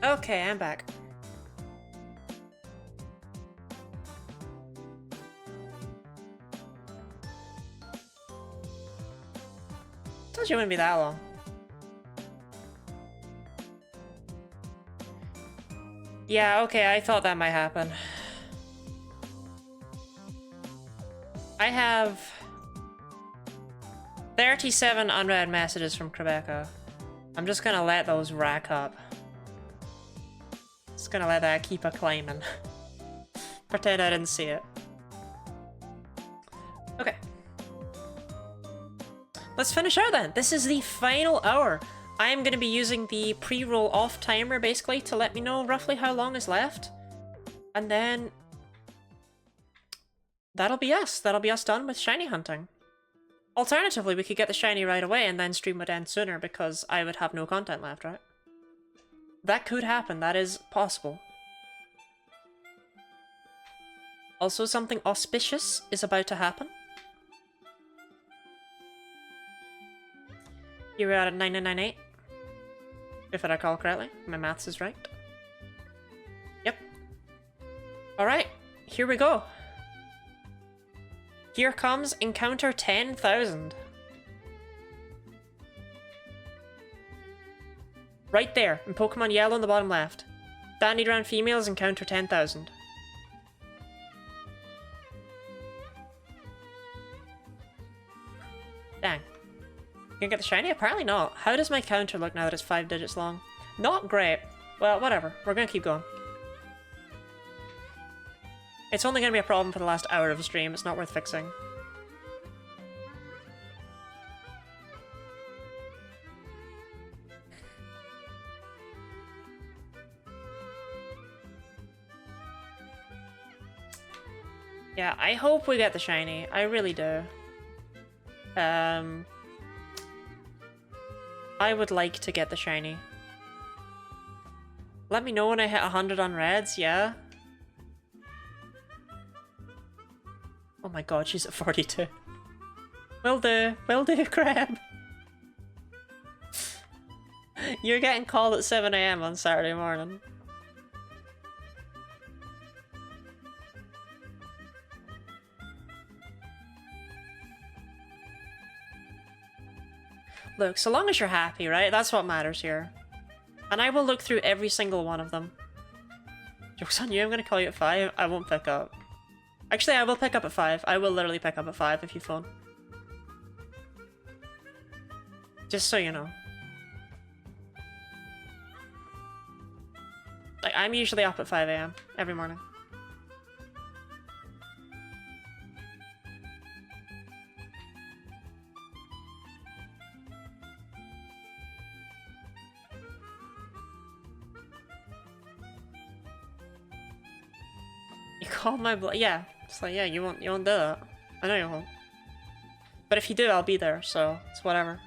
[SPEAKER 1] Okay, I'm back. Told you it wouldn't be that long. Yeah, okay, I thought that might happen. I have 37 unread messages from Rebecca. I'm just gonna let those rack up. Just gonna let that keep a climbing. Pretend I didn't see it. Okay. Let's finish out then. This is the final hour. I am gonna be using the pre-roll off timer basically to let me know roughly how long is left. And then that'll be us. That'll be us done with shiny hunting. Alternatively, we could get the shiny right away and then stream would end sooner because I would have no content left, right? That could happen. That is possible. Also, something auspicious is about to happen. You're out at 9998. If I recall correctly. My maths is right. Yep. Alright, here we go. Here comes encounter 10,000. Right there, in Pokemon Yellow in the bottom left. Dandy Round females encounter 10,000. Dang. Gonna get the shiny? Apparently not. How does my counter look now that it's 5 digits long? Not great. Well, whatever. We're gonna keep going. It's only gonna be a problem for the last hour of the stream. It's not worth fixing. Yeah, I hope we get the shiny. I really do. I would like to get the shiny. Let me know when I hit 100 on reds, yeah? Oh my god, she's at 42. Will do, Crab. You're getting called at 7 AM on Saturday morning. Look, so long as you're happy, right? That's what matters here. And I will look through every single one of them. Joke's on you, I'm gonna call you at 5. I won't pick up. Actually, I will pick up at 5. I will literally pick up at 5 if you phone. Just so you know. Like, I'm usually up at 5 AM every morning. You called my yeah. It's like, yeah, you won't do that. I know you won't. But if you do, I'll be there, so it's whatever.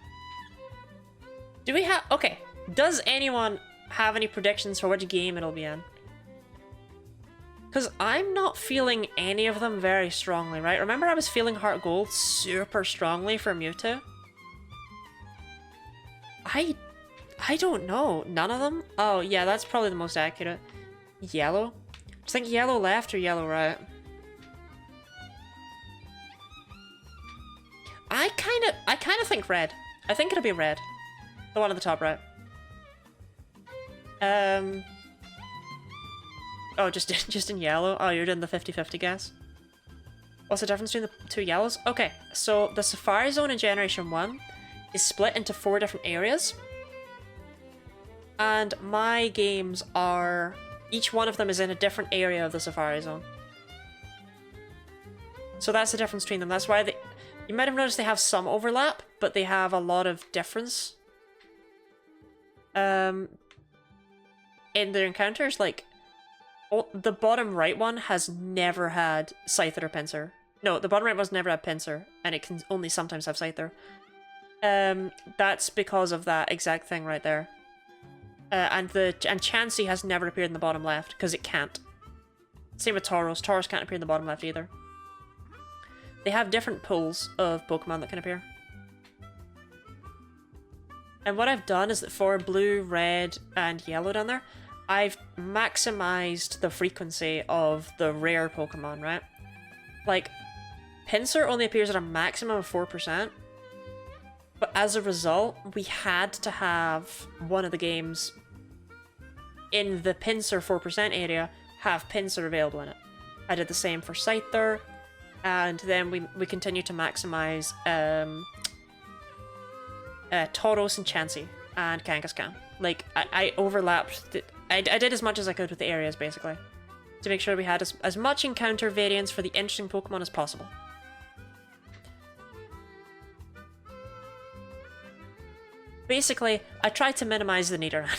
[SPEAKER 1] Do we have... Okay. Does anyone have any predictions for which game it'll be in? Because I'm not feeling any of them very strongly, right? Remember I was feeling Heart Gold super strongly for Mewtwo? I don't know. None of them? Oh, yeah, that's probably the most accurate. Yellow? I think yellow left or yellow right. I kind of think red. I think it'll be red. The one at the top right. Oh, just in yellow? Oh, you're doing the 50-50 guess? What's the difference between the two yellows? Okay, so the Safari Zone in Generation 1 is split into 4 different areas. And my games are... Each one of them is in a different area of the Safari Zone. So that's the difference between them. That's why you might have noticed they have some overlap, but they have a lot of difference. In their encounters, like... the bottom right one has never had Scyther or Pinsir. No, the bottom right one's never had Pinsir, and it can only sometimes have Scyther. That's because of that exact thing right there. And Chansey has never appeared in the bottom left, because it can't. Same with Tauros. Tauros can't appear in the bottom left either. They have different pools of Pokemon that can appear. And what I've done is that for blue, red, and yellow down there, I've maximized the frequency of the rare Pokemon, right? Like, Pinsir only appears at a maximum of 4%, but as a result, we had to have one of the games in the Pinsir 4% area have Pinsir available in it. I did the same for Scyther, and then we continued to maximize Tauros and Chansey and Kangaskhan. Like, I overlapped... I did as much as I could with the areas, basically, to make sure we had as much encounter variance for the interesting Pokemon as possible. Basically, I tried to minimize the Nidoran.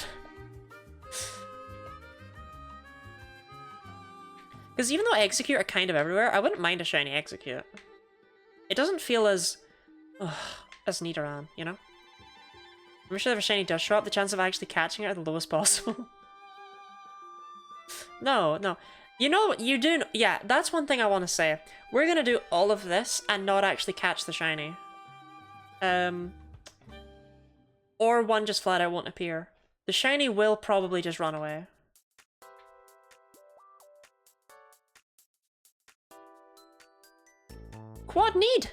[SPEAKER 1] Because even though Execute are kind of everywhere, I wouldn't mind a shiny Execute. It doesn't feel as Nidoran, you know? I'm sure if a shiny does show up, the chance of actually catching it are the lowest possible. No. You know, you do... Yeah, that's one thing I want to say. We're gonna do all of this and not actually catch the shiny. Or one just flat out won't appear. The shiny will probably just run away. Quad need!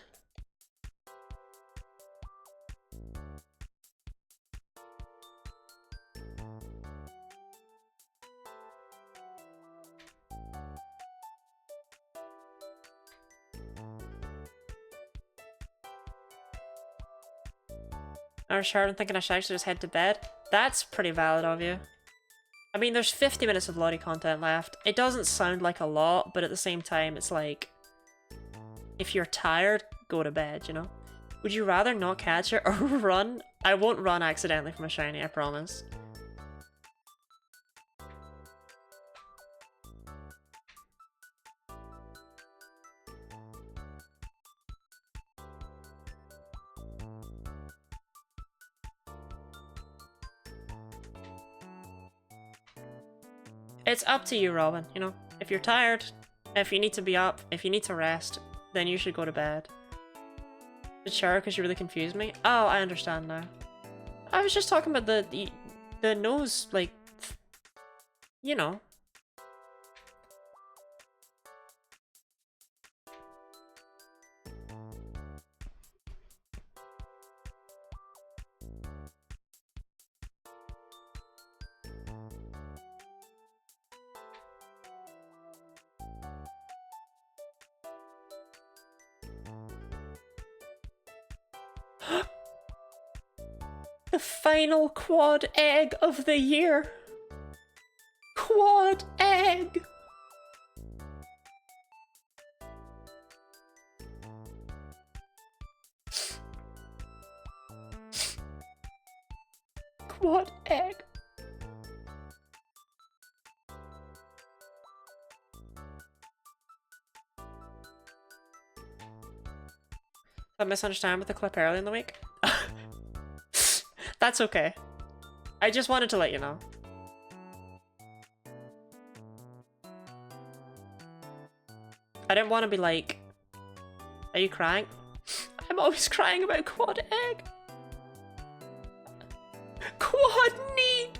[SPEAKER 1] I was sure I'm thinking I should actually just head to bed. That's pretty valid of you. I mean, there's 50 minutes of Lottie content left. It doesn't sound like a lot, but at the same time, it's like... If you're tired, go to bed, you know? Would you rather not catch it or run? I won't run accidentally from a shiny, I promise. It's up to you, Robin, you know? If you're tired, if you need to be up, if you need to rest, then you should go to bed. Sure, because you really confused me? Oh, I understand now. I was just talking about the nose, like... You know. The final quad egg of the year. Quad egg! Quad egg. I misunderstand with the clip early in the week. That's okay. I just wanted to let you know. I didn't want to be like, are you crying? I'm always crying about quad egg. Quad need.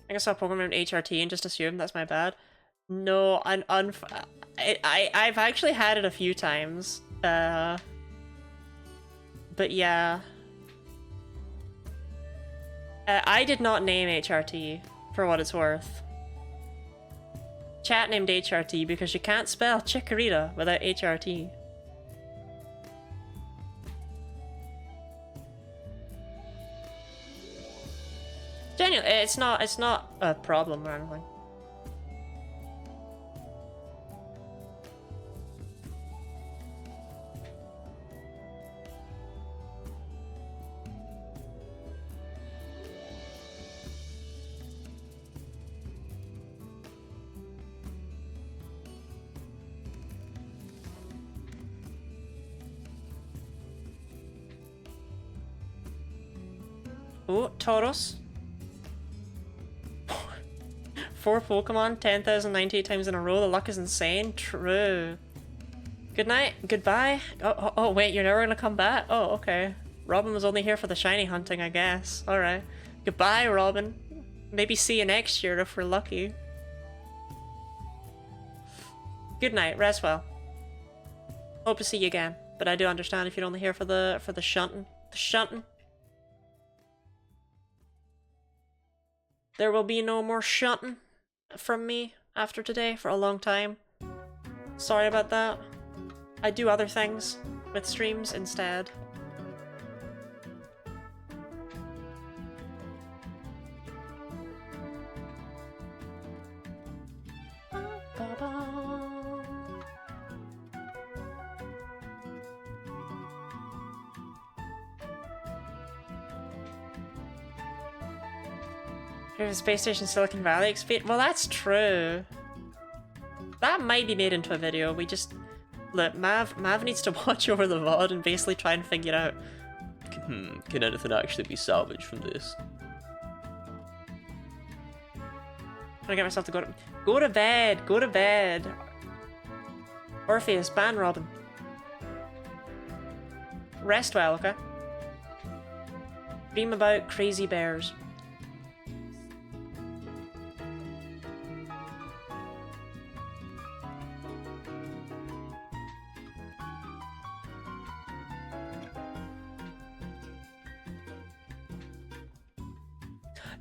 [SPEAKER 1] I guess I'll program HRT and just assume that's my bad. No, I've actually had it a few times. But yeah. I did not name HRT, for what it's worth. Chat named HRT because you can't spell Chikorita without HRT. Genuinely, it's not a problem or anything. Oh, Tauros. 4 Pokemon, 10,098 times in a row. The luck is insane. True. Good night. Goodbye. Oh, wait, you're never gonna come back? Oh, okay. Robin was only here for the shiny hunting, I guess. Alright. Goodbye, Robin. Maybe see you next year if we're lucky. Good night. Rest well. Hope to see you again. But I do understand if you're only here for the shunting. The shunting. There will be no more shunting from me after today for a long time. Sorry about that. I do other things with streams instead. Space Station Silicon Valley experience. Well, that's true. That might be made into a video. We just... Look, Mav needs to watch over the VOD and basically try and figure out... Can anything actually be salvaged from this? Trying to get myself to go to... Go to bed! Go to bed! Orpheus, ban Robin. Rest well, okay? Dream about crazy bears.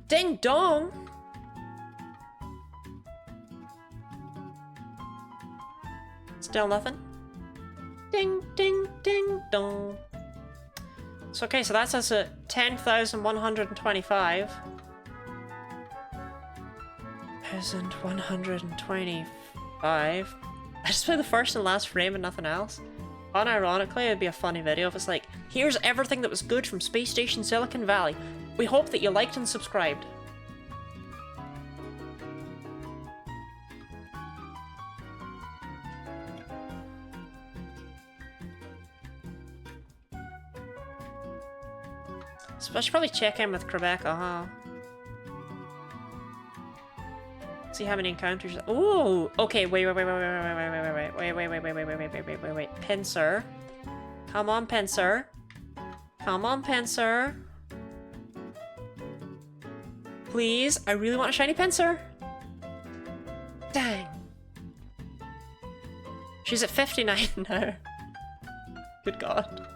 [SPEAKER 1] Ding dong! Still nothing? Ding ding ding dong. So okay, so that's us at 10,125. 1,125. I just play the first and last frame and nothing else. Unironically, it'd be a funny video if it's like, here's everything that was good from Space Station Silicon Valley. We hope that you liked and subscribed. So I should probably check in with Rebecca, huh? See how many encounters. Ooh! Okay, wait. Pincer. Come on, Pincer. Come on, Pincer. Please, I really want a shiny Pincer. Dang. She's at 59 now. Good God.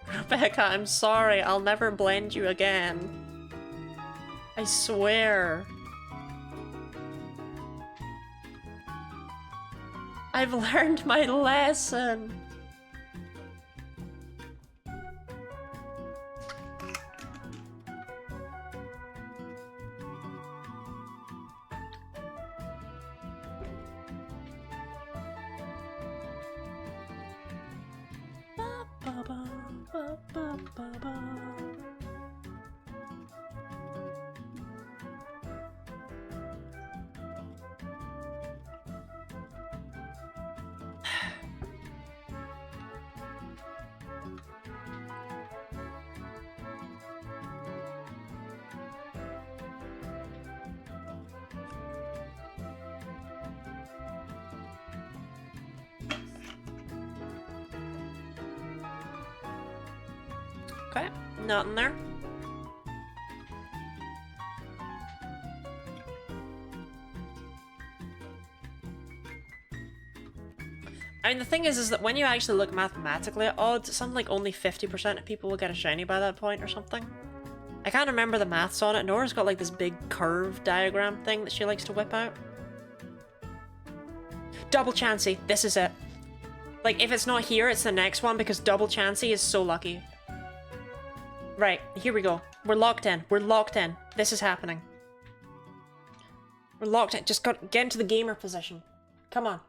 [SPEAKER 1] Rebecca, I'm sorry. I'll never blend you again. I swear. I've learned my lesson. Okay, nothing there. I mean, the thing is that when you actually look mathematically at odds, it's something like only 50% of people will get a shiny by that point or something. I can't remember the maths on it. Nora's got like this big curve diagram thing that she likes to whip out. Double Chansey, this is it. Like, if it's not here, it's the next one because Double Chansey is so lucky. Right, here we go. We're locked in. We're locked in. This is happening. We're locked in. Just get into the gamer position. Come on.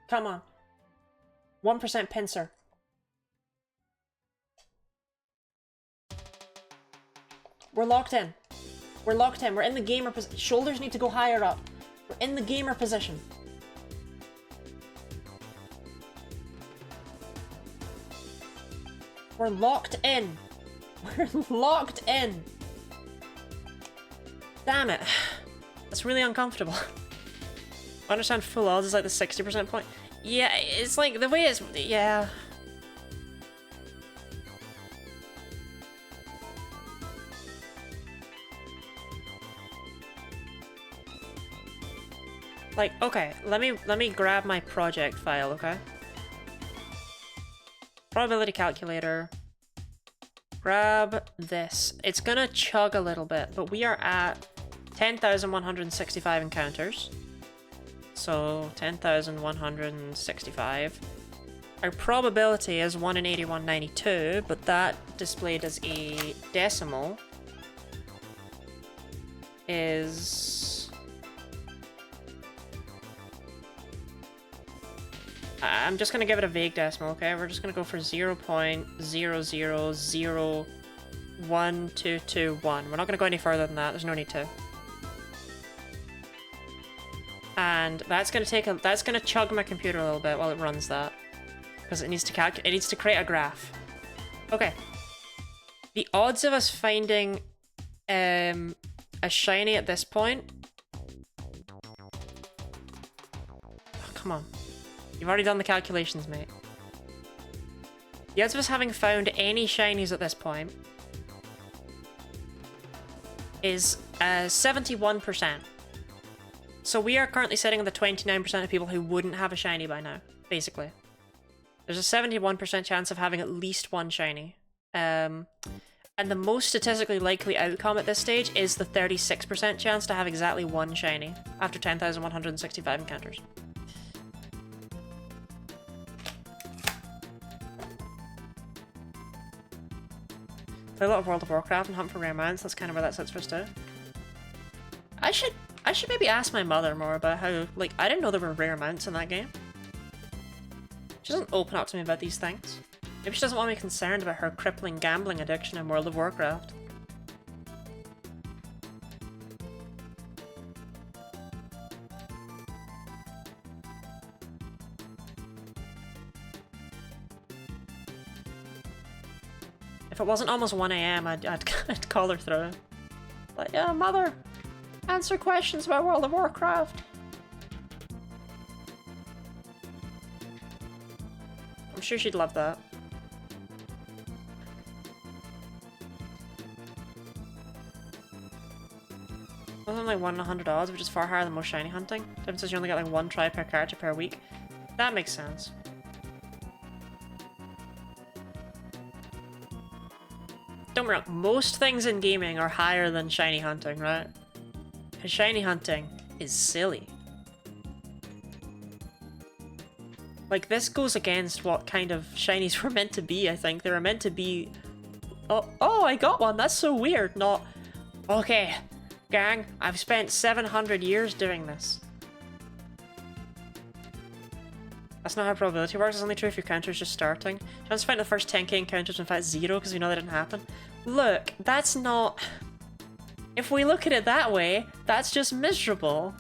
[SPEAKER 1] Come on. 1% pincer. We're locked in. We're locked in. We're in the gamer position. Shoulders need to go higher up. We're in the gamer position. We're locked in. We're locked in. Damn it. That's really uncomfortable. I understand full odds is like the 60% point. Yeah, it's like the way it's... yeah. Like, okay, let me grab my project file, okay? Probability calculator. Grab this. It's gonna chug a little bit, but we are at 10,165 encounters. So 10,165. Our probability is 1 in 8192, but that displayed as a decimal is... I'm just gonna give it a vague decimal, okay? We're just gonna go for 0.0001221. We're not gonna go any further than that, there's no need to. And that's gonna chug my computer a little bit while it runs that. Because it needs to create a graph. Okay. The odds of us finding a shiny at this point... oh, come on. You've already done the calculations, mate. The odds of us having found any shinies at this point is 71%. So we are currently sitting on the 29% of people who wouldn't have a shiny by now, basically. There's a 71% chance of having at least one shiny. And the most statistically likely outcome at this stage is the 36% chance to have exactly one shiny after 10,165 encounters. Play a lot of World of Warcraft and hunt for rare mounts, that's kind of where that sits for us too. I should maybe ask my mother more about how, like, I didn't know there were rare mounts in that game. She doesn't open up to me about these things. Maybe she doesn't want me concerned about her crippling gambling addiction in World of Warcraft. If it wasn't almost 1 AM, I'd call her through. Like, yeah, mother, answer questions about World of Warcraft. I'm sure she'd love that. Wasn't like 1 in 100 odds, which is far higher than most shiny hunting. Difference is you only get like 1 try per character per week. That makes sense. Don't get me wrong, most things in gaming are higher than shiny hunting, right? Because shiny hunting is silly. Like, this goes against what kind of shinies were meant to be, I think. They were meant to be... oh, I got one, that's so weird. Not, okay, gang, I've spent 700 years doing this. That's not how probability works, it's only true if your counter is just starting. Chance to find the first 10k encounters, in fact, 0, because we know that didn't happen. Look, that's not... if we look at it that way, that's just miserable.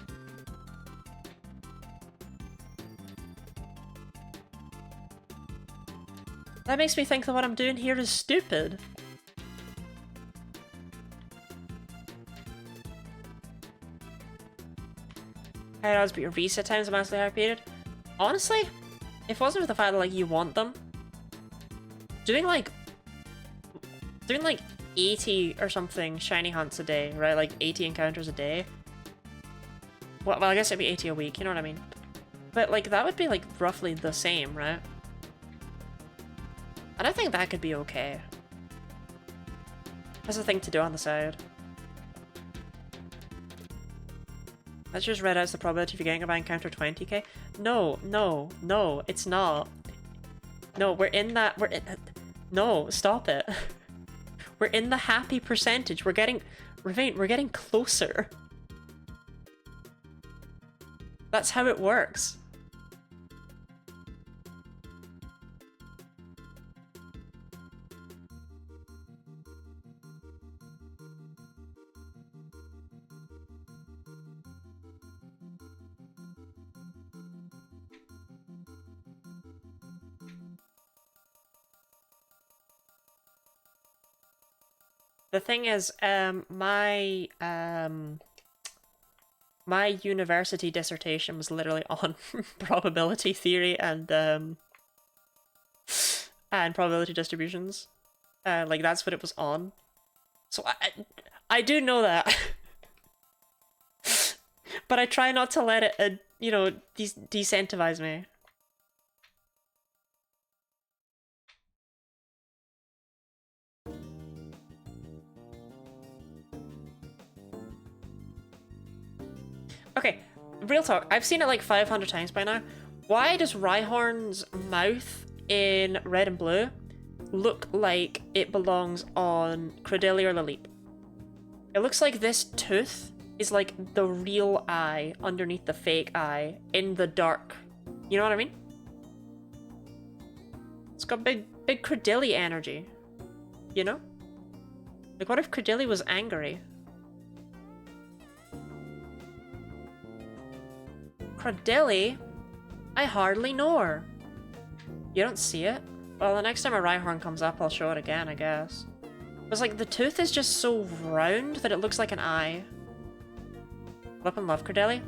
[SPEAKER 1] That makes me think that what I'm doing here is stupid. Higher odds, but your reset times are massively higher period. Honestly, if it wasn't for the fact that, like, you want them, doing like 80 or something shiny hunts a day, right? Like 80 encounters a day. Well, I guess it'd be 80 a week, you know what I mean? But like that would be like roughly the same, right? And I think that could be okay. That's a thing to do on the side. Let's just read out the probability of you getting a by encounter 20k. No, no, no, it's not. No, we're in that, no, stop it. We're in the happy percentage. We're getting closer. That's how it works. The thing is, my university dissertation was literally on probability theory and probability distributions. Like that's what it was on. So I do know that. But I try not to let it, you know, decentivize me. Okay, real talk. I've seen it like 500 times by now. Why does Rhyhorn's mouth in red and blue look like it belongs on Credilli or Laleep? It looks like this tooth is like the real eye underneath the fake eye in the dark. You know what I mean? It's got big Credilli energy. You know? Like, what if Credilli was angry? Credilli? I hardly know her. You don't see it? Well, the next time a Rhyhorn comes up, I'll show it again, I guess. It's like, the tooth is just so round that it looks like an eye. Lip and love, Credilli.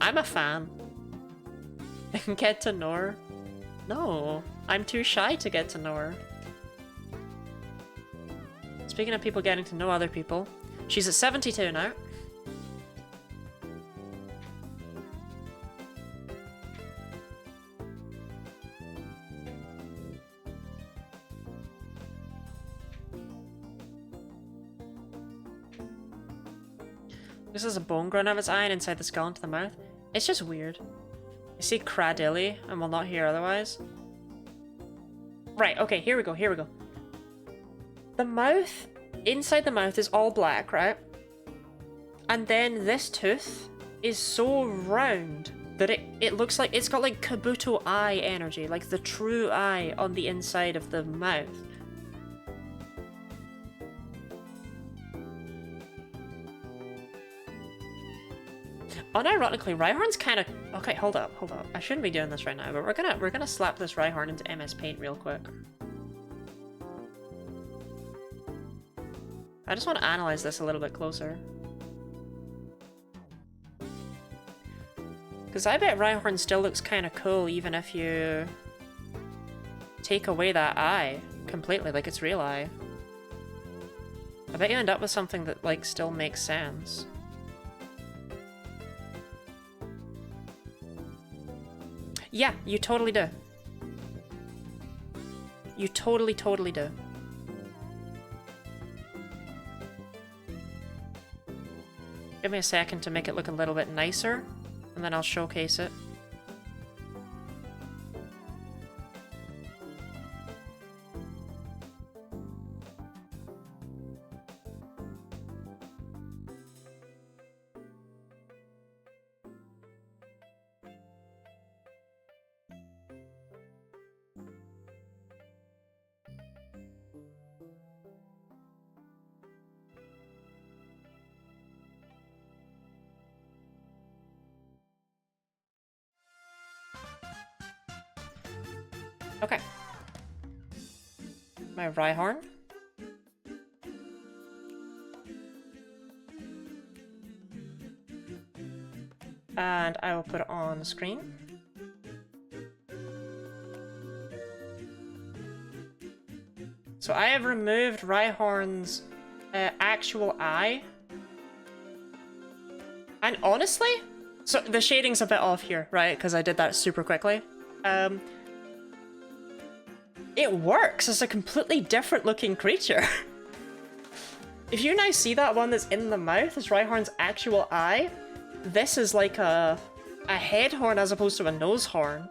[SPEAKER 1] I'm a fan. Get to know her? No, I'm too shy to get to know her. Speaking of people getting to know other people, she's at 72 now. This is a bone growing out of its eye and inside the skull into the mouth. It's just weird. I see Cradilli and will not hear otherwise. Right, okay, here we go, here we go. The mouth, inside the mouth is all black, right? And then this tooth is so round that it looks like it's got like Kabuto eye energy, like the true eye on the inside of the mouth. Unironically, Rhyhorn's kind of... Okay, hold up. I shouldn't be doing this right now, but we're gonna slap this Rhyhorn into MS Paint real quick. I just want to analyze this a little bit closer. Because I bet Rhyhorn still looks kind of cool even if you take away that eye completely, like its real eye. I bet you end up with something that, like, still makes sense. Yeah, you totally do. You totally do. Give me a second to make it look a little bit nicer, and then I'll showcase it. Okay. My Rhyhorn. And I will put it on the screen. So I have removed Rhyhorn's actual eye. And honestly, so the shading's a bit off here, right? Because I did that super quickly. It works as a completely different looking creature. If you now see that one that's in the mouth as Rhyhorn's actual eye, this is like a head horn as opposed to a nose horn.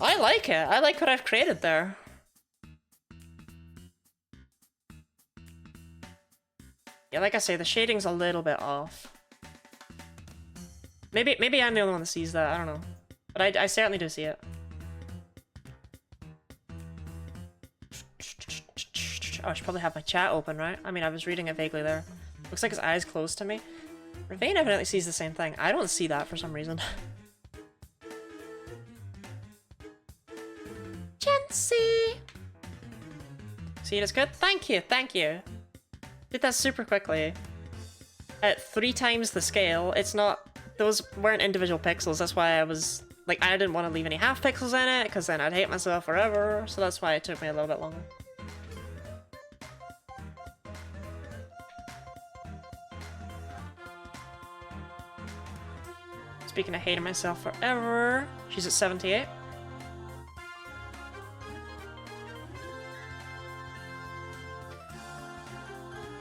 [SPEAKER 1] I like it. I like what I've created there. Yeah, like I say, the shading's a little bit off. Maybe I'm the only one that sees that, I don't know. But I certainly do see it. Oh, I should probably have my chat open, right? I mean, I was reading it vaguely there. Looks like his eye's close to me. Ravane evidently sees the same thing. I don't see that for some reason. Chancy! See, it's good? Thank you, thank you. Did that super quickly. At 3 times the scale, it's not... Those weren't individual pixels, that's why I was... Like, I didn't want to leave any half pixels in it, because then I'd hate myself forever, so that's why it took me a little bit longer. Speaking of hating myself forever, she's at 78.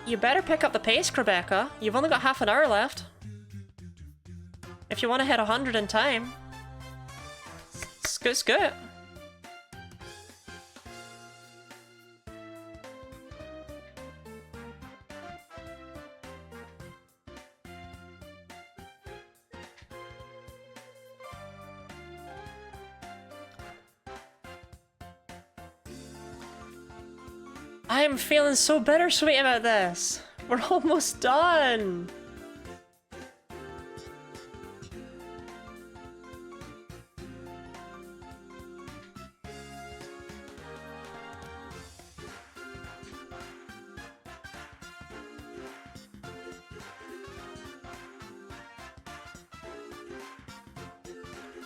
[SPEAKER 1] You better pick up the pace, Rebecca. You've only got half an hour left. If you want to hit 100 in time. It's good. I'm feeling so bittersweet about this. We're almost done.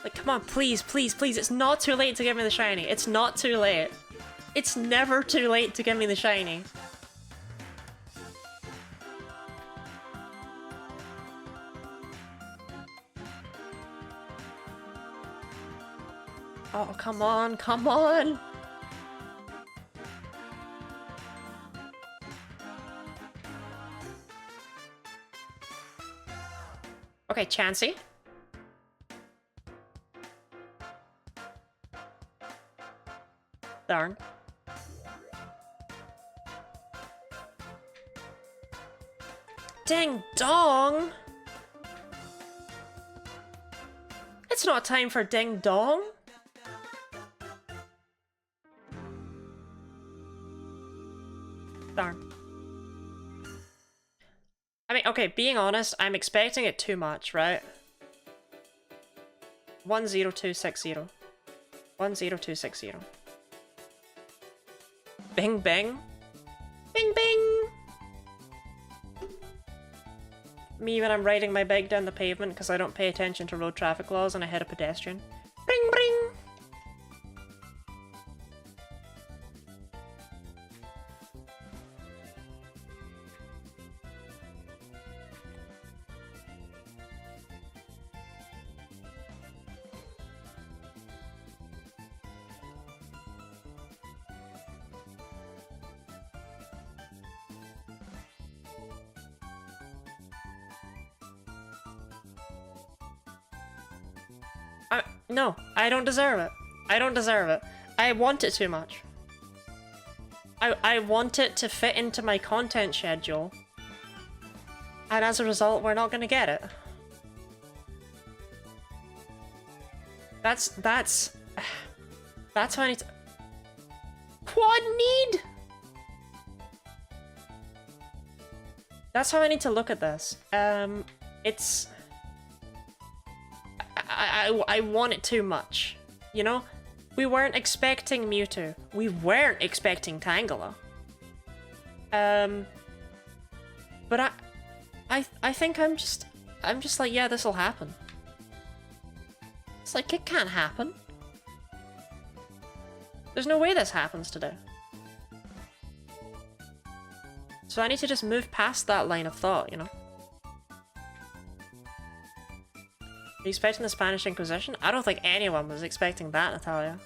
[SPEAKER 1] Like, come on, please, please, please. It's not too late to give me the shiny. It's not too late. It's never too late to give me the shiny. Oh, come on, come on! Okay, Chansey. Darn. Ding dong! It's not time for ding dong! Darn. I mean, okay, being honest, I'm expecting it too much, right? 10260. 10260. Bing bing. Bing bing! Me when I'm riding my bike down the pavement because I don't pay attention to road traffic laws and I hit a pedestrian. Bring bring! No, I don't deserve it. I don't deserve it. I want it too much. I want it to fit into my content schedule. And as a result, we're not gonna get it. That's how I need to... Quad need? That's how I need to look at this. It's... I want it too much, you know? We weren't expecting Mewtwo. We weren't expecting Tangela. But I think I'm just like, yeah, this'll happen. It's like, it can't happen. There's no way this happens today. So I need to just move past that line of thought, you know? Are you expecting the Spanish Inquisition? I don't think anyone was expecting that, Natalia.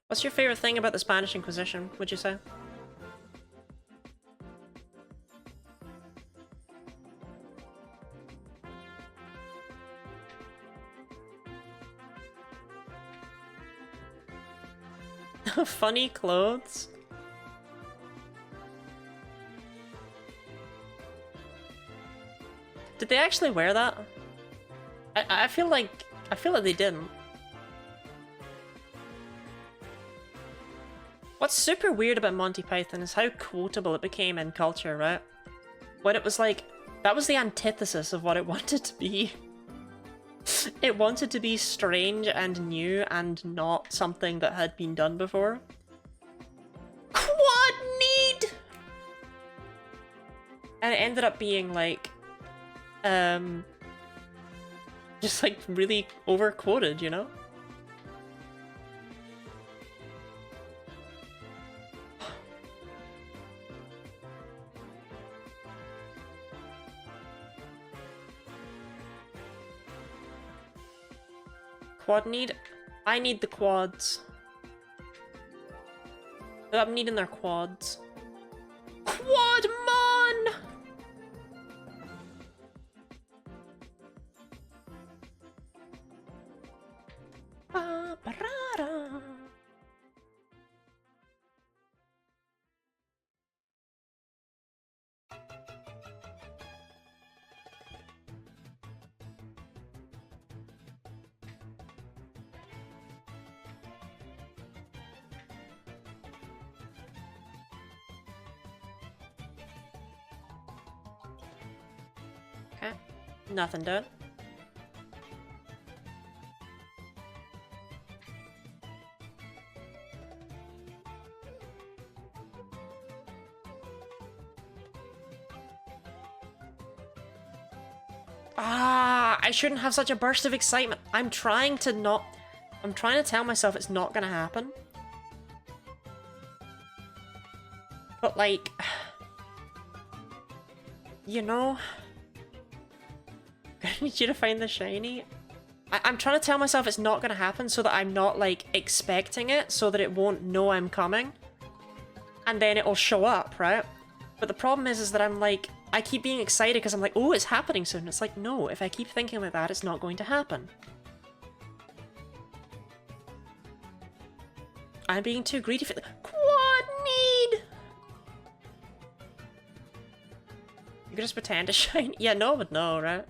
[SPEAKER 1] What's your favorite thing about the Spanish Inquisition, would you say? Funny clothes? Did they actually wear that? I feel like they didn't. What's super weird about Monty Python is how quotable it became in culture, right? When it was like, that was the antithesis of what it wanted to be. It wanted to be strange and new and not something that had been done before. Quad need! And it ended up being like, just like really over-quoted, you know? Quad need? I need the quads. I'm needing their quads. Quadmon! Ba-ba-ra-ra. Okay, nothing done. Ah, I shouldn't have such a burst of excitement. I'm trying to tell myself it's not gonna happen. But like, you know, I need you to find the shiny. I'm trying to tell myself it's not gonna happen so that I'm not like expecting it, so that it won't know I'm coming. And then it'll show up, right? But the problem is that I'm like, I keep being excited because I'm like, oh, it's happening soon. It's like, no, if I keep thinking like that, it's not going to happen. I'm being too greedy for the quad need. You could just pretend to shine. Yeah, no, but no, right?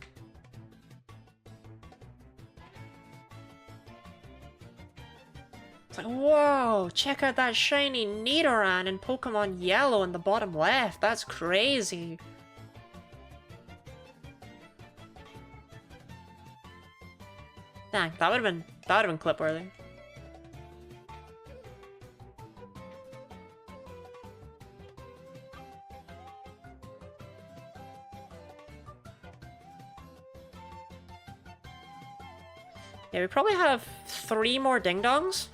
[SPEAKER 1] It's like, whoa, check out that shiny Nidoran in Pokemon Yellow in the bottom left. That's crazy. Dang, that would have been clip worthy. Yeah, we probably have 3 more ding-dongs.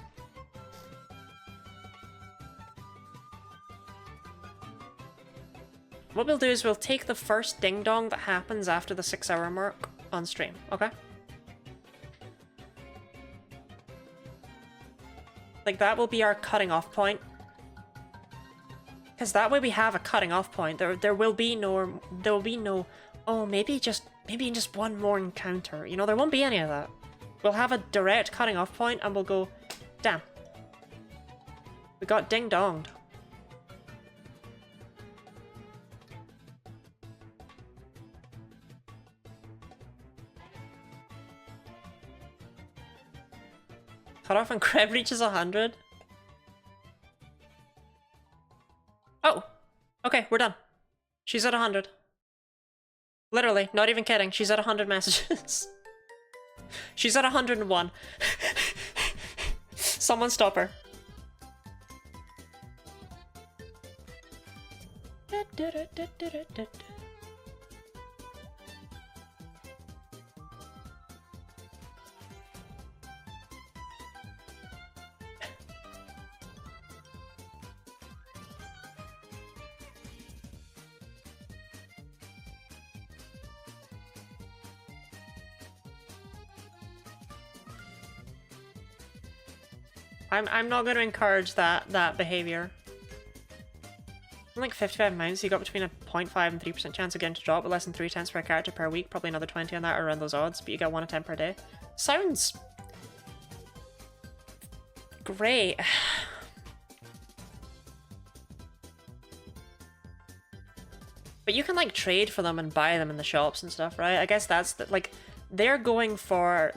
[SPEAKER 1] What we'll do is we'll take the first ding-dong that happens after the 6-hour mark on stream, okay? Like, that will be our cutting off point. Because that way we have a cutting off point. There will be no, oh, maybe just one more encounter. You know, there won't be any of that. We'll have a direct cutting off point and we'll go, damn. We got ding-donged. Cut off when Kreb reaches 100? Oh! Okay, we're done. She's at 100. Literally, not even kidding, she's at 100 messages. She's at 101. Someone stop her. I'm not going to encourage that behavior. In like 55 mounts, you got between a 0.5 and 3% chance of getting to drop, but less than 3 times per character per week. Probably another 20 on that, or around those odds, but you get 1 in 10 per day. Sounds great. But you can like trade for them and buy them in the shops and stuff, right? I guess that's the, like they're going for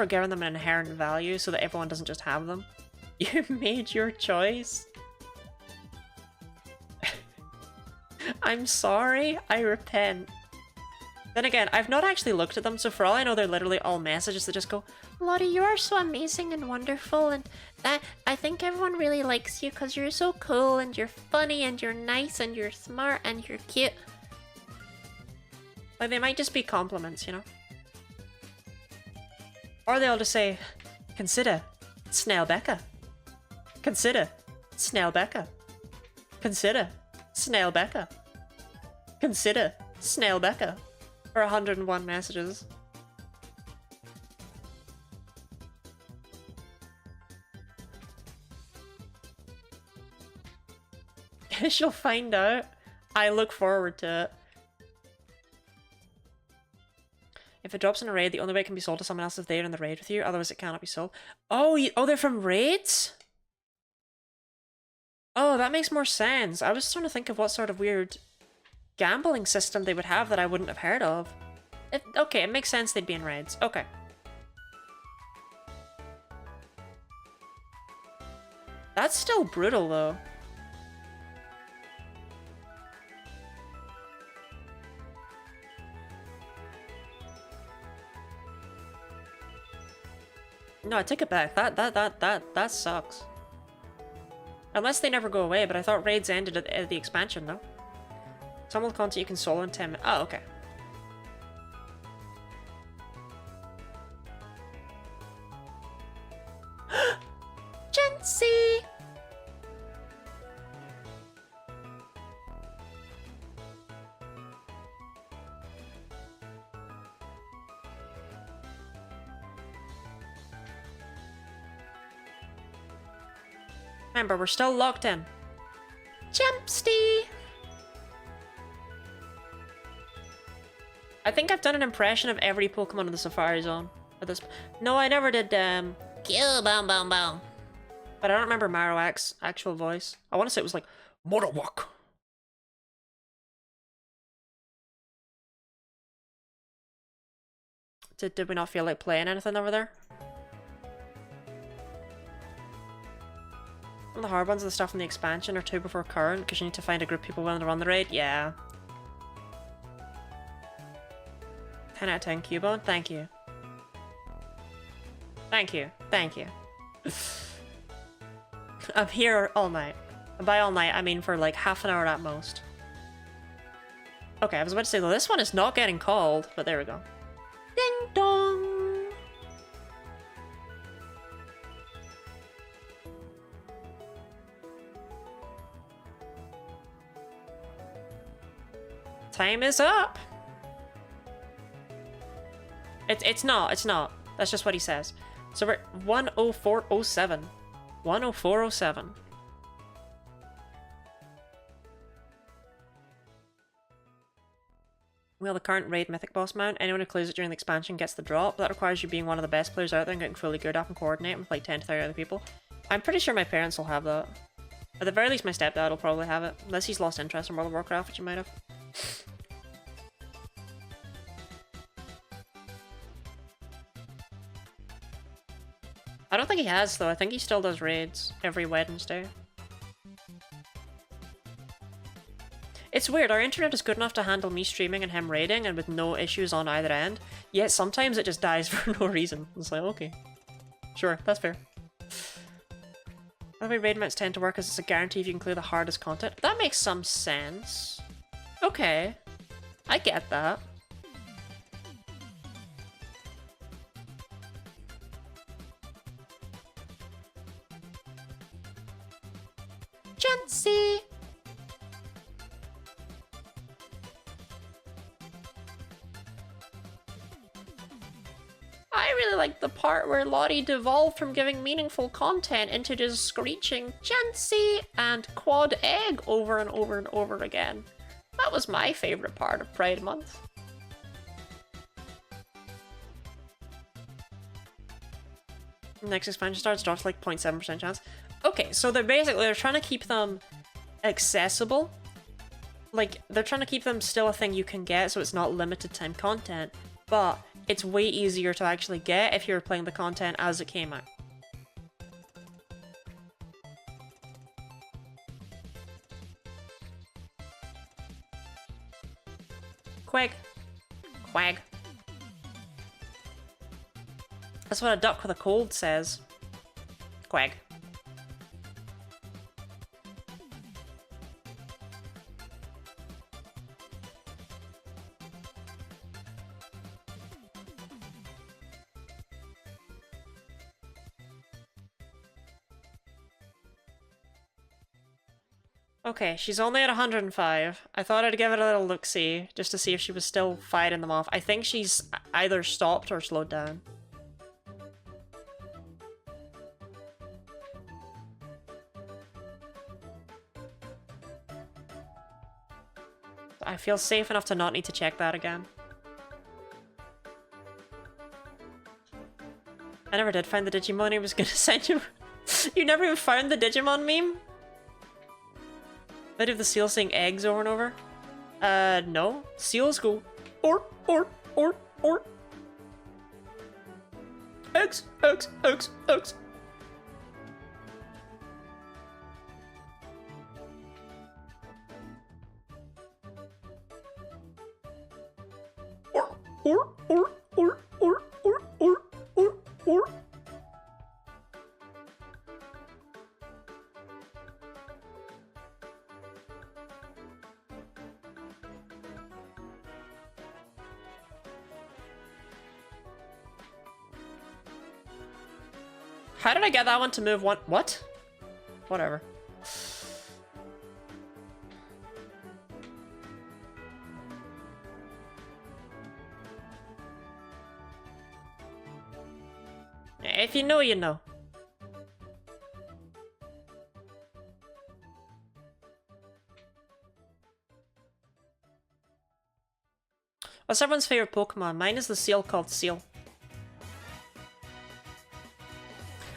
[SPEAKER 1] giving them an inherent value so that everyone doesn't just have them. You made your choice. I'm sorry, I repent. Then again, I've not actually looked at them, so for all I know, they're literally all messages that just go, Lottie, you are so amazing and wonderful, and I think everyone really likes you because you're so cool, and you're funny, and you're nice, and you're smart, and you're cute. Like, they might just be compliments, you know? Or they'll just say, consider Snailbecca. Consider Snailbecca. Consider Snailbecca. Consider Snailbecca. For 101 messages. She'll find out. I look forward to it. If it drops in a raid, the only way it can be sold to someone else is if they're in the raid with you, otherwise it cannot be sold. Oh, they're from raids? Oh, that makes more sense. I was trying to think of what sort of weird gambling system they would have that I wouldn't have heard of. Okay, it makes sense they'd be in raids. Okay. That's still brutal, though. No, I take it back. That sucks. Unless they never go away, but I thought raids ended at the expansion, though. Some of the content you can solo in 10 minutes. Oh, okay. Jency! Remember, we're still locked in. Jumpsty! I think I've done an impression of every Pokemon in the Safari Zone. At this, no, I never did, Kill Boom Boom Boom. But I don't remember Marowak's actual voice. I want to say it was like, Marowak. Did we not feel like playing anything over there? One of the hard ones are the stuff in the expansion or two before current, because you need to find a group of people willing to run the raid. Yeah. 10 out of 10 Cubone, thank you. Thank you, thank you. I'm here all night. And by all night, I mean for like half an hour at most. Okay, I was about to say, though, this one is not getting called, but there we go. Ding dong! Time is up! It's not. That's just what he says. So we're 10407. 10407. Well, the current raid mythic boss mount, anyone who clears it during the expansion gets the drop. That requires you being one of the best players out there and getting fully geared up and coordinating with like 10 to 30 other people. I'm pretty sure my parents will have that. At the very least, my stepdad will probably have it. Unless he's lost interest in World of Warcraft, which he might have. I don't think he has, though. I think he still does raids every Wednesday. It's weird, our internet is good enough to handle me streaming and him raiding and with no issues on either end, yet sometimes it just dies for no reason. It's like, okay. Sure, that's fair. The way raid mounts tend to work is it's a guarantee if you can clear the hardest content. That makes some sense. Okay. I get that. Chancy! I really like the part where Lottie devolved from giving meaningful content into just screeching Chancy and quad egg over and over and over again. That was my favourite part of Pride Month. Next expansion starts, drops like 0.7% chance. Okay, so they're trying to keep them accessible. like, they're trying to keep them still a thing you can get, so it's not limited time content, but it's way easier to actually get if you're playing the content as it came out. Quag. Quag. That's what a duck with a cold says. Quag. Okay, she's only at 105. I thought I'd give it a little look-see, just to see if she was still fighting them off. I think she's either stopped or slowed down. I feel safe enough to not need to check that again. I never did find the Digimon I was gonna send you. You never even found the Digimon meme? Bit of the seal saying eggs over and over? No. Seals go or. Eggs, eggs, eggs, eggs. Or. How did I get that one to move one? What? Whatever. If you know, you know. What's everyone's favorite Pokemon? Mine is the seal called Seal.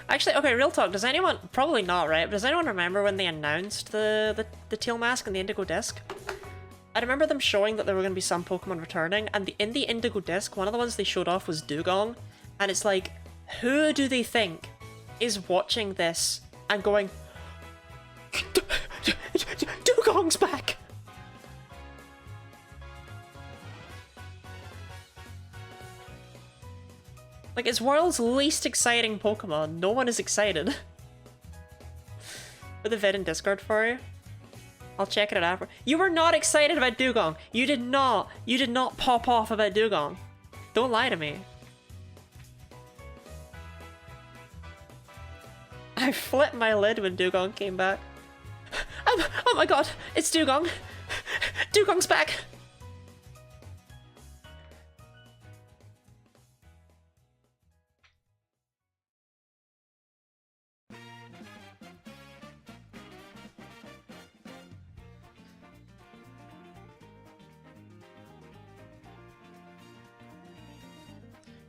[SPEAKER 1] Actually, okay, real talk, does anyone, probably not, right? But does anyone remember when they announced the Teal Mask and the Indigo Disc? I remember them showing that there were going to be some Pokemon returning, and in the Indigo Disc, one of the ones they showed off was Dugong, and it's like, who do they think is watching this and going, Dugong's back! Like, it's world's least exciting Pokemon. No one is excited. Put the vid in Discord for you. I'll check it out after. You were not excited about Dugong. You did not. You did not pop off about Dugong. Don't lie to me. I flipped my lid when Dugong came back. Oh my god, it's Dugong. Dugong's back.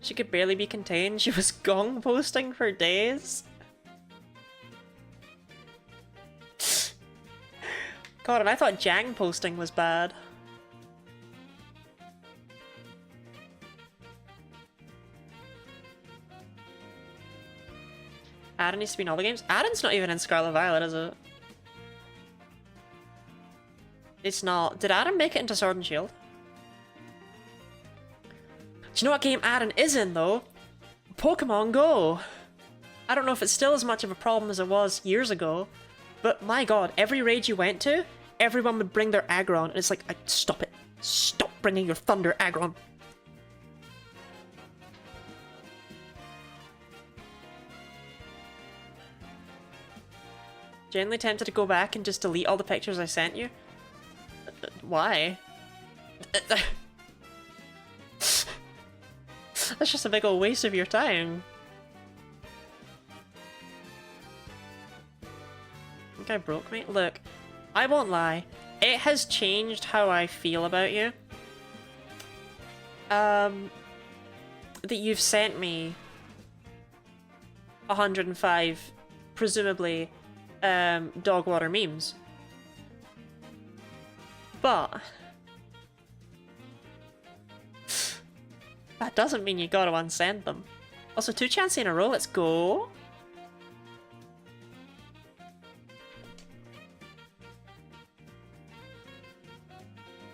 [SPEAKER 1] She could barely be contained. She was gong posting for days. God, and I thought Jang posting was bad. Adam needs to be in all the games. Adam's not even in Scarlet Violet, is it? It's not. Did Adam make it into Sword and Shield? Do you know what game Adam is in, though? Pokemon Go! I don't know if it's still as much of a problem as it was years ago, but my god, every raid you went to, everyone would bring their Aggron, and it's like, stop it. Stop bringing your Thunder Aggron. Genuinely tempted to go back and just delete all the pictures I sent you. Why? That's just a big ol' waste of your time. Think I broke me? Look, I won't lie. It has changed how I feel about you. That you've sent me 105, presumably, dog water memes. But that doesn't mean you gotta unsend them. Also, 2 chances in a row, let's go.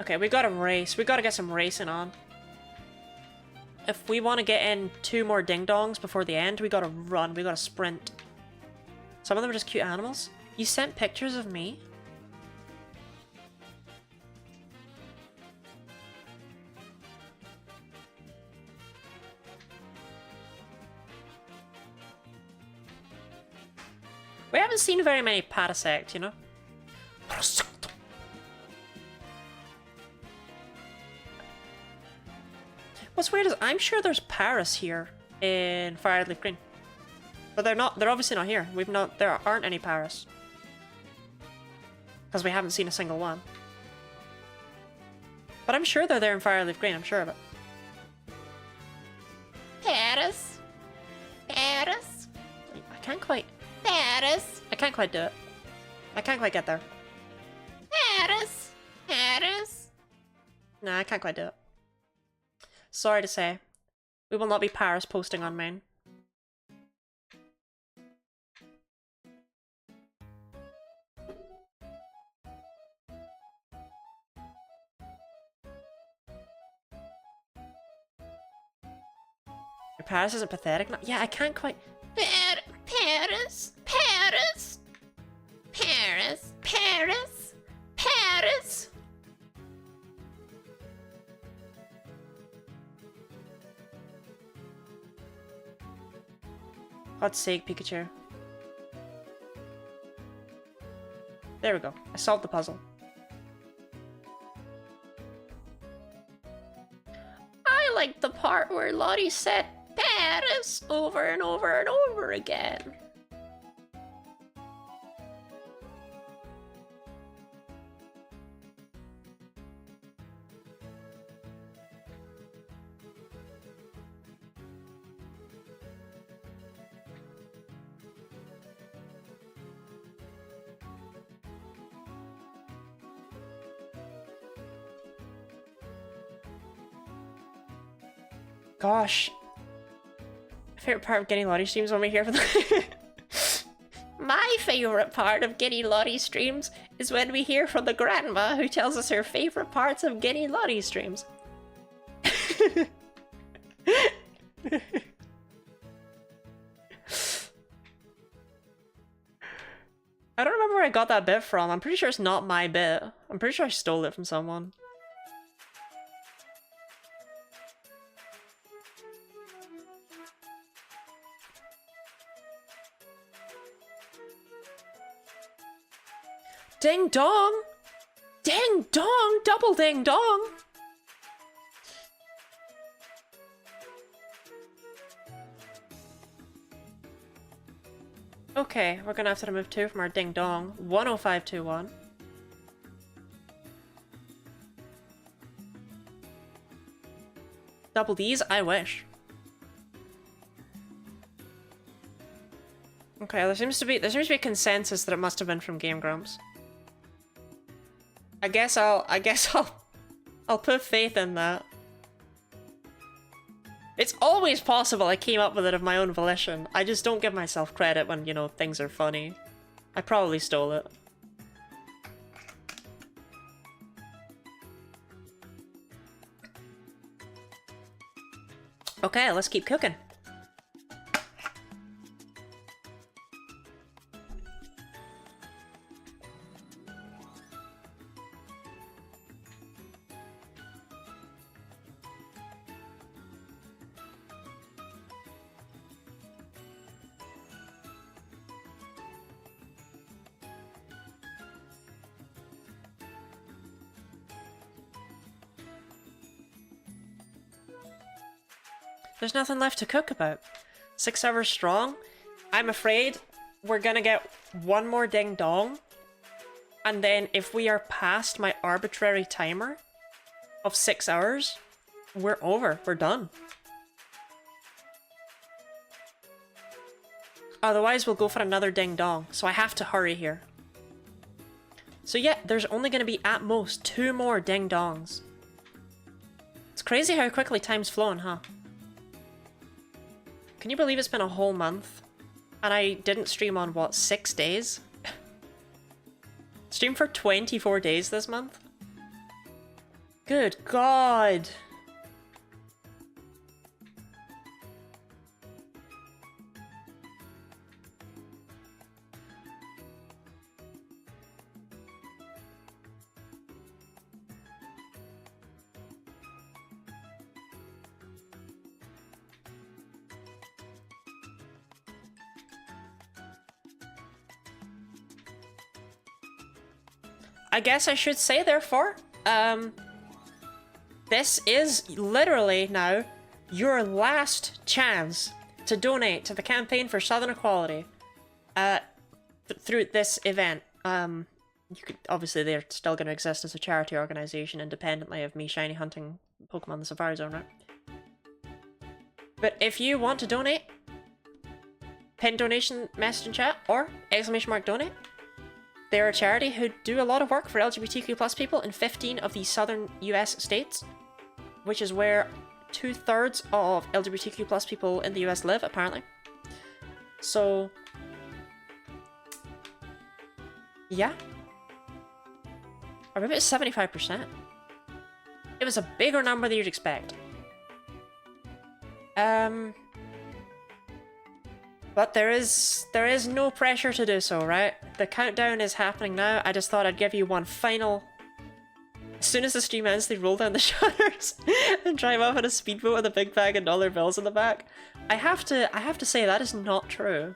[SPEAKER 1] Okay, we gotta race. We gotta get some racing on. If we want to get in 2 more ding-dongs before the end, we gotta run. We gotta sprint. Some of them are just cute animals. You sent pictures of me? We haven't seen very many Parasect, you know? What's weird is I'm sure there's Paris here in Fireleaf Green. But they're not, they're obviously not here. There aren't any Paris. Because we haven't seen a single one. But I'm sure they're there in Fireleaf Green, I'm sure of it. Paris. Paris. I can't quite... Paris. I can't quite do it. I can't quite get there. Paris. Paris. Nah, I can't quite do it. Sorry to say. We will not be Paris posting on main. Paris isn't pathetic. No, yeah, I can't quite... Paris! Paris! Paris! Paris! Paris! God's sake, Pikachu. There we go. I solved the puzzle. I like the part where Lottie said Paris over and over and over again. Gosh. My favorite part of getting Lottie streams when we here for the... My favorite part of getting Lottie streams is when we hear from the grandma who tells us her favorite parts of getting Lottie streams. I don't remember where I got that bit from. I'm pretty sure it's not my bit. I'm pretty sure I stole it from someone. Ding dong! Ding dong! Double ding dong! Okay, we're gonna have to remove 2 from our ding dong. 10521. Double D's? I wish. Okay, there seems to be a consensus that it must have been from Game Grumps. I guess I'll put faith in that. It's always possible I came up with it of my own volition. I just don't give myself credit when, you know, things are funny. I probably stole it. Okay, let's keep cooking. There's nothing left to cook about. 6 hours strong? I'm afraid we're gonna get 1 more ding dong. And then if we are past my arbitrary timer of 6 hours, we're over. We're done. Otherwise, we'll go for another ding dong. So I have to hurry here. So yeah, there's only going to be at most 2 more ding-dongs. It's crazy how quickly time's flown, huh? Can you believe it's been a whole month? And I didn't stream on, what, 6 days? Stream for 24 days this month? Good God! I guess I should say, therefore, this is literally now your last chance to donate to the Campaign for Southern Equality through this event. You could, obviously, they're still going to exist as a charity organization independently of me shiny hunting Pokemon in the Safari Zone, right? But if you want to donate, pin donation message in chat or !donate. They're a charity who do a lot of work for LGBTQ plus people in 15 of the southern US states, which is where 2/3 of LGBTQ plus people in the US live, apparently. So, yeah. Or maybe it's 75%. It was a bigger number than you'd expect. But there is no pressure to do so, right? The countdown is happening now. I just thought I'd give you one final... As soon as the stream ends, they roll down the shutters and drive off in a speedboat with a big bag of dollar bills in the back. I have to say that is not true.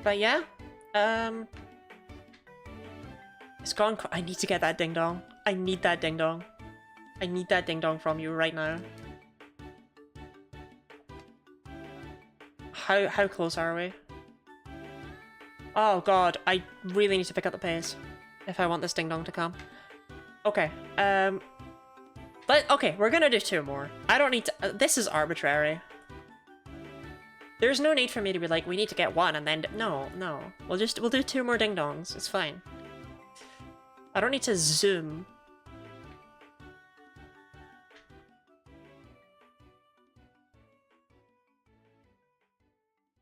[SPEAKER 1] But yeah, it's gone. I need to get that ding dong. I need that ding dong. I need that ding dong from you right now. How close are we? Oh God, I really need to pick up the pace if I want this ding dong to come. Okay, okay, we're gonna do 2 more. I don't need to. This is arbitrary. There's no need for me to be like, we need to get 1 and then... No. We'll do 2 more ding-dongs. It's fine. I don't need to zoom.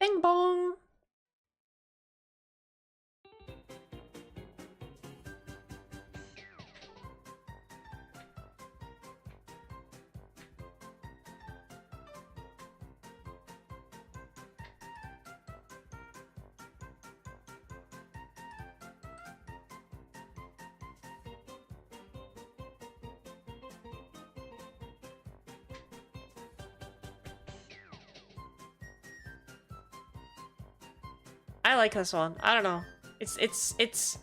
[SPEAKER 1] Bing bong! I like this one. I don't know. It's...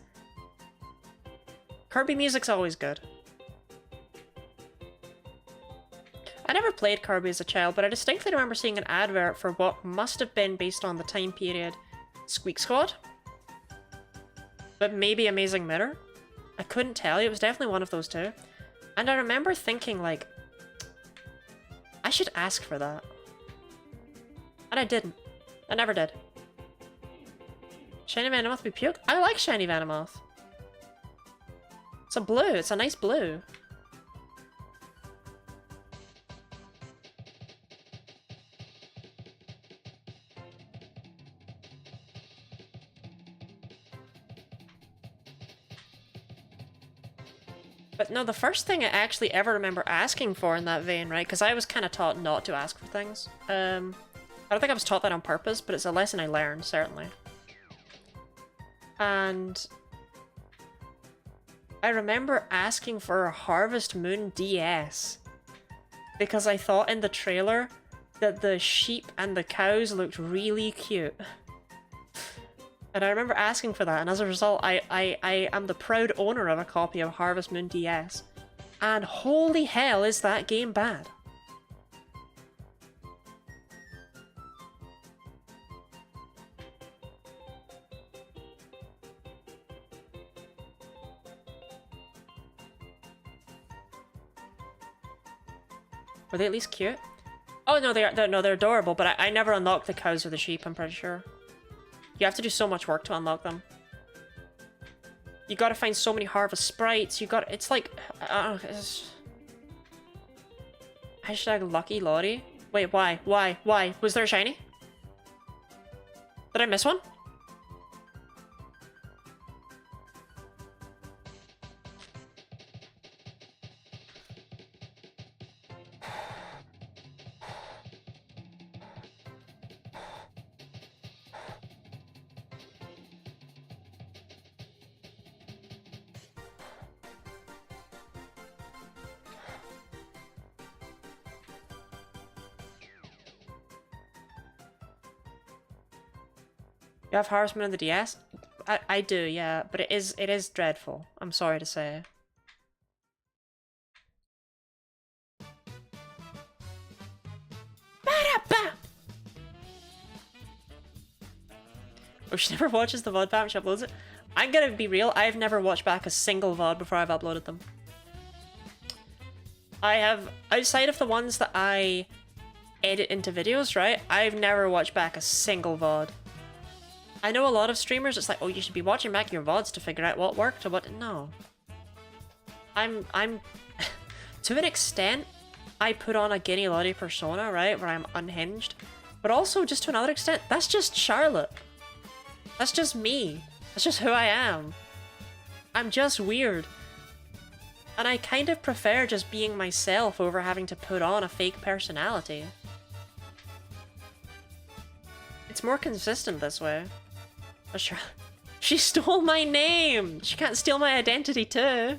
[SPEAKER 1] Kirby music's always good. I never played Kirby as a child, but I distinctly remember seeing an advert for what must have been based on the time period Squeak Squad. But maybe Amazing Mirror? I couldn't tell you. It was definitely one of those 2. And I remember thinking, like, I should ask for that. And I didn't. I never did. Shiny Venomoth be puke? I like Shiny Venomoth. It's a blue. It's a nice blue. But no, the first thing I actually ever remember asking for in that vein, right? Because I was kind of taught not to ask for things. I don't think I was taught that on purpose, but it's a lesson I learned, certainly. And I remember asking for a Harvest Moon DS because I thought in the trailer that the sheep and the cows looked really cute. And I remember asking for that, and as a result, I am the proud owner of a copy of Harvest Moon DS. And holy hell, is that game bad. Were they at least cute? Oh no, they're adorable, but I never unlocked the cows or the sheep, I'm pretty sure. You have to do so much work to unlock them. You gotta find so many harvest sprites, it's like, Hashtag Lucky Lottie? Wait, why? Was there a shiny? Did I miss one? You have Harvestman on the DS? I do, yeah, but it is dreadful. I'm sorry to say. Oh, she never watches the VOD back when she uploads it? I'm gonna be real, I've never watched back a single VOD before I've uploaded them. I have, outside of the ones that I edit into videos, right? I've never watched back a single VOD. I know a lot of streamers, it's like, oh, you should be watching back your VODs to figure out what worked or what... No. I'm... to an extent, I put on a Guinea Lottie persona, right? Where I'm unhinged. But also, just to another extent, that's just Charlotte. That's just me. That's just who I am. I'm just weird. And I kind of prefer just being myself over having to put on a fake personality. It's more consistent this way. Oh, sure. She stole my name! She can't steal my identity too!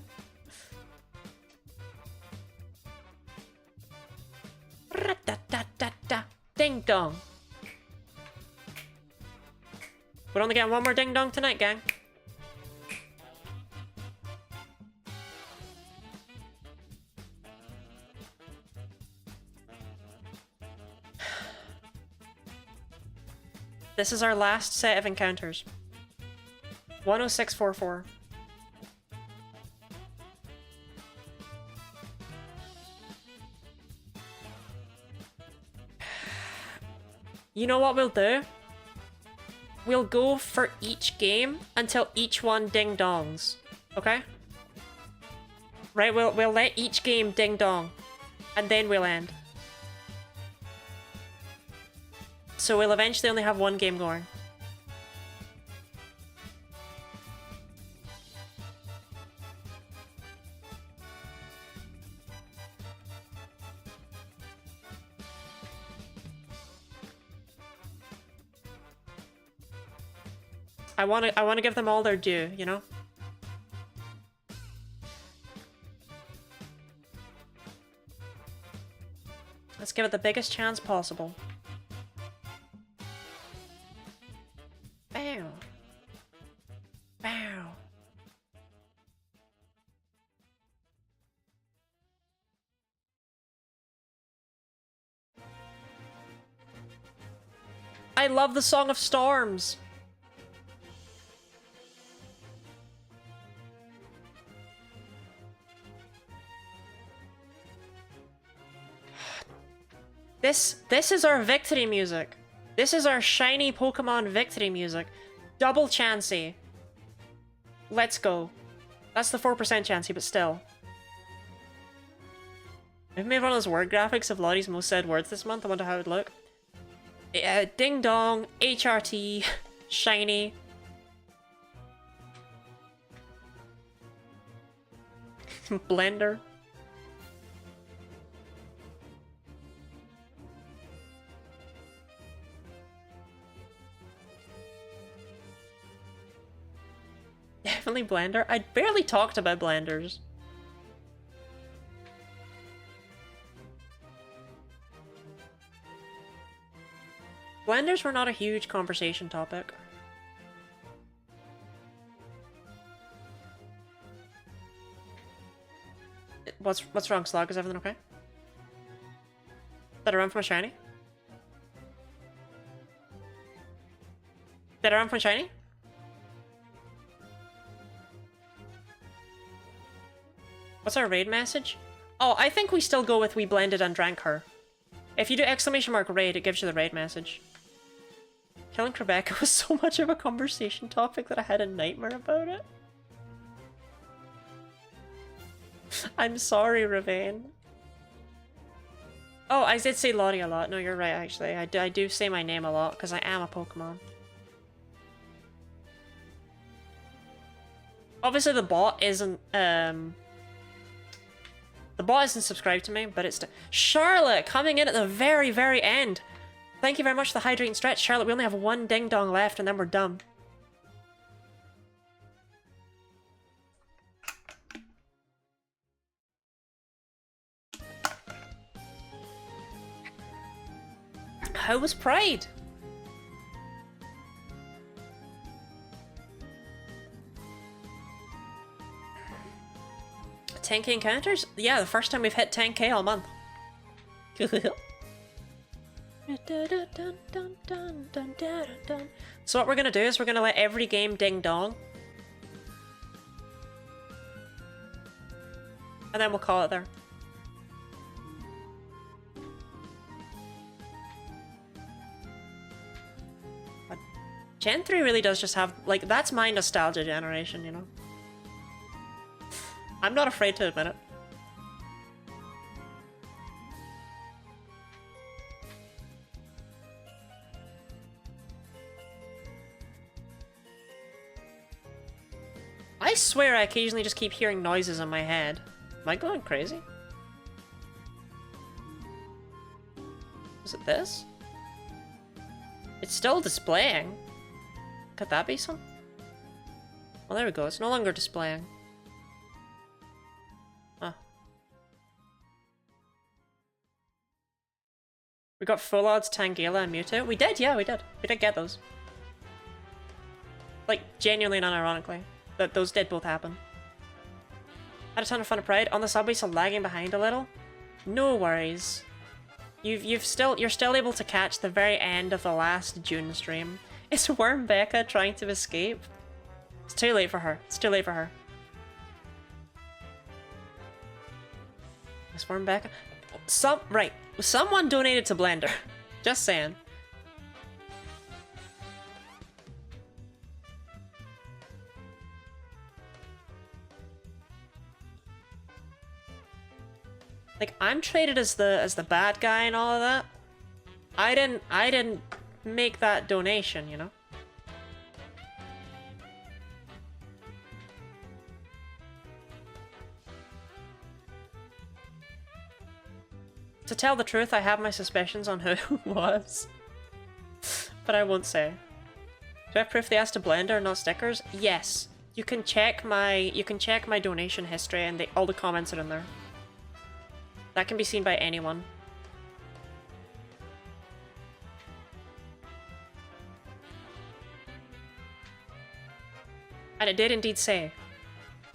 [SPEAKER 1] Ding dong! We're only getting one more ding dong tonight, gang. This is our last set of encounters. 10644. You know what we'll do? We'll go for each game until each one ding dongs. Okay? Right, we'll let each game ding dong. And then we'll end. So we'll eventually only have one game going. I wanna give them all their due, you know? Let's give it the biggest chance possible. Bow. Bow. I love the Song of Storms. This is our victory music. This is our shiny Pokemon victory music. Double Chansey. Let's go. That's the 4% Chansey, but still. I've made one of those word graphics of Lottie's most said words this month. I wonder how it would look. Ding dong, HRT, shiny. Blender. Definitely Blender. I barely talked about Blenders. Blenders were not a huge conversation topic. What's wrong, Slug? Is everything okay? Did I run from a shiny? Did I run from a shiny? What's our raid message? Oh, I think we still go with we blended and drank her. If you do exclamation mark raid, it gives you the raid message. Killing Rebecca was so much of a conversation topic that I had a nightmare about it. I'm sorry, Ravane. Oh, I did say Lottie a lot. No, you're right, actually. I do say my name a lot, because I am a Pokemon. Obviously, the bot isn't, The bot isn't subscribed to me, but it's... Charlotte, coming in at the very, very end. Thank you very much for the hydrating stretch. Charlotte, we only have one ding-dong left, and then we're done. How was Pride? $10K encounters? Yeah, the first time we've hit 10K all month. So what we're gonna do is we're gonna let every game ding dong. And then we'll call it there. But Gen 3 really does just have, like, that's my nostalgia generation, you know? I'm not afraid to admit it. I swear I occasionally just keep hearing noises in my head. Am I going crazy? Is it this? It's still displaying. Could that be some? Well, there we go. It's no longer displaying. Huh. We got Full Odds, Tangela, and Mewtwo. We did, yeah, we did. We did get those. Like, genuinely and unironically. That those did both happen. Had a ton of fun at Pride. On the subway, so lagging behind a little. No worries. You're still able to catch the very end of the last June stream. Is Worm Becca trying to escape? It's too late for her. It's too late for her. Is Worm Becca? Right. Someone donated to Blender. Just saying. Like, I'm traded as the bad guy and all of that. I didn't make that donation, you know? To tell the truth, I have my suspicions on who it was. But I won't say. Do I have proof they asked to Blender, not stickers? Yes. You can check my donation history and all the comments are in there. That can be seen by anyone. And it did indeed say,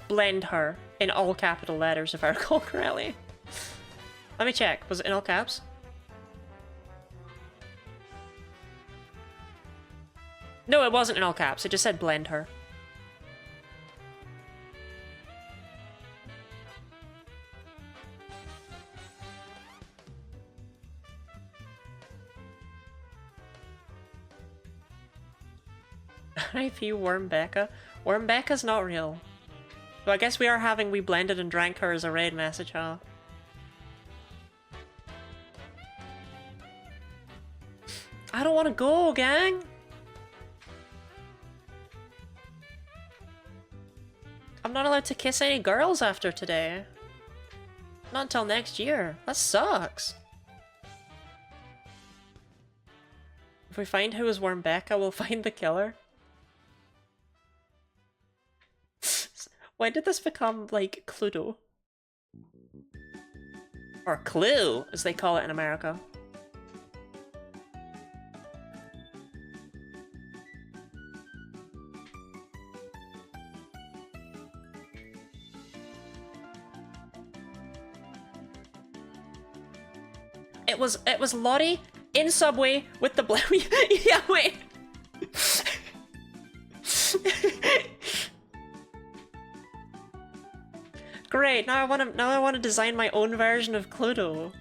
[SPEAKER 1] blend her, in all capital letters if I recall correctly. Let me check, was it in all caps? No, it wasn't in all caps, it just said blend her. RIP Worm Becca. Worm Becca's not real. So I guess we are having we blended and drank her as a raid message, huh? I don't want to go, gang! I'm not allowed to kiss any girls after today. Not until next year. That sucks. If we find who is Worm Becca, we'll find the killer. When did this become, like, Cluedo? Or Clue, as they call it in America. It was Lottie in Subway with the blue. Yeah, wait. great. Now I wanna design my own version of Cluedo.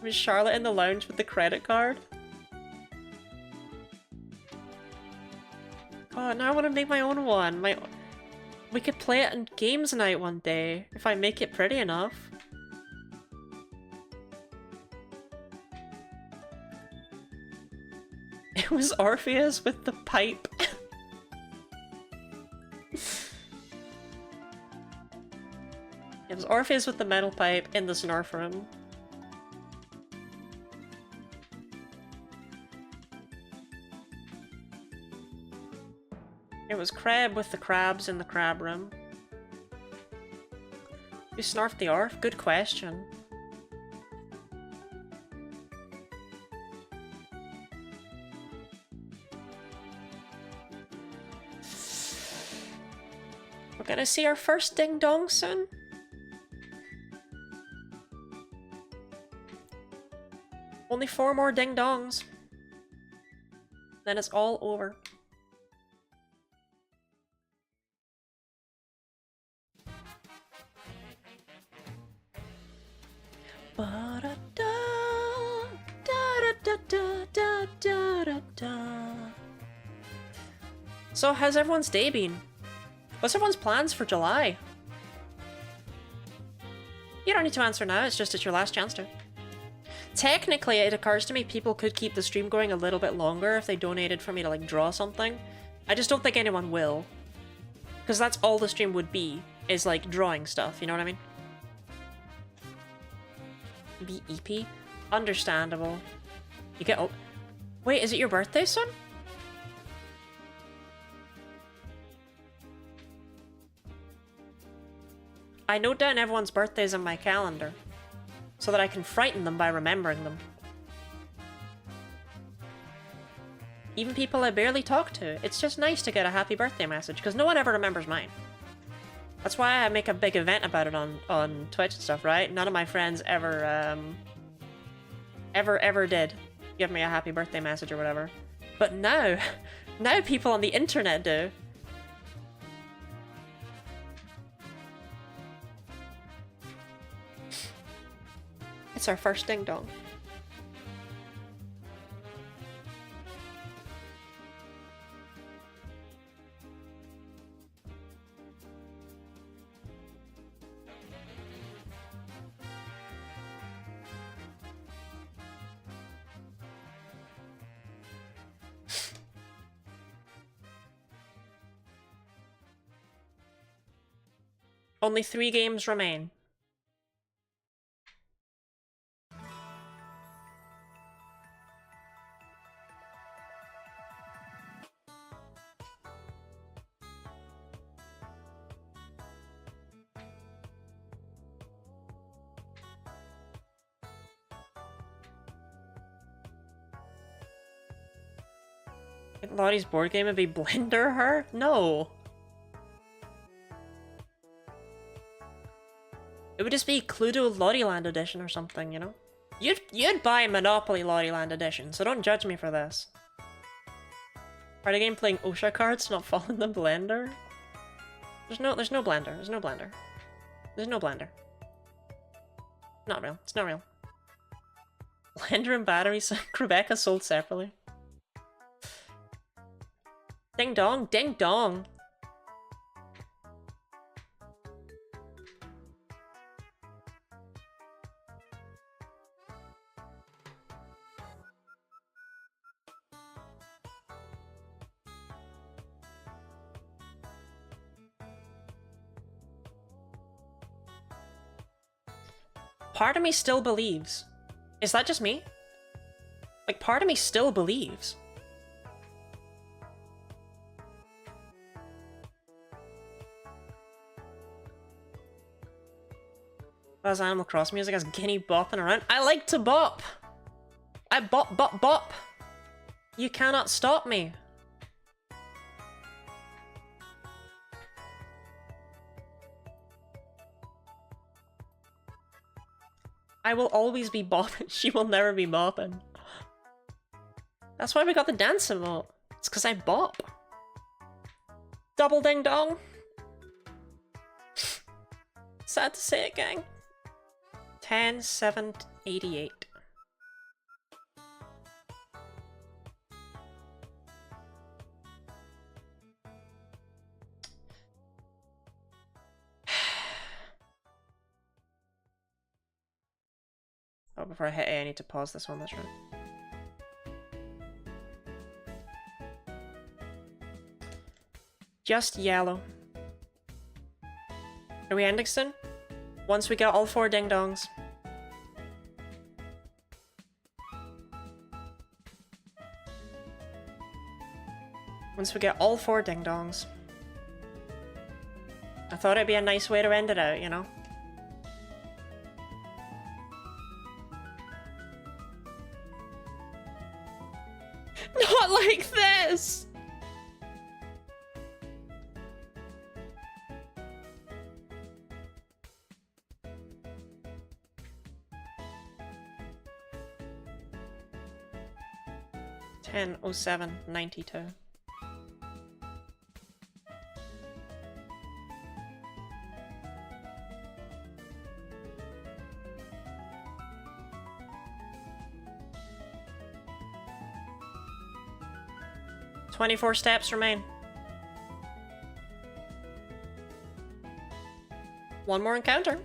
[SPEAKER 1] Was Charlotte in the lounge with the credit card? Oh, now I wanna make my own one. We could play it in games night one day, if I make it pretty enough. It was Orpheus with the pipe. It was Orpheus with the metal pipe in the Snarf room. It was Crab with the crabs in the crab room. Who snarfed the Orf? Good question. We're gonna see our first ding dong soon. Only 4 more ding dongs. Then it's all over. So how's everyone's day been? What's everyone's plans for July? You don't need to answer now, it's your last chance to. Technically, it occurs to me people could keep the stream going a little bit longer if they donated for me to, like, draw something. I just don't think anyone will. Because that's all the stream would be, is, like, drawing stuff, you know what I mean? Be EP? Understandable. You get... Oh, wait, is it your birthday soon? I note down everyone's birthdays in my calendar, so that I can frighten them by remembering them. Even people I barely talk to, it's just nice to get a happy birthday message, because no one ever remembers mine. That's why I make a big event about it on Twitch and stuff, right? None of my friends ever did give me a happy birthday message or whatever. But now, now people on the internet do. It's our first ding dong. Only 3 games remain. Lottie's board game would be Blender her? No. It would just be Cluedo Lottieland Edition or something, you know? You'd buy Monopoly Lottieland Edition, so don't judge me for this. Party game playing OSHA cards, not following the Blender? There's no Blender. There's no Blender. There's no Blender. Not real. It's not real. Blender and batteries, Rebecca sold separately. Ding dong, ding dong. Part of me still believes. Is that just me? Like, part of me still believes. As Animal Crossing music as Guinea bopping around. I like to bop! I bop, bop, bop! You cannot stop me. I will always be bopping. She will never be bopping. That's why we got the dance emote. It's because I bop. Double ding dong. sad to say it, gang. 10, 7, 88. Oh, before I hit A, I need to pause this one, that's right. Just yellow. Are we ending soon? Once we get all 4 ding-dongs. Once we get all 4 ding-dongs. I thought it'd be a nice way to end it out, you know? Not like this! $10.07.92. "24 steps remain. 1 more encounter.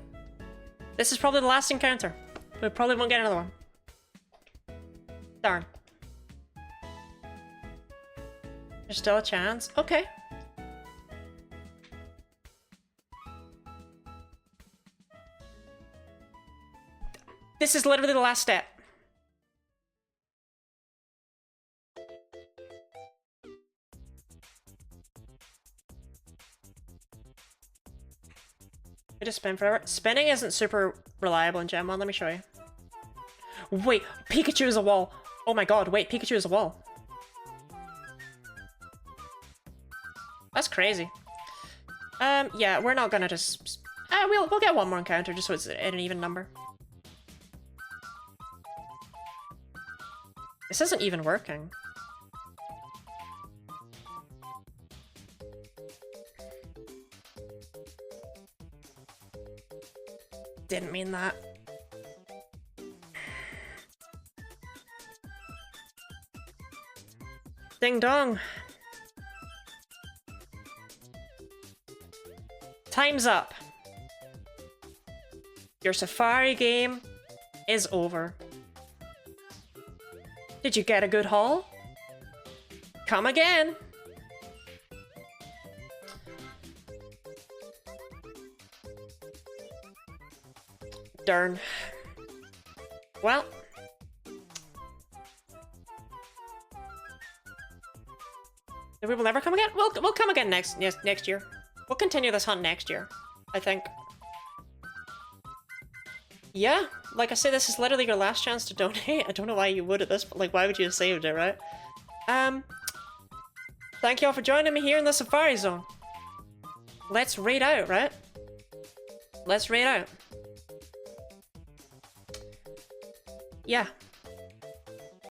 [SPEAKER 1] This is probably the last encounter. We probably won't get another one. Darn. There's still a chance. Okay. This is literally the last step. I just spin forever. Spinning isn't super reliable in Gen 1, let me show you. Wait, Pikachu is a wall. Oh my god, wait, Pikachu is a wall. That's crazy. Yeah, we're not gonna just... we'll get 1 more encounter just so it's at an even number. This isn't even working. Didn't mean that. Ding dong. Time's up. Your safari game is over. Did you get a good haul? Come again. Darn. Well. We will never come again? We'll come again next year. We'll continue this hunt next year, I think. Yeah, like I say, this is literally your last chance to donate. I don't know why you would at this, but like, why would you have saved it, right? Thank you all for joining me here in the Safari Zone. Let's raid out, right? Let's raid out. Yeah.